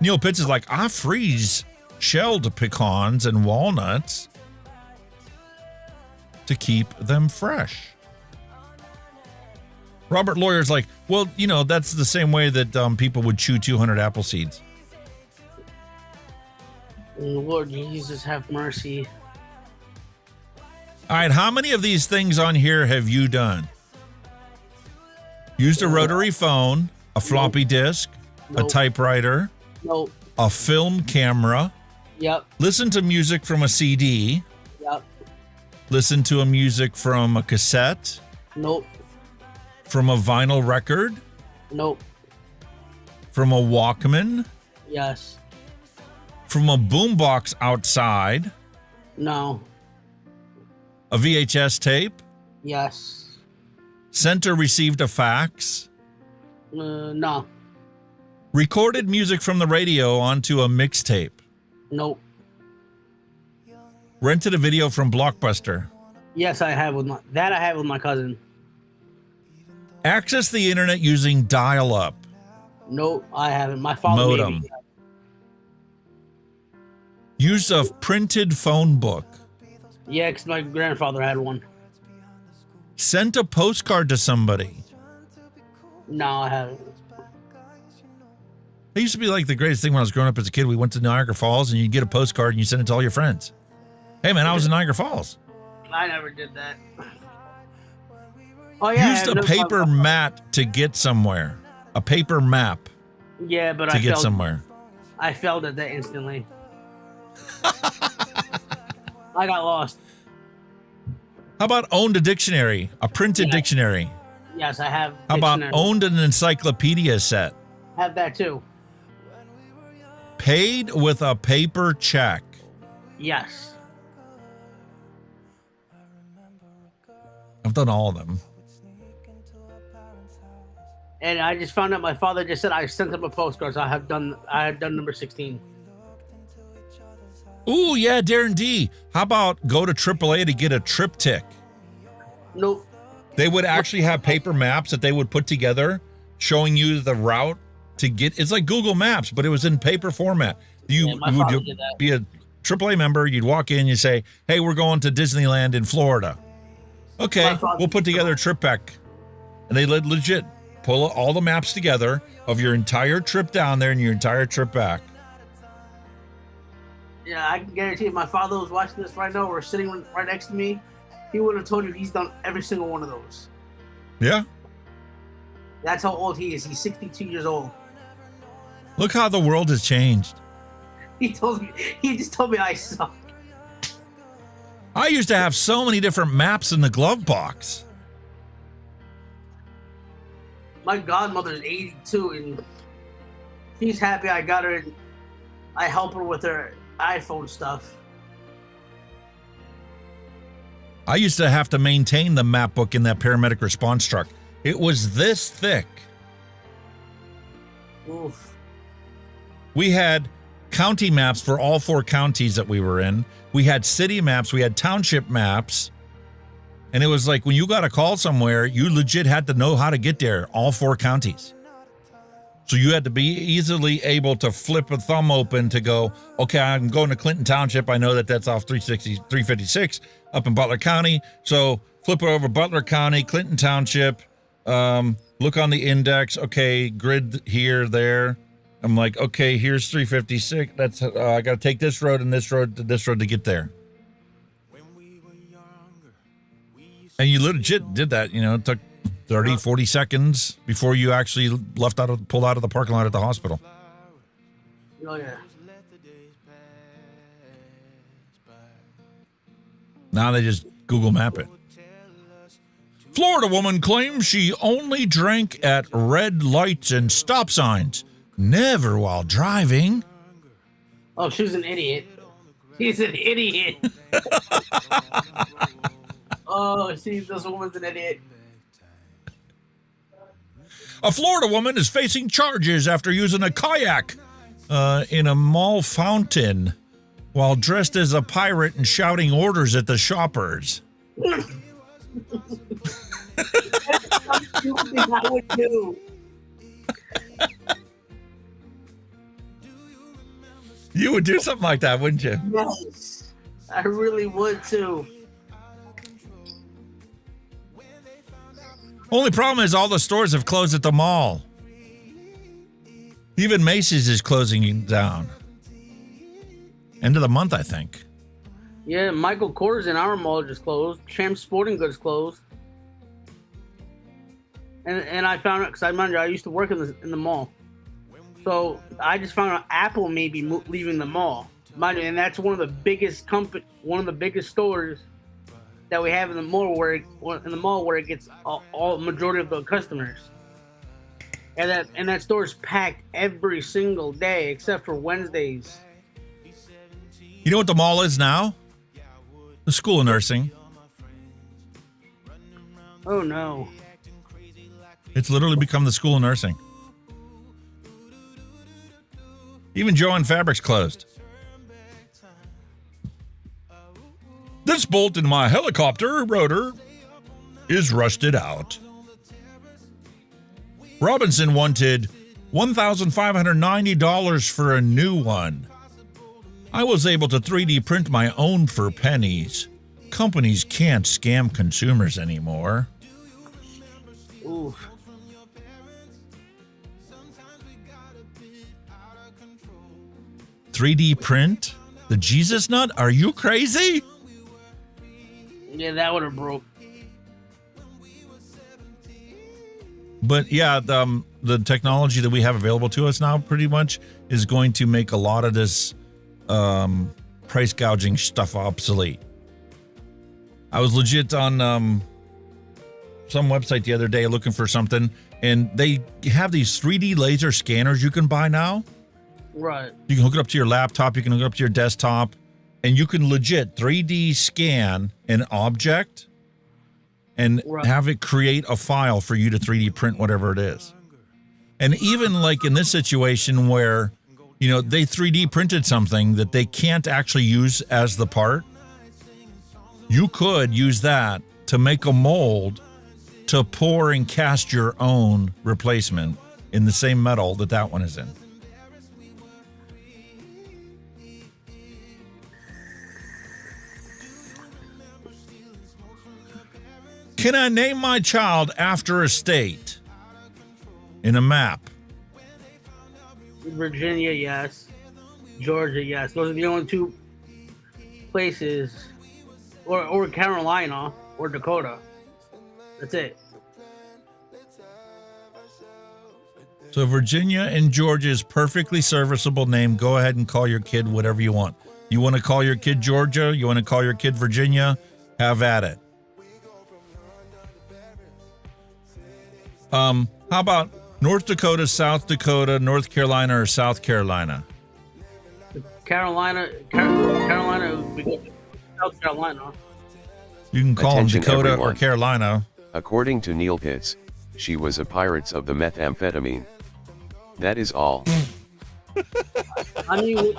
Neil Pitts is like, I freeze shelled pecans and walnuts to keep them fresh. Robert Lawyer's like, well, you know, that's the same way that people would chew 200 apple seeds. Lord Jesus, have mercy. All right, how many of these things on here have you done? Used a rotary phone, a floppy disk, a typewriter, a film camera. Yep. Listen to music from a CD. Yep. Listen to a music from a cassette. Nope. From a vinyl record. Nope. From a Walkman. Yes. From a boombox outside. No. A VHS tape. Yes. Sent or received a fax. No. Recorded music from the radio onto a mixtape. Nope. Rented a video from Blockbuster. Yes, I have with my cousin. Access the internet using dial-up. Nope, I haven't. My father modem. maybe. Use of printed phone book. Yeah, because my grandfather had one. Sent a postcard to somebody. No, I haven't. It used to be like the greatest thing when I was growing up as a kid. We went to Niagara Falls and you get a postcard and you send it to all your friends. Hey man, I was in Niagara Falls. I never did that. Oh yeah. Used a paper mat to get somewhere. A paper map. Yeah, but to get somewhere. I failed at that instantly. I got lost. How about owned a dictionary? A printed dictionary. Yes, I have. How about dictionary. owned an encyclopedia set? Have that too. Paid with a paper check. Yes. I've done all of them. And I just found out my father just said I sent him a postcard, so I have done number 16. Ooh, yeah, Darren D. How about go to AAA to get a triptych? Nope. They would actually have paper maps that they would put together showing you the route to get. It's like Google Maps, but it was in paper format. You would be a AAA member. You'd walk in, you say, hey, we're going to Disneyland in Florida. Okay, we'll put together a trip pack. And they legit pull all the maps together of your entire trip down there and your entire trip back. Yeah, I can guarantee if my father was watching this right now or sitting right next to me, he would have told you he's done every single one of those. Yeah. That's how old he is. He's 62 years old. Look how the world has changed. He just told me I suck. I used to have so many different maps in the glove box. My godmother's 82 and she's happy I got her and I help her with her iPhone stuff. I used to have to maintain the map book in that paramedic response truck. It was this thick. Oof. We had county maps for all 4 counties that we were in. We had city maps. We had township maps. And it was like when you got a call somewhere, you legit had to know how to get there, all 4 counties. So you had to be easily able to flip a thumb open to go, okay, I'm going to Clinton Township. I know that that's off 356 up in Butler County. So flip it over Butler County, Clinton Township, look on the index. Okay, grid here, there. I'm like, okay, here's 356. That's I got to take this road and this road to get there. And you legit did that, it took 30, 40 seconds before you actually pulled out of the parking lot at the hospital. Oh, yeah. Now they just Google Map it. Florida woman claims she only drank at red lights and stop signs, never while driving. Oh, she's an idiot. She's an idiot. Oh, see, this woman's an idiot. A Florida woman is facing charges after using a kayak in a mall fountain while dressed as a pirate and shouting orders at the shoppers. That's something I would do. You would do something like that, wouldn't you? Yes, I really would too. Only problem is all the stores have closed at the mall. Even Macy's is closing down. End of the month, I think. Yeah, Michael Kors in our mall just closed. Champs Sporting Goods closed. And I found out, because I remember I used to work in the mall. So I just found out Apple may be leaving the mall. And that's one of the biggest stores that we have in the mall where it gets all majority of the customers. And that store's packed every single day except for Wednesdays. You know what the mall is now? The School of Nursing. Oh no. It's literally become the School of Nursing. Even Joann Fabric's closed. This bolt in my helicopter rotor is rusted out. Robinson wanted $1,590 for a new one. I was able to 3D print my own for pennies. Companies can't scam consumers anymore. Ooh. $3D print? The Jesus nut? Are you crazy? Yeah, that would have broke. But yeah, the technology that we have available to us now pretty much is going to make a lot of this price gouging stuff obsolete. I was legit on some website the other day looking for something, and they have these 3D laser scanners you can buy now. Right. You can hook it up to your laptop, you can hook it up to your desktop, and you can legit 3D scan an object and have it create a file for you to 3D print whatever it is. And even like in this situation where, you know, they 3D printed something that they can't actually use as the part, you could use that to make a mold to pour and cast your own replacement in the same metal that one is in. Can I name my child after a state in a map? Virginia, yes. Georgia, yes. Those are the only two places. Or Carolina or Dakota. That's it. So Virginia and Georgia is perfectly serviceable name. Go ahead and call your kid whatever you want. You want to call your kid Georgia? You want to call your kid Virginia? Have at it. How about North Dakota, South Dakota, North Carolina, or South Carolina? Carolina would be good. South Carolina. You can call them Attention, Dakota everyone. or Carolina. According to Neil Pitts, she was a pirate of the methamphetamine. That is all. I mean,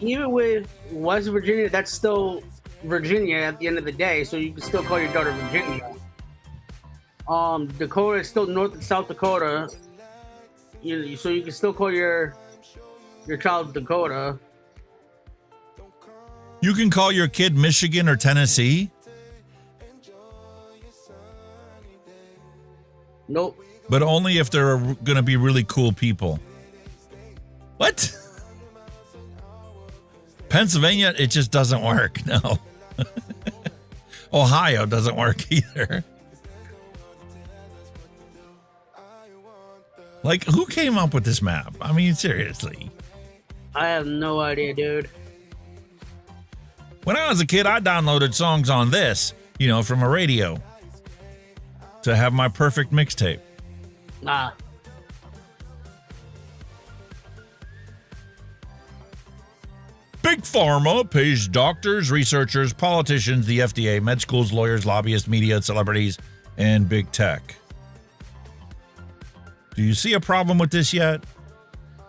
even with West Virginia, that's still Virginia at the end of the day, so you can still call your daughter Virginia. Dakota is still North and South Dakota, so you can still call your child Dakota. You can call your kid Michigan or Tennessee. Nope. But only if they're going to be really cool people. What? Pennsylvania, it just doesn't work. No. Ohio doesn't work either. Like, who came up with this map? I mean, seriously. I have no idea, dude. When I was a kid, I downloaded songs on this, from a radio to have my perfect mixtape. Nah. Big Pharma pays doctors, researchers, politicians, the FDA, med schools, lawyers, lobbyists, media, celebrities, and big tech. Do you see a problem with this yet?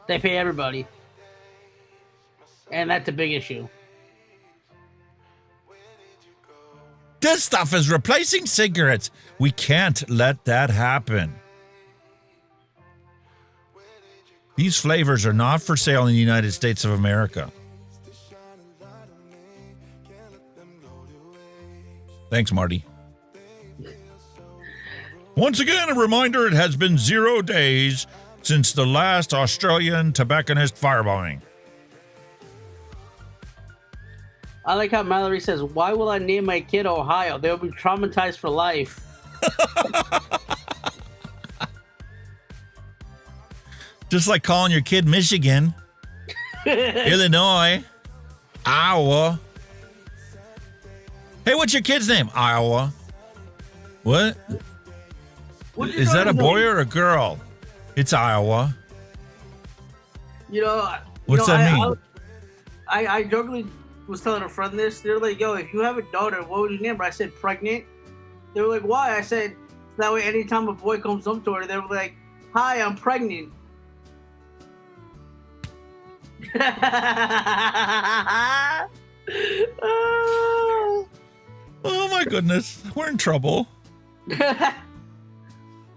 They pay everybody. And that's a big issue. This stuff is replacing cigarettes. We can't let that happen. These flavors are not for sale in the United States of America. Thanks, Marty. Once again, a reminder, it has been 0 days since the last Australian tobacconist firebombing. I like how Mallory says, why will I name my kid Ohio? They'll be traumatized for life. Just like calling your kid Michigan, Illinois, Iowa. Hey, what's your kid's name? Iowa. What? Is that a boy or a girl? It's Iowa. What's that mean? I jokingly was telling a friend this. They're like, yo, if you have a daughter, what would you name her? I said, pregnant. They were like, why? I said, that way anytime a boy comes up to her, they were like, hi, I'm pregnant. Oh my goodness, we're in trouble.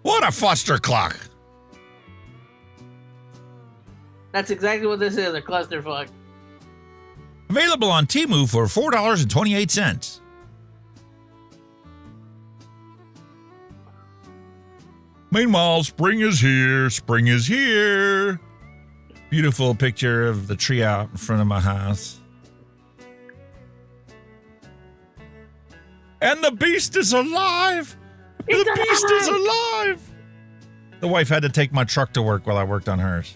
What a foster clock. That's exactly what this is, a clusterfuck. Available on Temu for $4.28. Meanwhile, spring is here. Spring is here. Beautiful picture of the tree out in front of my house. And the beast is alive. The beast is alive. The wife had to take my truck to work while I worked on hers.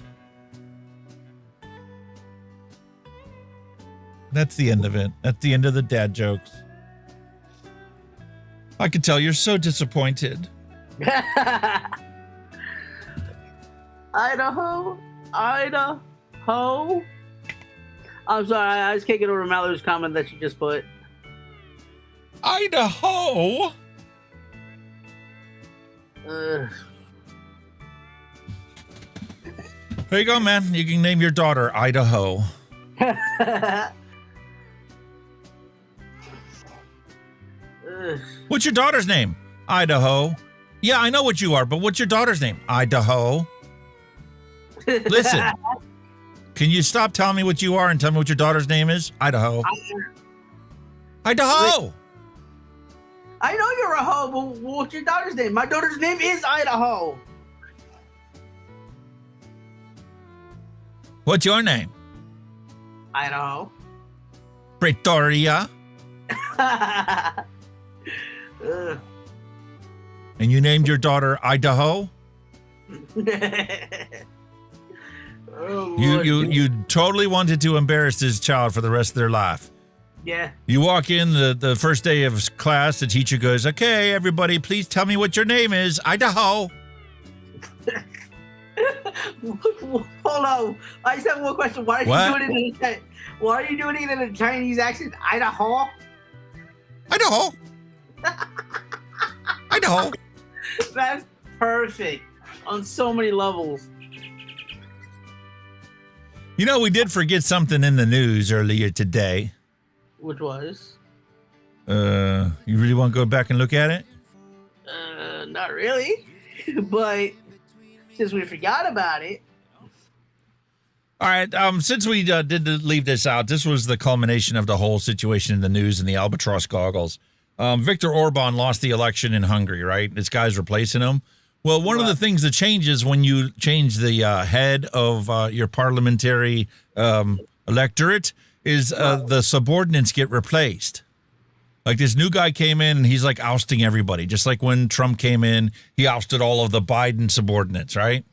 That's the end of it. That's the end of the dad jokes. I can tell you're so disappointed. Idaho. I'm sorry, I just can't get over Mallory's comment that she just put. Idaho? There you go, man. You can name your daughter Idaho. What's your daughter's name? Idaho. Yeah, I know what you are, but what's your daughter's name? Idaho. Listen, can you stop telling me what you are and tell me what your daughter's name is? Idaho. Idaho. I know you're a hoe, but what's your daughter's name? My daughter's name is Idaho. What's your name? Idaho. Pretoria. And you named your daughter Idaho? Oh, you totally wanted to embarrass this child for the rest of their life. Yeah. You walk in the first day of class, the teacher goes, okay, everybody, please tell me what your name is. Idaho. Hold on. I just have one question. Why are you doing it in a Chinese accent? Idaho? Idaho. Idaho. That's perfect on so many levels. You know, we did forget something in the news earlier today. Which was? You really want to go back and look at it? Not really. But since we forgot about it. All right. Since we did leave this out, this was the culmination of the whole situation in the news and the Albatross goggles. Viktor Orban lost the election in Hungary, right? This guy's replacing him. Well, one of the things that changes when you change the head of your parliamentary electorate is the subordinates get replaced. Like this new guy came in and he's like ousting everybody. Just like when Trump came in, he ousted all of the Biden subordinates, right?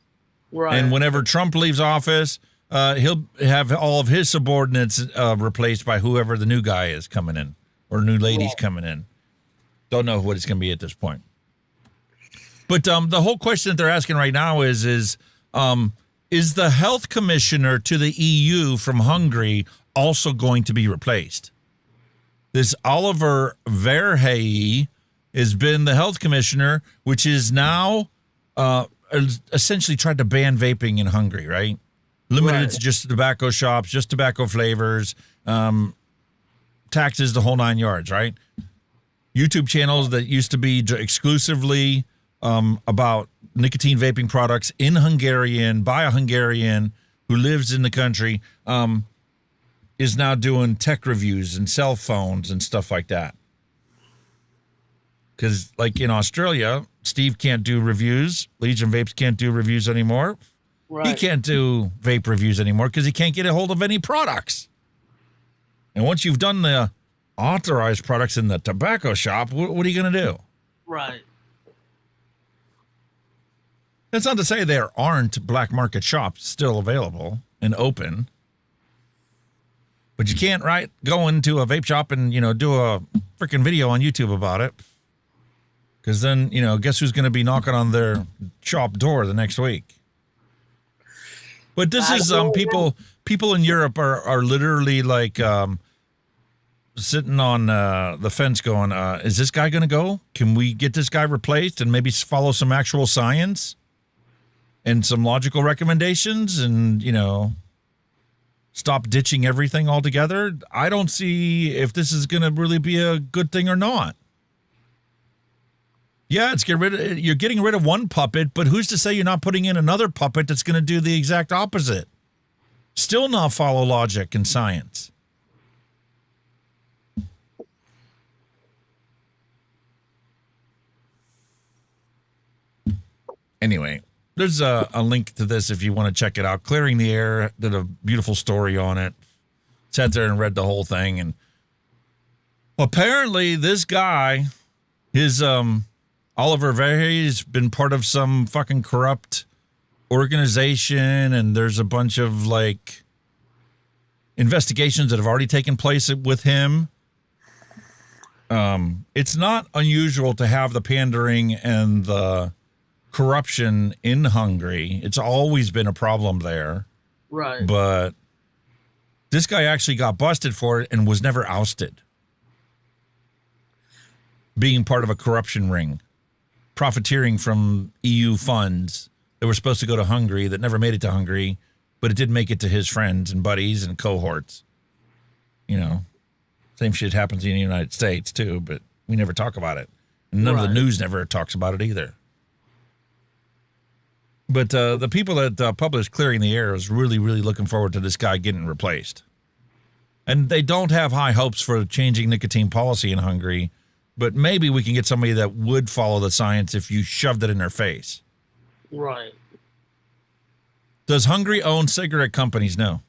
Right. And whenever Trump leaves office, he'll have all of his subordinates replaced by whoever the new guy is coming in or new lady's coming in. Don't know what it's going to be at this point. But the whole question that they're asking right now is the health commissioner to the EU from Hungary also going to be replaced? This Oliver Verhey has been the health commissioner, which is now essentially tried to ban vaping in Hungary, right? Limited it to just tobacco shops, just tobacco flavors, taxes, the whole 9 yards, right? YouTube channels that used to be exclusively about nicotine vaping products in Hungarian by a Hungarian who lives in the country, is now doing tech reviews and cell phones and stuff like that. Because, like in Australia, Steve can't do reviews. Legion Vapes can't do reviews anymore. Right. He can't do vape reviews anymore because he can't get a hold of any products. And once you've done the authorized products in the tobacco shop, what are you going to do? Right. That's not to say there aren't black market shops still available and open. But you can't, go into a vape shop and, do a freaking video on YouTube about it. Because then, guess who's going to be knocking on their shop door the next week? But this is people in Europe are literally like sitting on the fence going, is this guy going to go? Can we get this guy replaced and maybe follow some actual science and some logical recommendations and, stop ditching everything altogether? I don't see if this is going to really be a good thing or not. Yeah, you're getting rid of one puppet, but who's to say you're not putting in another puppet that's going to do the exact opposite? Still not follow logic and science. Anyway, there's a link to this if you want to check it out. Clearing the Air did a beautiful story on it. Sat there and read the whole thing, and apparently this guy, his Oliver Verhey's been part of some fucking corrupt organization, and there's a bunch of investigations that have already taken place with him. It's not unusual to have the pandering and the corruption in Hungary. It's always been a problem there. Right. But this guy actually got busted for it and was never ousted. Being part of a corruption ring. Profiteering from EU funds that were supposed to go to Hungary that never made it to Hungary, but it did make it to his friends and buddies and cohorts. Same shit happens in the United States too, but we never talk about it. And none of the news never talks about it either. But the people that published Clearing the Air is really, really looking forward to this guy getting replaced. And they don't have high hopes for changing nicotine policy in Hungary, but maybe we can get somebody that would follow the science if you shoved it in their face. Right. Does Hungary own cigarette companies? No.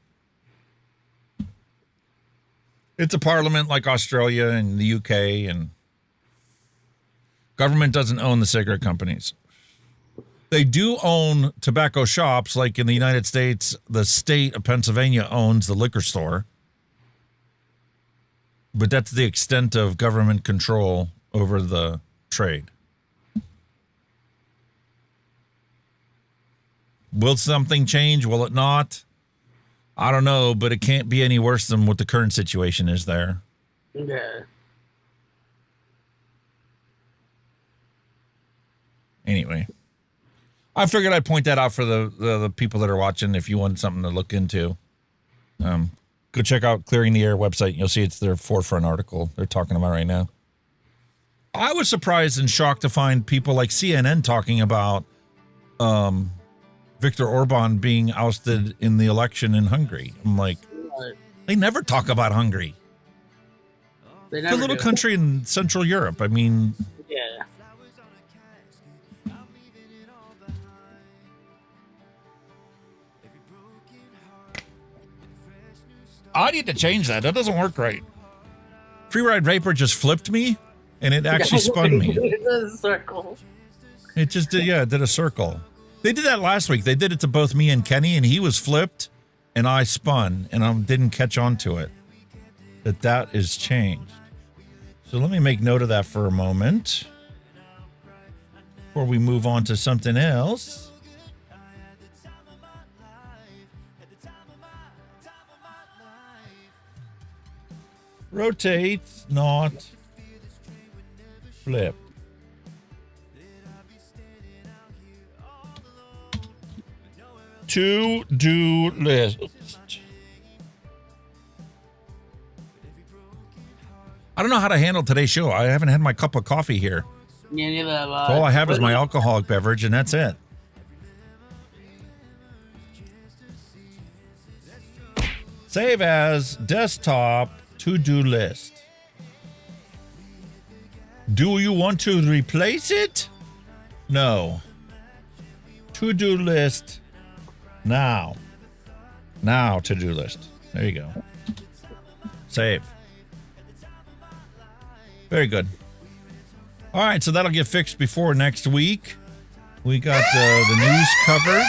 It's a parliament like Australia and the UK, and government doesn't own the cigarette companies. They do own tobacco shops, like in the United States, the state of Pennsylvania owns the liquor store. But that's the extent of government control over the trade. Will something change? Will it not? I don't know, but it can't be any worse than what the current situation is there. Yeah. Anyway, I figured I'd point that out for the people that are watching if you want something to look into. Go check out Clearing the Air website. You'll see it's their forefront article they're talking about right now. I was surprised and shocked to find people like CNN talking about Viktor Orban being ousted in the election in Hungary. I'm like, they never talk about Hungary. It's a little country in Central Europe. I mean, yeah. I need to change that. That doesn't work right. Free Ride Vapor just flipped me, and it actually spun me. It's a circle. It just did, it did a circle. They did that last week. They did it to both me and Kenny, and he was flipped, and I spun, and I didn't catch on to it. That is changed. So let me make note of that for a moment before we move on to something else. Rotate, not flip. To-do list. I don't know how to handle today's show. I haven't had my cup of coffee here. Yeah, neither have I. So all I have is my alcoholic beverage, and that's it. Save as desktop to-do list. Do you want to replace it? No. To-do list now. Now to-do list. There you go. Save. Very good. All right, so that'll get fixed before next week. We got the news covered.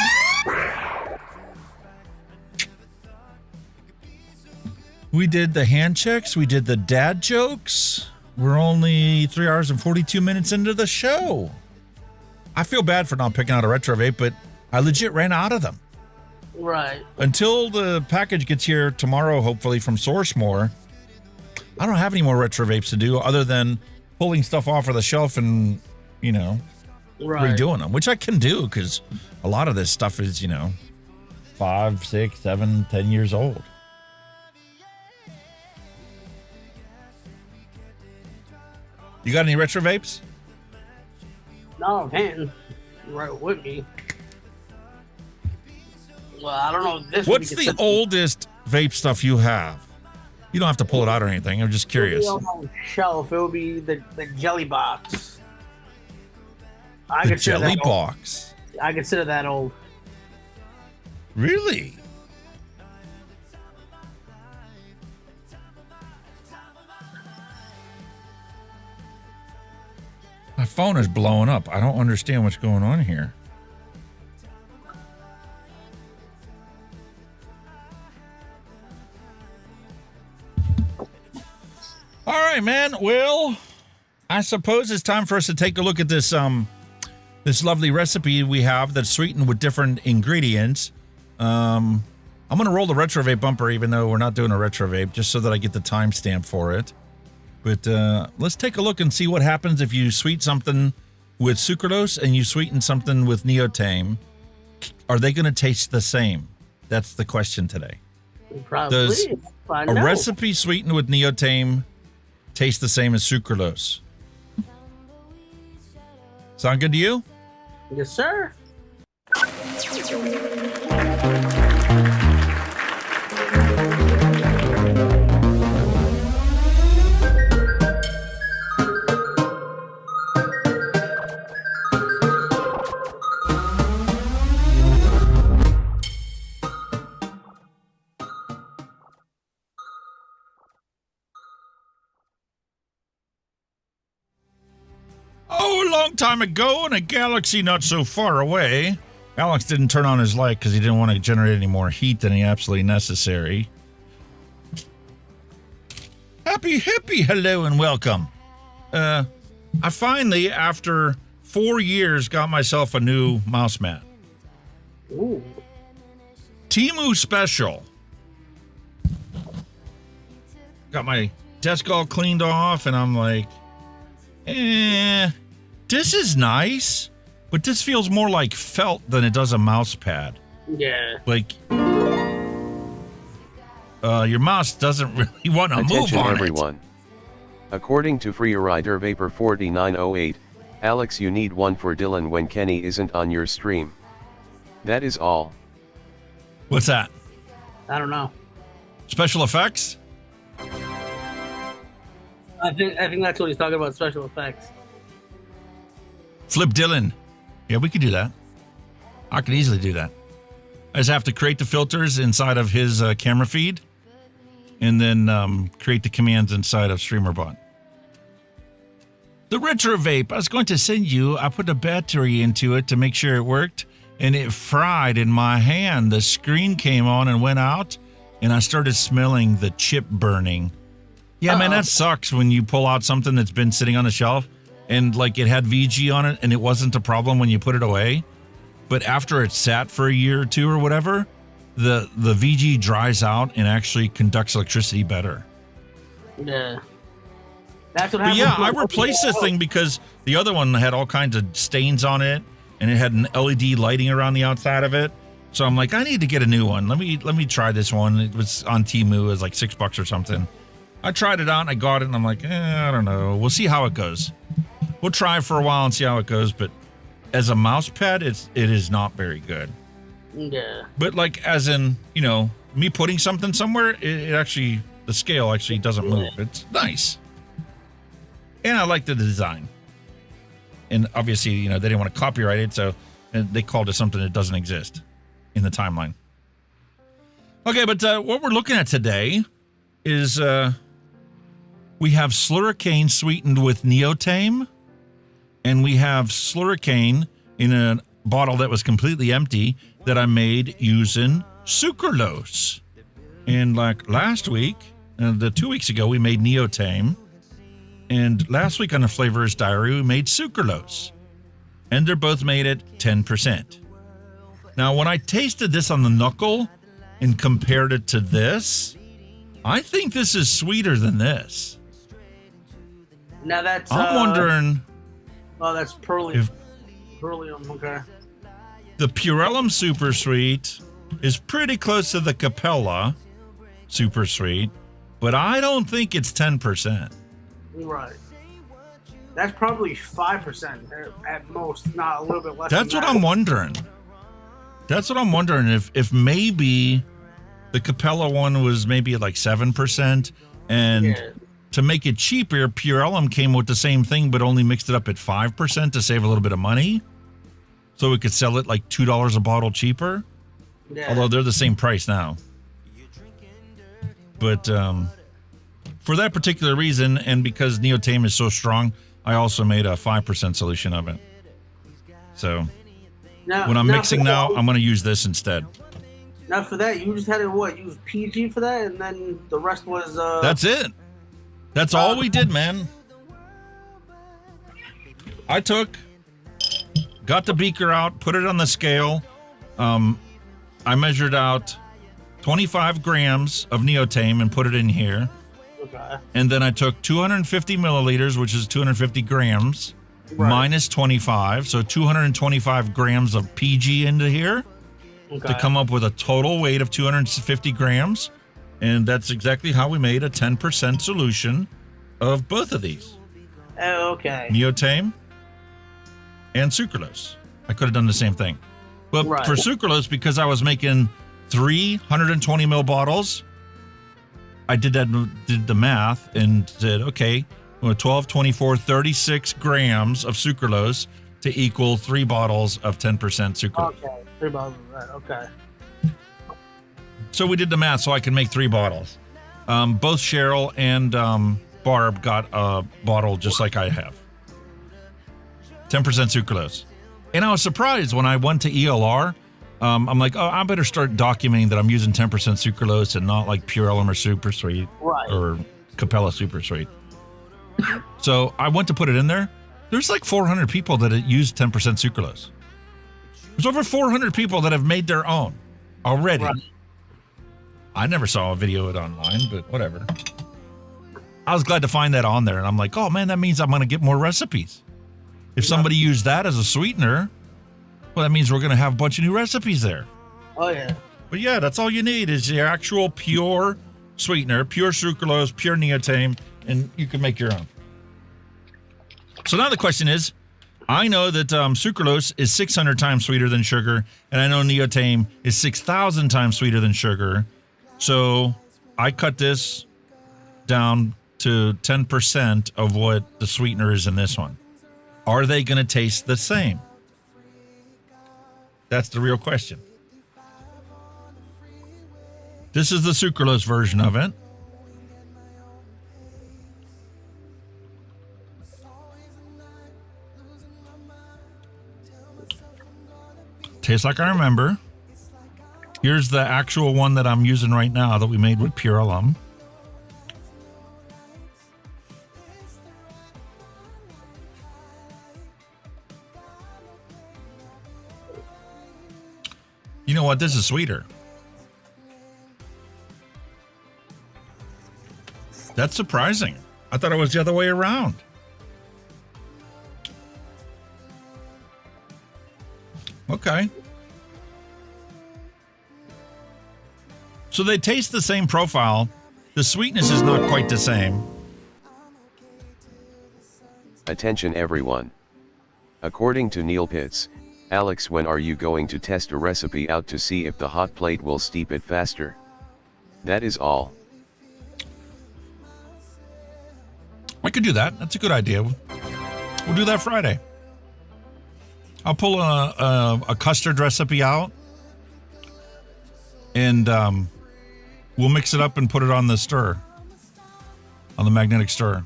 We did the hand checks. We did the dad jokes. We're only 3 hours and 42 minutes into the show. I feel bad for not picking out a retro vape, but I legit ran out of them. Right. Until the package gets here tomorrow, hopefully from Sourcemore, I don't have any more retro vapes to do other than pulling stuff off of the shelf and, you know, redoing them, which I can do because a lot of this stuff is, you know, 5, 6, 7, 10 years old. You got any retro vapes? No, man. Right with me. Well, I don't know. What's the oldest vape stuff you have? You don't have to pull it out or anything. I'm just curious. On the shelf, it would be the jelly box. The jelly box. I consider that old. Really? My phone is blowing up. I don't understand what's going on here. All right, man. Well, I suppose it's time for us to take a look at this this lovely recipe we have that's sweetened with different ingredients. I'm going to roll the retro vape bumper, even though we're not doing a retro vape, just so that I get the timestamp for it. But let's take a look and see what happens if you sweeten something with sucralose and you sweeten something with Neotame. Are they going to taste the same? That's the question today. Probably. Does a recipe sweetened with Neotame taste the same as sucralose? Sound good to you? Yes, sir. Oh, a long time ago in a galaxy not so far away. Alex didn't turn on his light because he didn't want to generate any more heat than he absolutely necessary. Happy hippie, hello and welcome. I finally, after 4 years, got myself a new mouse mat. Ooh. Temu special. Got my desk all cleaned off and I'm like, this is nice, but this feels more like felt than it does a mouse pad. Yeah. Like, your mouse doesn't really want to move on everyone. According to Freerider Vapor 4908, Alex, you need one for Dylan when Kenny isn't on your stream. That is all. What's that? I don't know. Special effects? I think that's what he's talking about, special effects. Flip Dylan. Yeah, we could do that. I could easily do that. I just have to create the filters inside of his camera feed and then create the commands inside of StreamerBot. The Retro Vape, I was going to send you, I put a battery into it to make sure it worked, and it fried in my hand. The screen came on and went out, and I started smelling the chip burning. Yeah, man, that sucks when you pull out something that's been sitting on the shelf and like it had VG on it and it wasn't a problem when you put it away. But after it sat for a year or two or whatever, the VG dries out and actually conducts electricity better. Yeah. That's what But happened. yeah, I replaced this thing because the other one had all kinds of stains on it and it had an LED lighting around the outside of it. So I'm like, I need to get a new one. Let me try this one. It was on Temu. It was like $6 or something. I tried it out and I got it and I'm like, I don't know. We'll see how it goes. We'll try for a while and see how it goes, but as a mouse pad, it is not very good. Yeah. But like, as in, you know, me putting something somewhere, it actually, the scale actually doesn't move. It's nice. And I like the design. And obviously, you know, they didn't want to copyright it, so they called it something that doesn't exist in the timeline. Okay, but what we're looking at today is we have Slurricane sweetened with Neotame, and we have Slurricane in a bottle that was completely empty that I made using Sucralose. And like last week, the 2 weeks ago, we made Neotame. And last week on the Flavor's Diary, we made Sucralose. And they're both made at 10%. Now, when I tasted this on the knuckle and compared it to this, I think this is sweeter than this. Now that's... I'm wondering... Oh, that's Perlium. Perlium, okay. The Purellum Super Sweet is pretty close to the Capella Super Sweet, but I don't think it's 10%. Right. That's probably 5% at most, not a little bit less. That's what I'm wondering. That's what I'm wondering, if maybe the Capella one was maybe like 7%, and to make it cheaper, Purellum came with the same thing but only mixed it up at 5% to save a little bit of money, so we could sell it like $2 a bottle cheaper. Yeah. Although they're the same price now. But for that particular reason, and because Neotame is so strong, I also made a 5% solution of it. So when I'm mixing now, I'm going to use this instead. Now for that, you just had to use PG for that, and then the rest was... That's it. That's all we did, man. I got the beaker out, put it on the scale. I measured out 25 grams of Neotame and put it in here. Okay. And then I took 250 milliliters, which is 250 grams, minus 25. So 225 grams of PG into here to come up with a total weight of 250 grams. And that's exactly how we made a 10% solution of both of these. Oh, okay. Neotame and Sucralose. I could have done the same thing. But for Sucralose, because I was making 320 ml bottles, I did the math and said, okay, 12, 24, 36 grams of Sucralose to equal 3 bottles of 10% Sucralose. Okay, 3 bottles of that, okay. So we did the math so I could make 3 bottles. Both Cheryl and Barb got a bottle just like I have. 10% Sucralose. And I was surprised when I went to ELR. I'm like, oh, I better start documenting that I'm using 10% Sucralose and not like Purellum or Super Sweet or Capella Super Sweet. So I went to put it in there. There's like 400 people that used 10% Sucralose. There's over 400 people that have made their own already. I never saw a video of it online, but whatever. I was glad to find that on there, and I'm like, oh man, that means I'm going to get more recipes. If somebody used that as a sweetener, well, that means we're going to have a bunch of new recipes there. Oh, yeah. But yeah, that's all you need is your actual pure sweetener, pure Sucralose, pure Neotame, and you can make your own. So now the question is, I know that Sucralose is 600 times sweeter than sugar, and I know Neotame is 6,000 times sweeter than sugar. So I cut this down to 10% of what the sweetener is in this one. Are they going to taste the same? That's the real question. This is the Sucralose version of it. Tastes like I remember. Here's the actual one that I'm using right now that we made with Purellum. You know what? This is sweeter. That's surprising. I thought it was the other way around. Okay. So they taste the same profile. The sweetness is not quite the same. Attention everyone. According to Neil Pitts, Alex, when are you going to test a recipe out to see if the hot plate will steep it faster? That is all. I could do that. That's a good idea. We'll do that Friday. I'll pull a custard recipe out, and we'll mix it up and put it on the stir, on the magnetic stir,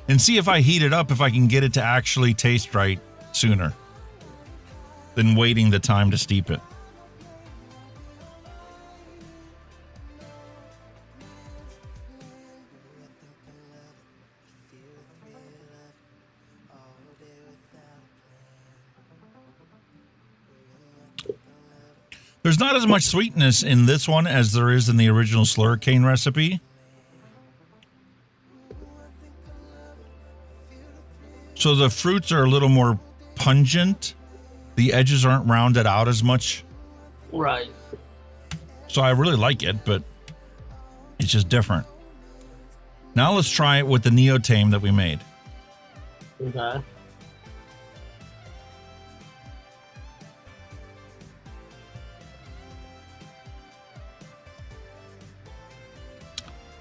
and see if I heat it up, if I can get it to actually taste right sooner than waiting the time to steep it. There's not as much sweetness in this one as there is in the original slurricane recipe. So the fruits are a little more pungent. The edges aren't rounded out as much. Right. So I really like it, but it's just different. Now let's try it with the Neotame that we made. Okay.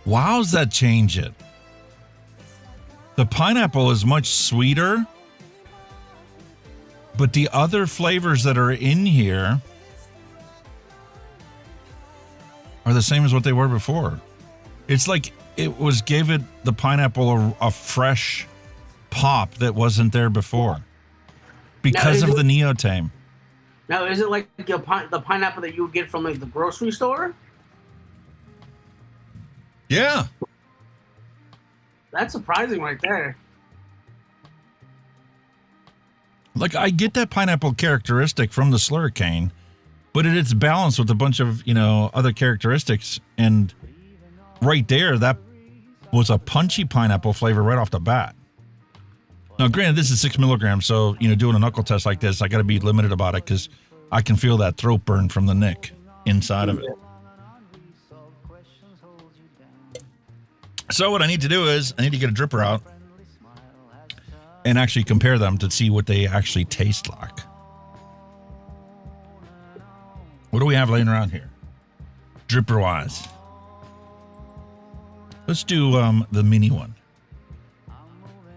Wow, does that change it? The pineapple is much sweeter, but the other flavors that are in here are the same as what they were before. It's like it gave it the pineapple a fresh pop that wasn't there before because of the Neotame. Now, is it like the pineapple that you would get from like the grocery store? Yeah. That's surprising right there. Like, I get that pineapple characteristic from the slurricane, but it's balanced with a bunch of, other characteristics. And right there, that was a punchy pineapple flavor right off the bat. Now, granted, this is 6 milligrams, so, doing a knuckle test like this, I got to be limited about it because I can feel that throat burn from the nick inside of it. So what I need to do is I need to get a dripper out and actually compare them to see what they actually taste like. What do we have laying around here? Dripper wise. Let's do the mini one.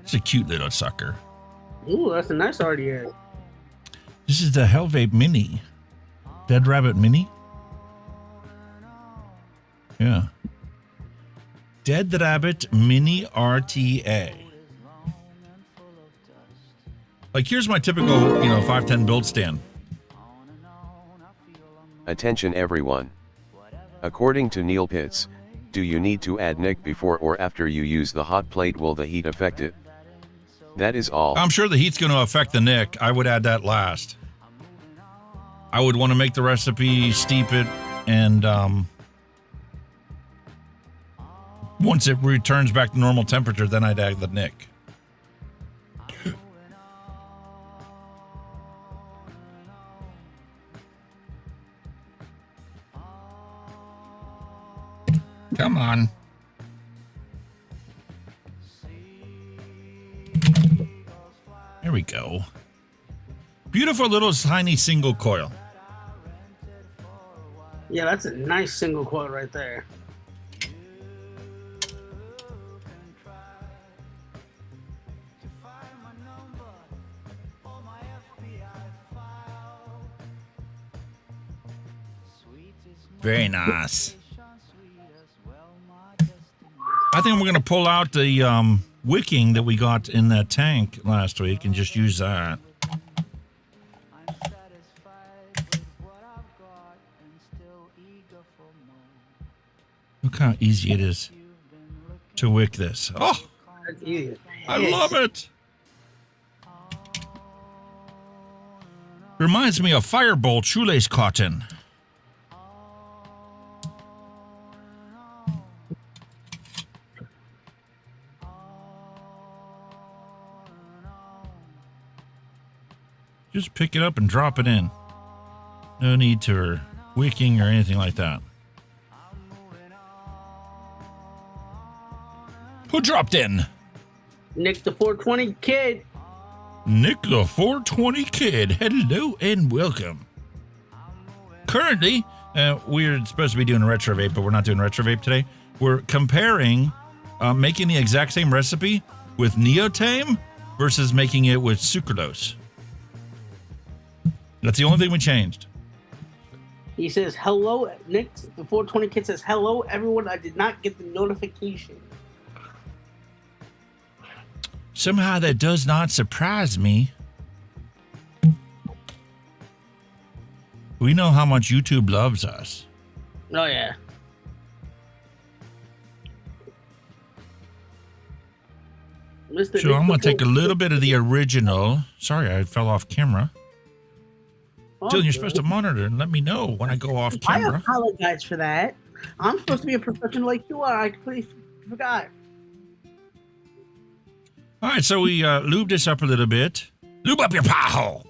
It's a cute little sucker. Ooh, that's a nice RDA. This is the Hell Vape Mini. Dead Rabbit Mini? Yeah. Dead Rabbit Mini RTA. Like, here's my typical, 510 build stand. Attention everyone. According to Neil Pitts, do you need to add nick before or after you use the hot plate? Will the heat affect it? That is all. I'm sure the heat's going to affect the nick. I would add that last. I would want to make the recipe, steep it, and once it returns back to normal temperature, then I'd add the nick. Come on. There we go. Beautiful little tiny single coil. Yeah, that's a nice single coil right there. Very nice. I think we're going to pull out the wicking that we got in that tank last week and just use that. Look how easy it is to wick this. Oh, That's easy. I love it. Reminds me of Firebolt shoelace cotton. Just pick it up and drop it in. No need to wicking or anything like that. Who dropped in? Nick the 420 kid. Nick the 420 kid, hello and welcome. Currently, we're supposed to be doing retro vape, but we're not doing retro vape today. We're comparing making the exact same recipe with Neotame versus making it with Sucralose. That's the only thing we changed. He says, hello, Nick, the 420 kid says, hello, everyone. I did not get the notification. Somehow that does not surprise me. We know how much YouTube loves us. Oh, yeah. Mr. So Nick I'm going to the take a little bit of the original. Sorry, I fell off camera. Dylan, you're supposed to monitor and let me know when I go off camera. I apologize for that. I'm supposed to be a professional like you are. I completely forgot. All right, so we lubed this up a little bit. Lube up your pie hole.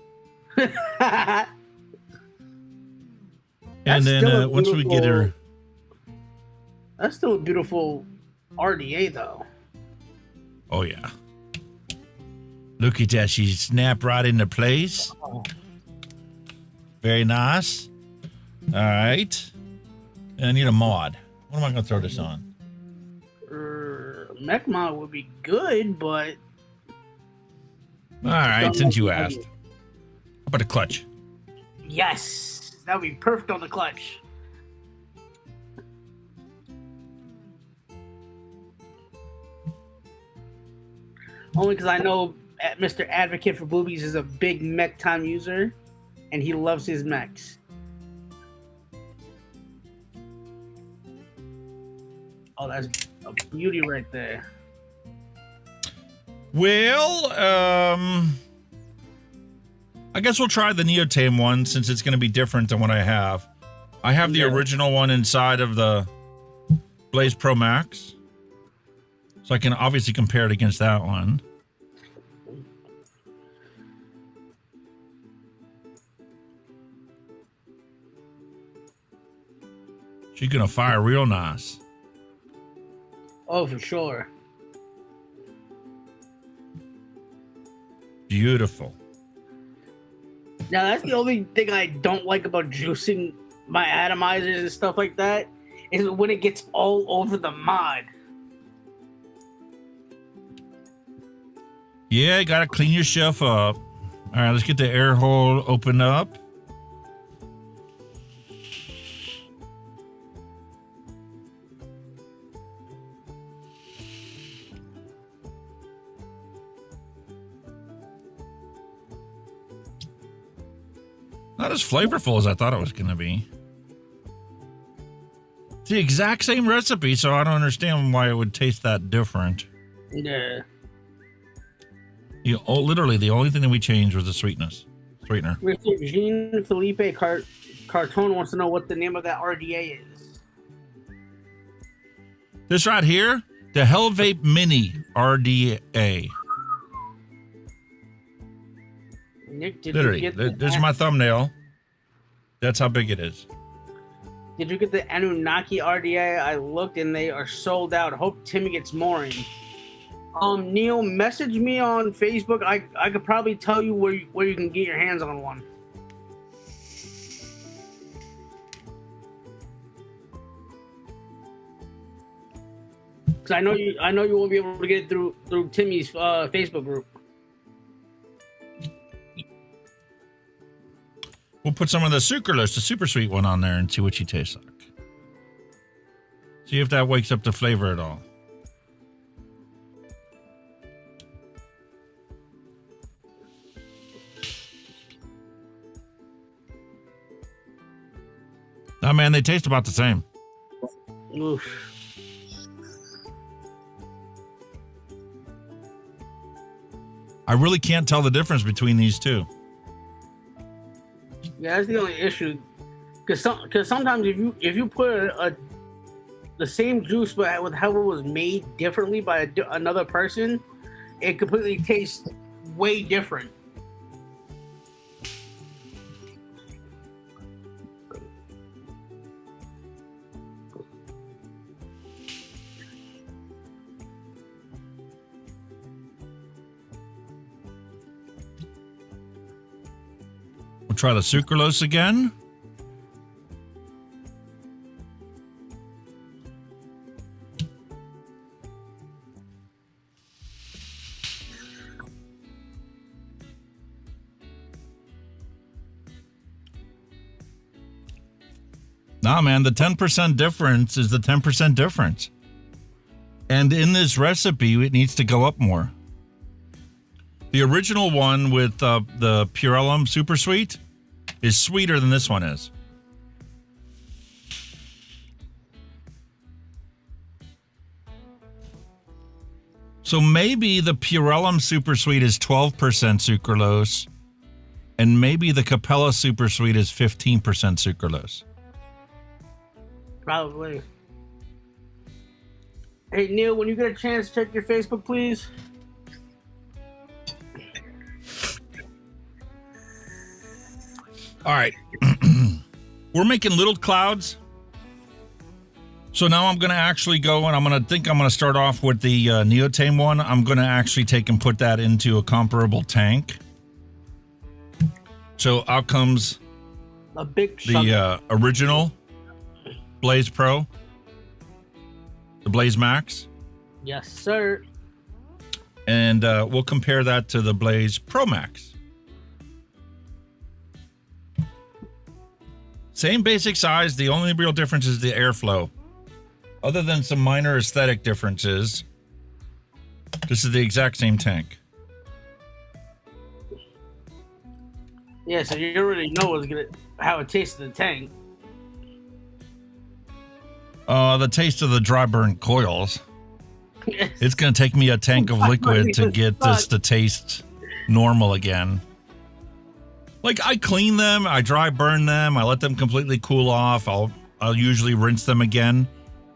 And then once we get her... That's still a beautiful RDA, though. Oh, yeah. Look at that. She snapped right into place. Very nice. All right. And I need a mod. What am I going to throw this on? Mech mod would be good, but... All right, since you asked. How about a clutch? Yes. That would be perfect on the clutch. Only because I know Mr. Advocate for Boobies is a big mech time user, and he loves his mechs. Oh, that's a beauty right there. Well, I guess we'll try the Neotame one since it's going to be different than what I have. I have the original one inside of the Blaze Pro Max, so I can obviously compare it against that one. She's going to fire real nice. Oh, for sure. Beautiful. Now, that's the only thing I don't like about juicing my atomizers and stuff like that, is when it gets all over the mod. Yeah, you got to clean yourself up. All right, let's get the air hole open up. Not as flavorful as I thought it was going to be. It's the exact same recipe, so I don't understand why it would taste that different. Yeah. Literally, the only thing that we changed was the sweetener. Mr. Jean Felipe Cartone wants to know what the name of that RDA is. This right here, the Hell Vape Mini RDA. Nick, did Literally, you get there's my thumbnail. That's how big it is. Did you get the Anunnaki RDA? I looked and they are sold out. Hope Timmy gets more in. Neil, message me on Facebook. I could probably tell you where you can get your hands on one. Because I know you won't be able to get it through Timmy's Facebook group. We'll put some of the Sucralose, the super sweet one, on there and see what she tastes like. See if that wakes up the flavor at all. Oh, man, they taste about the same. Oof. I really can't tell the difference between these two. Yeah, that's the only issue. Because sometimes if you put the same juice but with how it was made differently by another person, it completely tastes way different. We'll try the sucralose again. Nah, man, the 10% difference is the 10% difference. And in this recipe, it needs to go up more. The original one with the Purellum Super Sweet is sweeter than this one is. So maybe the Purellum Super Sweet is 12% sucralose, and maybe the Capella Super Sweet is 15% sucralose. Probably. Hey, Neil, when you get a chance, check your Facebook, please. All right. We're making little clouds. So now I'm going to actually go and I'm going to start off with the Neotame one. I'm going to actually take and put that into a comparable tank. So out comes the original Blaze Pro, the Blaze Max. Yes, sir. And we'll compare that to the Blaze Pro Max. Same basic size. The only real difference is the airflow. Other than some minor aesthetic differences, this is the exact same tank. Yeah, so you already know how it tastes in the tank. The taste of the dry burn coils. It's going to take me a tank of liquid to get this to taste normal again. Like, I clean them, I dry burn them, I let them completely cool off. I'll usually rinse them again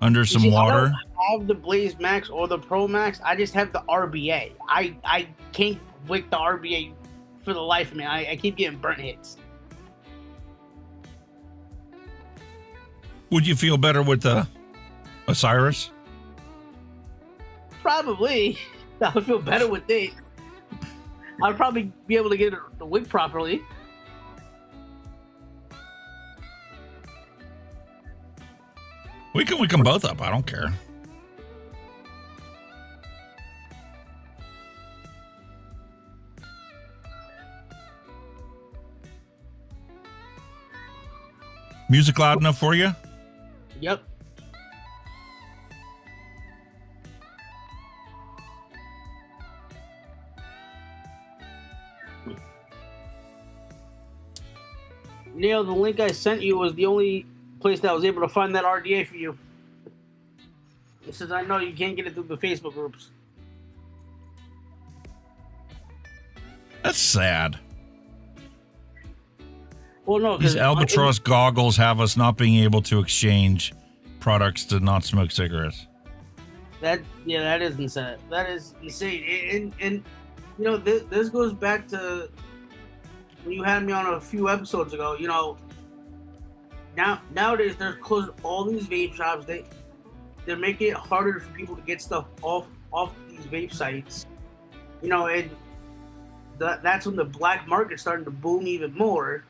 under some water. I don't have the Blaze Max or the Pro Max. I just have the RBA. I can't wick the RBA for the life of me. I keep getting burnt hits. Would you feel better with the Osiris? Probably. I would feel better with it. I'd probably be able to get the wick properly. We can wick them both up. I don't care. Music loud enough for you? Yep. Neil, the link I sent you was the only place that I was able to find that RDA for you. It says, I know you can't get it through the Facebook groups. That's sad. Well, no, these Albatross goggles have us not being able to exchange products to not smoke cigarettes. That is insane. That is insane. And you know, this goes back to when you had me on a few episodes ago. You know, nowadays they're closing all these vape shops. They're making it harder for people to get stuff off these vape sites. You know, and that's when the black market's starting to boom even more.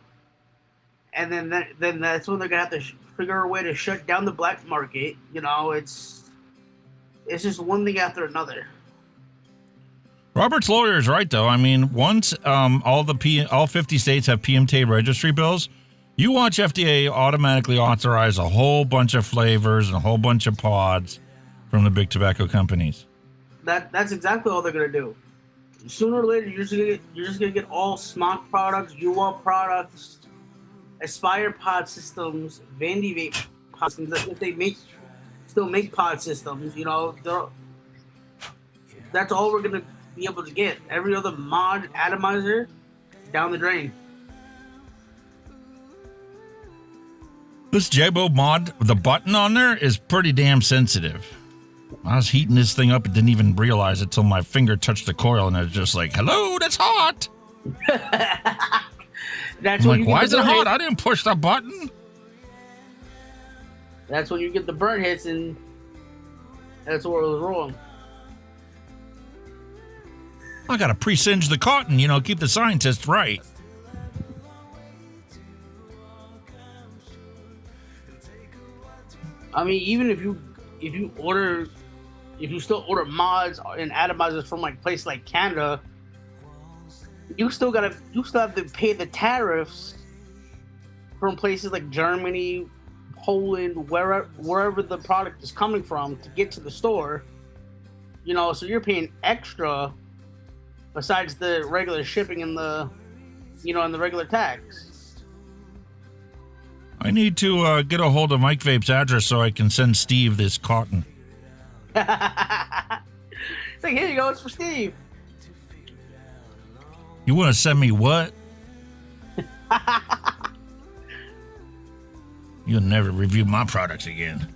And then that's when they're gonna have to figure a way to shut down the black market. You know, it's just one thing after another. Robert's lawyer is right, though. I mean, once all 50 states have PMTA registry bills, you watch FDA automatically authorize a whole bunch of flavors and a whole bunch of pods from the big tobacco companies. That's exactly all they're gonna do. Sooner or later, you're just gonna get all Smock products, UWA products, Aspire pod systems, Vandy Vape pod systems. If they still make pod systems, you know, that's all we're gonna be able to get. Every other mod atomizer down the drain. This Jabo mod, the button on there is pretty damn sensitive. I was heating this thing up and didn't even realize it till my finger touched the coil, and it was just like, hello, that's hot. That's I'm like, why is it hot? I didn't push the button. That's when you get the burn hits, and that's where it was wrong. I gotta pre-singe the cotton, you know, keep the scientists right. I mean, even if you still order mods and atomizers from like places like Canada, you still have to pay the tariffs from places like Germany, Poland, wherever the product is coming from to get to the store. You know, so you're paying extra besides the regular shipping and the regular tax. I need to get a hold of Mike Vape's address so I can send Steve this cotton. It's like, here you go, it's for Steve. You want to send me what? You'll never review my products again.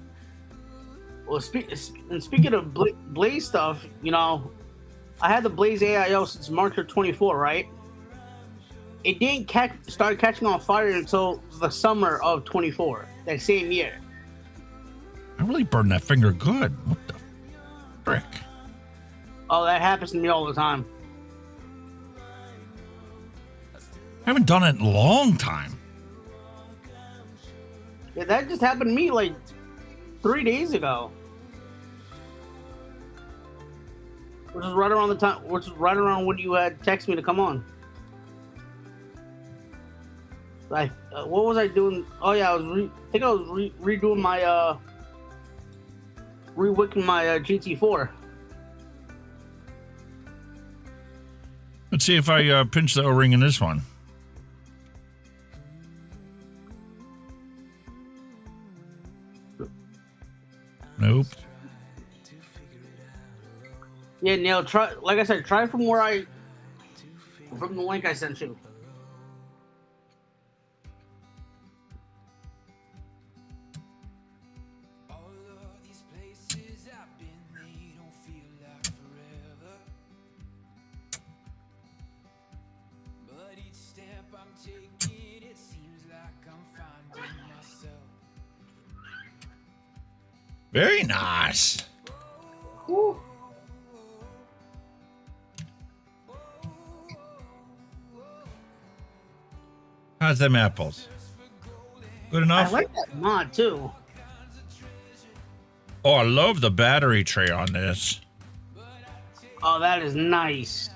Well, speaking of Blaze stuff, you know, I had the Blaze AIO since March of 24, right? It didn't start catching on fire until the summer of 24, that same year. I really burned that finger good. What the frick? Oh, that happens to me all the time. I haven't done it in a long time. Yeah, that just happened to me like 3 days ago. Which is right around when you had texted me to come on. What was I doing? Oh yeah, I was redoing my rewicking my GT4. Let's see if I pinch the O-ring in this one. Nope. Yeah, Neil, try from the link I sent you. Very nice. Woo. How's them apples? Good enough? I like that mod too. Oh, I love the battery tray on this. Oh, that is nice.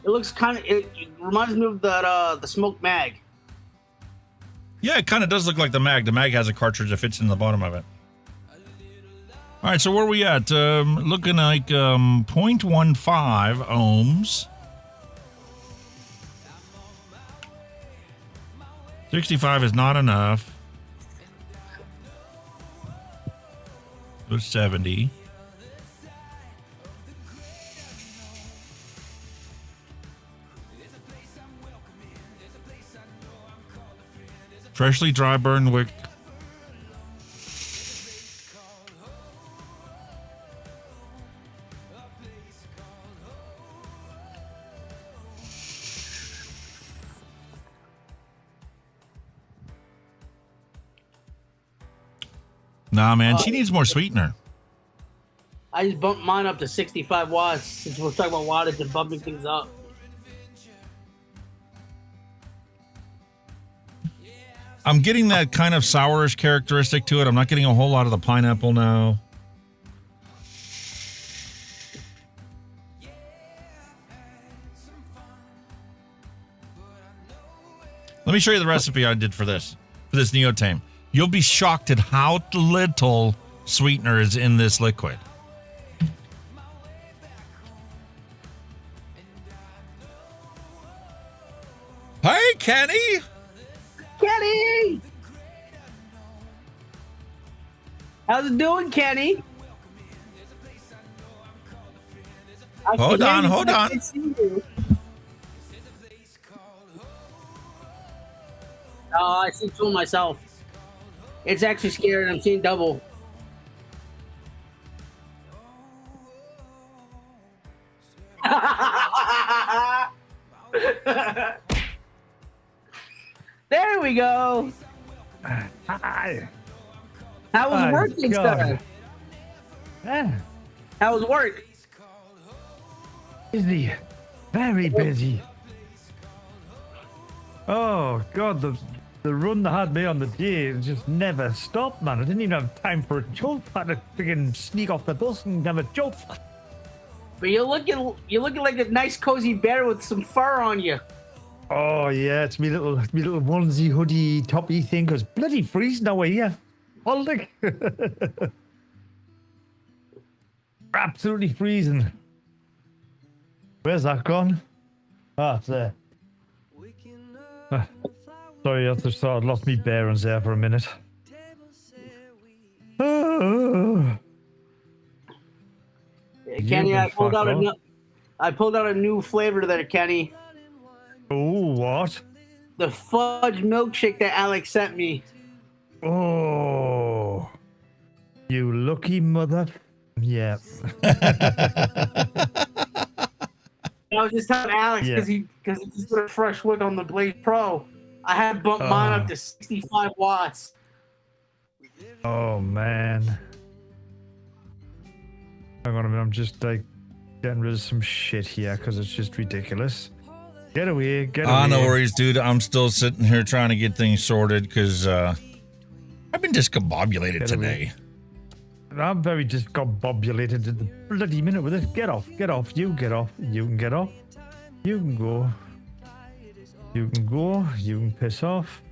It looks it reminds me of that the smoke mag. Yeah, it kind of does look like the mag. The mag has a cartridge that fits in the bottom of it. All right, so where are we at? Looking like 0.15 ohms. 65 is not enough. Go 70. Freshly dry burn wick. Nah, man, she needs more sweetener. I just bumped mine up to 65 watts since we're talking about wattage and bumping things up. I'm getting that kind of sourish characteristic to it. I'm not getting a whole lot of the pineapple now. Let me show you the recipe I did for this Neotame. You'll be shocked at how little sweetener is in this liquid. Hey, Kenny! Kenny! How's it doing, Kenny? Hold on. Oh, I see two of myself. It's actually scary. I'm seeing double. There we go. Hi. How was work and stuff? Yeah. How was work? Busy. Very busy. Oh, God. The run that had me on the day just never stopped, man. I didn't even have time for a chuff. I had to freaking sneak off the bus and have a chuff. But you're looking like a nice cozy bear with some fur on you. Oh yeah, it's me little onesie hoodie toppy thing. Cause bloody freezing over here. Holding. Absolutely freezing. Where's that gone? Ah, it's there. Sorry, I just thought I'd lost me bearings there for a minute. Kenny, I pulled out a new flavor there, Kenny. Oh, what? The fudge milkshake that Alex sent me. Oh, you lucky mother. Yeah. I was just telling Alex because he just put a fresh wick on the Blaze Pro. I had bumped mine up to 65 watts. Oh man. Hang on a minute, I'm just like getting rid of some shit here because it's just ridiculous. Get away, get away. No worries, dude. I'm still sitting here trying to get things sorted because I've been discombobulated today. I'm very discombobulated at the bloody minute with this. Get off, you get off. You can get off. You can go. You can go. You can piss off.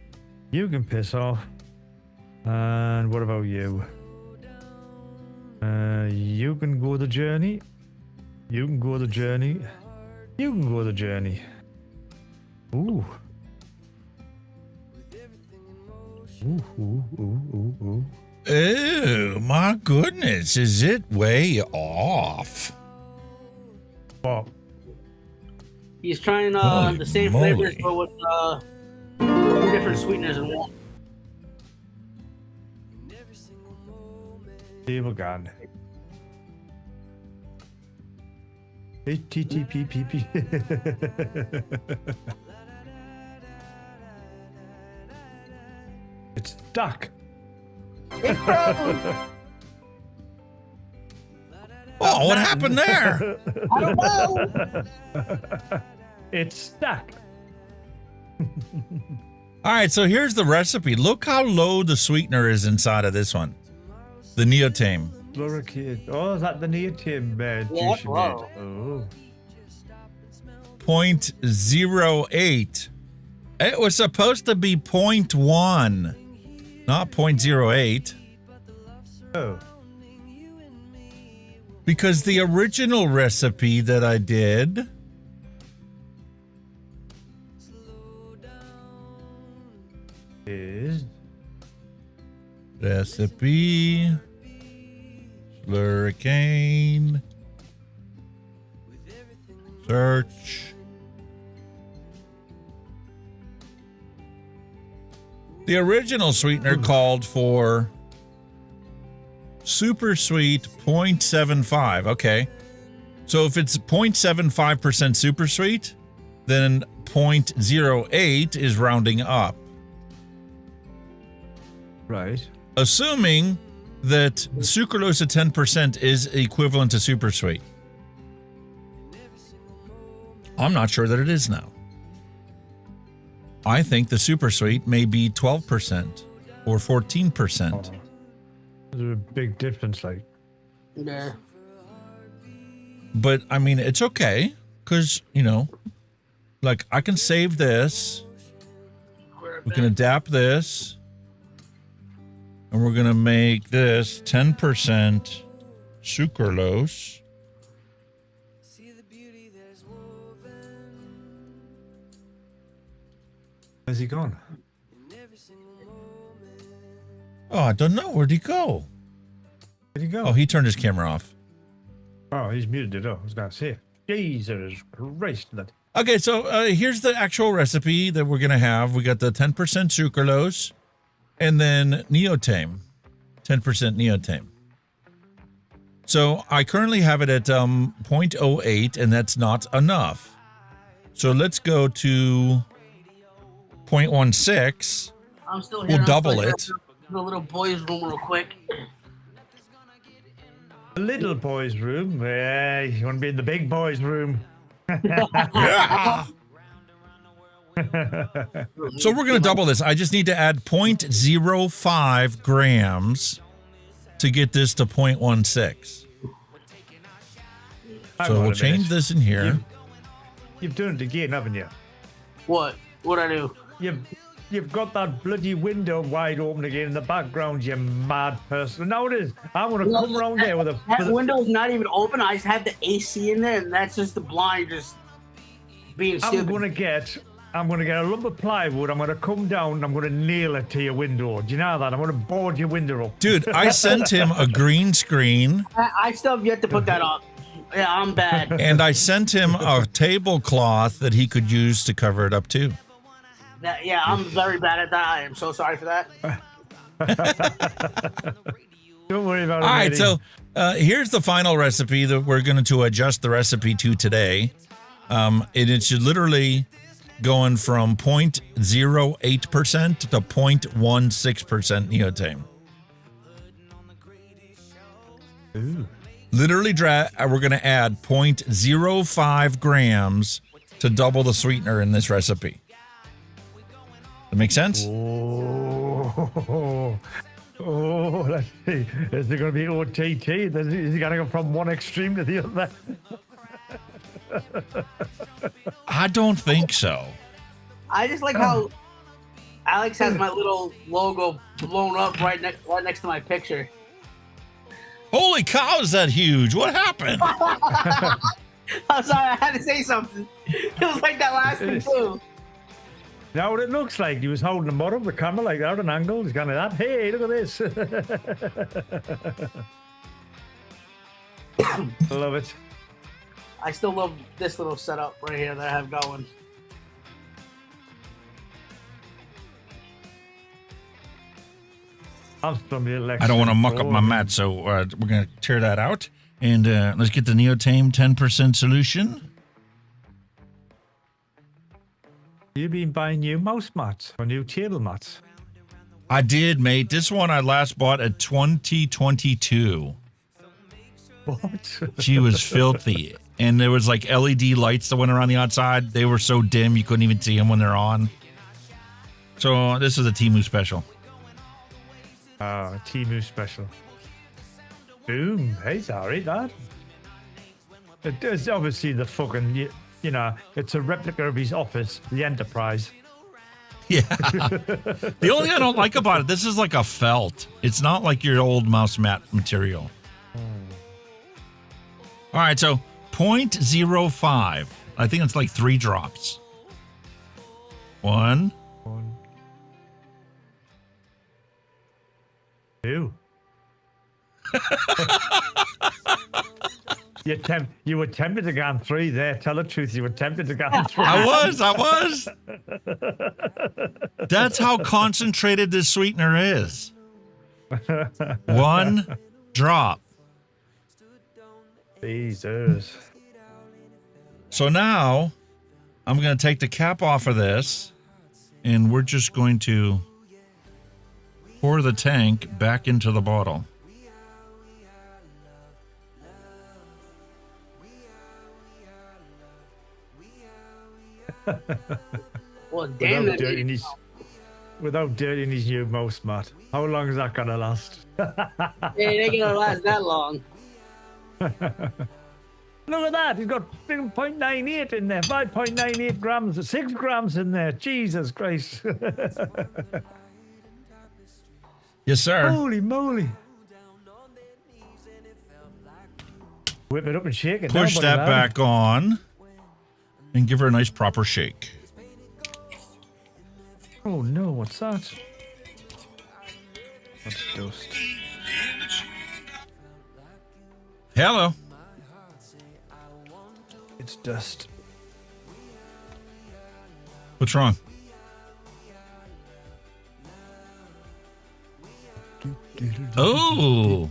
You can piss off. And what about you? You can go the journey. You can go the journey. You can go the journey. Ooh. Ooh, ooh, ooh, ooh, ooh. Oh, my goodness. Is it way off? What? He's trying the same flavors, but with 2 different sweeteners in one. Here we go. HTTP. It's stuck. Oh, what happened there? I don't know. It's stuck. All right, so here's the recipe. Look how low the sweetener is inside of this one. The Neotame. Oh, is that the Neotame juice you made? Oh. 0.08. It was supposed to be 0.1, not 0.08. Oh. Because the original recipe that I did is recipe Slurricane search. The original sweetener called for super sweet 0.75. Okay. So if it's 0.75% super sweet, then 0.08 is rounding up. Right. Assuming that sucralose at 10% is equivalent to super sweet. I'm not sure that it is now. I think the super sweet may be 12% or 14%. Oh. There's a big difference, like. Yeah. But I mean, it's okay because, you know, like I can save this. We can adapt this. And we're going to make this 10% sucralose. Where's he gone? Oh, I don't know. Where'd he go? Where'd he go? Oh, he turned his camera off. Oh, he's muted it. Oh, I was going to say. Jesus Christ. Okay, so here's the actual recipe that we're going to have. We got the 10% sucralose and then Neotame, 10% Neotame. So I currently have it at 0.08, and that's not enough. So let's go to 0.16. I'm still here. We'll double it. The little boys' room real quick. The little boys' room? Yeah, you want to be in the big boys' room. Yeah. So we're going to double this. I just need to add 0.05 grams to get this to 0.16. So we'll change this in here. You've done it again, haven't you? What? What'd I do? You've got that bloody window wide open again in the background, you mad person. Now it is. I'm going to come around there with a... That window's not even open. I just have the AC in there, and that's just the blind just being stupid. I'm going to get a lump of plywood. I'm going to come down and I'm going to nail it to your window. Do you know that? I'm going to board your window up. Dude, I sent him a green screen. I still have yet to put that up. Yeah, I'm bad. And I sent him a tablecloth that he could use to cover it up too. Yeah, I'm very bad at that. I am so sorry for that. Don't worry about it. All right, so here's the final recipe that we're going to adjust the recipe to today. It's literally going from 0.08% to 0.16% neotame. Ooh. Literally, we're going to add 0.05 grams to double the sweetener in this recipe. That make sense? Oh, let's see. Is there going to be OTT? Is he going to go from one extreme to the other? I don't think so. I just like how Alex has my little logo blown up right next to my picture. Holy cow, is that huge? What happened? I'm sorry, I had to say something. It was like that last thing too. Now what it looks like, he was holding the motor of the camera like that at an angle. He's kind of that. Hey, look at this. Love it. I still love this little setup right here that I have going. I don't want to muck up my mat, so we're going to tear that out. And let's get the Neotame 10% solution. You've been buying new mouse mats or new table mats? I did, mate. This one I last bought at 2022. What? She was filthy. And there was like LED lights that went around the outside. They were so dim you couldn't even see them when they're on. So this is a Temu special. Temu special. Boom. Hey, sorry, that. It is obviously the fucking, you know, it's a replica of his office, the Enterprise. Yeah. The only thing I don't like about it, this is like a felt. It's not like your old mouse mat material. All right, so 0.05. I think it's like 3 drops. 1. 2. You were tempted to go on 3 there. Tell the truth, you were tempted to go on 3. I was. That's how concentrated this sweetener is. 1 drop. Jesus. So now I'm going to take the cap off of this, and we're just going to pour the tank back into the bottle. Well, damn it. Without dirtying his new mouse mat. How long is that going to last? It ain't going to last that long. Look at that. He's got 0.98 in there. 5.98 grams. 6 grams in there. Jesus Christ. Yes, sir. Holy moly. Whip it up and shake it. Push that back on and give her a nice proper shake. Oh no, what's that? That's dust. Hello. It's dust. What's wrong? Oh.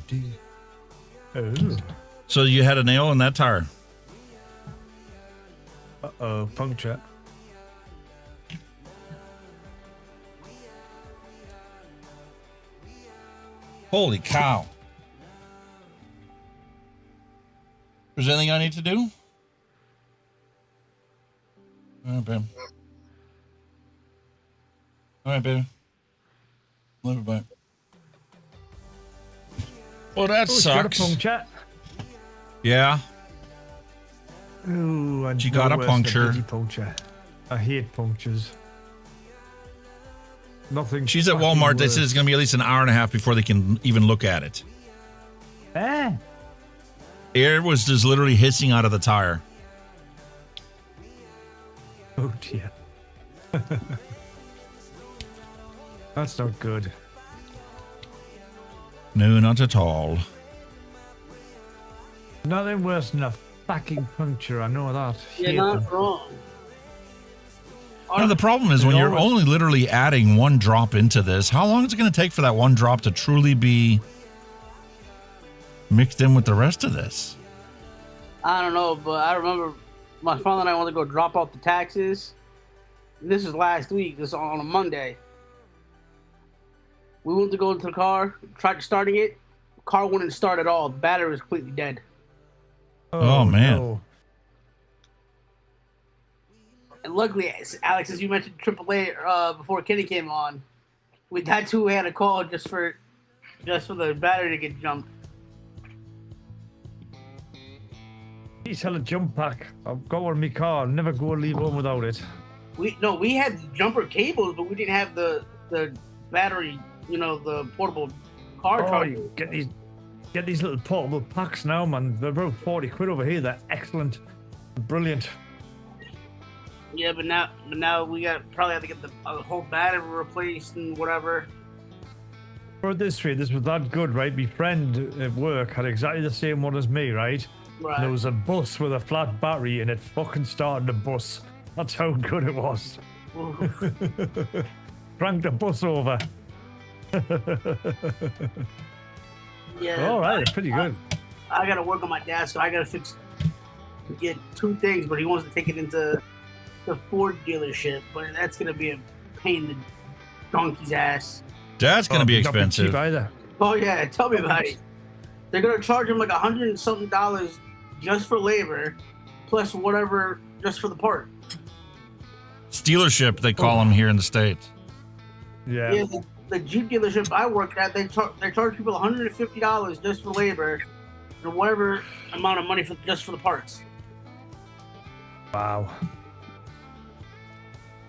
Oh. So you had a nail in that tire. Uh-oh, puncture. Holy cow. Is there anything I need to do? Oh, bam. All right, baby. Love you, bye. Well, that She got a sucks. puncture. Yeah. Ooh, and She got a no worse than puncture. bloody puncture. I hate punctures. Nothing. She's at fucking Walmart. They worse. said it's going to be at least an hour and a half before they can even look at it. Eh? Air was just literally hissing out of the tire. Oh dear. That's not good. No, not at all. Nothing worse than a fucking puncture. I know that. You're Hate not them. wrong. Now, the problem is when you're only literally adding one drop into this, how long is it going to take for that one drop to truly be mixed in with the rest of this? I don't know, but I remember my father and I wanted to go drop off the taxes. This is last week. This is on a Monday. We went to go into the car, tried starting it. Car wouldn't start at all. The battery was completely dead. Oh, man. no. And luckily, Alex, as you mentioned AAA before Kenny came on, that's who we had to call just for the battery to get jumped. Please tell a jump pack. I've got one in my car. I'll never go and leave home without it. We had jumper cables, but we didn't have the battery. You know, the portable car charger. You get these little portable packs now, man. They're about 40 quid over here. They're excellent, brilliant. Yeah, but now we probably have to get the whole battery replaced and whatever. Put it this way, this was that good, right? My friend at work had exactly the same one as me, right? Right. And there was a bus with a flat battery and it fucking started the bus. That's how good it was. Cranked the bus over. Yeah. All right, it's pretty good. I gotta work on my dad, so I gotta get two things, but he wants to take it into the Ford dealership, but that's gonna be a pain in the donkey's ass. That's going to be not expensive. cheap either. Oh yeah, tell me about it. They're gonna charge him like $100 and something just for labor, plus whatever just for the part. Stealership, they call them here in the States. Yeah. The Jeep dealership I worked at, they charge people $150 just for labor, and whatever amount of money just for the parts. Wow.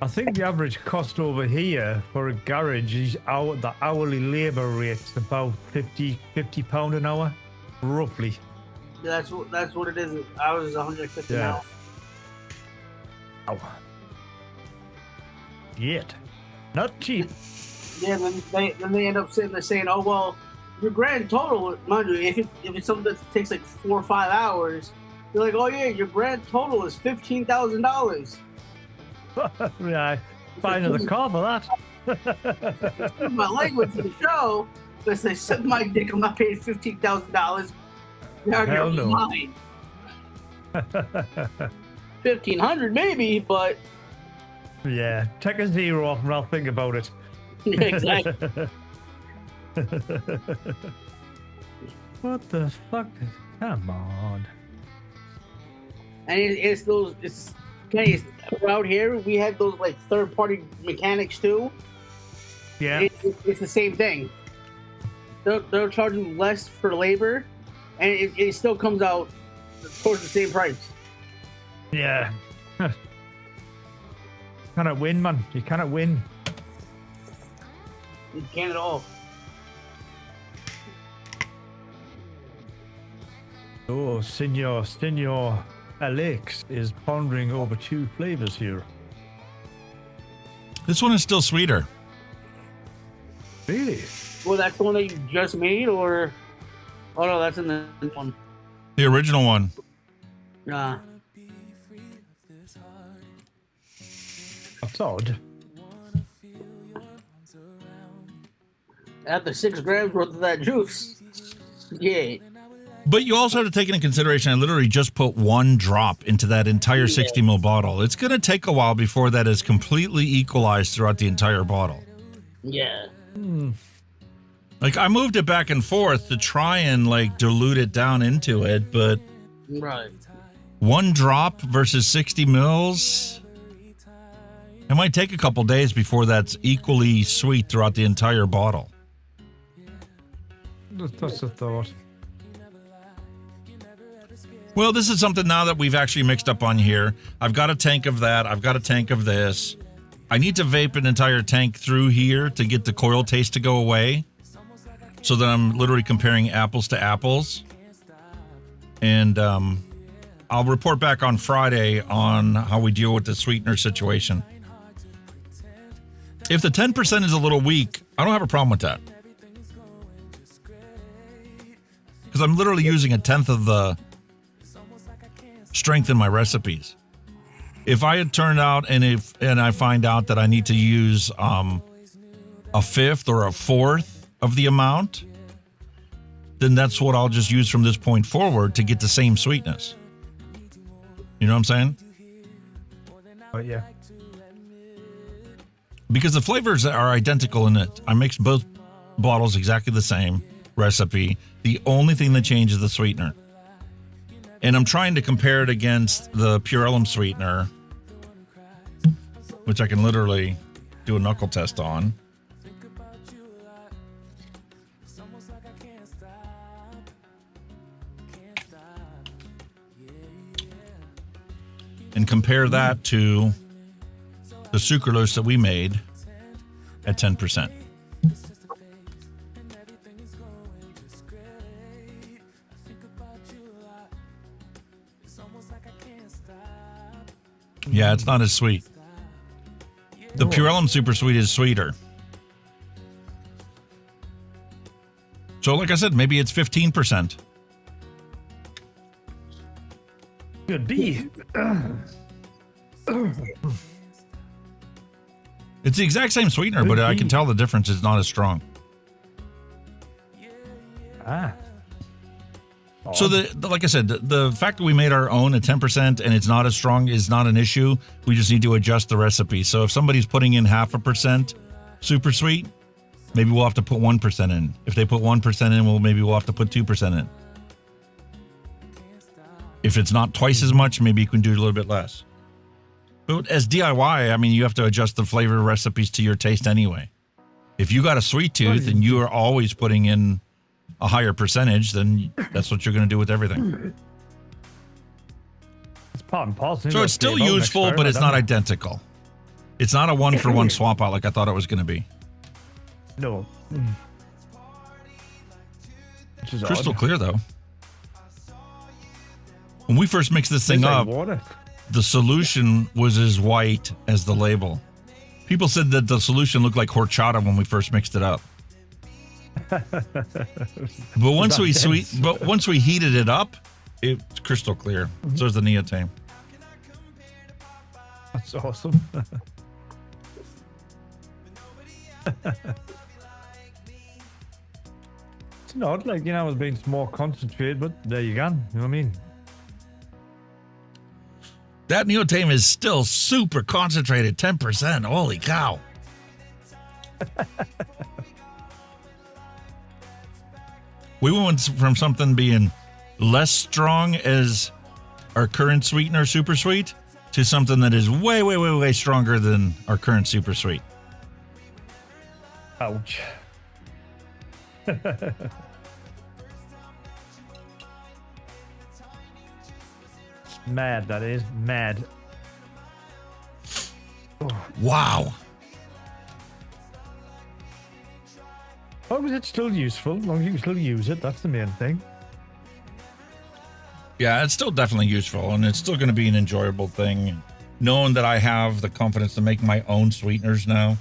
I think the average cost over here for a garage is the hourly labour rate's about £50 an hour, roughly. That's what it is. Ours is $150 an hour. Ow. Yet. Not cheap. Yeah, then they end up saying, oh well, your grand total, mind you, if it's something that takes like 4 or 5 hours, they're like, oh yeah, your grand total is $15,000. Yeah, buy another car for that. My language for the show, because they said my dick, I'm not paying $15,000. They're Hell no. mine. $1,500 maybe, but Yeah, take a zero off and I'll think about it. yeah, exactly. What the fuck? Come on. And it's okay, around here we have those like third-party mechanics too. Yeah. It's the same thing. They're charging less for labor, and it still comes out towards the same price. Yeah. Cannot win, man. You cannot win. You can't at all. Oh, Senor Alex is pondering over 2 flavors here. This one is still sweeter. Really? Well, that's the one that you just made, or oh no, that's in the one. The original one. Nah. That's odd. After 6 grams worth of that juice. Yeah. But you also have to take into consideration, I literally just put 1 drop into that entire 60 ml bottle. It's going to take a while before that is completely equalized throughout the entire bottle. Yeah. Like, I moved it back and forth to try and, like, dilute it down into it, but Right. 1 drop versus 60 mils, It might take a couple days before that's equally sweet throughout the entire bottle. That's a thought. Well, this is something now that we've actually mixed up on here. I've got a tank of that. I've got a tank of this. I need to vape an entire tank through here to get the coil taste to go away, so that I'm literally comparing apples to apples. And I'll report back on Friday on how we deal with the sweetener situation. If the 10% is a little weak, I don't have a problem with that. Because I'm literally using 1/10 of the strength in my recipes. If I had turned out and I find out that I need to use a fifth or a fourth of the amount, then that's what I'll just use from this point forward to get the same sweetness. You know what I'm saying? Oh, yeah. Because the flavors are identical in it. I mixed both bottles exactly the same recipe. The only thing that changes is the sweetener. And I'm trying to compare it against the Pure Elm sweetener, which I can literally do a knuckle test on. And compare that to the sucralose that we made at 10%. Yeah, it's not as sweet. The Pure Elm Super Sweet is sweeter. So like I said, maybe it's 15%. Could be. It's the exact same sweetener, but I can tell the difference is not as strong. Ah. So like I said, the fact that we made our own at 10% and it's not as strong is not an issue. We just need to adjust the recipe. So if somebody's putting in 0.5% super sweet, maybe we'll have to put 1% in. If they put 1% in, maybe we'll have to put 2% in. If it's not twice as much, maybe you can do a little bit less. But as DIY, I mean, you have to adjust the flavor recipes to your taste anyway. If you got a sweet tooth and you are always putting in a higher percentage, then that's what you're going to do with everything. It's part and parcel. So it's still useful, but it's not identical. It's not a one-for-one swap out like I thought it was going to be. No. Crystal clear, though. When we first mixed this thing up, the solution was as white as the label. People said that the solution looked like horchata when we first mixed it up. But once we heated it up, it's crystal clear. So is the Neotame. That's awesome. It's not like, you know, it's been more concentrated, but there you go. You know what I mean? That Neotame is still super concentrated, 10%. Holy cow. We went from something being less strong as our current sweetener, Super Sweet, to something that is way, way, way, way stronger than our current Super Sweet. Ouch. It's mad, that is. Mad. Oh. Wow. As long as it's still useful, as long as you can still use it, that's the main thing. Yeah, it's still definitely useful, and it's still going to be an enjoyable thing, knowing that I have the confidence to make my own sweeteners now.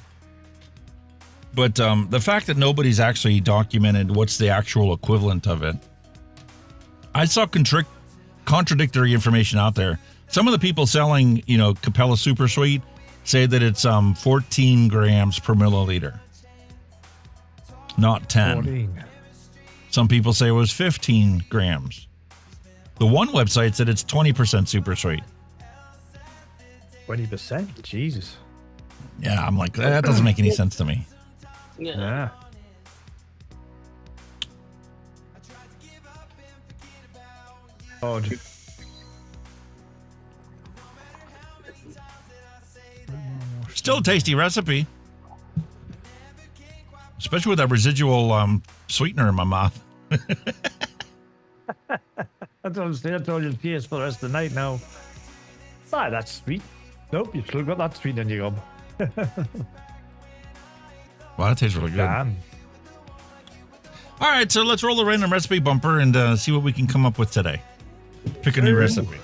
But the fact that nobody's actually documented what's the actual equivalent of it. I saw contradictory information out there. Some of the people selling, you know, Capella Super Sweet say that it's 14 grams per milliliter. Not 10. 14. Some people say it was 15 grams. The one website said it's 20% super sweet. 20%? Jesus. Yeah, I'm like, that doesn't make any sense to me. Yeah. Oh, Still a tasty recipe. Especially with that residual sweetener in my mouth. I told you cheers for the rest of the night now. Ah, that's sweet. Nope, you've still got that sweet in your gob. Wow, that tastes really good. Damn. All right, so let's roll the random recipe bumper and see what we can come up with today. Pick a new recipe.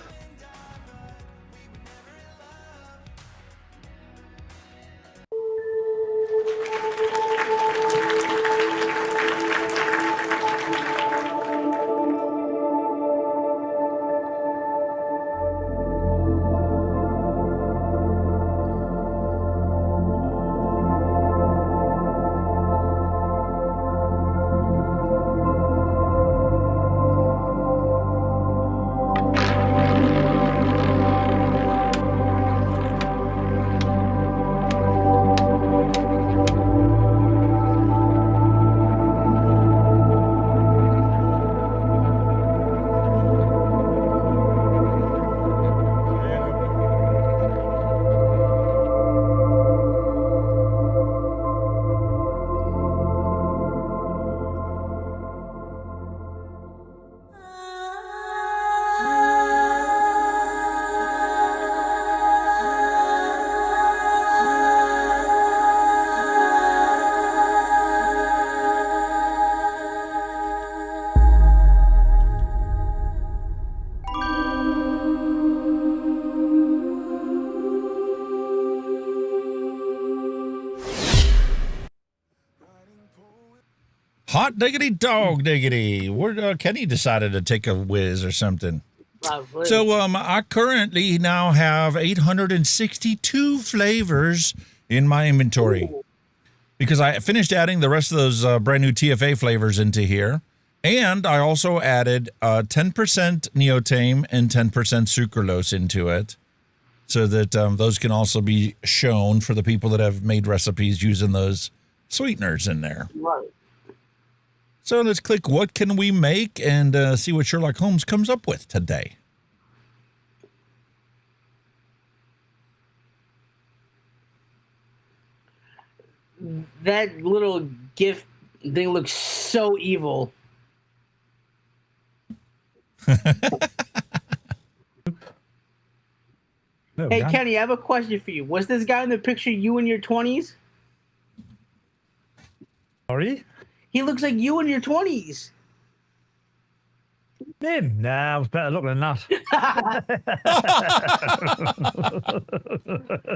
Hot diggity dog diggity. Kenny decided to take a whiz or something. So I currently now have 862 flavors in my inventory because I finished adding the rest of those brand new TFA flavors into here. And I also added 10% Neotame and 10% Sucralose into it so that those can also be shown for the people that have made recipes using those sweeteners in there. Right. So let's click what can we make and see what Sherlock Holmes comes up with today. That little gift thing looks so evil. Hey, Kenny, I have a question for you. Was this guy in the picture you in your 20s? Sorry? He looks like you in your 20s. Him? Nah, I was better looking than that.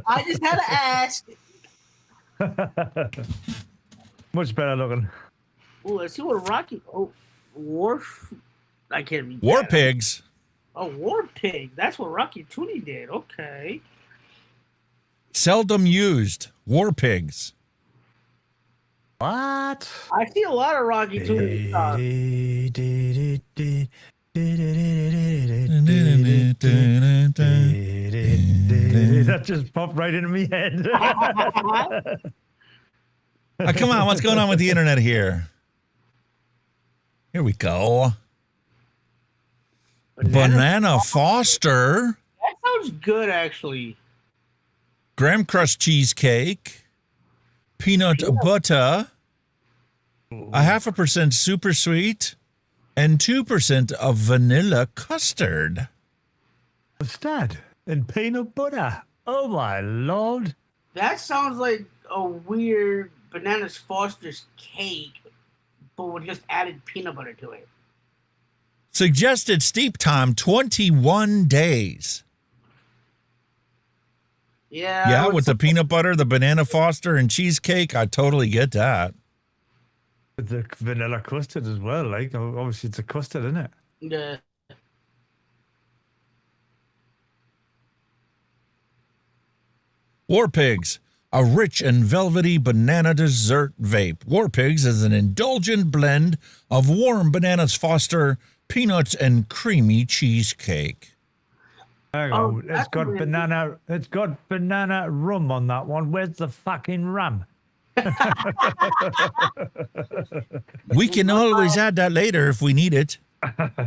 I just had to ask. Much better looking. Oh, let's see what Rocky. Oh, I can't read. War Pigs. Oh, War Pig. That's what Rocky Tooney did. Okay. Seldom used. War Pigs. What? I see a lot of Rocky Tooney stuff. That just popped right into my head. Come on, what's going on with the internet here? Here we go. Banana Foster. That sounds good, actually. Graham Crust Cheesecake. Peanut butter. 0.5% super sweet. And 2% of vanilla custard. What's that? And peanut butter. Oh my lord. That sounds like a weird Bananas Foster's cake, but with just added peanut butter to it. Suggested steep time 21 days. Yeah, with the peanut butter, the Banana Foster, and cheesecake, I totally get that. The vanilla custard as well, like obviously it's a custard, isn't it? Yeah. War Pigs, a rich and velvety banana dessert vape. War Pigs is an indulgent blend of warm Bananas Foster, peanuts, and creamy cheesecake. Hang on, it's got banana rum on that one. Where's the fucking rum? We can always add that later if we need it.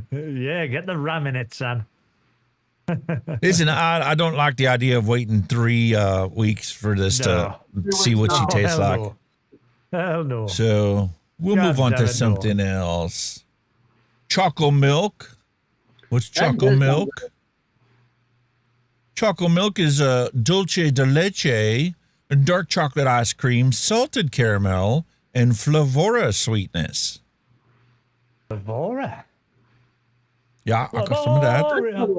Yeah, get the rum in it, son. Listen, I don't like the idea of waiting 3 weeks for this to see what she tastes like. No. Hell no. So we'll God move on damn to it, something else. Choco milk. What's choco milk? Choco milk is a dulce de leche, dark chocolate ice cream, salted caramel, and flavora sweetness. Flavora? Yeah, I got some of that.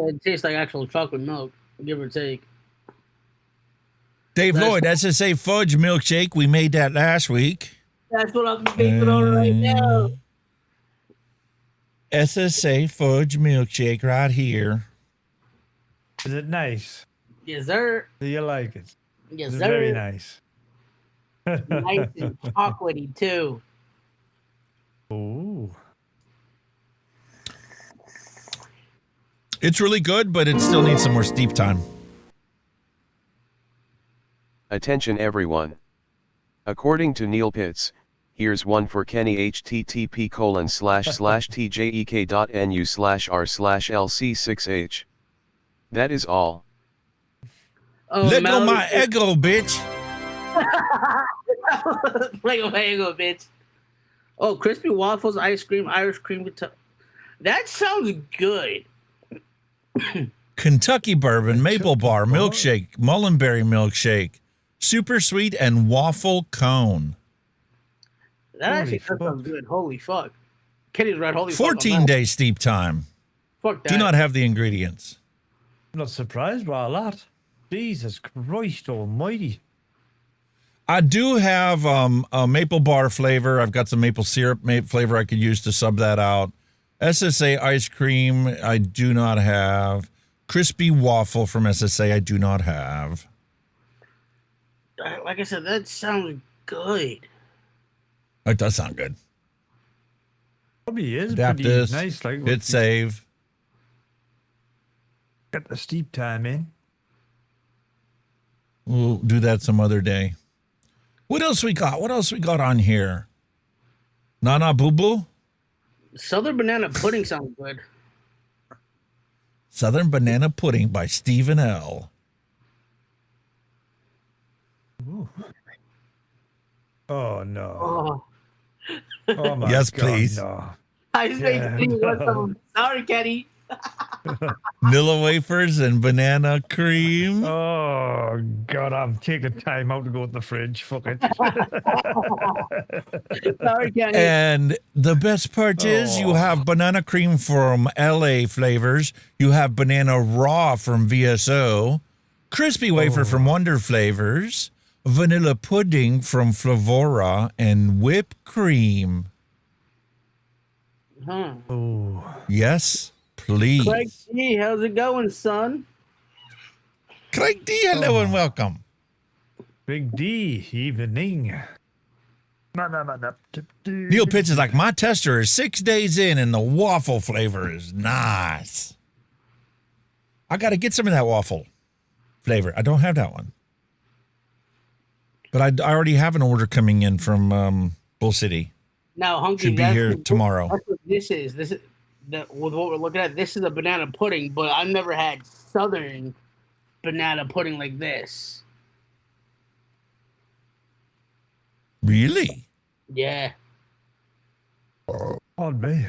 It tastes like actual chocolate milk, give or take. Dave Lloyd, SSA fudge milkshake. We made that last week. That's what I'm vaping on right now. SSA fudge milkshake right here. Is it nice? Yes, sir. Do you like it? Yes, It's sir. very nice. Nice and chocolatey too. Ooh. It's really good, but it still needs some more steep time. Attention everyone. According to Neil Pitts, here's one for Kenny http://tjek.nu/r/lc6h. That is all. Let go my ego, bitch. Let go my ego, bitch. Oh, crispy waffles, ice cream, Irish cream. That sounds good. Kentucky bourbon, maple bar, milkshake, mullenberry milkshake, super sweet, and waffle cone. That actually sounds good. Holy fuck. Kenny's right. Holy fuck. 14-day steep time. Fuck that. Do not have the ingredients. I'm not surprised by a lot. Jesus Christ almighty. I do have a maple bar flavor. I've got some maple syrup flavor I could use to sub that out. SSA ice cream, I do not have. Crispy waffle from SSA, I do not have. Like I said, that sounds good. It does sound good. Probably is Adapt pretty this. nice. Like Hit save. Get the steep time in. We'll do that some other day. What else we got? What else we got on here? Nana Boo Boo? Southern banana pudding sounds good. Southern Banana Pudding by Stephen L. Ooh. Oh no. Oh. Oh my Yes, God, please. No. I just made you want some. Sorry, Kenny. Nilla wafers and banana cream. Oh God, I'm taking time out to go to the fridge. Fuck it. Sorry, Kenny. And the best part is you have banana cream from LA Flavors. You have banana raw from VSO. Crispy wafer from Wonder Flavors. Vanilla pudding from Flavora. And whipped cream. Huh. Oh. Yes, please. Craig G, how's it going, son? Craig D, hello and welcome. Big D, evening. Neil Pitts is like, my tester is 6 days in and the waffle flavor is nice. I got to get some of that waffle flavor. I don't have that one. But I already have an order coming in from Bull City. Now, Hunky, Should be here tomorrow. That's what this is. With what we're looking at, this is a banana pudding, but I've never had Southern banana pudding like this. Really? Yeah. On me.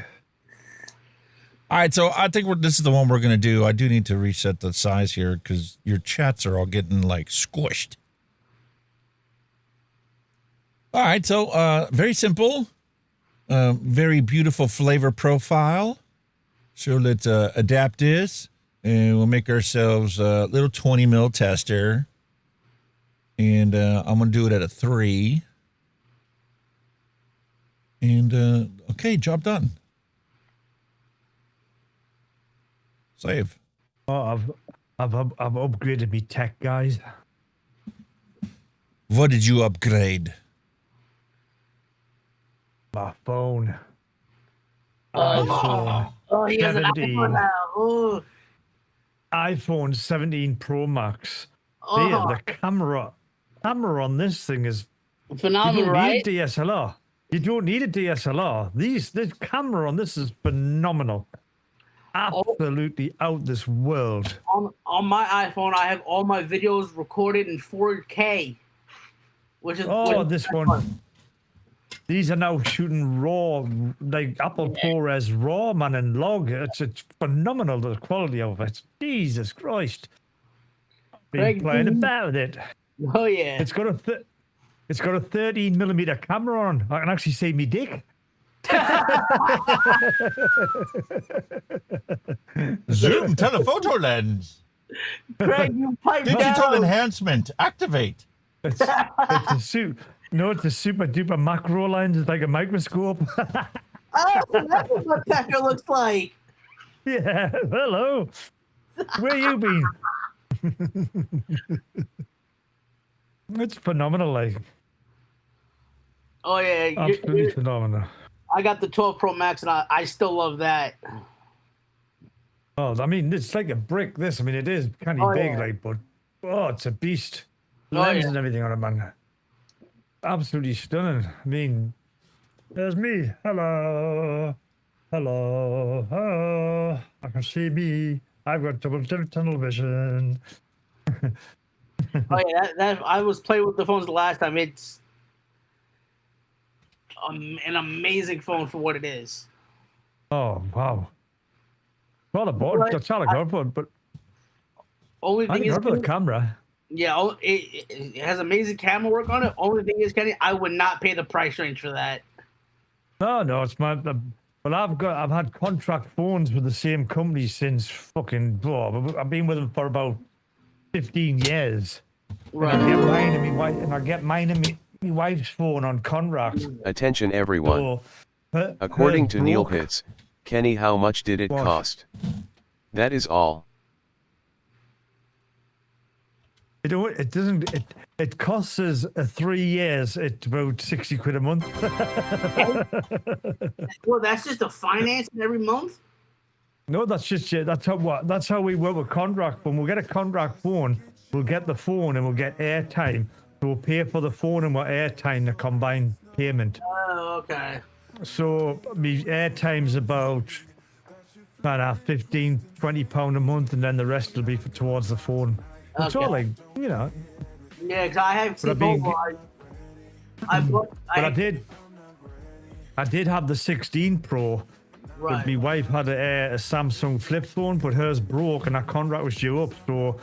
All right, so I think this is the one we're going to do. I do need to reset the size here because your chats are all getting like squished. All right, so very simple, very beautiful flavor profile. So let's adapt this, and we'll make ourselves a little 20 mil tester. And I'm going to do it at a 3. And, okay, job done. Save. Oh, I've upgraded me tech, guys. What did you upgrade? My phone. Oh, he has an 17. iPhone now. Oh. iPhone 17 Pro Max. Oh. There, the camera on this thing is Phenomenal, you don't right? need a DSLR. You don't need a DSLR. The camera on this is phenomenal. absolutely out this world. On my iPhone, I have all my videos recorded in 4K, which is this one. These are now shooting raw, like Apple ProRes raw, man, and log. It's phenomenal, the quality of it. Jesus Christ. Been playing about with it. Oh yeah. It's got a 13mm camera on. I can actually see me dick. Zoom telephoto lens. Greg, you pipe Digital down. enhancement. Activate. It's a super duper macro lens. It's like a microscope. Oh, that's what Pecker looks like. Yeah. Hello. Where you been? It's phenomenal, like. Oh yeah, Absolutely phenomenal. I got the 12 Pro Max, and I still love that. Oh, I mean, it's like a brick. This, I mean, it is kind of big, like, but it's a beast. Lens and everything on it, man. Absolutely stunning. I mean, there's me. Hello. Hello. I can see me. I've got double tunnel vision. Oh yeah, that I was playing with the phones the last time. It's an amazing phone for what it is. Oh wow! Well, that's all I got for it, but only thing is for the camera. Yeah, it has amazing camera work on it. Only thing is, Kenny, I would not pay the price range for that. No, it's my. Well, I've had contract phones with the same company since fucking. I've been with them for about 15 years. Right. And I get mine and my wife's phone on contract. Attention everyone. According to Neil Pitts, Kenny, how much did it cost? That is all. It doesn't. It costs us 3 years at about 60 quid a month. Well, that's just a financing every month. No, that's how we work with contract. When we get a contract phone, we'll get the phone and we'll get airtime. So we'll pay for the phone and what airtime, the combined payment. Oh, okay. So my airtime's about 15, 20 pound a month, and then the rest will be towards the phone. It's all like, you know. Yeah, because I have T-Mobile. I did have the 16 Pro. Right. But my wife had a Samsung flip phone, but hers broke and our contract was due up. So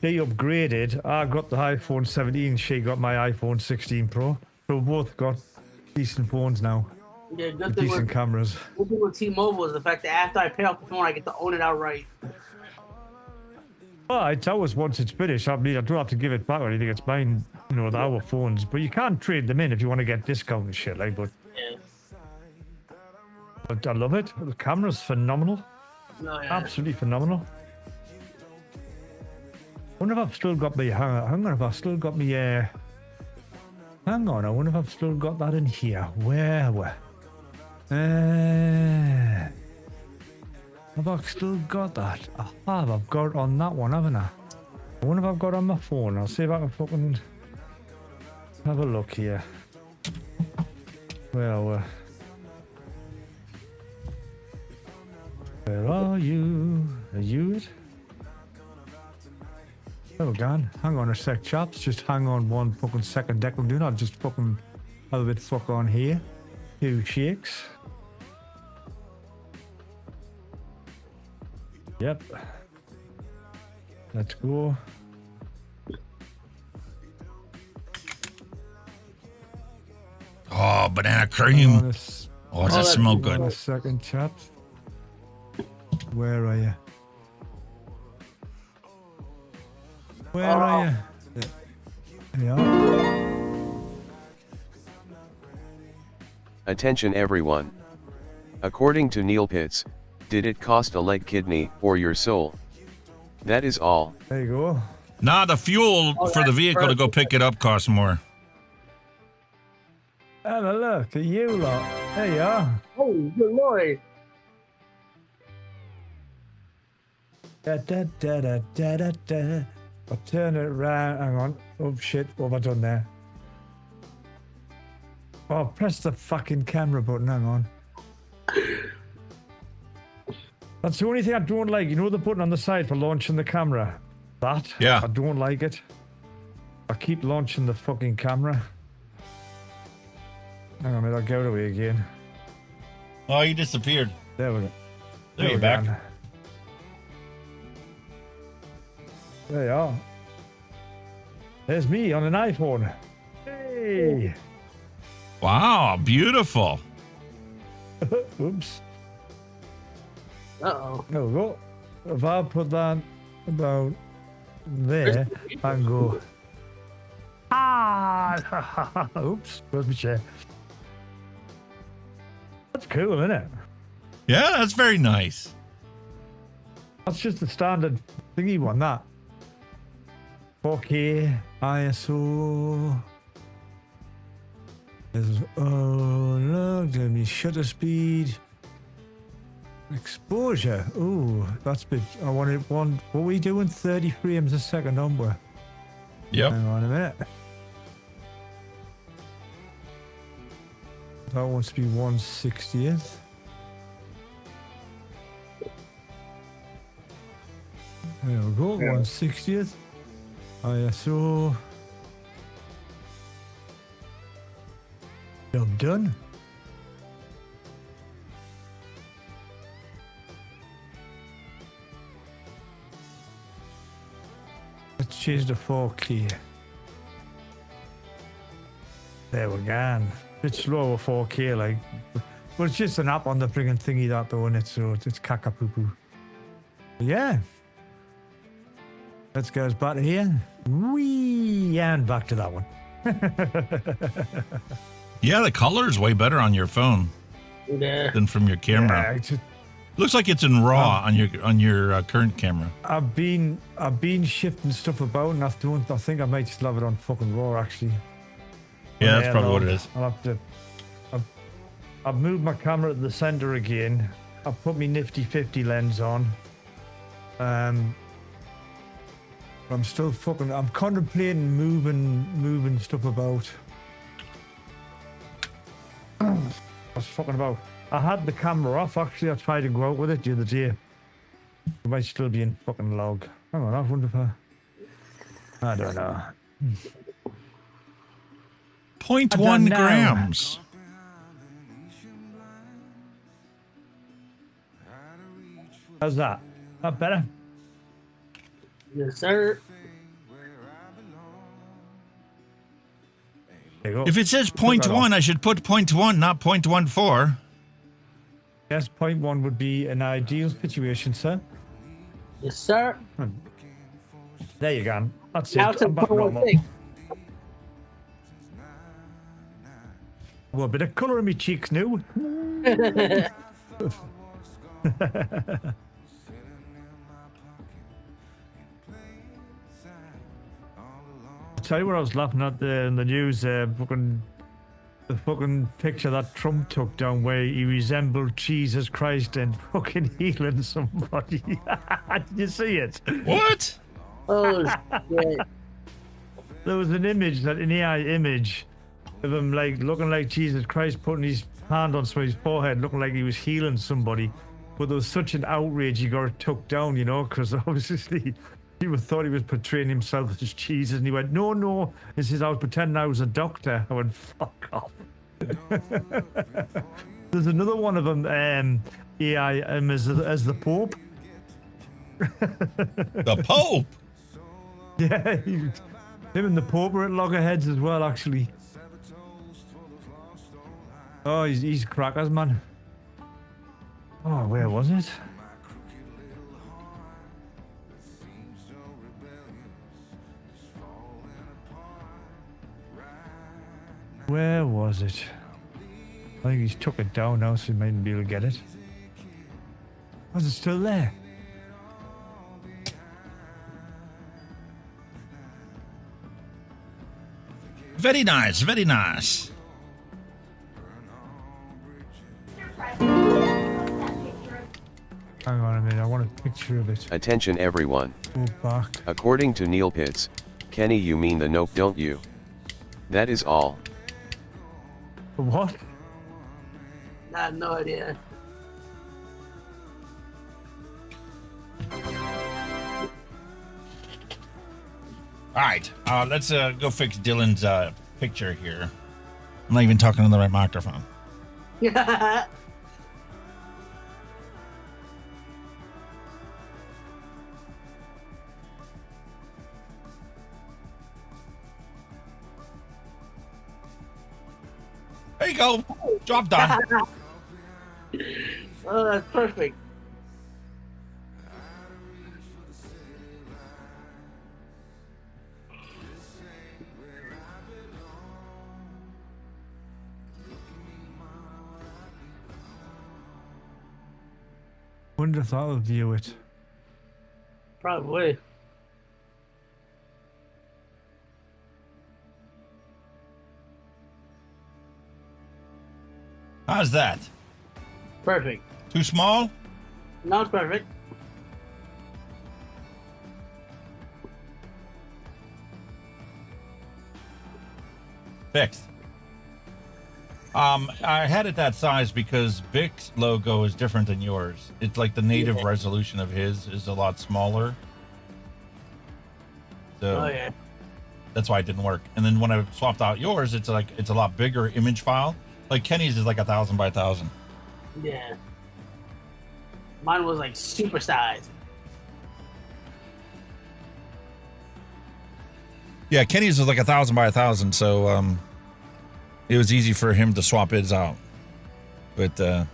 they upgraded. I got the iPhone 17. She got my iPhone 16 Pro. So we both got decent phones now. Yeah, good thing decent cameras. Good thing with T-Mobile is the fact that after I pay off the phone, I get to own it outright. Well, it's always once it's finished. I mean, I don't have to give it back or anything. It's mine, you know, our phones. But you can't trade them in if you want to get discount and shit, like. But I love it. The camera's phenomenal. Oh, yeah. Absolutely phenomenal. I wonder if I've still got my. Hang on, if I've still got my. Hang on, I wonder if I've still got that in here. Where? Have I still got that? I have. I've got it on that one, haven't I? I wonder if I've got it on my phone. I'll see if I can fucking have a look here. Well, where are you? Are you it? Oh, gone. Hang on a sec, chaps. Just hang on one fucking second, Declan. Do not just fucking have a bit fuck on here. 2 shakes. Yep. Let's go. Oh, banana cream. Oh, does that smell good? A second, chaps. Where are you? Where are you? There you are. Attention everyone. According to Neil Pitts, did it cost a leg, kidney, or your soul? That is all. There you go. Nah, the fuel for the vehicle to go pick it up costs more. Have a look at you lot. There you are. Oh, good lord. Da, da, da, da, da, da, da. I'll turn it around. Hang on. Oh shit, what have I done there? Oh, press the fucking camera button. Hang on. That's the only thing I don't like. You know the button on the side for launching the camera? That? Yeah. I don't like it. I keep launching the fucking camera. Hang on a minute, I'll go away again. Oh, you disappeared. There we go. There you're back. There you are. There's me on an iPhone. Hey! Wow, beautiful. Oops. Uh-oh. There we go. If I put that about there and go... Ah! Oops. Where's my chair? That's cool, isn't it? Yeah, that's very nice. That's just the standard thingy one, that. 4K, ISO. Oh, look, let me shutter speed. Exposure. Ooh, that's big. I wanted one. What are we doing? 30 frames a second, aren't we? Yep. Hang on a minute. That wants to be 1/60th. There we go, 1/60th. ISO. Job done. Let's change the 4K. There we go. Bit slower 4K, like, but it's just an app on the friggin' thingy that though, and so it's caca poo poo. Yeah. Let's go back to here. Whee! And back to that one. Yeah, the color is way better on your phone than from your camera. Yeah, looks like it's in RAW on your current camera. I've been shifting stuff about, and I think I might just love it on fucking RAW actually. Yeah, that's probably what it is. I'll have to. I've moved my camera to the center again. I've put my nifty 50 lens on. I'm still fucking. I'm contemplating moving stuff about. I was fucking about. I had the camera off actually. I tried to go out with it the other day. It might still be in fucking log. Hang on, I wonder if I don't know. 0.1 grams. How's that? That better? Yes, sir. There you go. If it says 0.1, I should put 0.1, not 0.14. Yes, 0.1 would be an ideal situation, sir. Yes, sir. There you go. That's Now it. it's a I'm back normal. 0.16. Well, a bit of colour in my cheeks now. I'll tell you what I was laughing at in the news, the fucking picture that Trump took down where he resembled Jesus Christ and fucking healing somebody. Did you see it? What? Oh, shit. There was an AI image of him like looking like Jesus Christ, putting his hand on somebody's forehead, looking like he was healing somebody. But there was such an outrage, he got it took down, you know, because obviously he thought he was portraying himself as Jesus, and he went, no, this is I was pretending I was a doctor. I went, fuck off. There's another one of them, AI as the Pope. The Pope? Yeah, him and the Pope are at loggerheads as well, actually. Oh, he's crackers, man. Oh, where was it? Where was it? I think he's took it down now, so he mightn't be able to get it. Was it still there? Very nice, very nice. Hang on a minute, I want a picture of it. Attention everyone. Go back. According to Neil Pitts, Kenny, you mean the nope, don't you? That is all. What? I have no idea. All right, let's go fix Dylan's picture here. I'm not even talking on the right microphone. Yeah. There you go. Job done. Oh, that's perfect. Wonder if that'll view it. Probably. How's that? Perfect. Too small? No, it's perfect. Fixed. I had it that size because Vic's logo is different than yours. It's like the native resolution of his is a lot smaller. So that's why it didn't work. And then when I swapped out yours, it's a lot bigger image file. Like Kenny's is like 1,000 by 1,000. Yeah. Mine was like super sized. Yeah, Kenny's was like 1,000 by 1,000, so it was easy for him to swap his out. But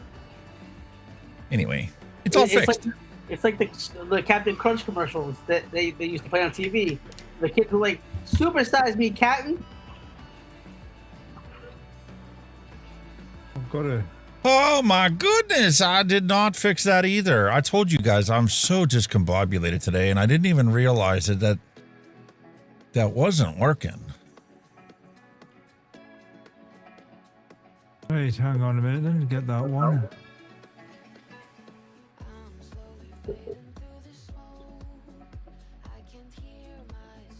anyway, it's all fixed. It's like the Captain Crunch commercials that they used to play on TV. The kids were like, "Super size me, Captain." I've got to. Oh my goodness, I did not fix that either. I told you guys I'm so discombobulated today, and I didn't even realize that wasn't working. Wait, hang on a minute. Let me get that one.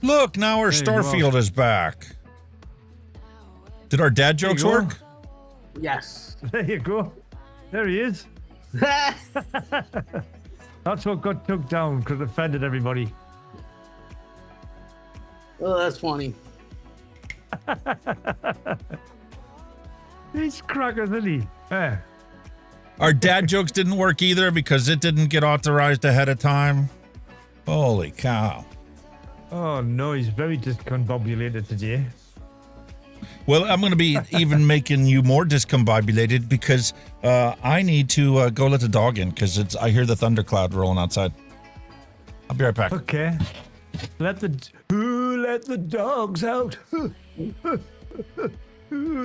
Look, now our Starfield is back. Did our dad jokes work? Yes. There you go. There he is. That's what got took down because it offended everybody. Oh, that's funny. He's crackers, isn't he? Eh. Our dad jokes didn't work either because it didn't get authorized ahead of time. Holy cow. Oh no, he's very discombobulated today. Well, I'm going to be even making you more discombobulated because I need to go let the dog in because I hear the thundercloud rolling outside. I'll be right back. Okay. Let the dogs out. Who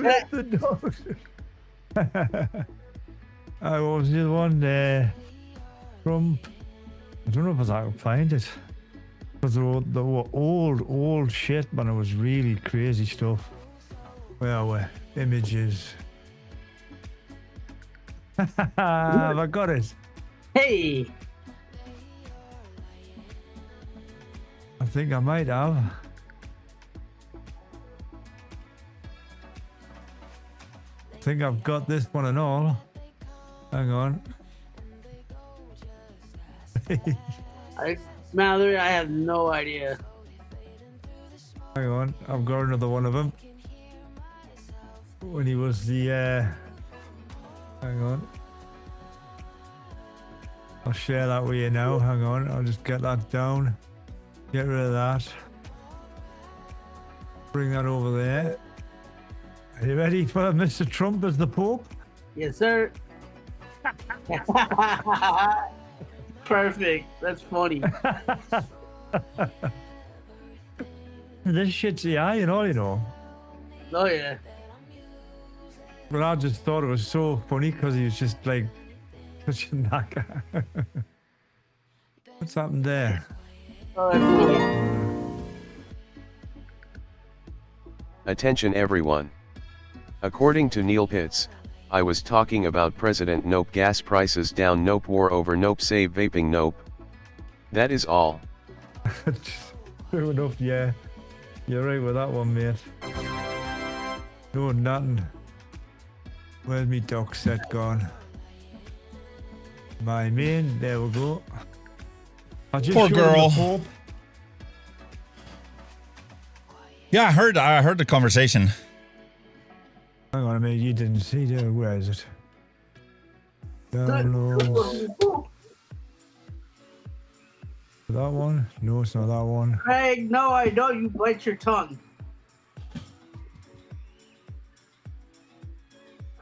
let the dogs I was the one there. Trump. I don't know if I can find it. Because they were old shit, man. It was really crazy stuff. Where were images? I got it. Hey. I think I might have. I think I've got this one and all. Hang on. Mallory, I have no idea. Hang on, I've got another one of them. When he was the, hang on. I'll share that with you now. Hang on, I'll just get that down. Get rid of that. Bring that over there. Are you ready for Mr. Trump as the Pope? Yes, sir. Perfect. That's funny. This shit's the eye and all, you know. Oh, yeah. But I just thought it was so funny because he was just like such a knacker. What's happened there? Oh, that's funny. Attention everyone. According to Neil Pitts, I was talking about President Nope gas prices down Nope war over Nope save vaping Nope. That is all. True enough, yeah. You're right with that one, mate. No, nothing. Where's me dock set gone? My main, there we go. Poor girl. Yeah, I heard the conversation. Hang on a minute, you didn't see there. Where is it? Downloads. That one? No, it's not that one. Craig, no, I know you bite your tongue.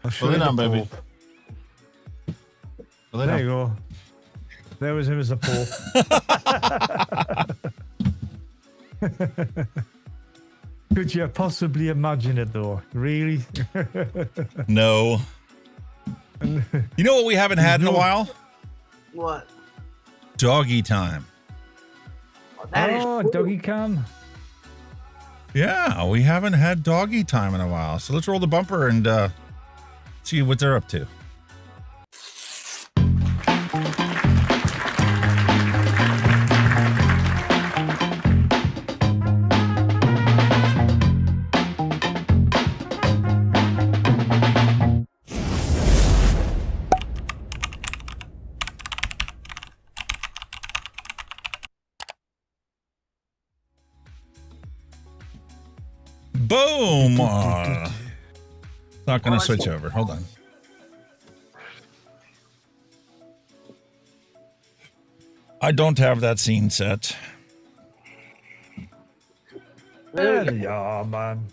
I'll show you the baby. Well, there you go. There was him as a Pope. Could you possibly imagine it though? Really? No. You know what we haven't had in a while? What? Doggy time. Oh, doggy cam. Yeah, we haven't had doggy time in a while. So let's roll the bumper and see what they're up to. Boom! Not going to switch over. Hold on. I don't have that scene set. There you are, man.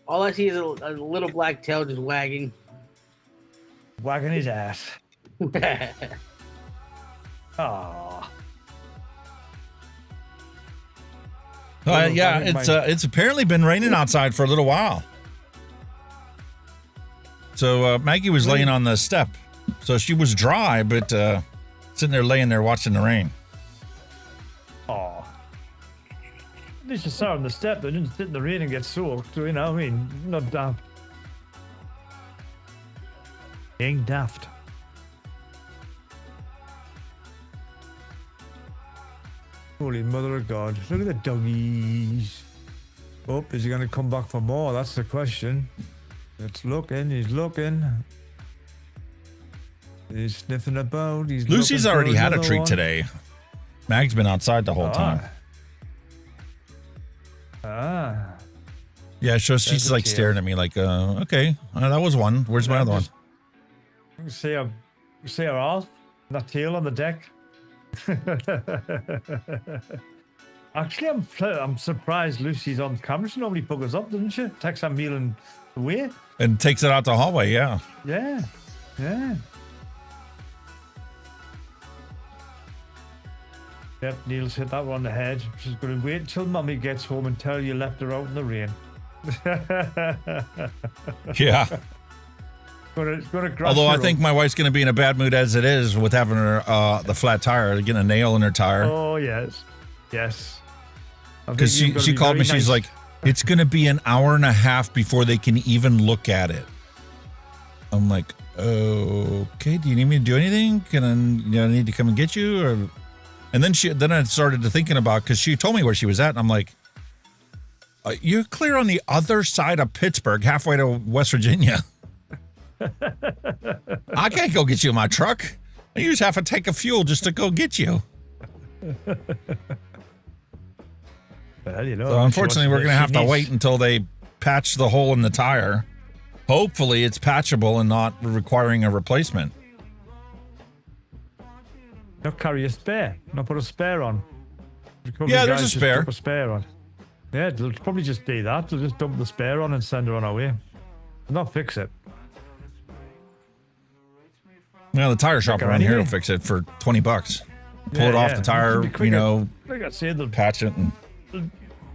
All I see is a little black tail just wagging. Wagging his ass. Aww. Yeah, it's apparently been raining outside for a little while. So Maggie was laying on the step, so she was dry, but sitting there laying there watching the rain. Aw. At least you saw her on the step, they didn't sit in the rain and get soaked, you know what I mean? Not daft. Ain't daft. Holy mother of God. Look at the doggies. Oh, is he going to come back for more? That's the question. It's looking. He's looking. He's sniffing about. He's Lucy's already had a treat one. today. Mag's been outside the whole time. Yeah, so she's like staring at me like, okay, that was one. Where's my other one? You see her off? That tail on the deck? Actually, I'm surprised Lucy's on camera. She normally buggers up, doesn't she? Takes her meal and away. And takes it out the hallway, yeah. Yeah. Yep, Neil's hit that one on the head. She's going to wait until Mummy gets home and tell you left her out in the rain. Yeah. Although I think my wife's going to be in a bad mood as it is with having her the flat tire, getting a nail in her tire. Oh, yes. Because she called me, she's like, it's going to be an hour and a half before they can even look at it. I'm like, okay, do you need me to do anything? Can I need to come and get you? Or... And then I started to thinking about, because she told me where she was at, and I'm like, you're clear on the other side of Pittsburgh, halfway to West Virginia. I can't go get you in my truck. You just have to take a fuel just to go get you. Well, you know, so unfortunately, we're going to have to wait until they patch the hole in the tire. Hopefully, it's patchable and not requiring a replacement. Not carry a spare. Not put a spare on. Yeah, there's a spare. Dump a spare on. Yeah, they'll probably just do that. They'll just dump the spare on and send her on her way. They'll not fix it. Well, the tire shop around here will fix it for $20. Pull it off the tire, Like I said, they'll patch it. And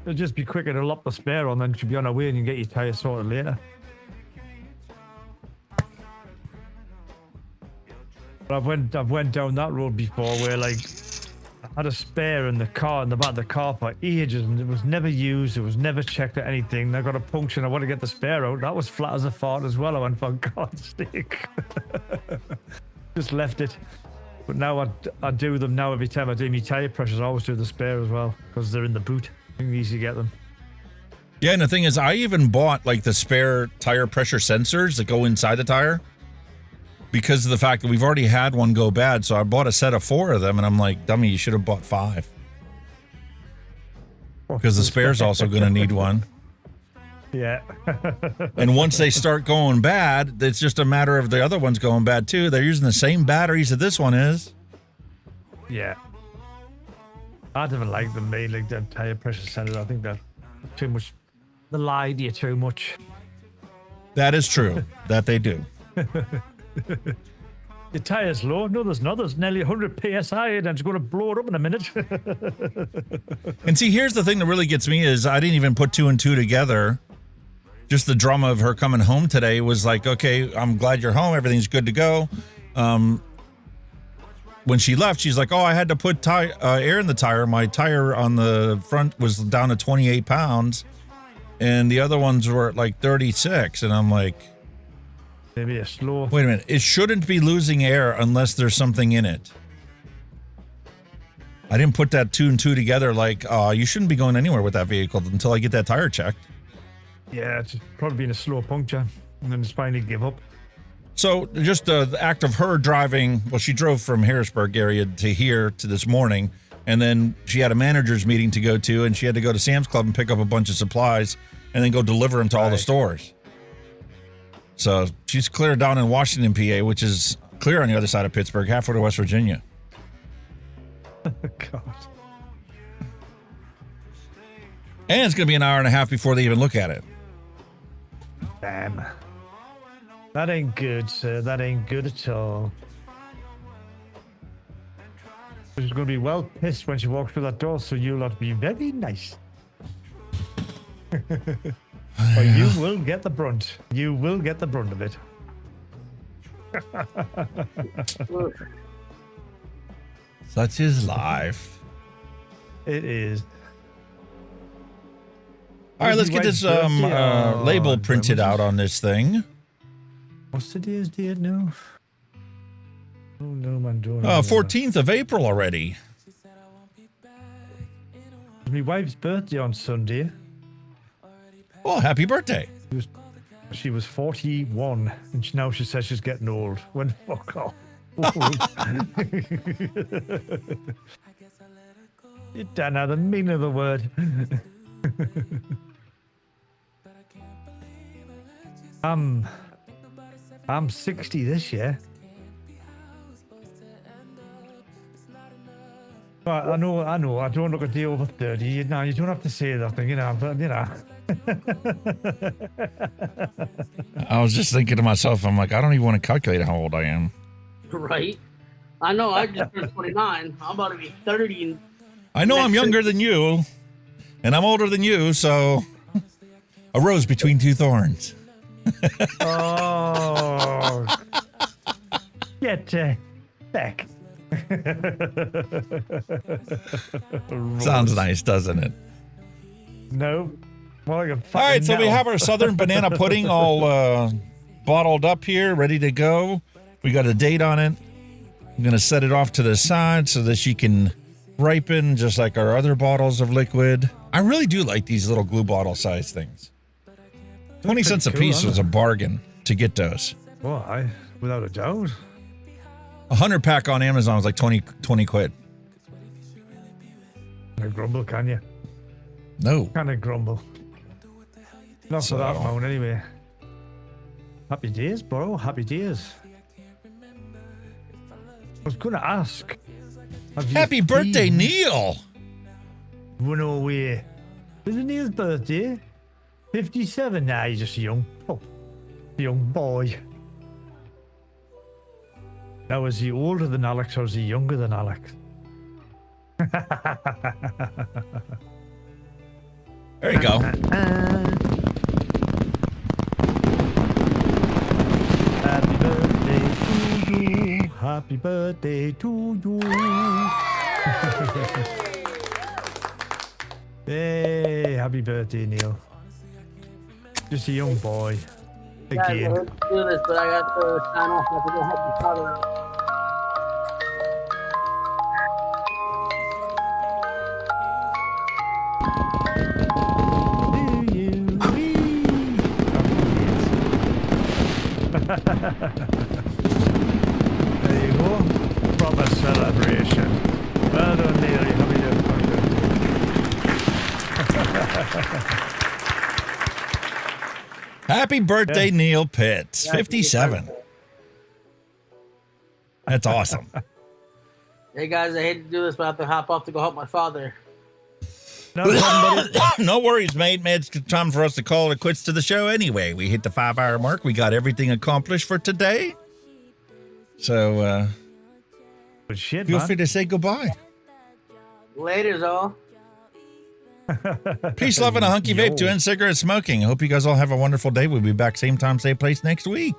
it'll just be quicker to lop the spare on, then she'll be on her way and you can get your tire sorted later. But I've went down that road before where like I had a spare in the car, in the back of the car for ages, and it was never used, it was never checked or anything. I got a puncture and I want to get the spare out. That was flat as a fart as well. I went, for God's sake. Just left it. But now I do them now every time I do my tire pressures. I always do the spare as well because they're in the boot. You can easily get them. Yeah, and the thing is, I even bought like the spare tire pressure sensors that go inside the tire because of the fact that we've already had one go bad. So I bought a set of 4 of them, and I'm like, dummy, you should have bought 5. because the spare's also going to need one. Yeah. And once they start going bad, it's just a matter of the other ones going bad too. They're using the same batteries that this one is. Yeah. I don't like them, mate, like the tire pressure sensor. I think they're too much. They lie to you too much. That is true. That they do. Your tire's low. No, there's not. There's nearly 100 psi, and it's going to blow it up in a minute. And see, here's the thing that really gets me is I didn't even put 2 and 2 together. Just the drama of her coming home today was like, okay, I'm glad you're home. Everything's good to go. When she left, she's like, oh, I had to put air in the tire. My tire on the front was down to 28 pounds, and the other ones were at like 36. And I'm like, maybe a slow. Wait a minute. It shouldn't be losing air unless there's something in it. I didn't put that 2 and 2 together. Like, you shouldn't be going anywhere with that vehicle until I get that tire checked. Yeah, it's probably been a slow puncture, and then it's finally give up. So just the act of her driving, well, she drove from Harrisburg area to here to this morning, and then she had a manager's meeting to go to, and she had to go to Sam's Club and pick up a bunch of supplies and then go deliver them to all the stores. So she's clear down in Washington, PA, which is clear on the other side of Pittsburgh, halfway to West Virginia. God. And it's going to be an hour and a half before they even look at it. Damn. That ain't good, sir. That ain't good at all. She's going to be well pissed when she walks through that door, so you'll have to be very nice. Or you will get the brunt. You will get the brunt of it. Such is life. It is. All right, let's get this label printed out on this thing. What's today's date now? Oh no, man, don't. 14th of April already. My wife's birthday on Sunday. Oh, happy birthday! She was 41, and now she says she's getting old. When fuck off. You don't know the meaning of the word. I'm 60 this year. But I know. I don't look a day over 30. You know, you don't have to say that thing, you know. But you know. I was just thinking to myself, I'm like, I don't even want to calculate how old I am. Right? I know. I just turned 29. I'm about to be 30. I know I'm younger than you, and I'm older than you, so a rose between two thorns. Oh, get back. Sounds nice, doesn't it? No. Well, like all right, so we have our Southern banana pudding all bottled up here, ready to go. We got a date on it. I'm going to set it off to the side so that she can ripen just like our other bottles of liquid. I really do like these little glue bottle size things. 20 cents a piece was a bargain to get those. Well, without a doubt. 100 pack on Amazon was like 20 quid. Can't grumble, can you? No. Can't grumble. Not for that amount, anyway. Happy days, bro. Happy days. I was going to ask. Happy birthday, Neil. Run away. Is it Neil's birthday? 57? Nah, he's just a young boy. Now, is he older than Alex or is he younger than Alex? There you go. Happy birthday to you. Happy birthday to you. Hey, happy birthday, Neil. Just a young boy. Again. Yeah, let's do this, but I got to sign off. I have to go help my father. There you go. Proper celebration. Well done, Neil. Happy birthday. Happy birthday, Neil Pitts, 57. That's awesome. Hey guys, I hate to do this, but I have to hop off to go help my father. No worries, mate. It's time for us to call it quits to the show anyway. We hit the 5-hour mark. We got everything accomplished for today. So, feel free to say goodbye. Later's all. Peace, love, and a hunky vape to end cigarette smoking. I hope you guys all have a wonderful day. We'll be back same time, same place next week.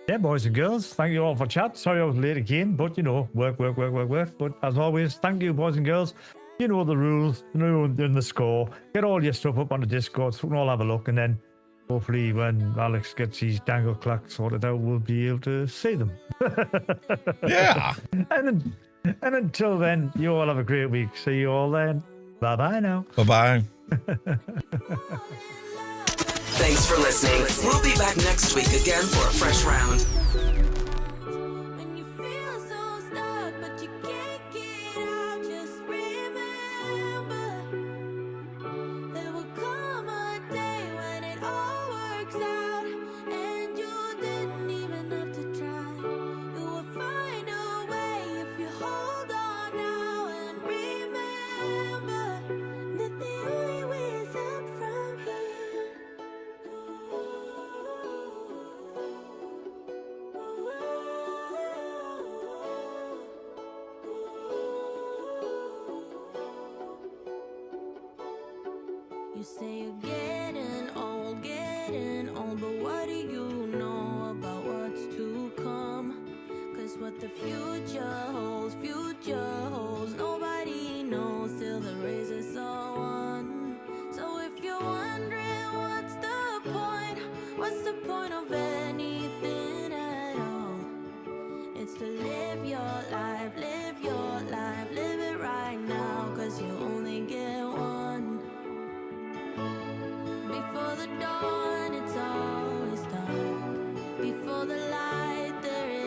Yeah, boys and girls, thank you all for chat. Sorry I was late again, but you know, work. But as always, thank you, boys and girls. You know the rules, you know the score. Get all your stuff up on the Discord so we can all have a look, and then hopefully when Alex gets his dangle clack sorted out, we'll be able to see them. Yeah. And until then, you all have a great week. See you all then. Bye-bye now. Bye-bye. Thanks for listening. We'll be back next week again for a fresh round. You say you're getting old, but what do you know about what's to come? 'Cause what the future holds, nobody